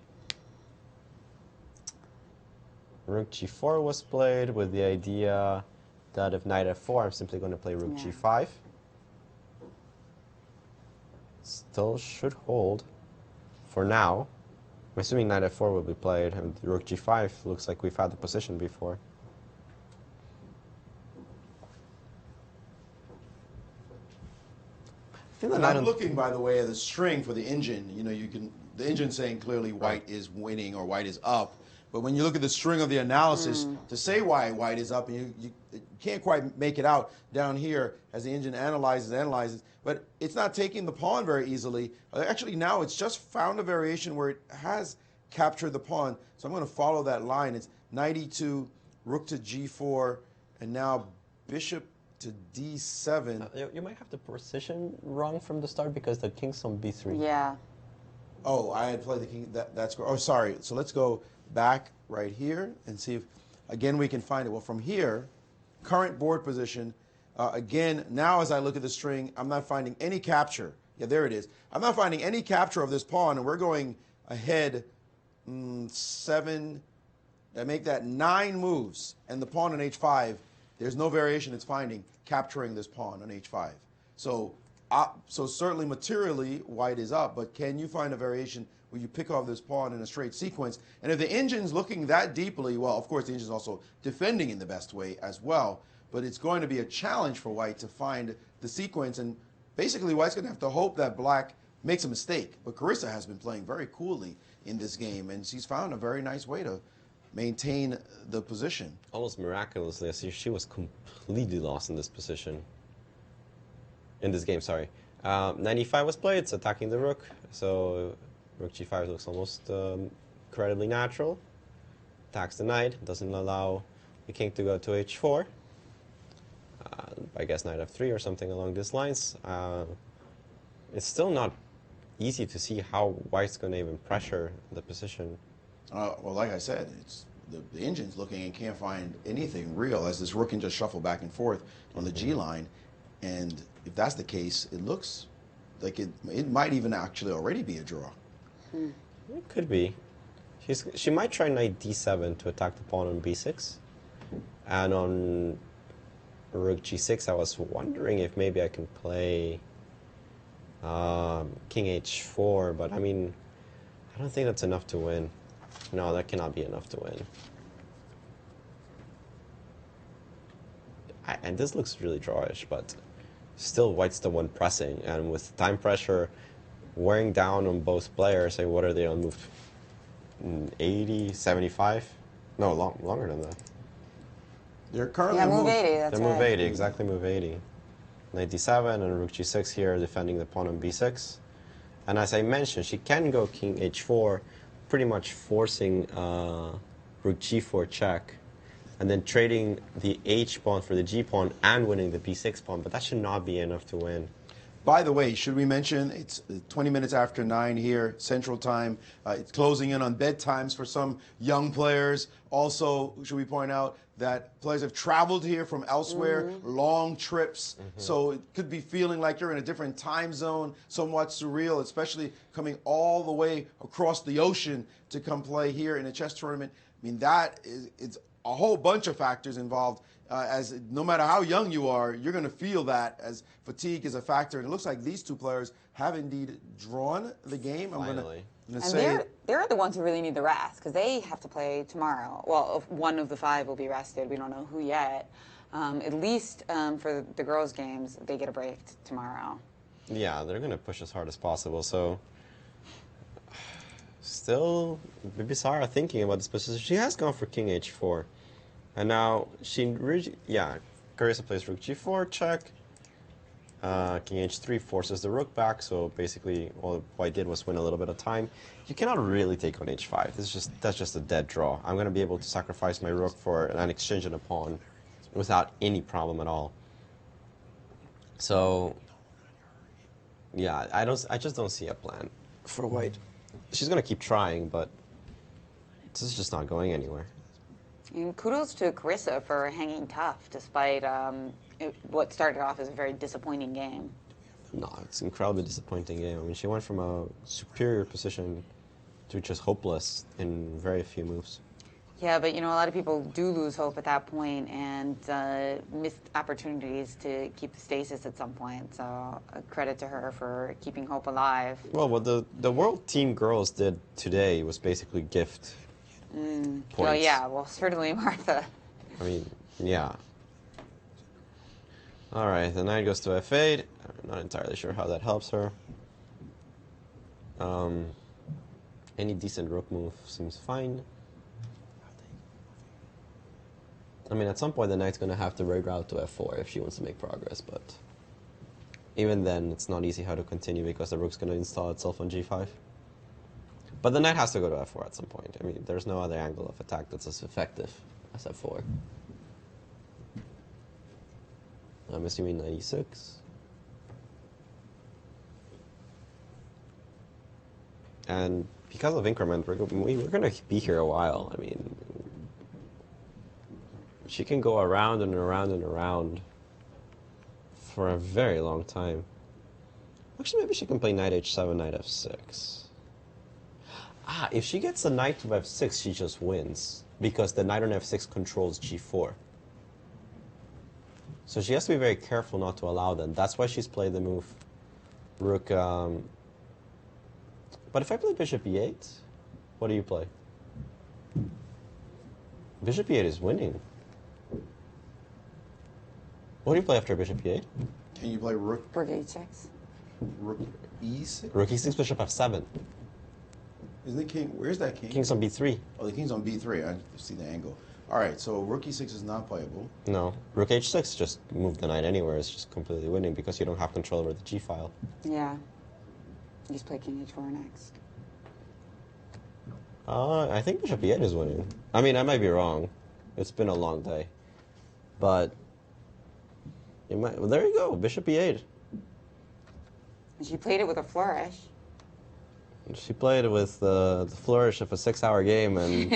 Rook g4 was played with the idea that if knight f4, I'm simply going to play rook g5. Still should hold. For now, I'm assuming knight f4 will be played, and rook g5 looks like we've had the position before. I'm looking, by the way, at the string for the engine. You know, you can the engine saying clearly white is winning or white is up. But when you look at the string of the analysis to say why white is up, and you can't quite make it out down here as the engine analyzes, but it's not taking the pawn very easily. Actually, now it's just found a variation where it has captured the pawn. So I'm going to follow that line. It's knight e2, rook to g4, and now bishop to d7. You might have the position wrong from the start because the king's on b3. Yeah. Oh, I had played the king. That's oh, sorry. So let's go back right here and see if, again, we can find it. Well, from here, current board position, again, now as I look at the string, I'm not finding any capture. Yeah, there it is. I'm not finding any capture of this pawn, and we're going ahead 7, I make that 9 moves, and the pawn on h5, there's no variation it's finding capturing this pawn on h5. So, so certainly materially, white is up, but can you find a variation where you pick off this pawn in a straight sequence? And if the engine's looking that deeply, well, of course, the engine's also defending in the best way as well, but it's going to be a challenge for white to find the sequence, and basically white's going to have to hope that black makes a mistake. But Carissa has been playing very coolly in this game, and she's found a very nice way to maintain the position. Almost miraculously, I see she was completely lost in this position. In this game, sorry. 95 was played, it's attacking the rook, so rook g5 looks almost incredibly natural. Attacks the knight, doesn't allow the king to go to h4. I guess knight f3 or something along these lines. It's still not easy to see how white's going to even pressure the position. Well, like I said, it's the engine's looking and can't find anything real as this rook can just shuffle back and forth on the G line. And if that's the case, it looks like it might even actually already be a draw. It could be. She might try knight d7 to attack the pawn on b6. And on rook g6, I was wondering if maybe I can play king h4, but I mean, I don't think that's enough to win. No, that cannot be enough to win. And this looks really drawish, but still white's the one pressing, and with time pressure wearing down on both players, like what are they on move 80, 75? No, longer than that. They're currently move 80, that's They're move right. 80, exactly move 80. Knight d7 and rook g6 here, defending the pawn on b6. And as I mentioned, she can go king h4, pretty much forcing rook g4 check, and then trading the h pawn for the g pawn and winning the b6 pawn, but that should not be enough to win. By the way, should we mention it's 20 minutes after 9 here, Central Time. It's closing in on bedtimes for some young players. Also, should we point out that players have traveled here from elsewhere, long trips, so it could be feeling like you're in a different time zone, somewhat surreal, especially coming all the way across the ocean to come play here in a chess tournament. I mean, it's a whole bunch of factors involved. As no matter how young you are, you're going to feel that as fatigue is a factor. And it looks like these two players have indeed drawn the game. Finally. And they're the ones who really need the rest because they have to play tomorrow. Well, one of the 5 will be rested. We don't know who yet. At least for the girls' games, they get a break tomorrow. Yeah, they're going to push as hard as possible. So, still, Bibisara thinking about this position. She has gone for king h4. And now Carissa plays rook g4 check. King h3 forces the rook back, so basically all white did was win a little bit of time. You cannot really take on h5. That's just a dead draw. I'm going to be able to sacrifice my rook for an exchange and a pawn without any problem at all. So yeah, I just don't see a plan for white. She's going to keep trying, but this is just not going anywhere. And kudos to Carissa for hanging tough despite what started off as a very disappointing game. No, it's an incredibly disappointing game. I mean, she went from a superior position to just hopeless in very few moves. Yeah, but you know, a lot of people do lose hope at that point and missed opportunities to keep the stasis at some point. So a credit to her for keeping hope alive. Well, what the World Team girls did today was basically gift points. Well, yeah, well, certainly Martha. I mean, yeah. All right, the knight goes to f8. I'm not entirely sure how that helps her. Any decent rook move seems fine. I mean, at some point the knight's going to have to reroute to f4 if she wants to make progress, but even then it's not easy how to continue because the rook's going to install itself on g5. But the knight has to go to f4 at some point. I mean, there's no other angle of attack that's as effective as f4. I'm assuming 96. And because of increment, we're going to be here a while. I mean, she can go around and around and around for a very long time. Actually, maybe she can play knight h7, knight f6. Ah, if she gets the knight to f6, she just wins, because the knight on f6 controls g4. So she has to be very careful not to allow that. That's why she's played the move rook. But if I play bishop e8, what do you play? Bishop e8 is winning. What do you play after bishop e8? Can you play rook? Rook h6. Rook e6? Rook e6, bishop f7. Isn't the king? Where's that king? King's on b3. Oh, the king's on b3. I see the angle. All right, so rook e6 is not playable. No, rook h6, just move the knight anywhere. It's just completely winning because you don't have control over the g file. Yeah. You just play king h4 next. I think bishop e8 is winning. I mean, I might be wrong. It's been a long day. But it might, well, there you go, bishop e8. And she played it with a flourish. She played it with the flourish of a 6-hour game and,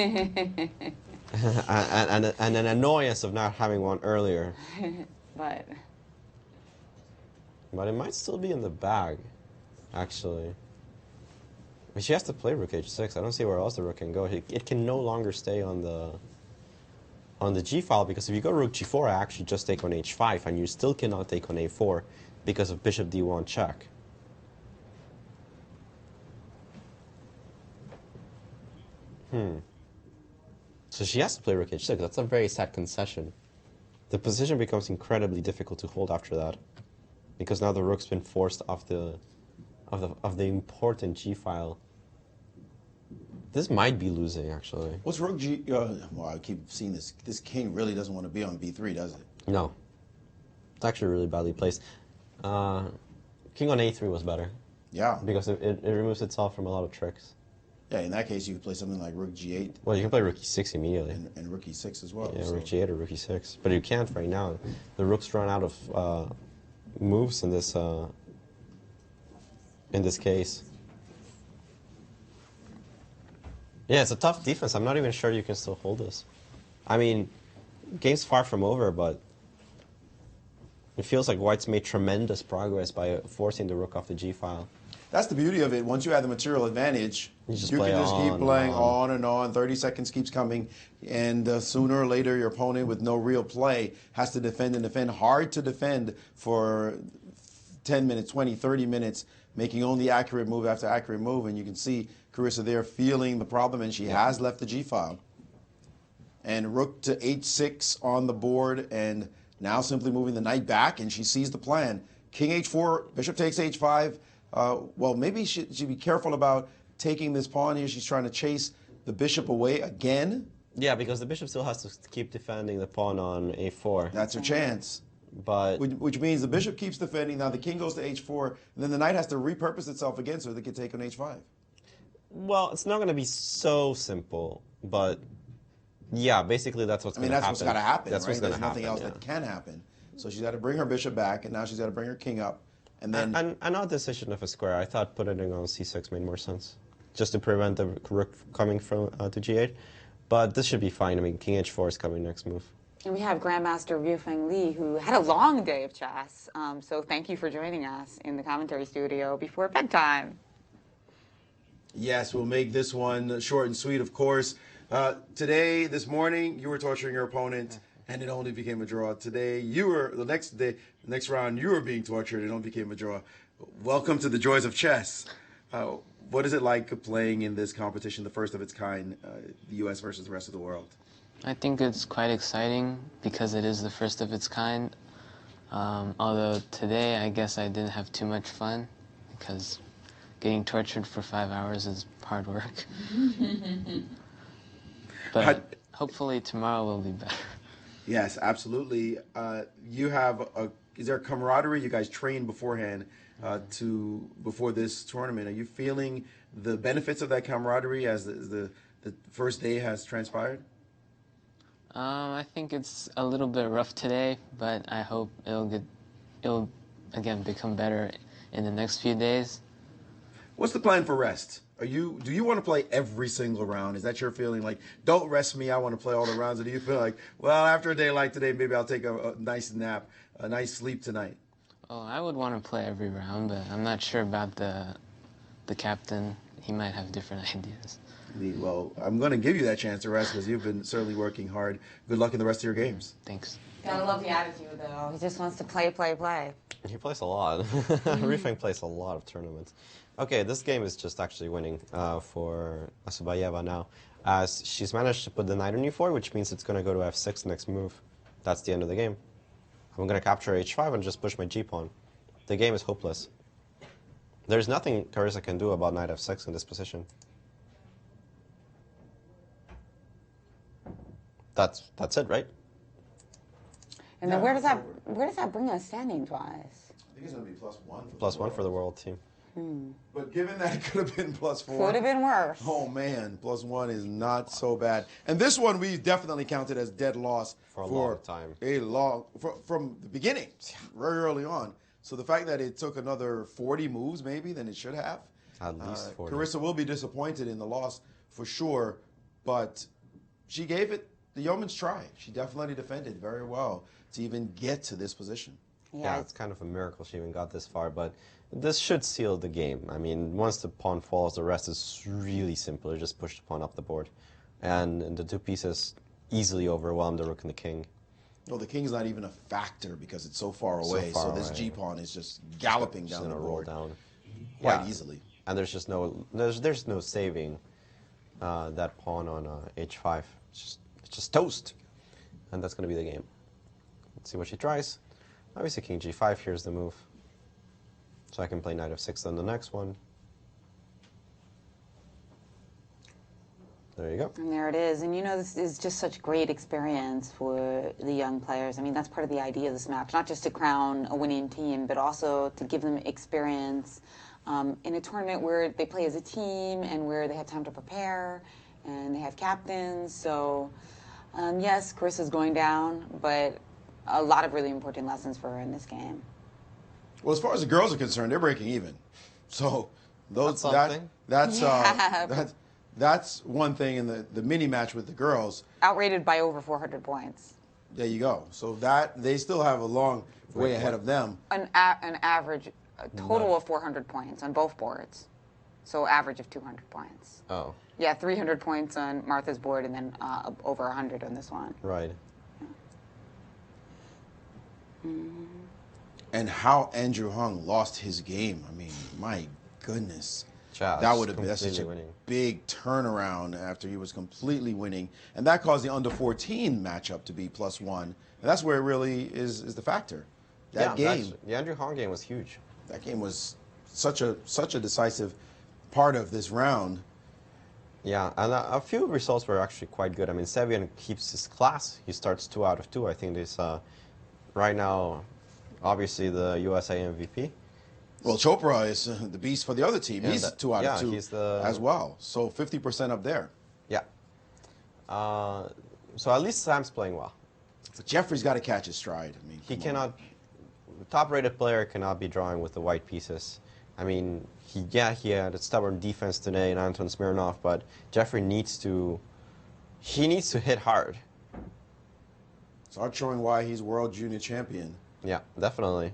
and an annoyance of not having one earlier. But it might still be in the bag, actually. I mean, she has to play rook h6. I don't see where else the rook can go. It can no longer stay on the g file, because if you go rook g4, I actually just take on h5, and you still cannot take on a4 because of bishop d1 check. So she has to play rook h6. That's a very sad concession. The position becomes incredibly difficult to hold after that, because now the rook's been forced off the important g file. This might be losing, actually. What's rook g? Well, I keep seeing this. This king really doesn't want to be on b3, does it? No, it's actually really badly placed. King on a3 was better. Yeah. Because it removes itself from a lot of tricks. Yeah, in that case, you could play something like rook g8. Well, you can play rook e6 immediately. And rook e6 as well. Yeah, so. rook g8 or rook e6. But you can't right now. The rook's run out of moves in this case. Yeah, it's a tough defense. I'm not even sure you can still hold this. I mean, game's far from over, but it feels like White's made tremendous progress by forcing the rook off the g file. That's the beauty of it. Once you have the material advantage, you can just keep playing on and on. 30 seconds keeps coming, and sooner or later, your opponent with no real play has to defend and defend. Hard to defend for 10 minutes, 20, 30 minutes, making only accurate move after accurate move, and you can see Carissa there feeling the problem, and she has left the g-file. And rook to h6 on the board, and now simply moving the knight back, and she sees the plan. King h4, bishop takes h5. Well, maybe she should be careful about taking this pawn here. She's trying to chase the bishop away again. Yeah, because the bishop still has to keep defending the pawn on a4. That's her chance. But which means the bishop keeps defending. Now the king goes to h4, and then the knight has to repurpose itself again so they can take on h5. Well, it's not going to be so simple, but yeah, basically that's what's going to happen. That's what's got to happen, That's right? what's going There's to happen. nothing else that can happen. So she's got to bring her bishop back, and now she's got to bring her king up. And then an odd decision of a square. I thought putting it on c6 made more sense, just to prevent the rook coming from to g8. But this should be fine. I mean, king h4 is coming next move. And we have Grandmaster Ryufeng Li, who had a long day of chess. So thank you for joining us in the commentary studio before bedtime. Yes, we'll make this one short and sweet, of course. Today, this morning, you were torturing your opponent, and it only became a draw. Today, the next round, you were being tortured, and it only became a draw. Welcome to the joys of chess. What is it like playing in this competition, the first of its kind, the U.S. versus the rest of the world? I think it's quite exciting because it is the first of its kind. Although today, I guess I didn't have too much fun because getting tortured for 5 hours is hard work. But hopefully tomorrow will be better. Yes, absolutely. Is there a camaraderie? You guys trained beforehand before this tournament. Are you feeling the benefits of that camaraderie as the first day has transpired? I think it's a little bit rough today, but I hope it'll again become better in the next few days. What's the plan for rest? Do you want to play every single round? Is that your feeling? Like, don't rest me, I want to play all the rounds. Or do you feel like, well, after a day like today, maybe I'll take a nice nap, a nice sleep tonight? Oh, I would want to play every round, but I'm not sure about the captain. He might have different ideas. Well, I'm going to give you that chance to rest because you've been certainly working hard. Good luck in the rest of your games. Thanks. Gotta love the attitude, though. He just wants to play, play, play. He plays a lot. Rifeng plays a lot of tournaments. Okay, this game is just actually winning for Asubayeva now, as she's managed to put the knight on e4, which means it's going to go to f6 next move. That's the end of the game. I'm going to capture h5 and just push my g-pawn. The game is hopeless. There's nothing Carissa can do about knight f6 in this position. That's it, right? And then where does that bring us standings-wise? I think it's going to be +1. +1 for the world team. But given that it could have been +4. Could have been worse. Oh, man. +1 is not so bad. And this one we definitely counted as dead loss for a long time. From the beginning, very early on. So the fact that it took another 40 moves maybe than it should have. At least 40. Carissa will be disappointed in the loss for sure. But she gave it the yeoman's try. She definitely defended very well to even get to this position. Yeah, it's kind of a miracle she even got this far, but this should seal the game. I mean, once the pawn falls, the rest is really simple. You just push the pawn up the board. And the two pieces easily overwhelm the rook and the king. Well, the king's not even a factor because it's so far away. So this g-pawn is just galloping down the board quite easily. And there's just there's no saving that pawn on h5. It's just toast. And that's going to be the game. Let's see what she tries. Obviously, king g5, here's the move. So I can play knight f6 on the next one. There you go. And there it is. And you know, this is just such great experience for the young players. I mean, that's part of the idea of this match, not just to crown a winning team, but also to give them experience in a tournament where they play as a team and where they have time to prepare and they have captains. So, yes, Carissa's going down, but a lot of really important lessons for her in this game. Well, as far as the girls are concerned, they're breaking even. So that's one thing in the mini match with the girls. Outrated by over 400 points. There you go. So that they still have a long way ahead of them. An average, a total of 400 points on both boards. So average of 200 points. Oh. Yeah, 300 points on Martha's board and then over 100 on this one. Right. And how Andrew Hung lost his game. I mean, my goodness. That would have been such a big turnaround after he was completely winning. And that caused the under 14 matchup to be +1. And that's where it really is the factor. That game. The Andrew Hong game was huge. That game was such a decisive part of this round. Yeah, and a few results were actually quite good. I mean, Sevian keeps his class. He starts 2 out of 2. I think this right now, obviously the USA MVP. Well, Chopra is the beast for the other team. He's 2 out of 2 as well. So 50% up there. Yeah. So at least Sam's playing well. But Jeffrey's got to catch his stride. I mean, he cannot. Top-rated player cannot be drawing with the white pieces. I mean, he had a stubborn defense today in Anton Smirnov, but Jeffrey needs to. He needs to hit hard. Start showing why he's world junior champion. Yeah, definitely.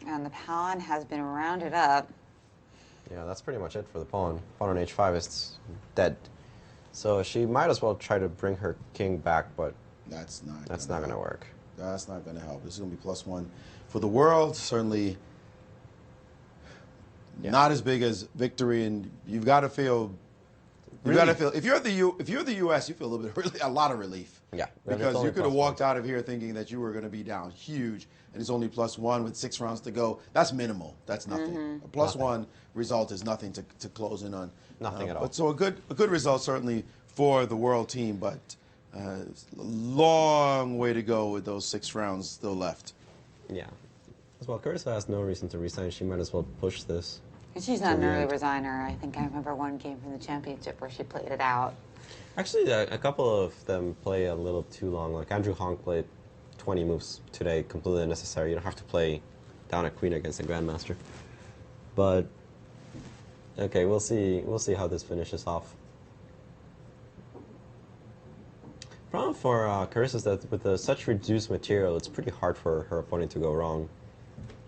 And the pawn has been rounded up. Yeah, that's pretty much it for the pawn. Pawn on h5 is dead. So she might as well try to bring her king back, but that's not going to work. That's not going to help. This is going to be +1 for the world. Certainly not as big as victory, and you've got to feel You gotta feel if you're the U.S., you feel a lot of relief. Yeah, because you could have walked out of here thinking that you were going to be down huge, and it's only +1 with 6 rounds to go. That's minimal. That's nothing. A +1 result is nothing to close in on. Nothing at all. But so a good result certainly for the world team, but a long way to go with those 6 rounds still left. Yeah. As well, Carissa has no reason to resign. She might as well push this. And she's not an early resigner. I think I remember one game from the championship where she played it out. Actually, a couple of them play a little too long. Like Andrew Honk played 20 moves today, completely unnecessary. You don't have to play down a queen against a grandmaster. But okay, we'll see. We'll see how this finishes off. Problem for Carissa is that with such reduced material, it's pretty hard for her opponent to go wrong.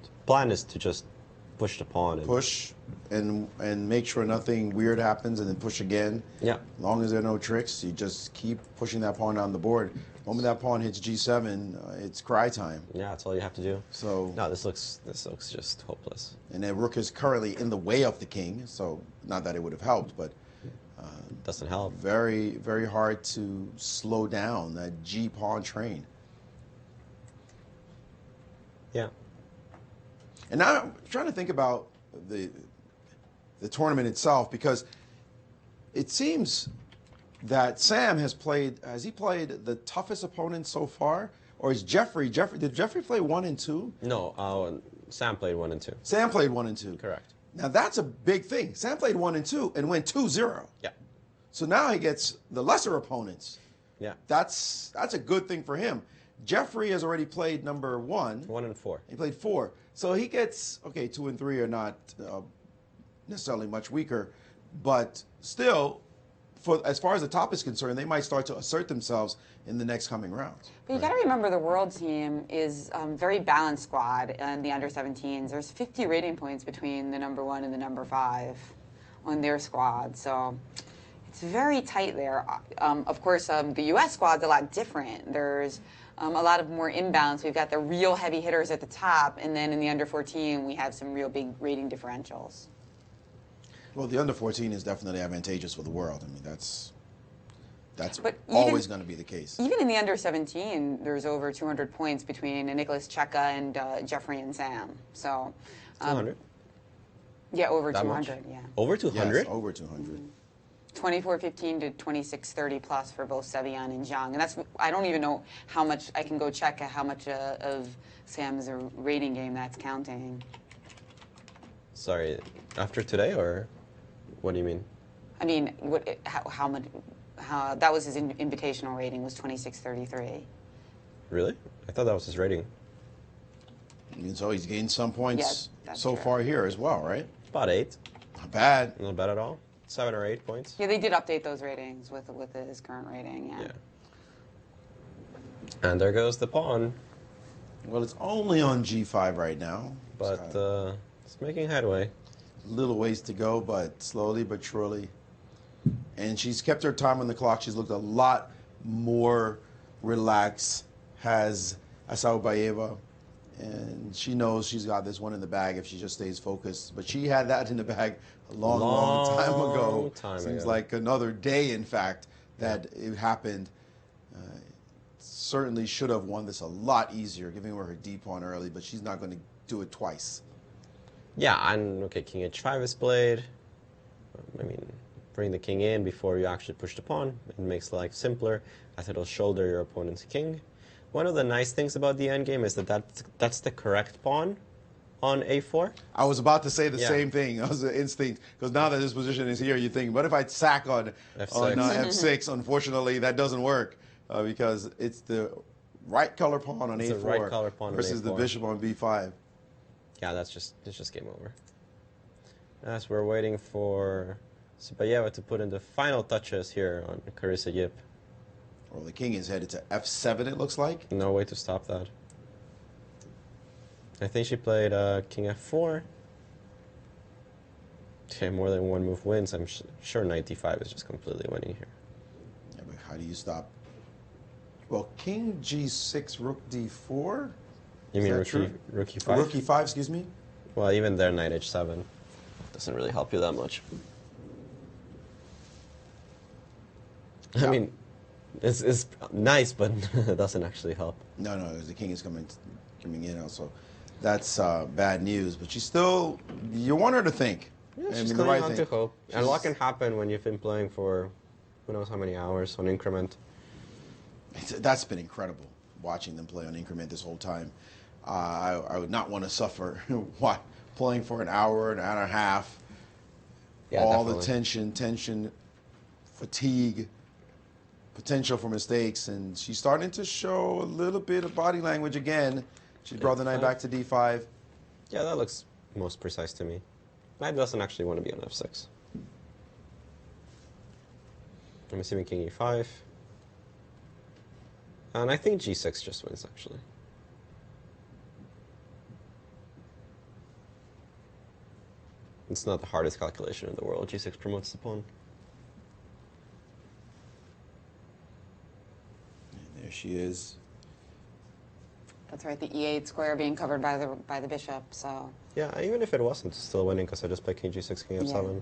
The plan is to just push the pawn. And push and make sure nothing weird happens, and then push again. Yeah. As long as there are no tricks, you just keep pushing that pawn down the board. The moment that pawn hits G7, it's cry time. Yeah, that's all you have to do. So no, this looks just hopeless. And then rook is currently in the way of the king, so not that it would have helped, but doesn't help. Very, very hard to slow down that G pawn train. Yeah. And now I'm trying to think about the tournament itself, because it seems that Sam has played the toughest opponent so far, or is Jeffrey did Jeffrey play 1 and 2? No, Sam played 1 and 2. Sam played 1 and 2. Correct. Now that's a big thing. Sam played 1 and 2 and went 2-0. Yeah. So now he gets the lesser opponents. Yeah. That's a good thing for him. Jeffrey has already played number 1. 1 and 4. He played 4. So he gets, okay, 2 and 3 are not necessarily much weaker, but still, as far as the top is concerned, they might start to assert themselves in the next coming rounds. But you got to remember the world team is a very balanced squad in the under-17s. There's 50 rating points between the number 1 and the number 5 on their squad. So it's very tight there. Of course, the U.S. squad's a lot different. There's a lot of more imbalance. We've got the real heavy hitters at the top, and then in the under-14, we have some real big rating differentials. Well, the under-14 is definitely advantageous for the world. I mean, that's always going to be the case. Even in the under-17, there's over 200 points between Nicholas Cheka and Jeffrey and Sam. So 200? Yeah, over That 200, much? yeah. Over 200? Yes, over 200. 24-15 to 26-30 plus for both Sevian and Zhang. And that's, I don't even know how much, I can go check how much of Sam's rating game that's counting. Sorry, after today, or what do you mean? I mean, how much, that was his invitational rating, was 26-33. Really? I thought that was his rating. And so he's gained some points so true. far here as well, right? About 8. Not bad. Not bad at all. 7 or 8 points. Yeah, they did update those ratings with his current rating, yeah. And there goes the pawn. Well, it's only on G5 right now. But it's making headway. Little ways to go, but slowly but surely. And she's kept her time on the clock. She's looked a lot more relaxed, has Asaobayeva. And she knows she's got this one in the bag if she just stays focused. But she had that in the bag a long time ago. Seems like another day, in fact, that it happened. Certainly should have won this a lot easier, giving her D pawn early, but she's not going to do it twice. Yeah, and okay, King H5 is played. I mean, bring the king in before you actually push the pawn. It makes life simpler, as it'll shoulder your opponent's king. One of the nice things about the endgame is that that's the correct pawn on A4. I was about to say the same thing. That was an instinct, because now that this position is here, you think, what if I sack on F6? Unfortunately, that doesn't work because it's the right color pawn on A4 right color pawn versus on A4. the bishop on B5. Yeah, it's just game over. As we're waiting for Sabayeva to put in the final touches here on Carissa Yip. Well, the king is headed to F7, it looks like. No way to stop that. I think she played King F4. Okay, more than one move wins. I'm sure 95 is just completely winning here. Yeah, but how do you stop? Well, King G6, Rook D4? You mean Rook E5? Rook E5, excuse me? Well, even there, Knight H7 doesn't really help you that much. I mean, it's nice, but it doesn't actually help. No, the king is coming in also. That's bad news, but she's still, you want her to think. Yeah, she's the clinging right on thing. to hope. And a lot can happen when you've been playing for who knows how many hours on increment. That's been incredible, watching them play on increment this whole time. I would not want to suffer playing for an hour and a half. Yeah, all definitely. the tension, fatigue, potential for mistakes, and she's starting to show a little bit of body language again. She brought the knight back to d5. Yeah, that looks most precise to me. Knight doesn't actually want to be on f6. I'm assuming king e5. And I think g6 just wins, actually. It's not the hardest calculation in the world. g6 promotes the pawn. And there she is. That's right, the e8 square being covered by the bishop, so. Yeah, even if it wasn't, it's still winning because I just played king g6, king f7. Yeah.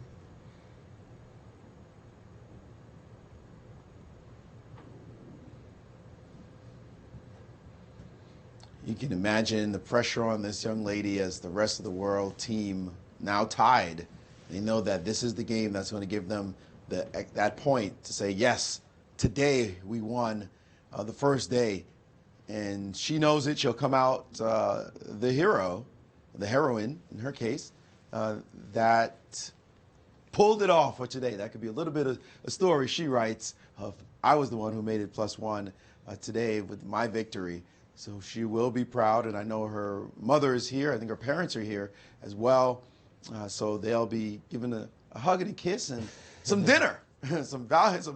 You can imagine the pressure on this young lady as the rest of the world team now tied. They know that this is the game that's going to give them that point to say, yes, today we won the first day. And she knows it. She'll come out the hero, the heroine in her case, that pulled it off for today. That could be a little bit of a story she writes of, I was the one who made it +1 today with my victory. So she will be proud, and I know her mother is here. I think her parents are here as well. So they'll be given a hug and a kiss and some dinner, some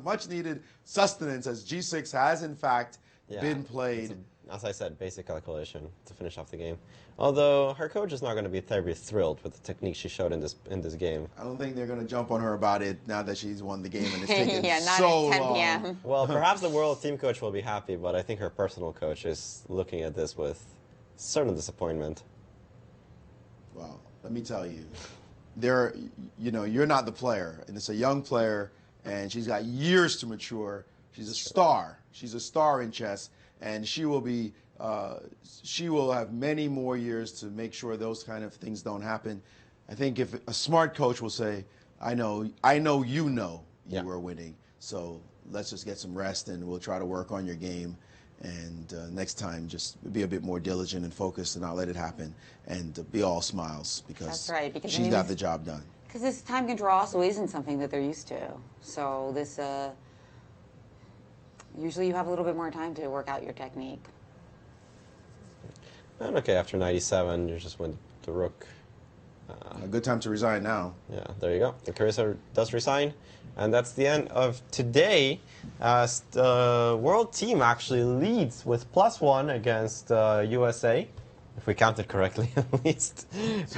much-needed sustenance, as G6 has, in fact, been played. As I said, basic calculation to finish off the game. Although her coach is not going to be terribly thrilled with the technique she showed in this game. I don't think they're going to jump on her about it now that she's won the game and it's taken yeah, not so at 10 long. p.m. Well, perhaps the world team coach will be happy, but I think her personal coach is looking at this with certain disappointment. Well, let me tell you, you're not the player, and it's a young player, and she's got years to mature. She's a star. She's a star in chess, and she will be. She will have many more years to make sure those kind of things don't happen. I think if a smart coach will say, I know you were winning, so let's just get some rest and we'll try to work on your game. And next time, just be a bit more diligent and focused and not let it happen. And be all smiles because, That's right, because she's got the job done. Because this time control also isn't something that they're used to. So this, usually you have a little bit more time to work out your technique. And okay, after 97, you just win the rook. A good time to resign now. Yeah, there you go. The Carissa does resign. And that's the end of today, as the world team actually leads with +1 against USA, if we counted correctly at least.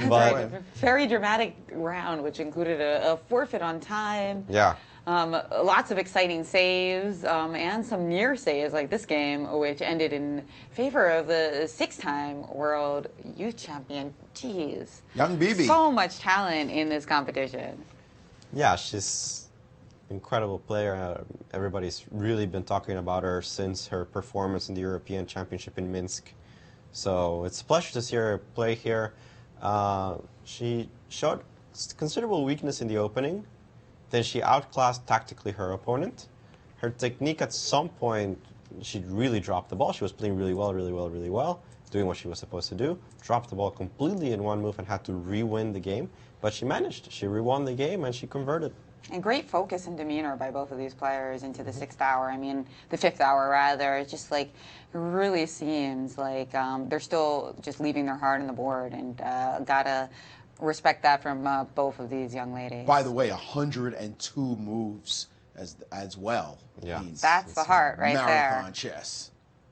But very dramatic round, which included a forfeit on time. Yeah. Lots of exciting saves and some near saves like this game, which ended in favor of the 6-time world youth champion. Jeez. Young Bibi. So much talent in this competition. Yeah, she's an incredible player. Everybody's really been talking about her since her performance in the European Championship in Minsk. So it's a pleasure to see her play here. She showed considerable weakness in the opening. Then she outclassed tactically her opponent. Her technique at some point, she really dropped the ball. She was playing really well, doing what she was supposed to do. Dropped the ball completely in one move and had to re-win the game. But she managed. She re-won the game and she converted. And great focus and demeanor by both of these players into the 6th hour. I mean, the 5th hour, rather. It's just like, it really seems like they're still just leaving their heart on the board. And gotta respect that from both of these young ladies. By the way, 102 moves as well. Yeah. That's the heart right there. Marathon chess.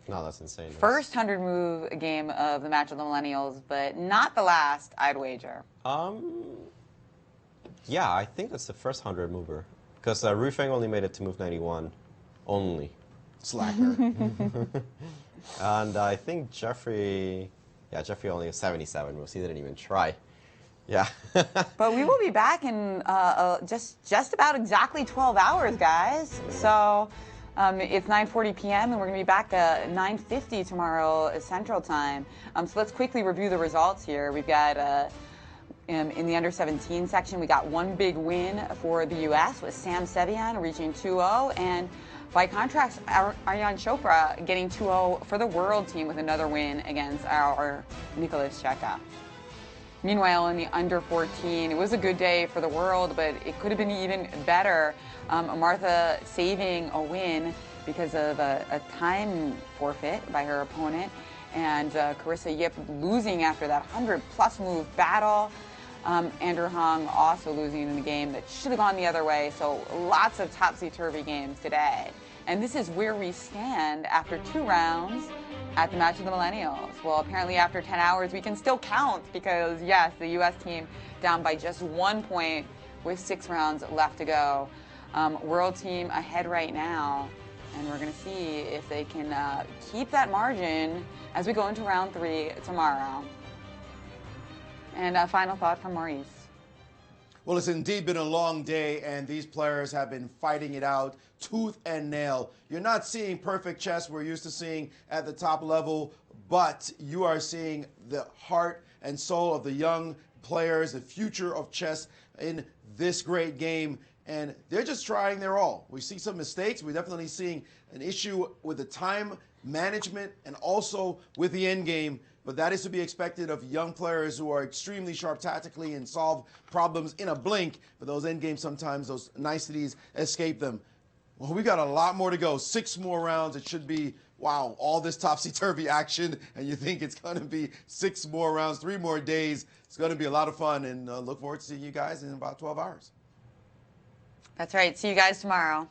No, that's insane. First 100-move game of the match of the Millennials, but not the last, I'd wager. Yeah, I think it's the first 100-mover. Because Ru Feng only made it to move 91. Only. Slacker. And I think Jeffrey only has 77 moves. He didn't even try. Yeah. But we will be back in just about exactly 12 hours, guys. So it's 9:40 p.m. and we're going to be back at 9:50 tomorrow Central Time. So let's quickly review the results here. We've got in the under-17 section, we got one big win for the U.S. with Sam Sevian reaching 2-0, and by contrast, Aryan Chopra getting 2-0 for the world team with another win against our Nicholas Cheka. Meanwhile, in the under-14, it was a good day for the world, but it could have been even better. Martha saving a win because of a time forfeit by her opponent, and Carissa Yip losing after that 100-plus move battle. Andrew Hung also losing in the game that should have gone the other way, so lots of topsy-turvy games today. And this is where we stand after 2 rounds at the match of the Millennials. Well, apparently after 10 hours, we can still count because, yes, the U.S. team down by just 1 point with 6 rounds left to go. World team ahead right now, and we're going to see if they can keep that margin as we go into round 3 tomorrow. And a final thought from Maurice. Well, it's indeed been a long day, and these players have been fighting it out tooth and nail. You're not seeing perfect chess we're used to seeing at the top level, but you are seeing the heart and soul of the young players, the future of chess in this great game, and they're just trying their all. We see some mistakes. We're definitely seeing an issue with the time management and also with the end game. But that is to be expected of young players who are extremely sharp tactically and solve problems in a blink. But those end games, sometimes those niceties escape them. Well, we got a lot more to go. 6 more rounds. It should be, wow, all this topsy-turvy action. And you think it's going to be 6 more rounds, 3 more days. It's going to be a lot of fun. And look forward to seeing you guys in about 12 hours. That's right. See you guys tomorrow.